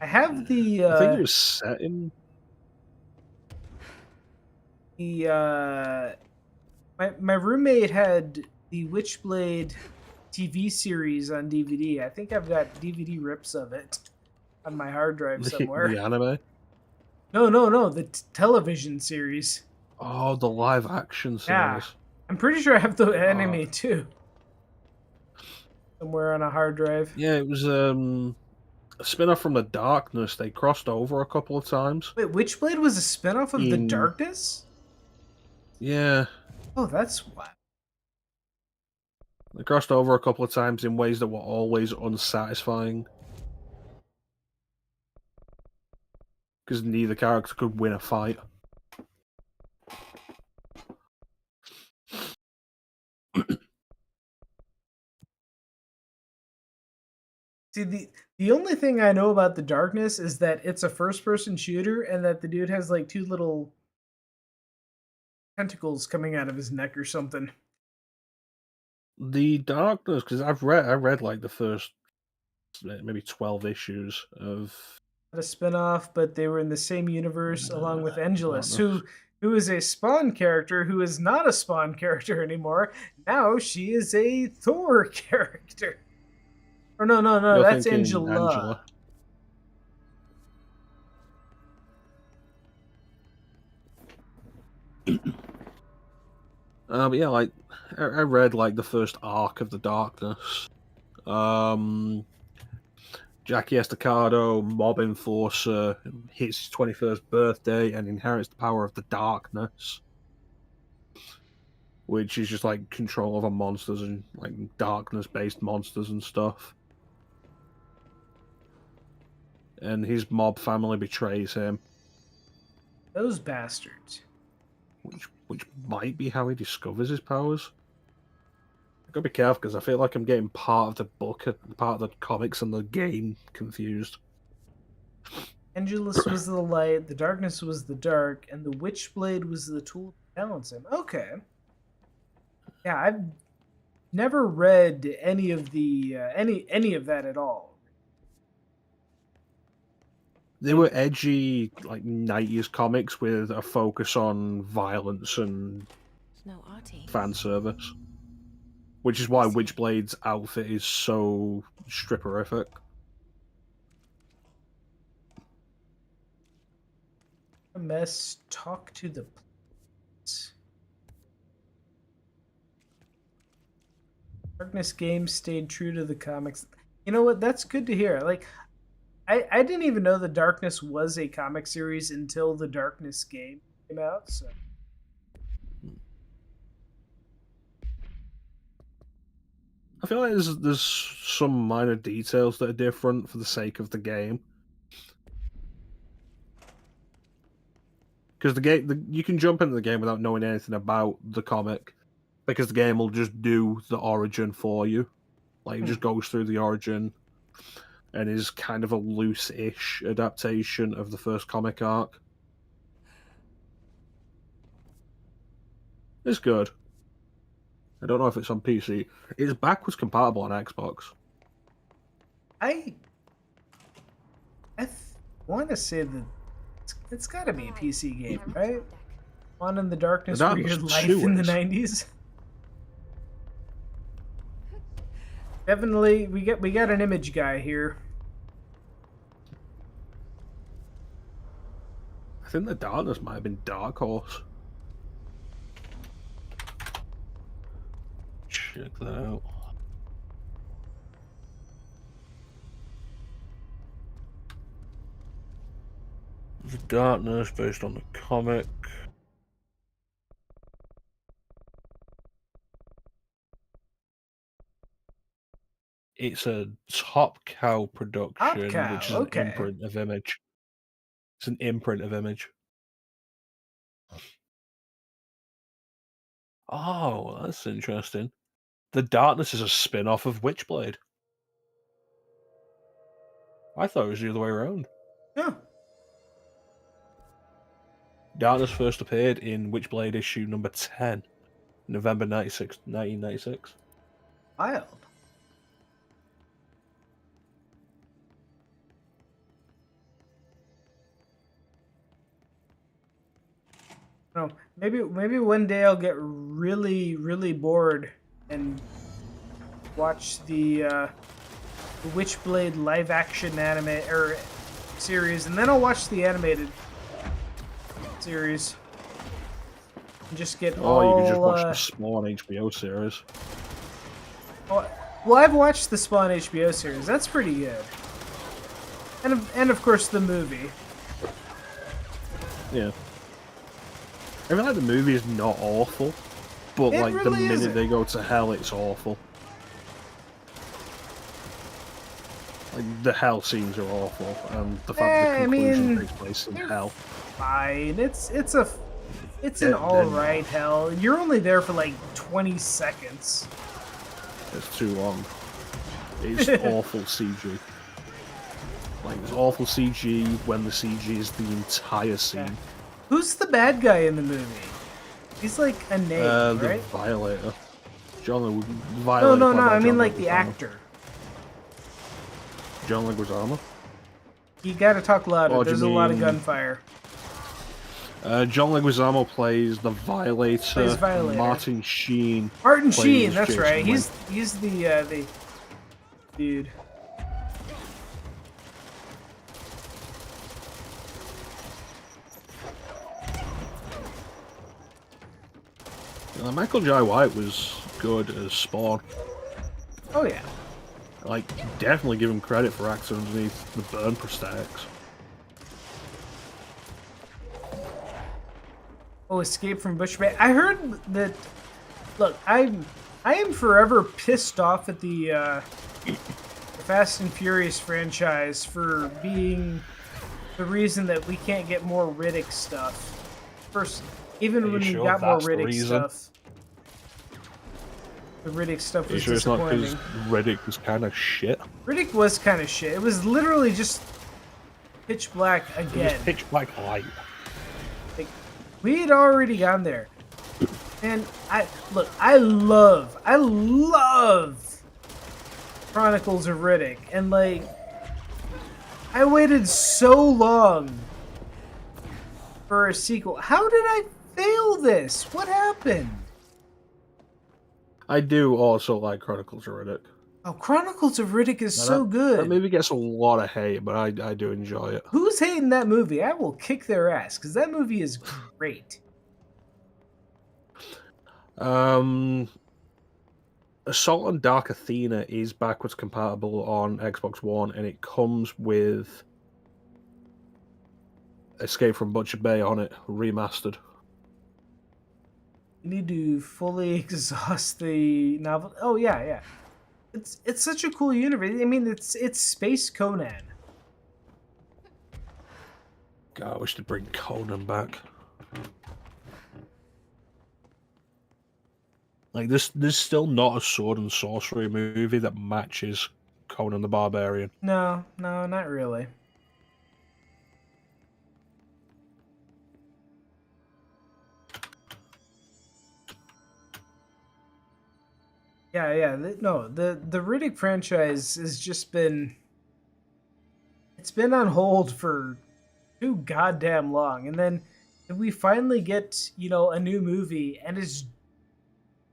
I have the I think it was set in my roommate had the Witchblade TV series on DVD. I think I've got DVD rips of it on my hard drive somewhere. The anime? No, the television series. Oh, the live action series. Yeah. I'm pretty sure I have the anime too. Somewhere on a hard drive. Yeah, it was a spin-off from The Darkness. They crossed over a couple of times. Wait, Witchblade was a spin-off of The Darkness? Yeah. Oh, that's what. They crossed over a couple of times in ways that were always unsatisfying. Because neither character could win a fight. See, the only thing I know about The Darkness is that it's a first-person shooter and that the dude has like 2 little tentacles coming out of his neck or something. The Darkness, because I read like the first maybe 12 issues of A spin-off, but they were in the same universe along with Angelus, who is a Spawn character who is not a Spawn character anymore. Now she is a Thor character. Or no, You're that's thinking Angela. But yeah, like I read like the first arc of the Darkness. Jackie Estacado, mob enforcer, hits his 21st birthday and inherits the power of the Darkness, which is just like control over monsters and like darkness-based monsters and stuff. And his mob family betrays him. Those bastards. Which might be how he discovers his powers. I gotta be careful because I feel like I'm getting part of the book, part of the comics, and the game confused. Angelus was the light, the darkness was the dark, and the Witchblade was the tool to balance him. Okay. Yeah, I've never read any of the any of that at all. They were edgy, like 90s comics with a focus on violence and fan service. Which is why Witchblade's outfit is so stripperific. A mess, talk to the plates. Darkness Games stayed true to the comics. You know what? That's good to hear. Like, I didn't even know the Darkness was a comic series until the Darkness game came out. So. I feel like there's some minor details that are different for the sake of the game. Because the game, you can jump into the game without knowing anything about the comic, because the game will just do the origin for you. Like, it just goes through the origin, and is kind of a loose-ish adaptation of the first comic arc. It's good. I don't know if it's on PC. It's backwards compatible on Xbox. I want to say that it's got to be a PC game, right? On in the Darkness for your life in the 90s. Definitely, we got an image guy here. I think the Darkness might have been Dark Horse. Check that out. The Darkness based on the comic. It's a Top Cow production, which is an imprint of Image. It's an imprint of Image. Oh, that's interesting. The Darkness is a spin-off of Witchblade. I thought it was the other way around. Yeah. Darkness first appeared in Witchblade issue number 10, November 1996. Wild. No, maybe one day I'll get really bored and watch the Witchblade live action anime or series, and then I'll watch the animated series. And just get all. You can just watch the Spawn HBO series. Well, I've watched the Spawn HBO series. That's pretty good. And of course the movie. Yeah. I feel like the movie is not awful, but It like really the minute isn't. they go to hell, it's awful. Like the hell scenes are awful, and the fact the conclusion takes place in hell. Fine. It's an alright hell. You're only there for like 20 seconds. It's too long. It's awful CG. Like, it's awful CG when the CG is the entire scene. Who's the bad guy in the movie? He's like a name, The right? Violator. Violator. No. I mean like the actor. John Leguizamo. You gotta talk louder. Oh, do you There's a lot of mean- gunfire. John Leguizamo plays the Violator. Plays Violator. Martin Sheen. Martin plays Sheen, that's Jason right. Wynn. He's the dude. Michael Jai White was good as Spawn. Oh yeah. Like, definitely give him credit for acting underneath the burn prosthetics. Oh, Escape from Butcher Bay. I heard that. Look, I am forever pissed off at the Fast and Furious franchise for being the reason that we can't get more Riddick stuff. First, even when we got more Riddick stuff, the Riddick stuff was disappointing. It's not because Riddick was kind of shit? Riddick was kind of shit. It was literally just Pitch Black again. It was Pitch Black Light. Like, we had already gone there. And I love Chronicles of Riddick. And like, I waited so long for a sequel. How did I fail this? What happened? I do also like Chronicles of Riddick. Oh, Chronicles of Riddick is so good. That movie gets a lot of hate, but I do enjoy it. Who's hating that movie? I will kick their ass, because that movie is great. Assault on Dark Athena is backwards compatible on Xbox One, and it comes with Escape from Butcher Bay on it, remastered. You need to fully exhaust the novel. Oh yeah. It's such a cool universe. I mean, it's Space Conan. God, I wish they'd bring Conan back. Like, there's still not a sword and sorcery movie that matches Conan the Barbarian. No, not really. Yeah. The Riddick franchise has just been... It's been on hold for too goddamn long. And then we finally get, a new movie, and it's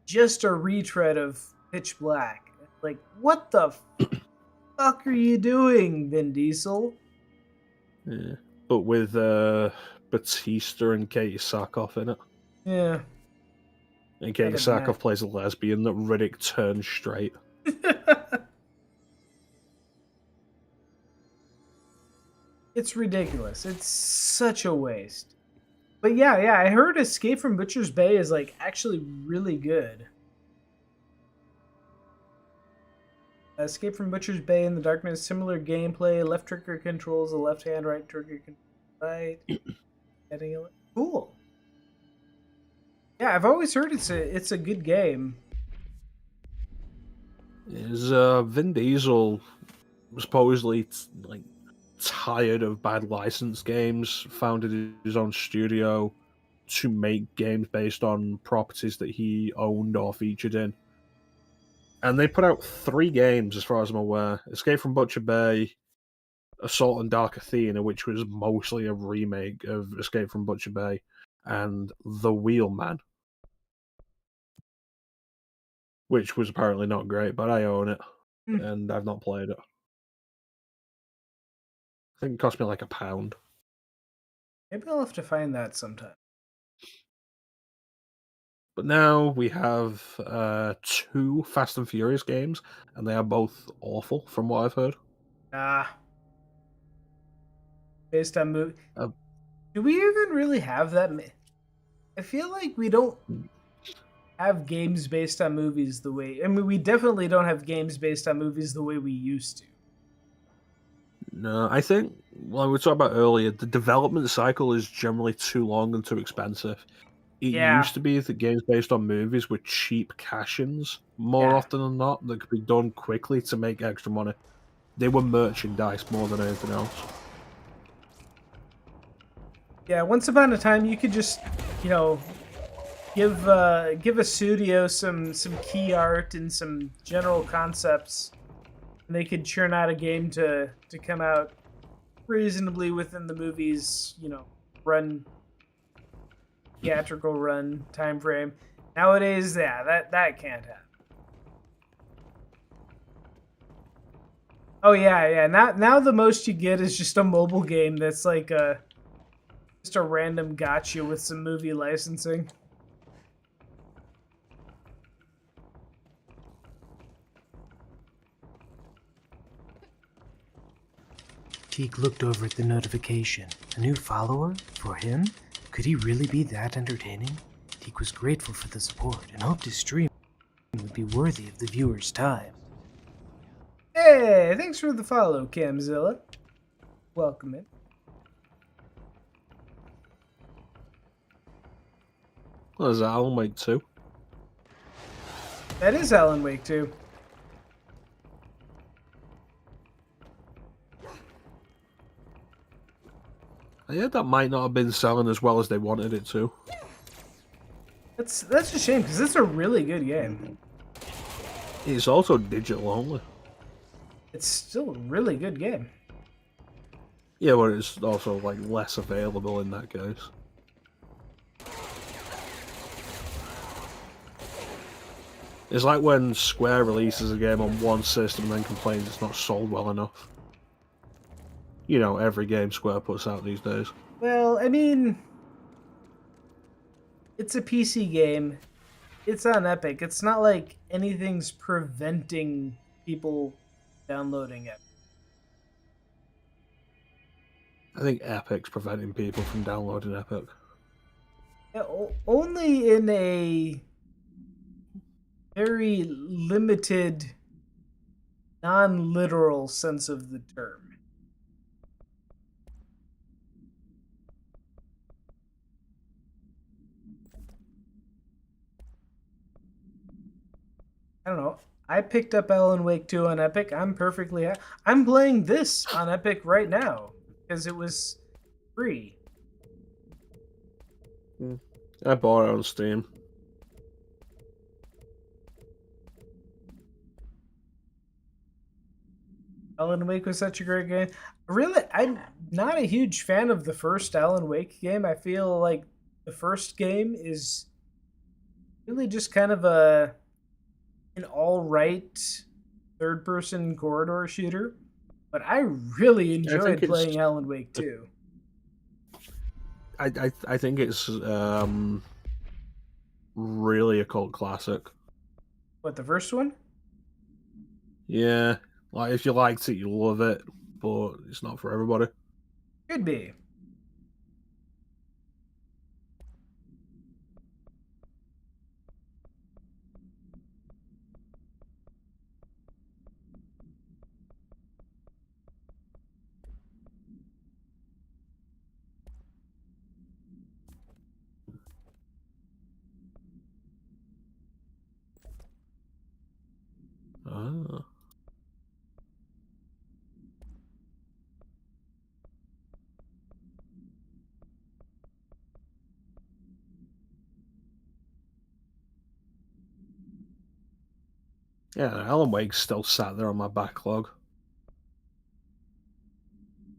just a retread of Pitch Black. Like, what the fuck are you doing, Vin Diesel? Yeah, but with Batista and Katie Sackhoff in it. Yeah. And Katie Sackhoff plays a lesbian that Riddick turns straight. It's ridiculous. It's such a waste. But yeah, I heard Escape from Butcher's Bay is like actually really good. Escape from Butcher's Bay in the Darkness, similar gameplay, left trigger controls, the left hand, right trigger right. Cool. Yeah, I've always heard it's a good game. Is Vin Diesel supposedly tired of bad license games, founded his own studio to make games based on properties that he owned or featured in. And they put out 3 games, as far as I'm aware. Escape from Butcher Bay, Assault on Dark Athena, which was mostly a remake of Escape from Butcher Bay, and The Wheelman, which was apparently not great, but I own it, and I've not played it. I think it cost me like £1. Maybe I'll have to find that sometime. But now we have 2 Fast and Furious games, and they are both awful, from what I've heard. Based on movie. Do we even really have that? I feel like we don't have games based on movies the way... I mean, we definitely don't have games based on movies the way we used to. No, I think, like we talked about earlier, the development cycle is generally too long and too expensive. It used to be that games based on movies were cheap cash-ins, more often than not, that could be done quickly to make extra money. They were merchandise more than anything else. Yeah, once upon a time, you could just, give a studio some key art and some general concepts, and they could churn out a game to come out reasonably within the movie's, theatrical run time frame. Nowadays, that can't happen. Oh yeah. Now the most you get is just a mobile game that's like just a random gotcha with some movie licensing. Teak looked over at the notification. A new follower? For him? Could he really be that entertaining? Teak was grateful for the support and hoped his stream would be worthy of the viewer's time. Hey, thanks for the follow, Camzilla. Welcome in. Well, there's Alan Wake 2. That is Alan Wake 2. I heard that might not have been selling as well as they wanted it to. That's a shame, because it's a really good game. It's also digital only. It's still a really good game. Yeah, but it's also like less available in that case. It's like when Square releases a game on one system and then complains it's not sold well enough. You know, every game Square puts out these days. Well, I mean, it's a PC game. It's on Epic. It's not like anything's preventing people downloading it. I think Epic's preventing people from downloading Epic. Yeah, only in a very limited, non-literal sense of the term. I don't know. I picked up Alan Wake 2 on Epic. I'm perfectly I'm playing this on Epic right now because it was free. I bought it on Steam. Alan Wake was such a great game. Really, I'm not a huge fan of the first Alan Wake game. I feel like the first game is really just kind of an all-right third-person corridor shooter. But I really enjoyed playing Alan Wake 2. I think it's really a cult classic. What, the first one? Yeah, like if you liked it, you love it, but it's not for everybody. Could be. Ah. Yeah, Alan Wake's still sat there on my backlog.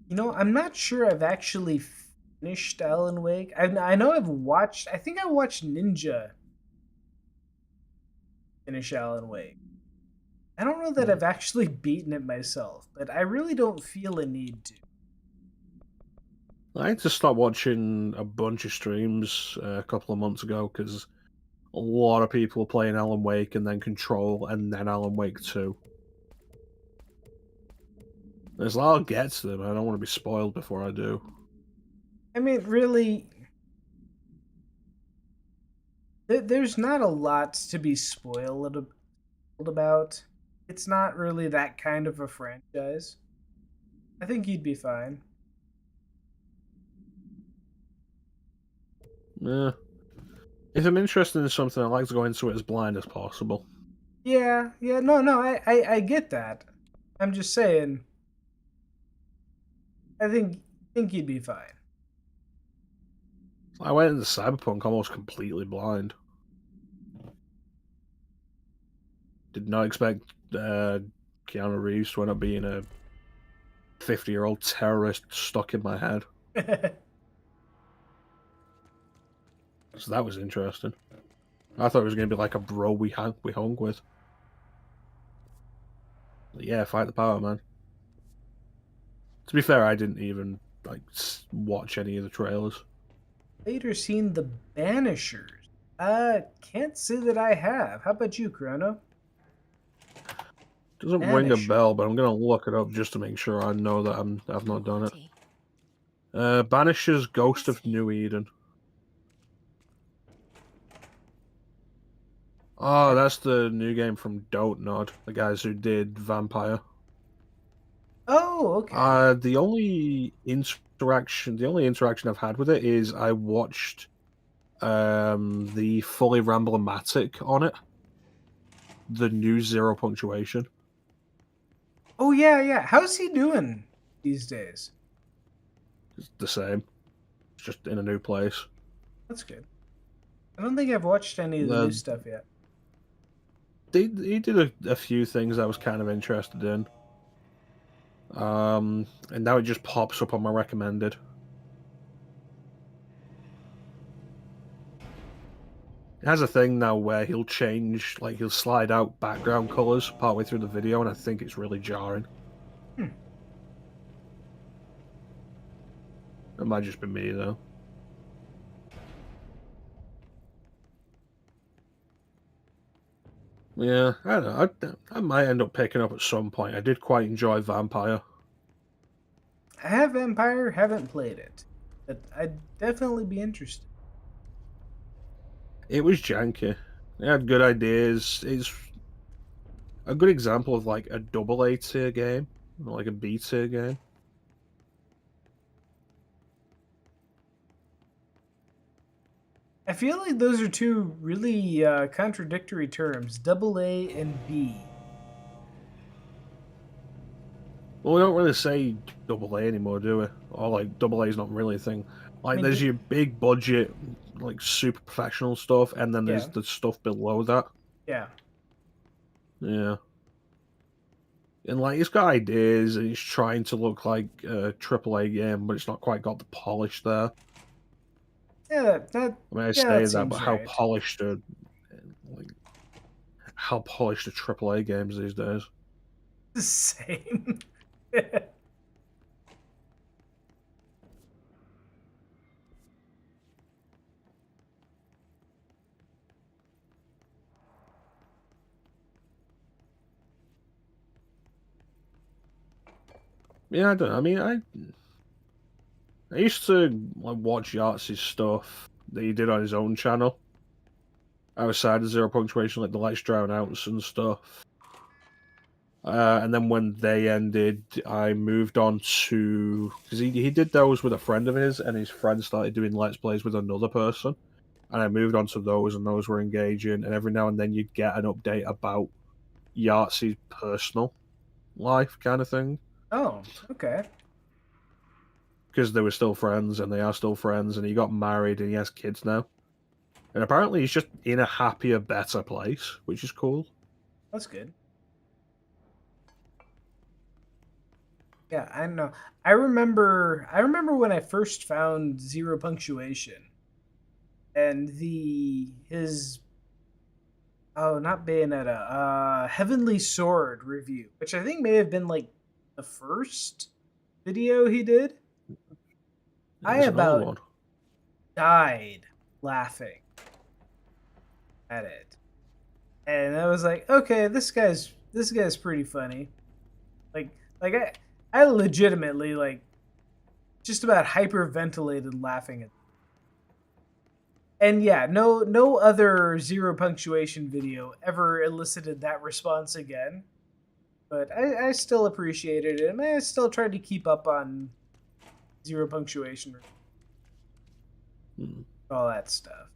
You know, I'm not sure I've actually finished Alan Wake. I know I've watched... I think I watched Ninja finish Alan Wake. I don't know that I've actually beaten it myself, but I really don't feel a need to. I had to stop watching a bunch of streams a couple of months ago because a lot of people were playing Alan Wake and then Control and then Alan Wake 2. There's a lot of get to them. I don't want to be spoiled before I do. I mean, really, there's not a lot to be spoiled about. It's not really that kind of a franchise. I think you'd be fine. Yeah. If I'm interested in something, I like to go into it as blind as possible. Yeah, no, I get that. I'm just saying, I think you'd be fine. I went into Cyberpunk almost completely blind. Did not expect Keanu Reeves to end up being a 50-year-old terrorist stuck in my head. So that was interesting. I thought it was going to be like a bro we hung with. But yeah, fight the power, man. To be fair, I didn't even watch any of the trailers. Later seen The Banishers. Can't say that I have. How about you, Chrono? Doesn't ring a bell, but I'm gonna look it up just to make sure I know that I've not done it. Banisher's Ghost of New Eden. Oh, that's the new game from Dontnod, the guys who did Vampire. Oh, okay. The only interaction I've had with it is I watched the Fully Ramblematic on it. The new Zero Punctuation. Oh yeah, yeah. How's he doing these days? It's the same. It's just in a new place. That's good. I don't think I've watched any of the new stuff yet. He did a few things I was kind of interested in. And now it just pops up on my recommended. It has a thing now where he'll change, like he'll slide out background colors partway through the video, and I think it's really jarring. It might just be me though. Yeah, I don't know. I might end up picking up at some point. I did quite enjoy Vampire. I have Vampire, haven't played it, but I'd definitely be interested. It was janky. It had good ideas. It's a good example of like a double A tier game, like a B tier game. I feel like those are two really contradictory terms, double A and B. Well, we don't really say double A anymore, do we? Or like double A is not really a thing. Like, I mean, there's your big budget, like super professional stuff, and then there's Yeah. the stuff below that. Yeah. Yeah. And like, it's got ideas, and it's trying to look like a triple A game, but it's not quite got the polish there. Yeah, that I mean, I yeah, say that that, seems but how right. polished are like how polished are triple A games these days? The same. Yeah, I don't know. I mean, I used to like watch Yahtzee's stuff that he did on his own channel outside of Zero Punctuation, like the Lights Drown Out and stuff. And then when they ended, I moved on to because he did those with a friend of his, and his friend started doing Let's Plays with another person, and I moved on to those, and those were engaging. And every now and then you'd get an update about Yahtzee's personal life, kind of thing, Oh, okay. because they were still friends, and they are still friends, and he got married, and he has kids now. And apparently he's just in a happier, better place, which is cool. That's good. Yeah, I know. I remember when I first found Zero Punctuation and his not Bayonetta, Heavenly Sword review, which I think may have been like the first video he did. I There's another about one. died laughing at it. And I was like, okay, this guy's pretty funny. Like I legitimately like just about hyperventilated laughing at. And yeah, no other Zero Punctuation video ever elicited that response again. But I still appreciated it. I still tried to keep up on Zero Punctuation, all that stuff.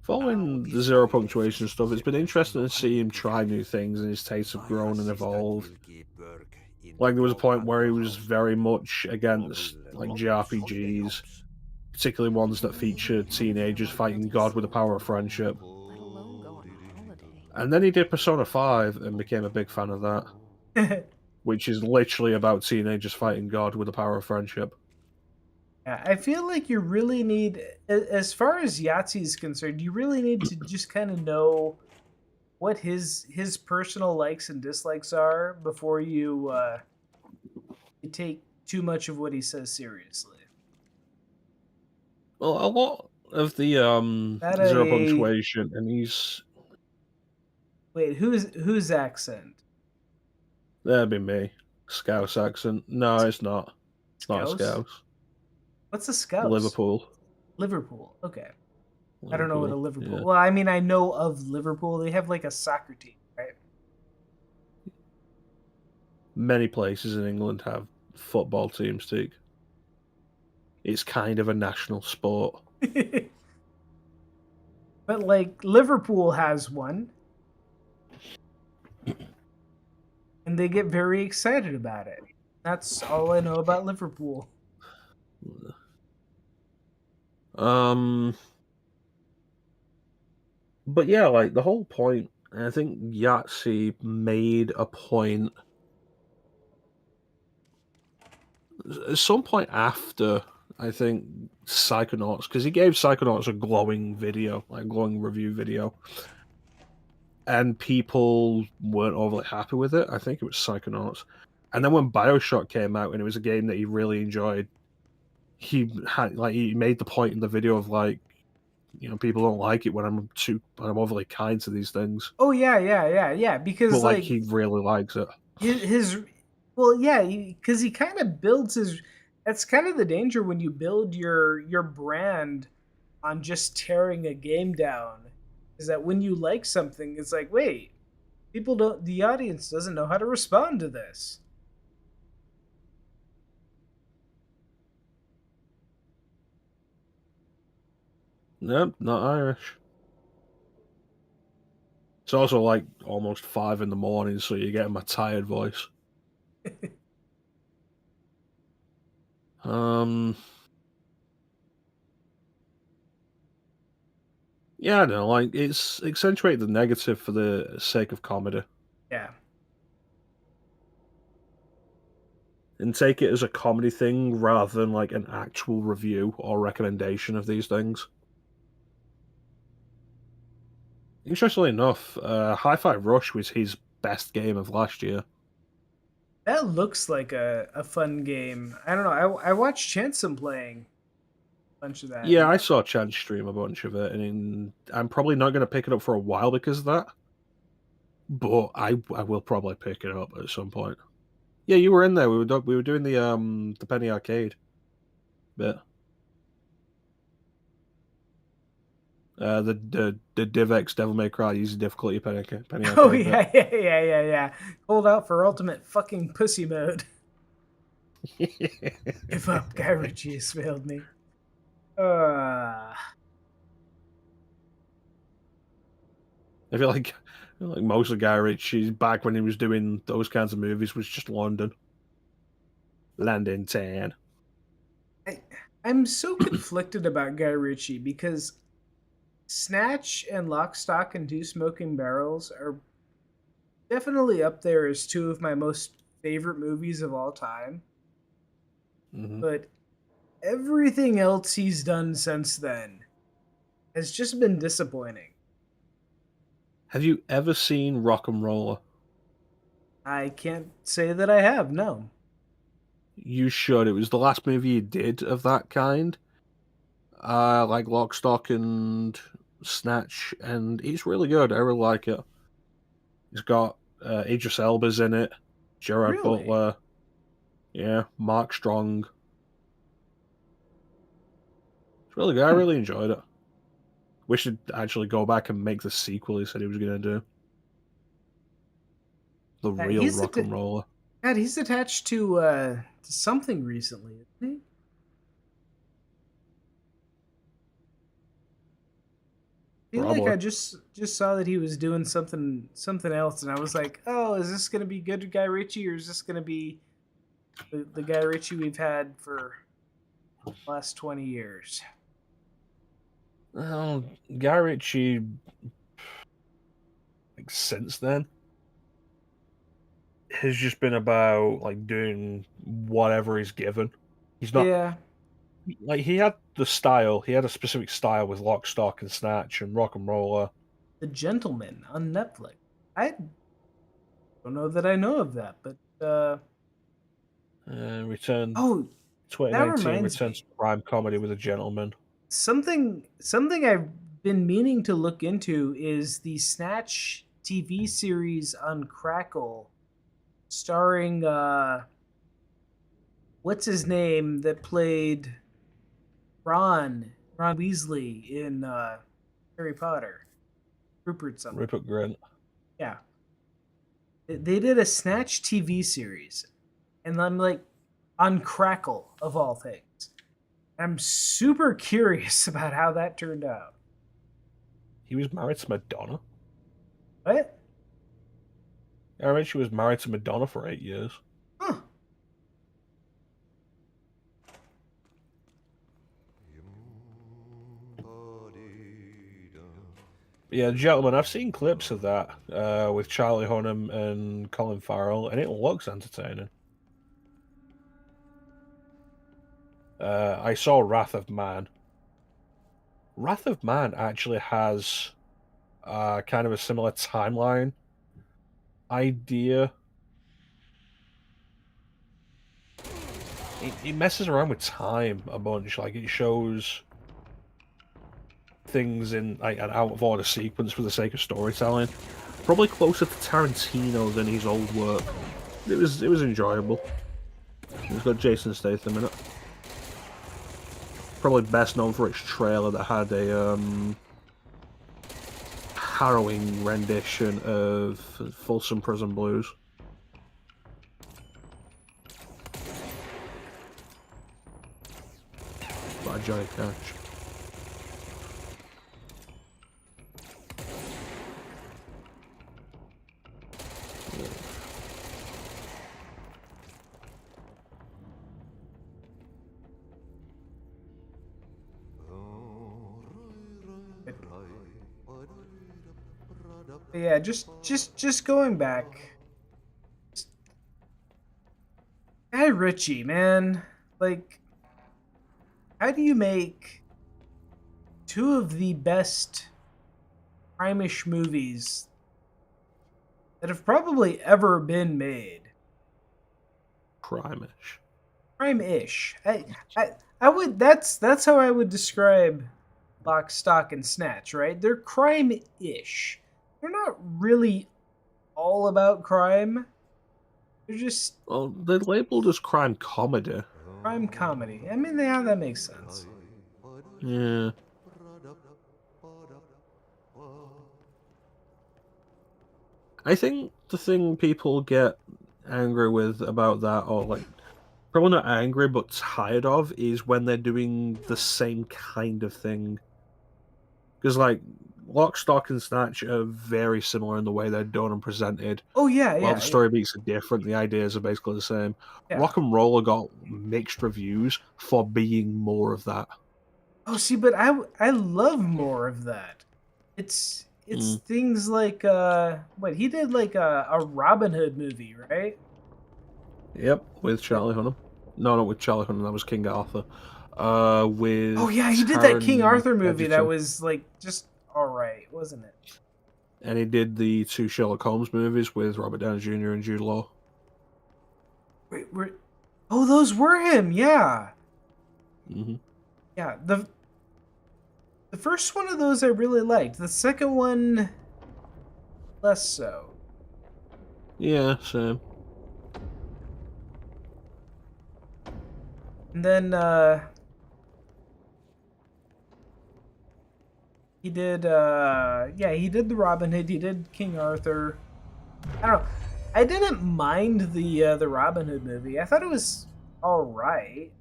Following the Zero Punctuation stuff, it's been interesting to see him try new things and his tastes have grown and evolved. Like, there was a point where he was very much against, like, JRPGs, particularly ones that feature teenagers fighting God with the power of friendship. And then he did Persona 5 and became a big fan of that, which is literally about teenagers fighting God with the power of friendship. Yeah, I feel like you really need, as far as Yahtzee is concerned, you really need to just kind of know what his personal likes and dislikes are before you take too much of what he says seriously. Well, a lot of the That Zero a Punctuation, and Wait, whose accent? That'd be me. Scouse accent. No, it's not. It's not a Scouse? Scouse. What's a Scouse? Liverpool. Liverpool. Okay. I don't know what a Liverpool. Liverpool. Yeah. Well, I mean, I know of Liverpool. They have like a soccer team, right? Many places in England have football teams too. It's kind of a national sport. But like Liverpool has one, and they get very excited about it. That's all I know about Liverpool. Um, but yeah, like the whole point, and I think Yahtzee made a point at some point after, I think, Psychonauts, because he gave Psychonauts a glowing video, like glowing review video, and people weren't overly happy with it. I think it was Psychonauts. And then when Bioshock came out and it was a game that he really enjoyed, he made the point in the video of like, people don't like it when I'm overly kind to these things. Oh yeah. But Because like like he really likes it. his well, yeah, because he kind of builds his. That's kind of the danger when you build your brand on just tearing a game down. Is that when you like something, it's like, wait, people don't. The audience doesn't know how to respond to this. Nope, not Irish. It's also like almost 5 in the morning, so you're getting my tired voice. Yeah, I know, like it's accentuate the negative for the sake of comedy. Yeah. And take it as a comedy thing rather than like an actual review or recommendation of these things. Interestingly enough, Hi-Fi Rush was his best game of last year. That looks like a fun game. I don't know. I watched Chansum playing a bunch of that. Yeah, I saw Chance stream a bunch of it, and I'm probably not going to pick it up for a while because of that. But I will probably pick it up at some point. Yeah, you were in there. We were doing the Penny Arcade bit. The DivX Devil May Cry easy difficulty Penny Arcade. Oh yeah, yeah. Hold out for ultimate fucking pussy mode. Give up, Guy Ritchie has failed me. I feel like most of Guy Ritchie's back when he was doing those kinds of movies was just London. London Town. I'm so conflicted about Guy Ritchie because Snatch and Lock, Stock, and Two Smoking Barrels are definitely up there as two of my most favorite movies of all time. Mm-hmm. But everything else he's done since then has just been disappointing. Have you ever seen Rock and Roller? I can't say that I have, no. You should. It was the last movie he did of that kind. Like Lock, Stock, and Snatch, and it's really good. I really like it. It's got Idris Elba's in it, Gerard Butler, yeah, Mark Strong. It's really good. I really enjoyed it. We should actually go back and make the sequel he said he was going to do. The real Rock and Roller. God, he's attached to something recently, isn't he? I feel like I just saw that he was doing something else, and I was like, "Oh, is this gonna be good Guy Ritchie, or is this gonna be the Guy Ritchie we've had for the last 20 years?" Guy Ritchie, like since then, has just been about like doing whatever he's given. He's not. Yeah. Like he had the style. He had a specific style with Lock, Stock, and Snatch and Rock and Roller. The Gentleman on Netflix. I don't know that I know of that, but Return. Oh, 2019 returns to prime comedy with a gentleman. Something I've been meaning to look into is the Snatch TV series on Crackle starring what's his name that played Ron Weasley in Harry Potter. Rupert something. Rupert Grint. Yeah. They did a Snatch TV series. And I'm like, on Crackle, of all things. I'm super curious about how that turned out. He was married to Madonna. What? I read she was married to Madonna for 8 years. Huh. Yeah, gentlemen, I've seen clips of that with Charlie Hunnam and Colin Farrell, and it looks entertaining. I saw Wrath of Man. Wrath of Man actually has kind of a similar timeline idea. It messes around with time a bunch. Like, it shows things in like an out of order sequence for the sake of storytelling. Probably closer to Tarantino than his old work. It was enjoyable. It's got Jason Statham in it. Probably best known for its trailer that had a harrowing rendition of Folsom Prison Blues. By Johnny Cash. Yeah, just going back. Guy Ritchie, man. Like, how do you make two of the best crime-ish movies that have probably ever been made? Crime-ish. Crime-ish. I would that's how I would describe Lock, Stock, and Snatch, right? They're crime-ish. They're not really all about crime. They're just Well, they're labeled as crime comedy. crime comedy. I mean, yeah, that makes sense. Yeah. I think the thing people get angry with about that, or like, probably not angry, but tired of, is when they're doing the same kind of thing. Because, like, Lock, Stock, and Snatch are very similar in the way they're done and presented. Oh, yeah, While yeah. the story beats are different, the ideas are basically the same. Yeah. Rock and Roller got mixed reviews for being more of that. Oh, see, but I love more of that. It's things like what he did, like a Robin Hood movie, right? Yep, with Charlie Hunnam. No, not with Charlie Hunnam. That was King Arthur. With Oh yeah, he did that King Taron Arthur movie that Egerton. was like just all right, wasn't it? And he did the 2 Sherlock Holmes movies with Robert Downey Jr. and Jude Law. Wait, oh, those were him, yeah. Mm-hmm. Yeah, the first one of those I really liked. The second one, less so. Yeah, same. And then he did he did the Robin Hood, he did King Arthur. I don't know. I didn't mind the Robin Hood movie. I thought it was all right.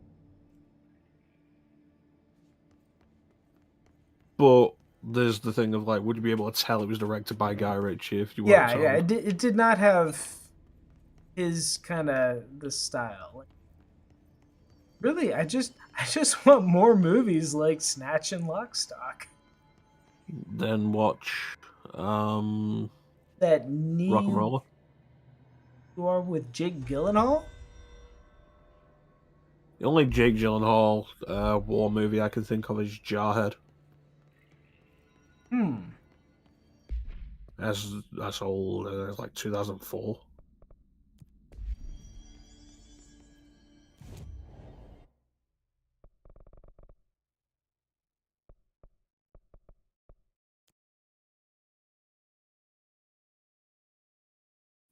But there's the thing of, like, would you be able to tell it was directed by Guy Ritchie if you weren't told? Yeah, it did not have his kind of the style. Like, really, I just want more movies like Snatch and Lockstock. Then watch That Rock and Roller. You are with Jake Gyllenhaal? The only Jake Gyllenhaal war movie I can think of is Jarhead. That's old. It's like 2004.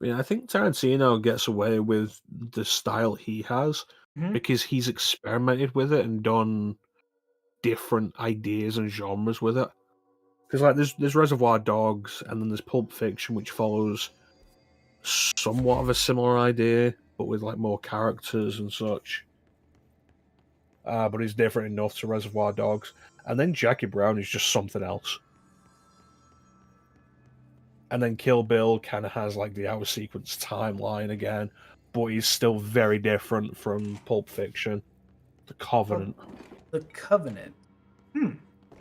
Yeah, I think Tarantino gets away with the style he has Mhm. because he's experimented with it and done different ideas and genres with it. Because like there's Reservoir Dogs and then there's Pulp Fiction, which follows somewhat of a similar idea, but with like more characters and such. But it's different enough to Reservoir Dogs. And then Jackie Brown is just something else. And then Kill Bill kind of has like the outer sequence timeline again, but he's still very different from Pulp Fiction. The Covenant. The Covenant.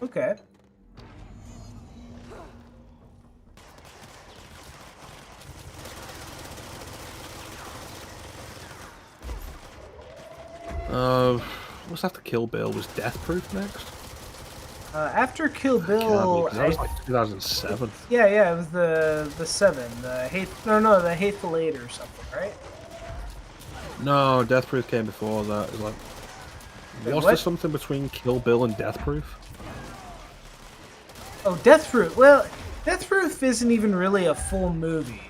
Okay. What's after Kill Bill? Was Death Proof next? After Kill Bill, That was like 2007. yeah, it was the 7, the Hateful Eight or something, right? No, Death Proof came before that. It was like, Wait, was what? there something between Kill Bill and Death Proof? Oh, Death Proof. Well, Death Proof isn't even really a full movie.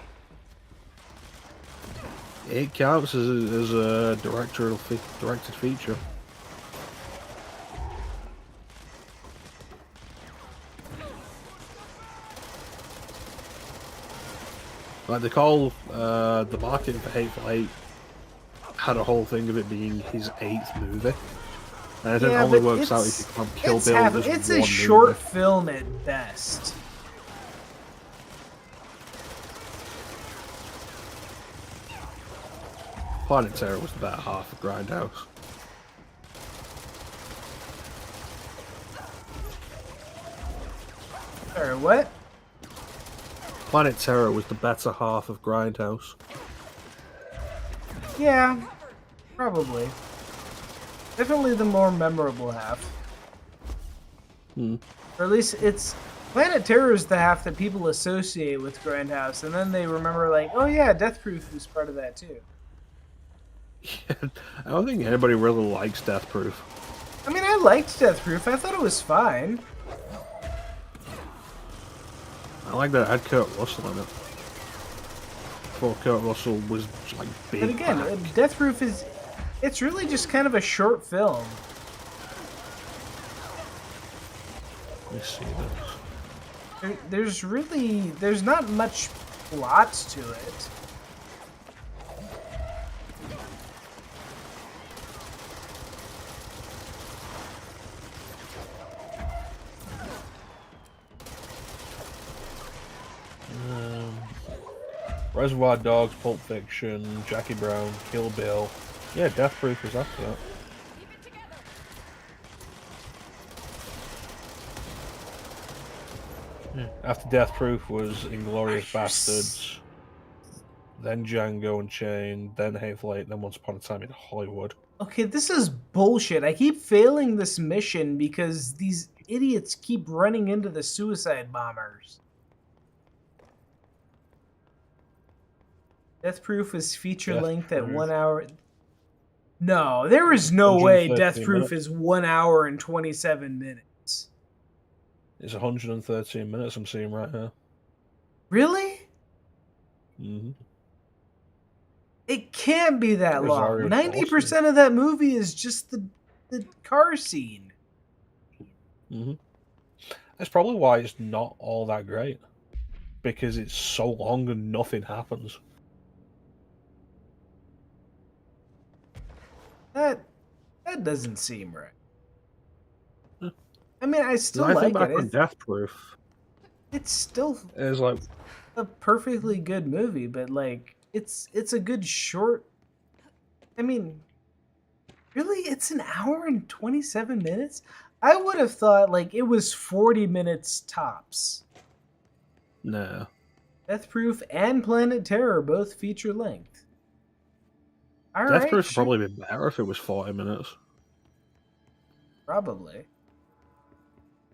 It counts as a directed feature. Like they call the marketing for Hateful Eight had a whole thing of it being his 8th movie. And I think it only but works out if you count Kill Bill as it's one a short movie. film at best. Planet Terror was the better half of Grindhouse. Or what? Planet Terror was the better half of Grindhouse. Yeah, probably. Definitely the more memorable half. Or at least it's Planet Terror is the half that people associate with Grindhouse, and then they remember like, oh yeah, Death Proof is part of that too. I don't think anybody really likes Death Proof. I mean, I liked Death Proof. I thought it was fine. I like that it had Kurt Russell in it. Before Kurt Russell was like big. But again, back. Death Proof it's really just kind of a short film. Let me see this. There's not much plot to it. Reservoir Dogs, Pulp Fiction, Jackie Brown, Kill Bill. Yeah, Death Proof was after that. Yeah. After Death Proof was Inglourious Bastards, then Django Unchained, then Hateful Eight, then Once Upon a Time in Hollywood. Okay, this is bullshit. I keep failing this mission because these idiots keep running into the suicide bombers. Death Proof is feature length at 1 hour. No, there is no way Death Proof is 1 hour and 27 minutes. It's 113 minutes I'm seeing right here. Really? Mm-hmm. It can't be that long. Rosario 90% of that movie is just the car scene. Mm-hmm. That's probably why it's not all that great. Because it's so long and nothing happens. That doesn't seem right. I mean, I still I like think back it. on Death Proof. It's still It's like a perfectly good movie, but like it's a good short. I mean, really, it's an hour and 27 minutes? I would have thought like it was 40 minutes tops. no. Death Proof and Planet Terror both feature length. All Death right, Proof would sure. probably be better if it was 40 minutes. Probably.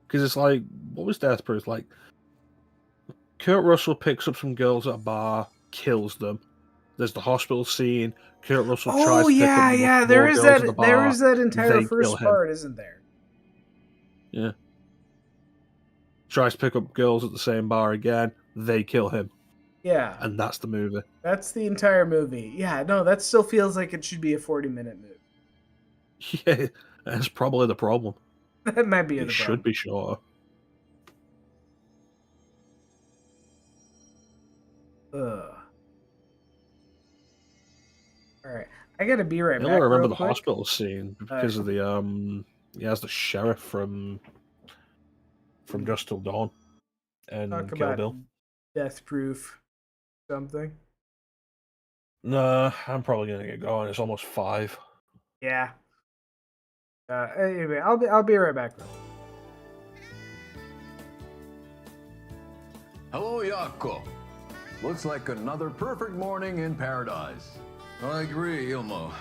Because it's like, what was Death Proof? Like, Kurt Russell picks up some girls at a bar, kills them. There's the hospital scene. Kurt Russell tries to pick up more there is girls at the that. There bar. is that entire They kill first him. part, isn't there? Yeah. Tries to pick up girls at the same bar again. They kill him. Yeah. And that's the movie. That's the entire movie. Yeah, no, that still feels like it should be a 40-minute movie. Yeah, that's probably the problem. That might be It the should problem. be shorter. Ugh. All right, I gotta be right I back only remember real the quick. hospital scene because of the he has the sheriff from Dusk Till Dawn and Talk Kill about Bill. Death Proof something. Nah, I'm probably gonna get going. It's almost 5. Yeah. Anyway, I'll be right back. Hello, Jaakko. Looks like another perfect morning in paradise. I agree, Ilmo.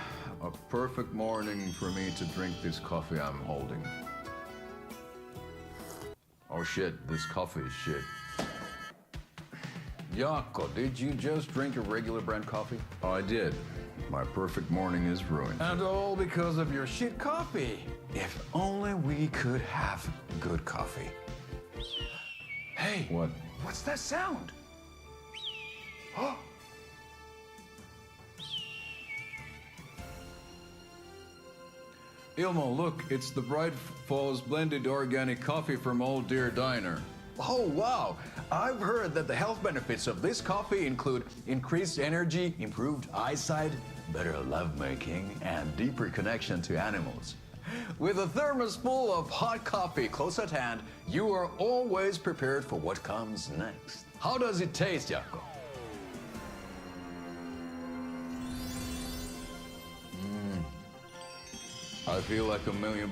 A perfect morning for me to drink this coffee I'm holding. Oh shit, this coffee is shit. Jaakko, did you just drink a regular brand coffee? I did. My perfect morning is ruined. And all because of your shit coffee. If only we could have good coffee. Hey. What? What's that sound? Oh. Ilmo, look, it's the Bright Falls blended organic coffee from Old Deer Diner. Oh, wow. I've heard that the health benefits of this coffee include increased energy, improved eyesight, better lovemaking, and deeper connection to animals. With a thermos full of hot coffee close at hand, you are always prepared for what comes next. How does it taste, Jaakko? I feel like $1 million.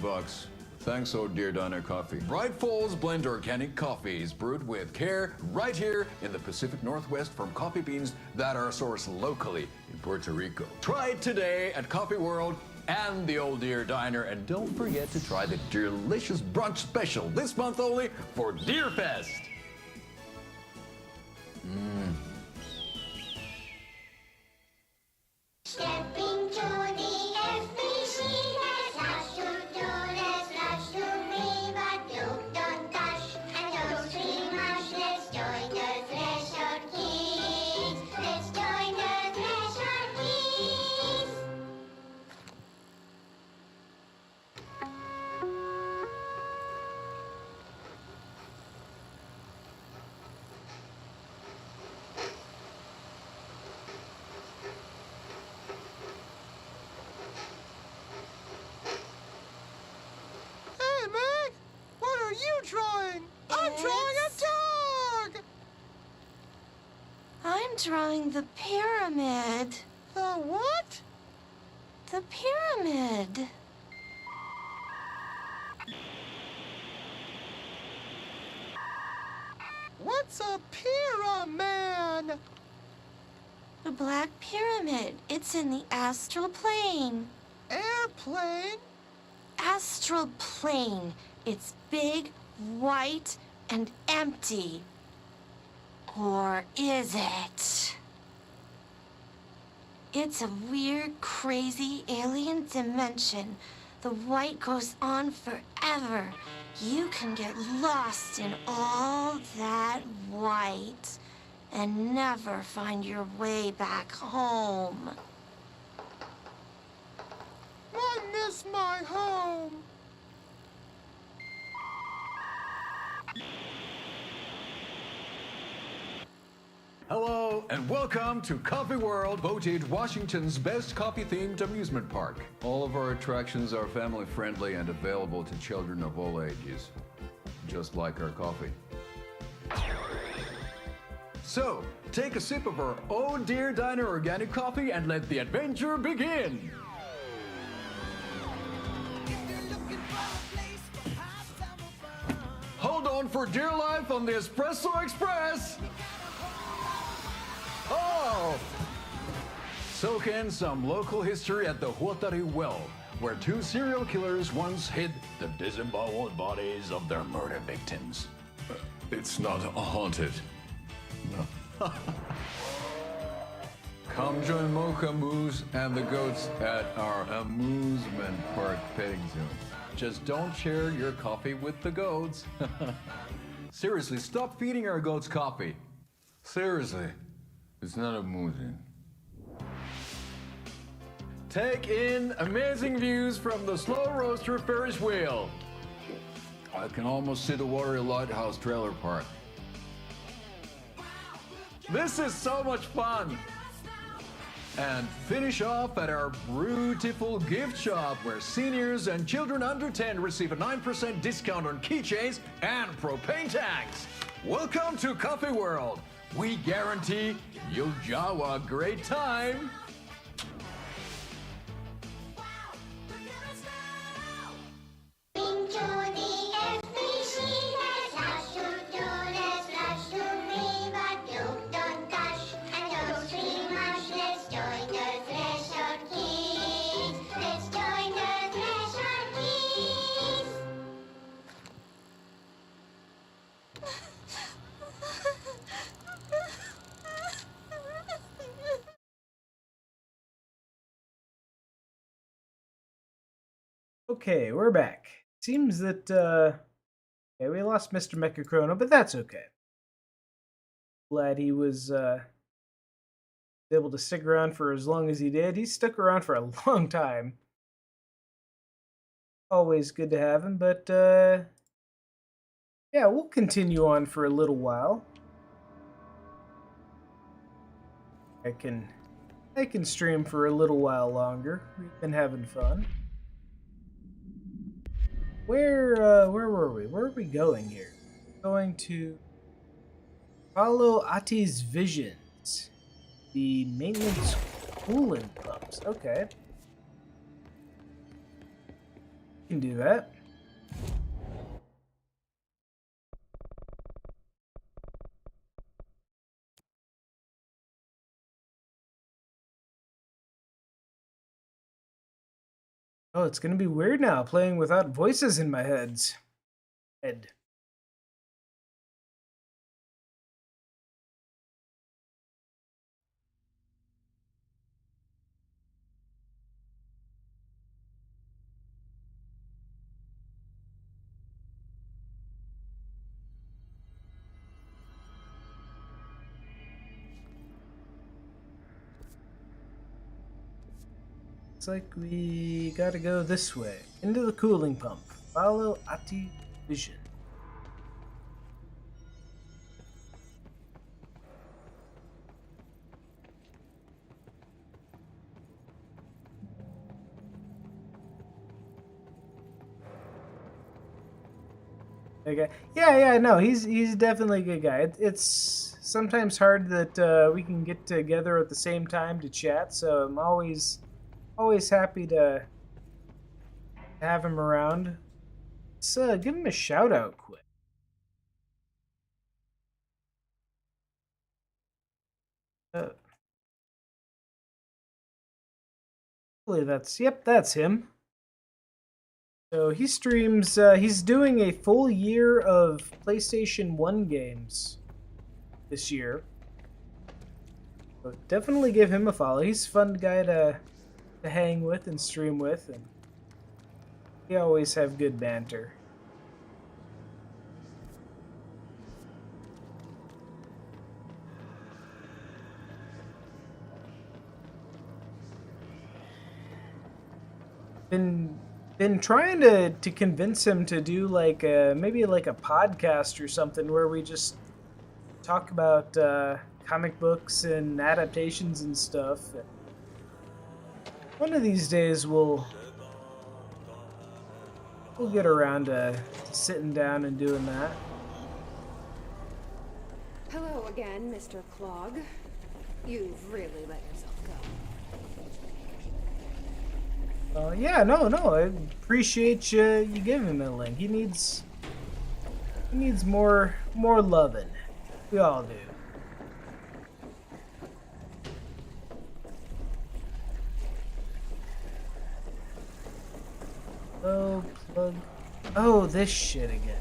Thanks, Oh Dear Diner Coffee. Bright Falls Blend Organic Coffee is brewed with care right here in the Pacific Northwest from coffee beans that are sourced locally in Puerto Rico. Try it today at Coffee World and the Old Deer Diner, and don't forget to try the delicious brunch special this month only for Deer Fest. Step into the FBC, there's lots to do, there's lots to be, but don't touch and don't scream much. Let's join the Threshold Kids. Let's join the Threshold Kids. Hey, Meg! What are you drawing? I'm drawing a dog! I'm drawing the pyramid. The what? The pyramid. What's a pyramid? The Black Pyramid. It's in the astral plane. Airplane? Astral plane. It's big, white, and empty. Or is it? It's a weird, crazy alien dimension. The white goes on forever. You can get lost in all that white and never find your way back home. I miss my home. Hello, and welcome to Coffee World, voted Washington's best coffee-themed amusement park. All of our attractions are family-friendly and available to children of all ages, just like our coffee. So, take a sip of our Oh Dear Diner organic coffee and let the adventure begin! Hold on for dear life on the Espresso Express! Oh! Soak in some local history at the Huatari Well, where 2 serial killers once hid the disemboweled bodies of their murder victims. It's not haunted. No. Come join Mocha Moose and the goats at our amusement park petting zoo. Just don't share your coffee with the goats. Seriously, stop feeding our goats coffee. Seriously. It's not a movie. Take in amazing views from the slow roaster Ferris wheel. I can almost see the Watery Lighthouse trailer park. This is so much fun. And finish off at our beautiful gift shop where seniors and children under 10 receive a 9% discount on keychains and propane tanks. Welcome to Coffee World. We guarantee you'll have a great time. Into the FBC, there's lots to do, there's lots to be, but don't dash and don't scream much. Let's join the Thresher Kids. Let's join the Thresher Kids. Okay, we're back. Seems that, yeah, we lost Mr. Mechachrono, but that's okay. Glad he was, able to stick around for as long as he did. He stuck around for a long time. Always good to have him, but, yeah, we'll continue on for a little while. I can stream for a little while longer. We've been having fun. Where were we? Where are we going here? Going to follow Ati's visions. The maintenance cooling pumps. Okay. Can do that. Oh, it's gonna be weird now playing without voices in my head. Looks like we gotta go this way. Into the cooling pump. Follow Ati vision. Okay. Yeah, no, he's definitely a good guy. It's sometimes hard that we can get together at the same time to chat, so I'm always happy to have him around. Let's give him a shout out quick. Hopefully that's him. So he streams, he's doing a full year of PlayStation 1 games this year. So definitely give him a follow. He's a fun guy to hang with and stream with, and we always have good banter. Been trying to convince him to do like maybe like a podcast or something where we just talk about comic books and adaptations and stuff. One of these days we'll get around to sitting down and doing that. Hello again, Mr. Clog. You've really let yourself go. Yeah, no, I appreciate you giving him a link. He needs more loving. We all do. Oh, plug. Oh, this shit again.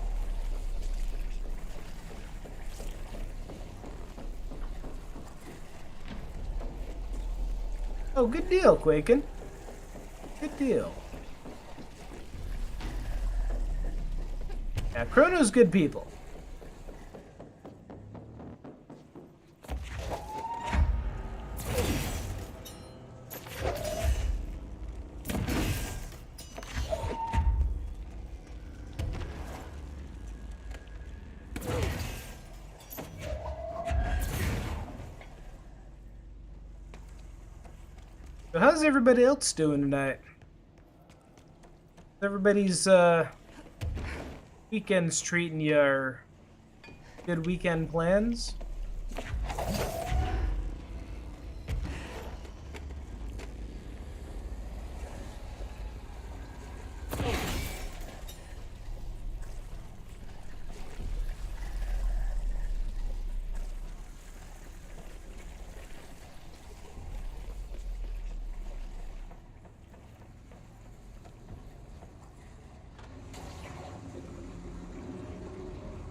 Oh, good deal, Quakin. Good deal. Yeah, Chrono's good people. how's everybody else doing tonight? Everybody's weekends treating you, or good weekend plans?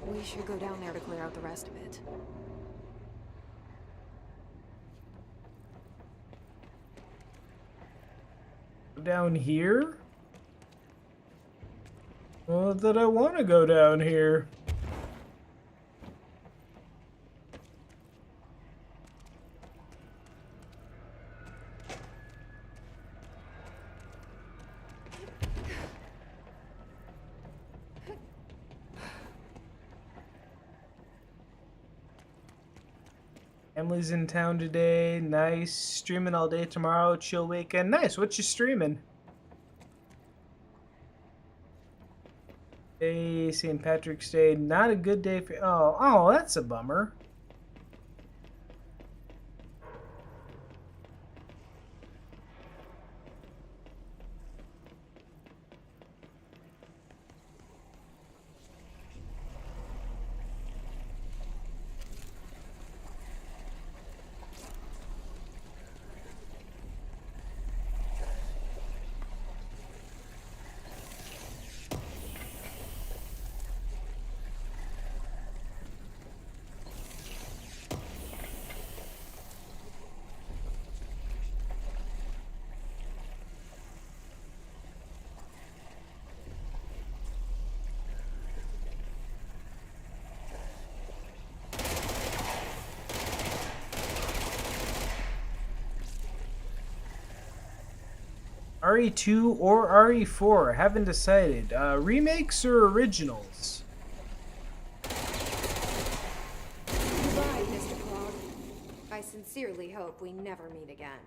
We should go down there to clear out the rest of it. Down here? Well, that I want to go down here. Emily's in town today. Nice. Streaming all day tomorrow. Chill weekend. Nice. What you streaming? Day, St. Patrick's Day. Not a good day for... Oh, that's a bummer. RE2 or RE4, haven't decided. Remakes or originals? Goodbye, Mr. Clog. I sincerely hope we never meet again.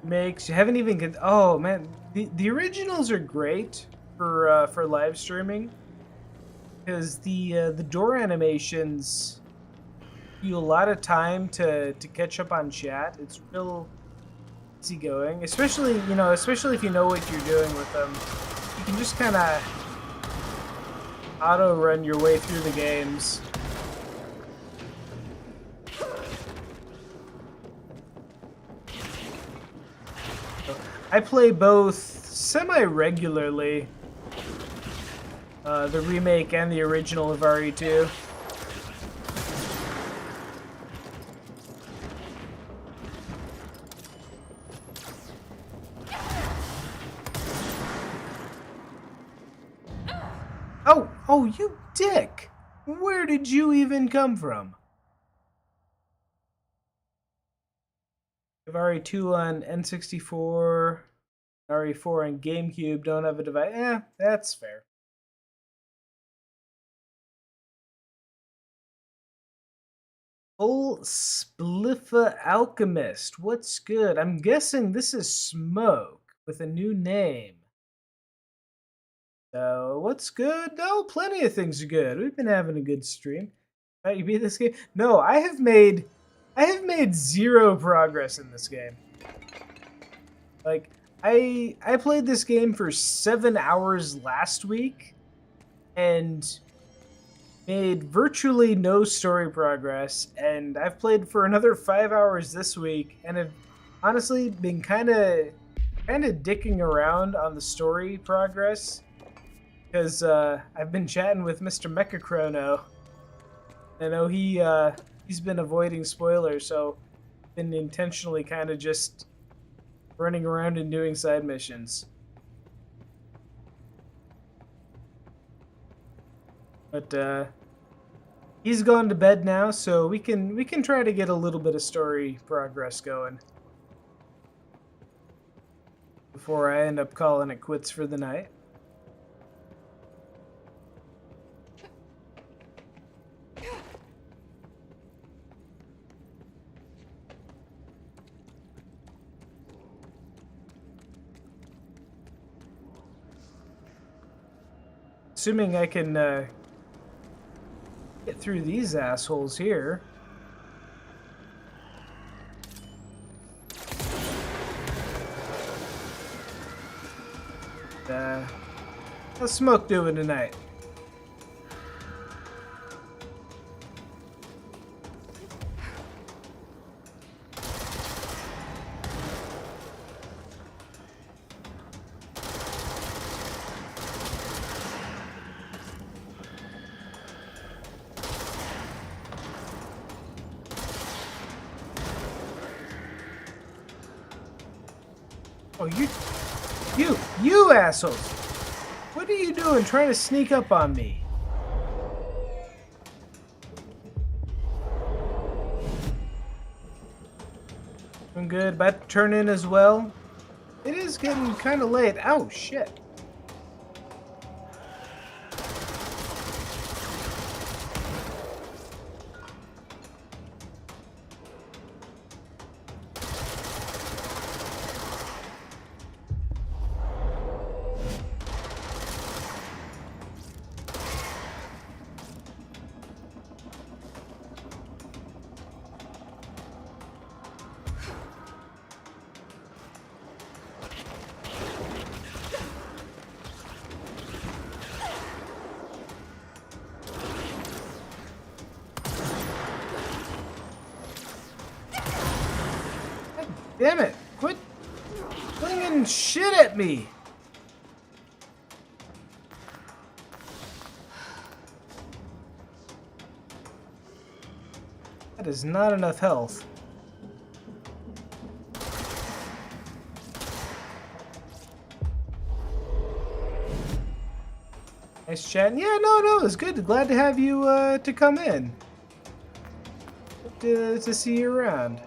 Makes you haven't even oh man, the originals are great for live streaming because the door animations give you a lot of time to catch up on chat. It's real easygoing, especially if you know what you're doing with them. You can just kind of auto run your way through the games. I play both semi-regularly, the remake and the original of RE2. Oh, you dick! Where did you even come from? RE2 on N64, RE4 on GameCube, don't have a device. That's fair. Full Spliffa Alchemist, what's good? I'm guessing this is Smoke with a new name. So, what's good? No, plenty of things are good. We've been having a good stream. You beat this game? No, I have made zero progress in this game. Like, I played this game for 7 hours last week and made virtually no story progress, and I've played for another 5 hours this week and have honestly been kind of dicking around on the story progress because I've been chatting with Mr. Mechachrono. I know he's been avoiding spoilers, so been intentionally kind of just running around and doing side missions. But he's gone to bed now, so we can try to get a little bit of story progress going before I end up calling it quits for the night. Assuming I can get through these assholes here. How's Smoke doing tonight? Oh, you assholes! What are you doing trying to sneak up on me? I'm good. About to turn in as well. It is getting kind of late. Oh, shit. Damn it! Quit flinging shit at me! That is not enough health. Nice chatting. Yeah, no, it's good. Glad to have you to come in. Good to see you around.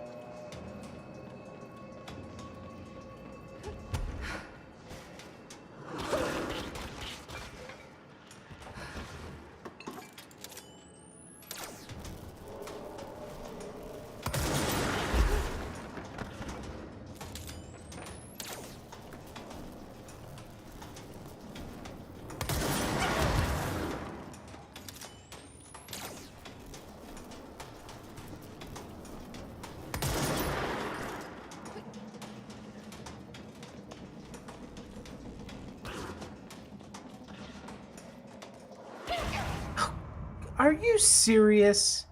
Are you serious?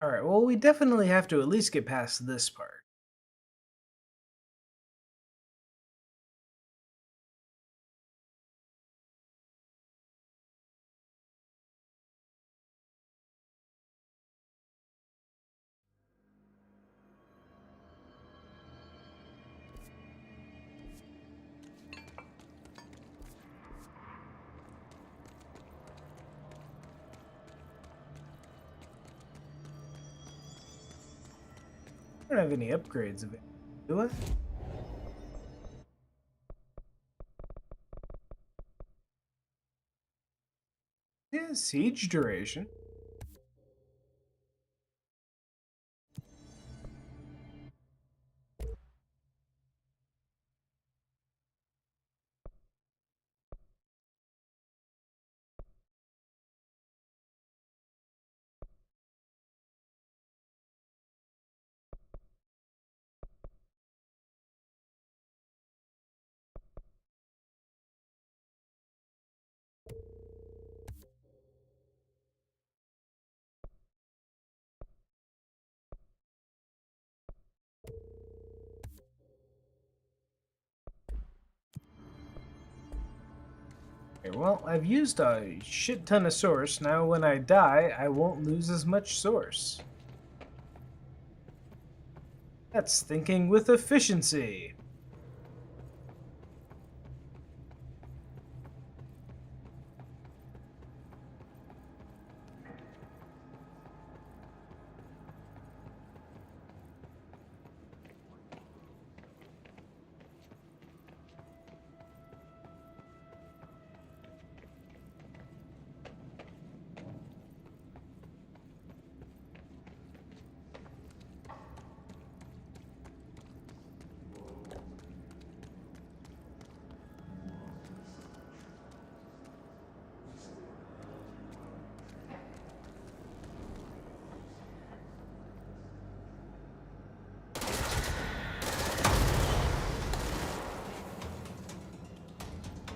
Alright, well, we definitely have to at least get past this part. I don't have any upgrades of it, do I? Yeah, siege duration. Okay, well, I've used a shit ton of source. Now when I die, I won't lose as much source. That's thinking with efficiency.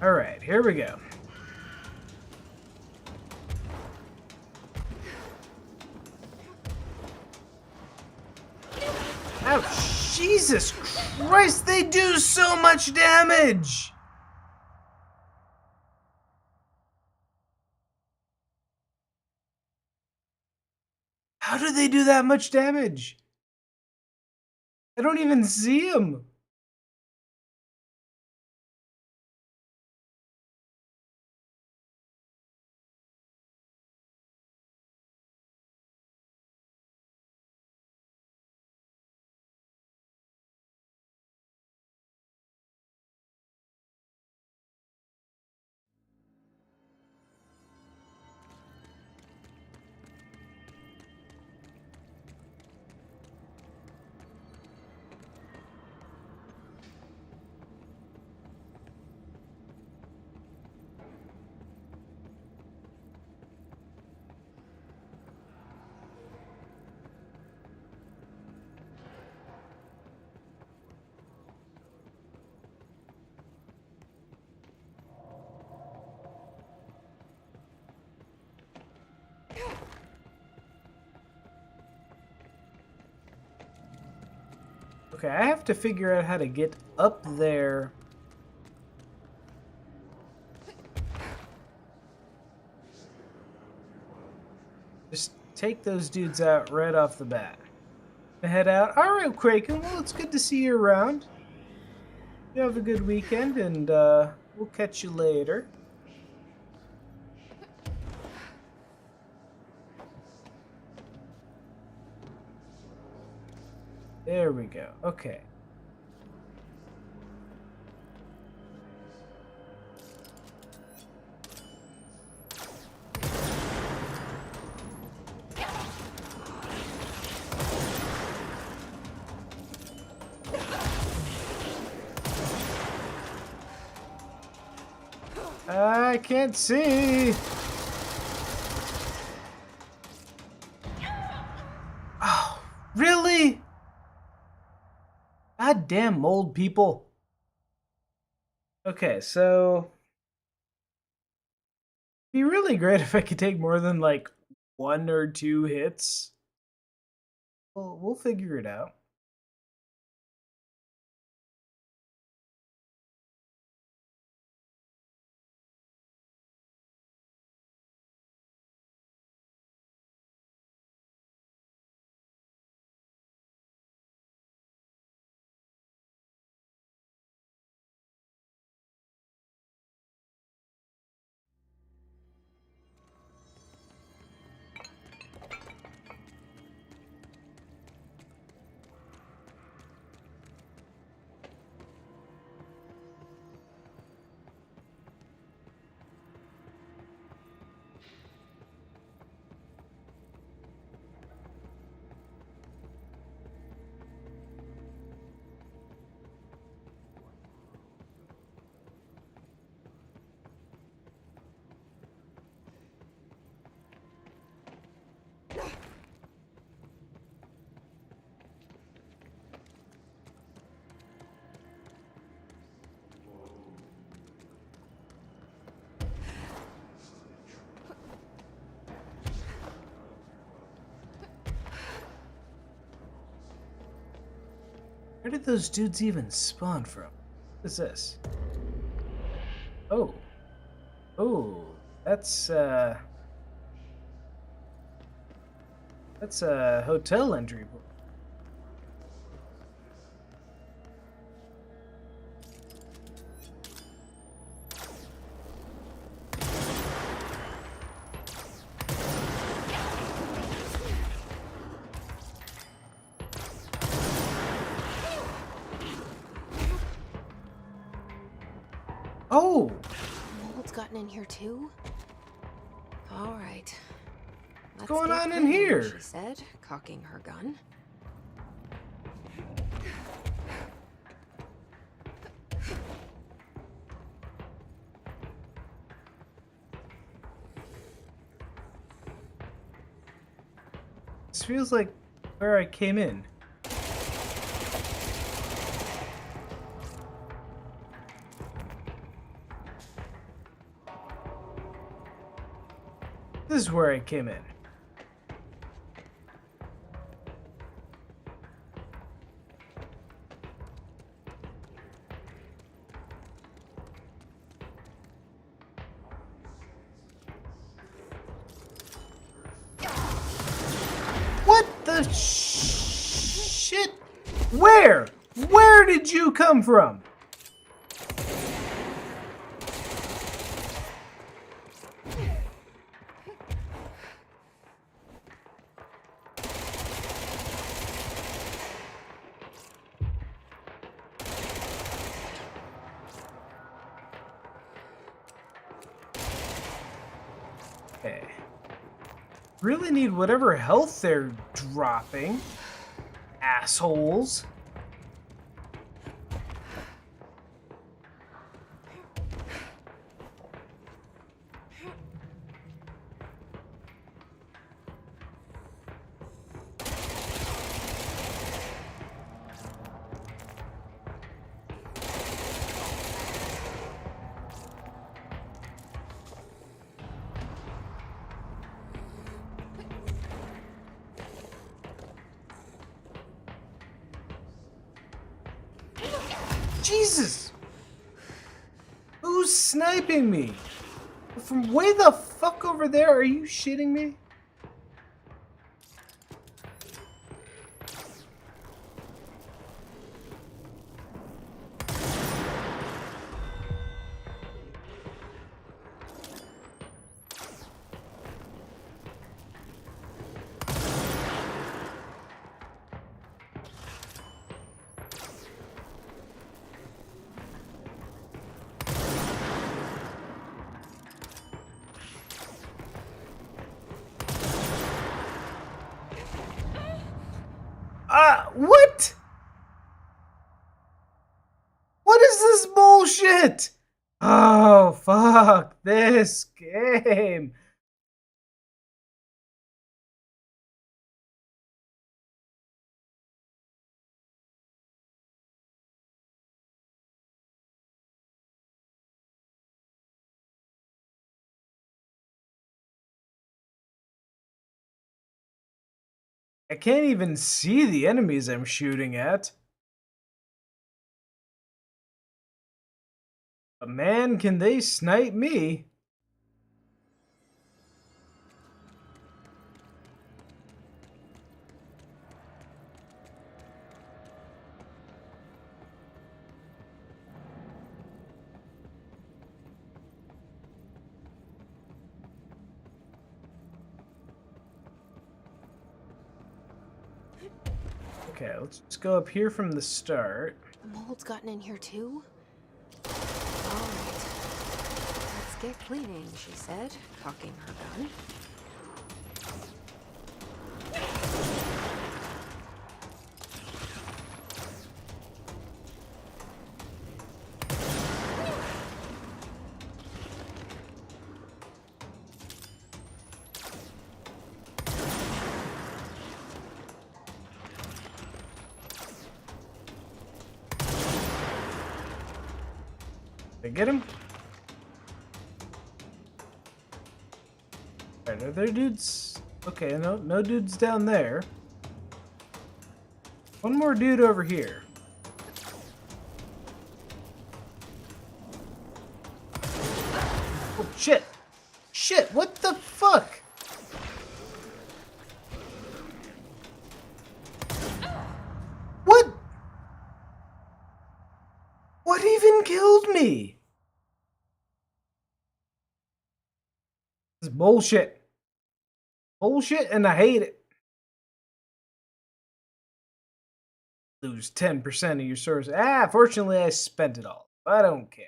Alright, here we go. Ouch! Jesus Christ, they do so much damage! How do they do that much damage? I don't even see them. Okay, I have to figure out how to get up there. Just take those dudes out right off the bat. Head out. Alright, Kraken, well, it's good to see you around. You have a good weekend, and we'll catch you later. There we go. Okay. I can't see. Oh, really? Goddamn mold people. Okay, so it'd be really great if I could take more than like 1 or 2 hits. Well, we'll figure it out. Where did those dudes even spawn from? What is this? Oh. Oh, that's a hotel entry point. Oh! Mold's gotten in here too? All right. What's going on in here? She said, cocking her gun. This feels like where I came in. This is where I came in. What the shit? Where? Where did you come from? Okay. Really need whatever health they're dropping. Assholes. Jesus! Who's sniping me? From way the fuck over there? Are you shitting me? What? What is this bullshit? Oh, fuck this game. I can't even see the enemies I'm shooting at. But man, can they snipe me? Okay, let's just go up here from the start. The mold's gotten in here too? Alright. Let's get cleaning, she said, cocking her gun. Did I get him? Alright, are there dudes? Okay, no dudes down there. One more dude over here. Oh, Shit! Shit! What the fuck? What? What even killed me? This is bullshit. Bullshit, and I hate it. Lose 10% of your source. Fortunately, I spent it all. I don't care.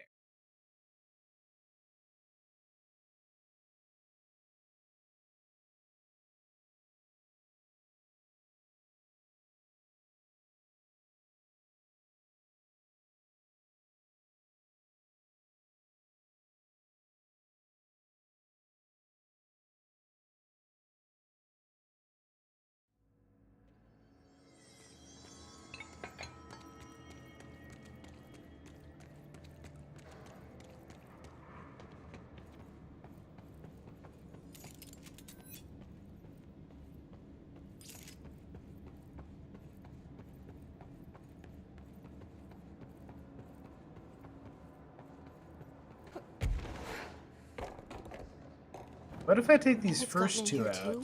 What if I take these first two out?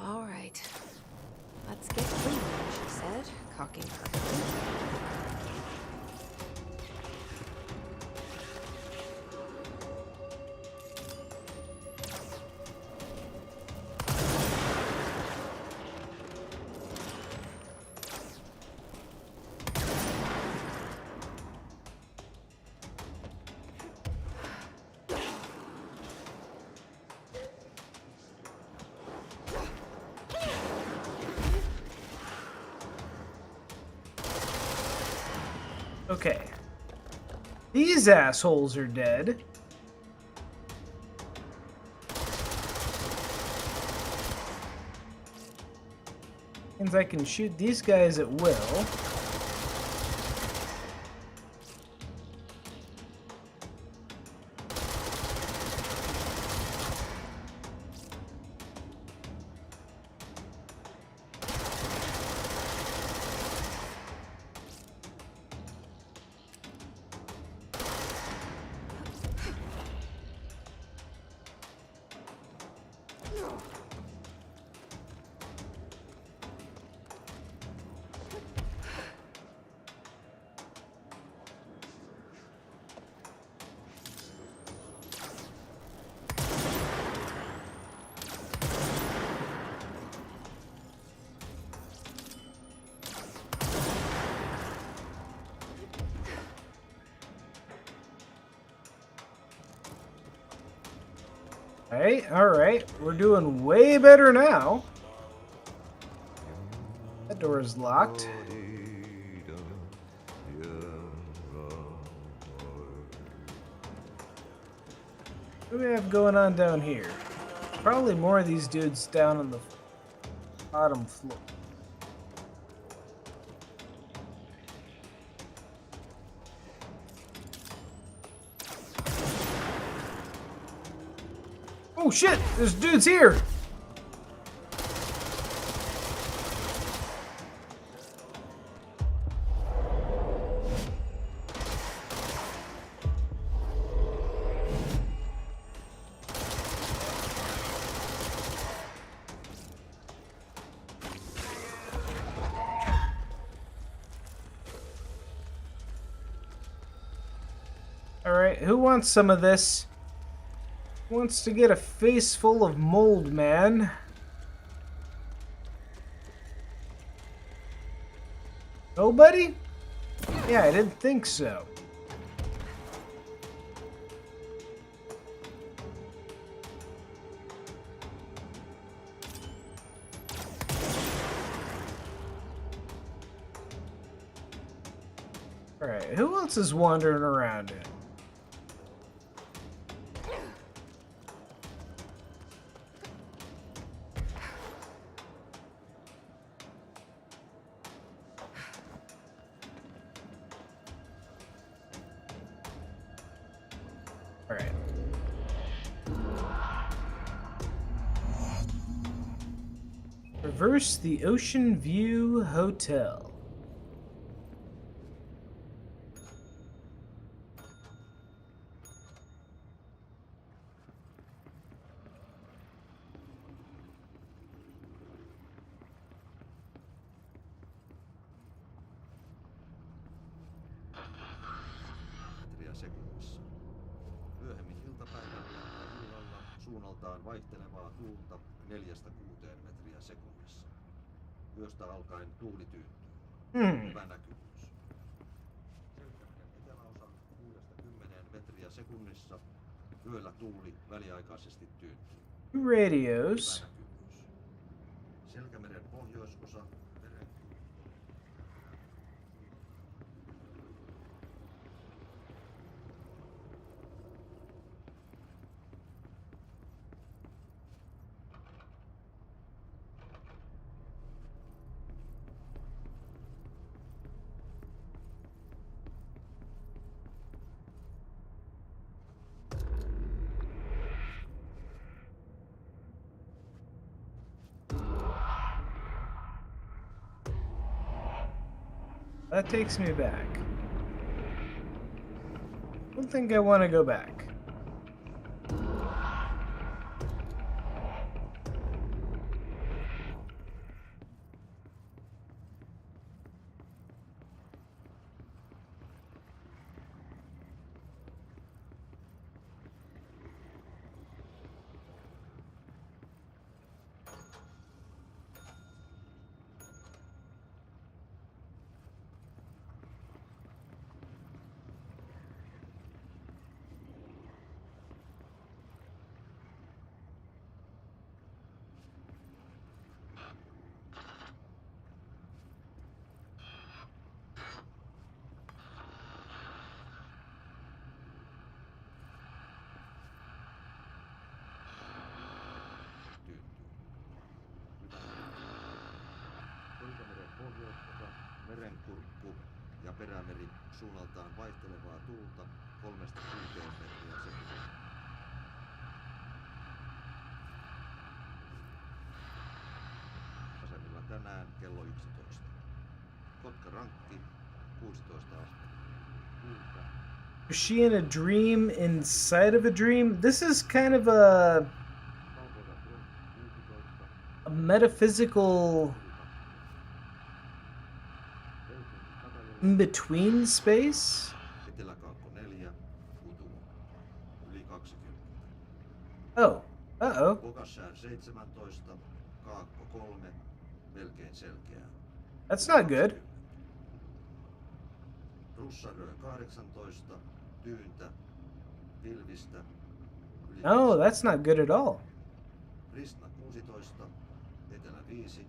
All right. Let's get clean, she said, cocking her. Okay. These assholes are dead. Means I can shoot these guys at will. Alright, we're doing way better now. That door is locked. What do we have going on down here? Probably more of these dudes down on the bottom floor. Oh shit! There's dudes here! Alright, who wants some of this? Who wants to get a face full of mold, man? Nobody? Yeah, I didn't think so. Alright, who else is wandering around it? Alright. Reverse the Ocean View Hotel. suunnaltaan vaihtelevaa tuulta 4–6 metriä sekunnissa. Yöstä alkaen tuuli tyyntyy. Hyvä näkyvyys. Selkämeren eteläosan 6–10 metriä sekunnissa. Yöllä tuuli väliaikaisesti tyyntyy. Radios. Selkämeren pohjoisosa. That takes me back. I don't think I want to go back. Merenkurkku ja perämeri suunnaltaan vaihtelevaa tuulta 3–6 metriä sekunnissa. Asemilla tänään kello 11. Kotka rankki 16 astetta. Is she in a dream inside of a dream? This is kind of a metaphysical in-between space? Eteläkaakko 4, Utumo. Yli 20. Oh. Uh-oh. Pokassään 17, Kaakko 3, melkein selkeää. That's not good. Russarö 18, tyyntä, pilvistä. No, that's not good at all. Ristna 16, etelä 5,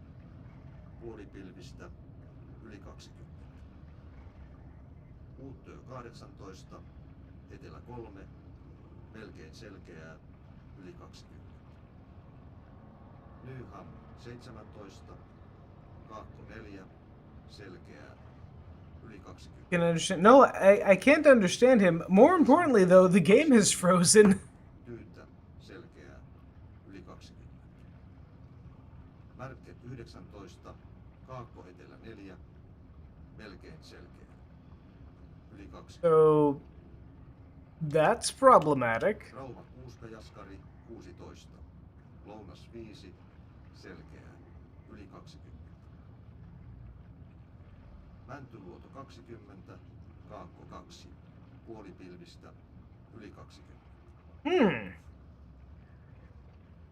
puolipilvistä, yli 20. Uuttyö 18, etelä 3, melkein selkeää, yli 20. Nyham 17, Kaakko 4, selkeää, yli 20. Can understand? No, I can't understand him. More importantly, though, the game is frozen. Tyyntä, selkeää, yli 20. Märket 19, Kaakko etelä 4, melkein selkeää, yli 20. So that's problematic. Rauma Kuuskajaskari 16, Lounas 5, selkeää, yli 20. Mäntyluoto 20, Kaakko 2, puolipilvistä, yli 20.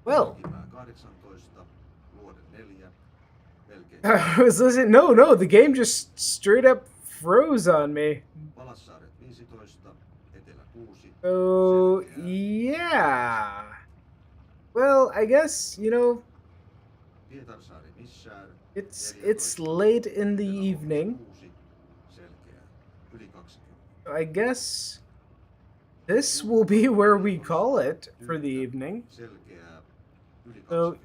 Well. Kivää 18, Luoden 4, melkein. I was listening. No, the game just straight up froze on me. Palassaaret 15, Etelä 6. So, yeah. Well, I guess, you know, Pietarsaari Missaar. it's late in the evening. Selkeää, yli 20. I guess this will be where we call it for the evening. Selkeää, yli 20. So,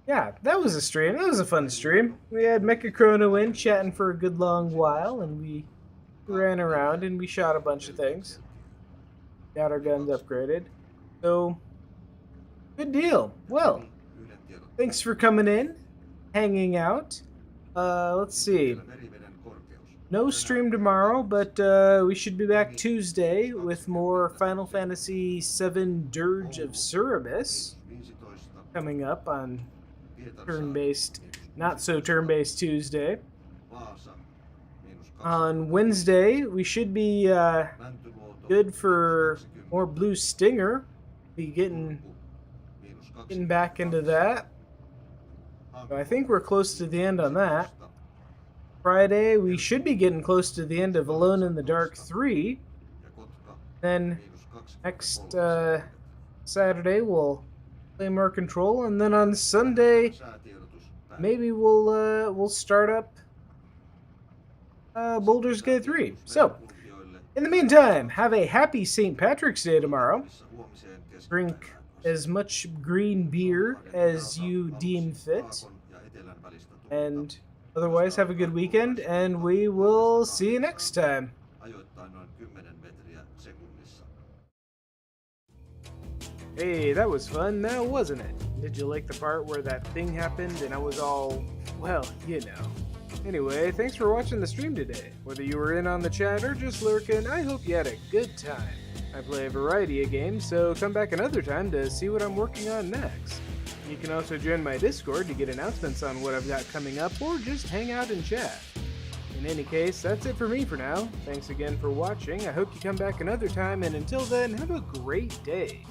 yeah, that was a stream. That was a fun stream. We had Mecha Chrono in chatting for a good long while, and we ran around and we shot a bunch of things. Got our guns upgraded. So, good deal. Well, thanks for coming in, hanging out. Let's see. No stream tomorrow, but we should be back Tuesday with more Final Fantasy VII Dirge of Cerberus coming up on turn-based, not so turn-based Tuesday. On Wednesday, we should be good for more Blue Stinger. be getting back into that. So I think we're close to the end on that. Friday, we should be getting close to the end of Alone in the Dark 3. Then next Saturday, we'll play more Control, and then on Sunday, maybe we'll start up Baldur's Gate 3. So, in the meantime, have a happy St. Patrick's Day tomorrow. Drink as much green beer as you deem fit. And otherwise, have a good weekend, and we will see you next time. Hey, that was fun now, wasn't it? Did you like the part where that thing happened and I was all, well, you know. Anyway, thanks for watching the stream today. Whether you were in on the chat or just lurking, I hope you had a good time. I play a variety of games, so come back another time to see what I'm working on next. You can also join my Discord to get announcements on what I've got coming up, or just hang out and chat. In any case, that's it for me for now. Thanks again for watching. I hope you come back another time, and until then, have a great day.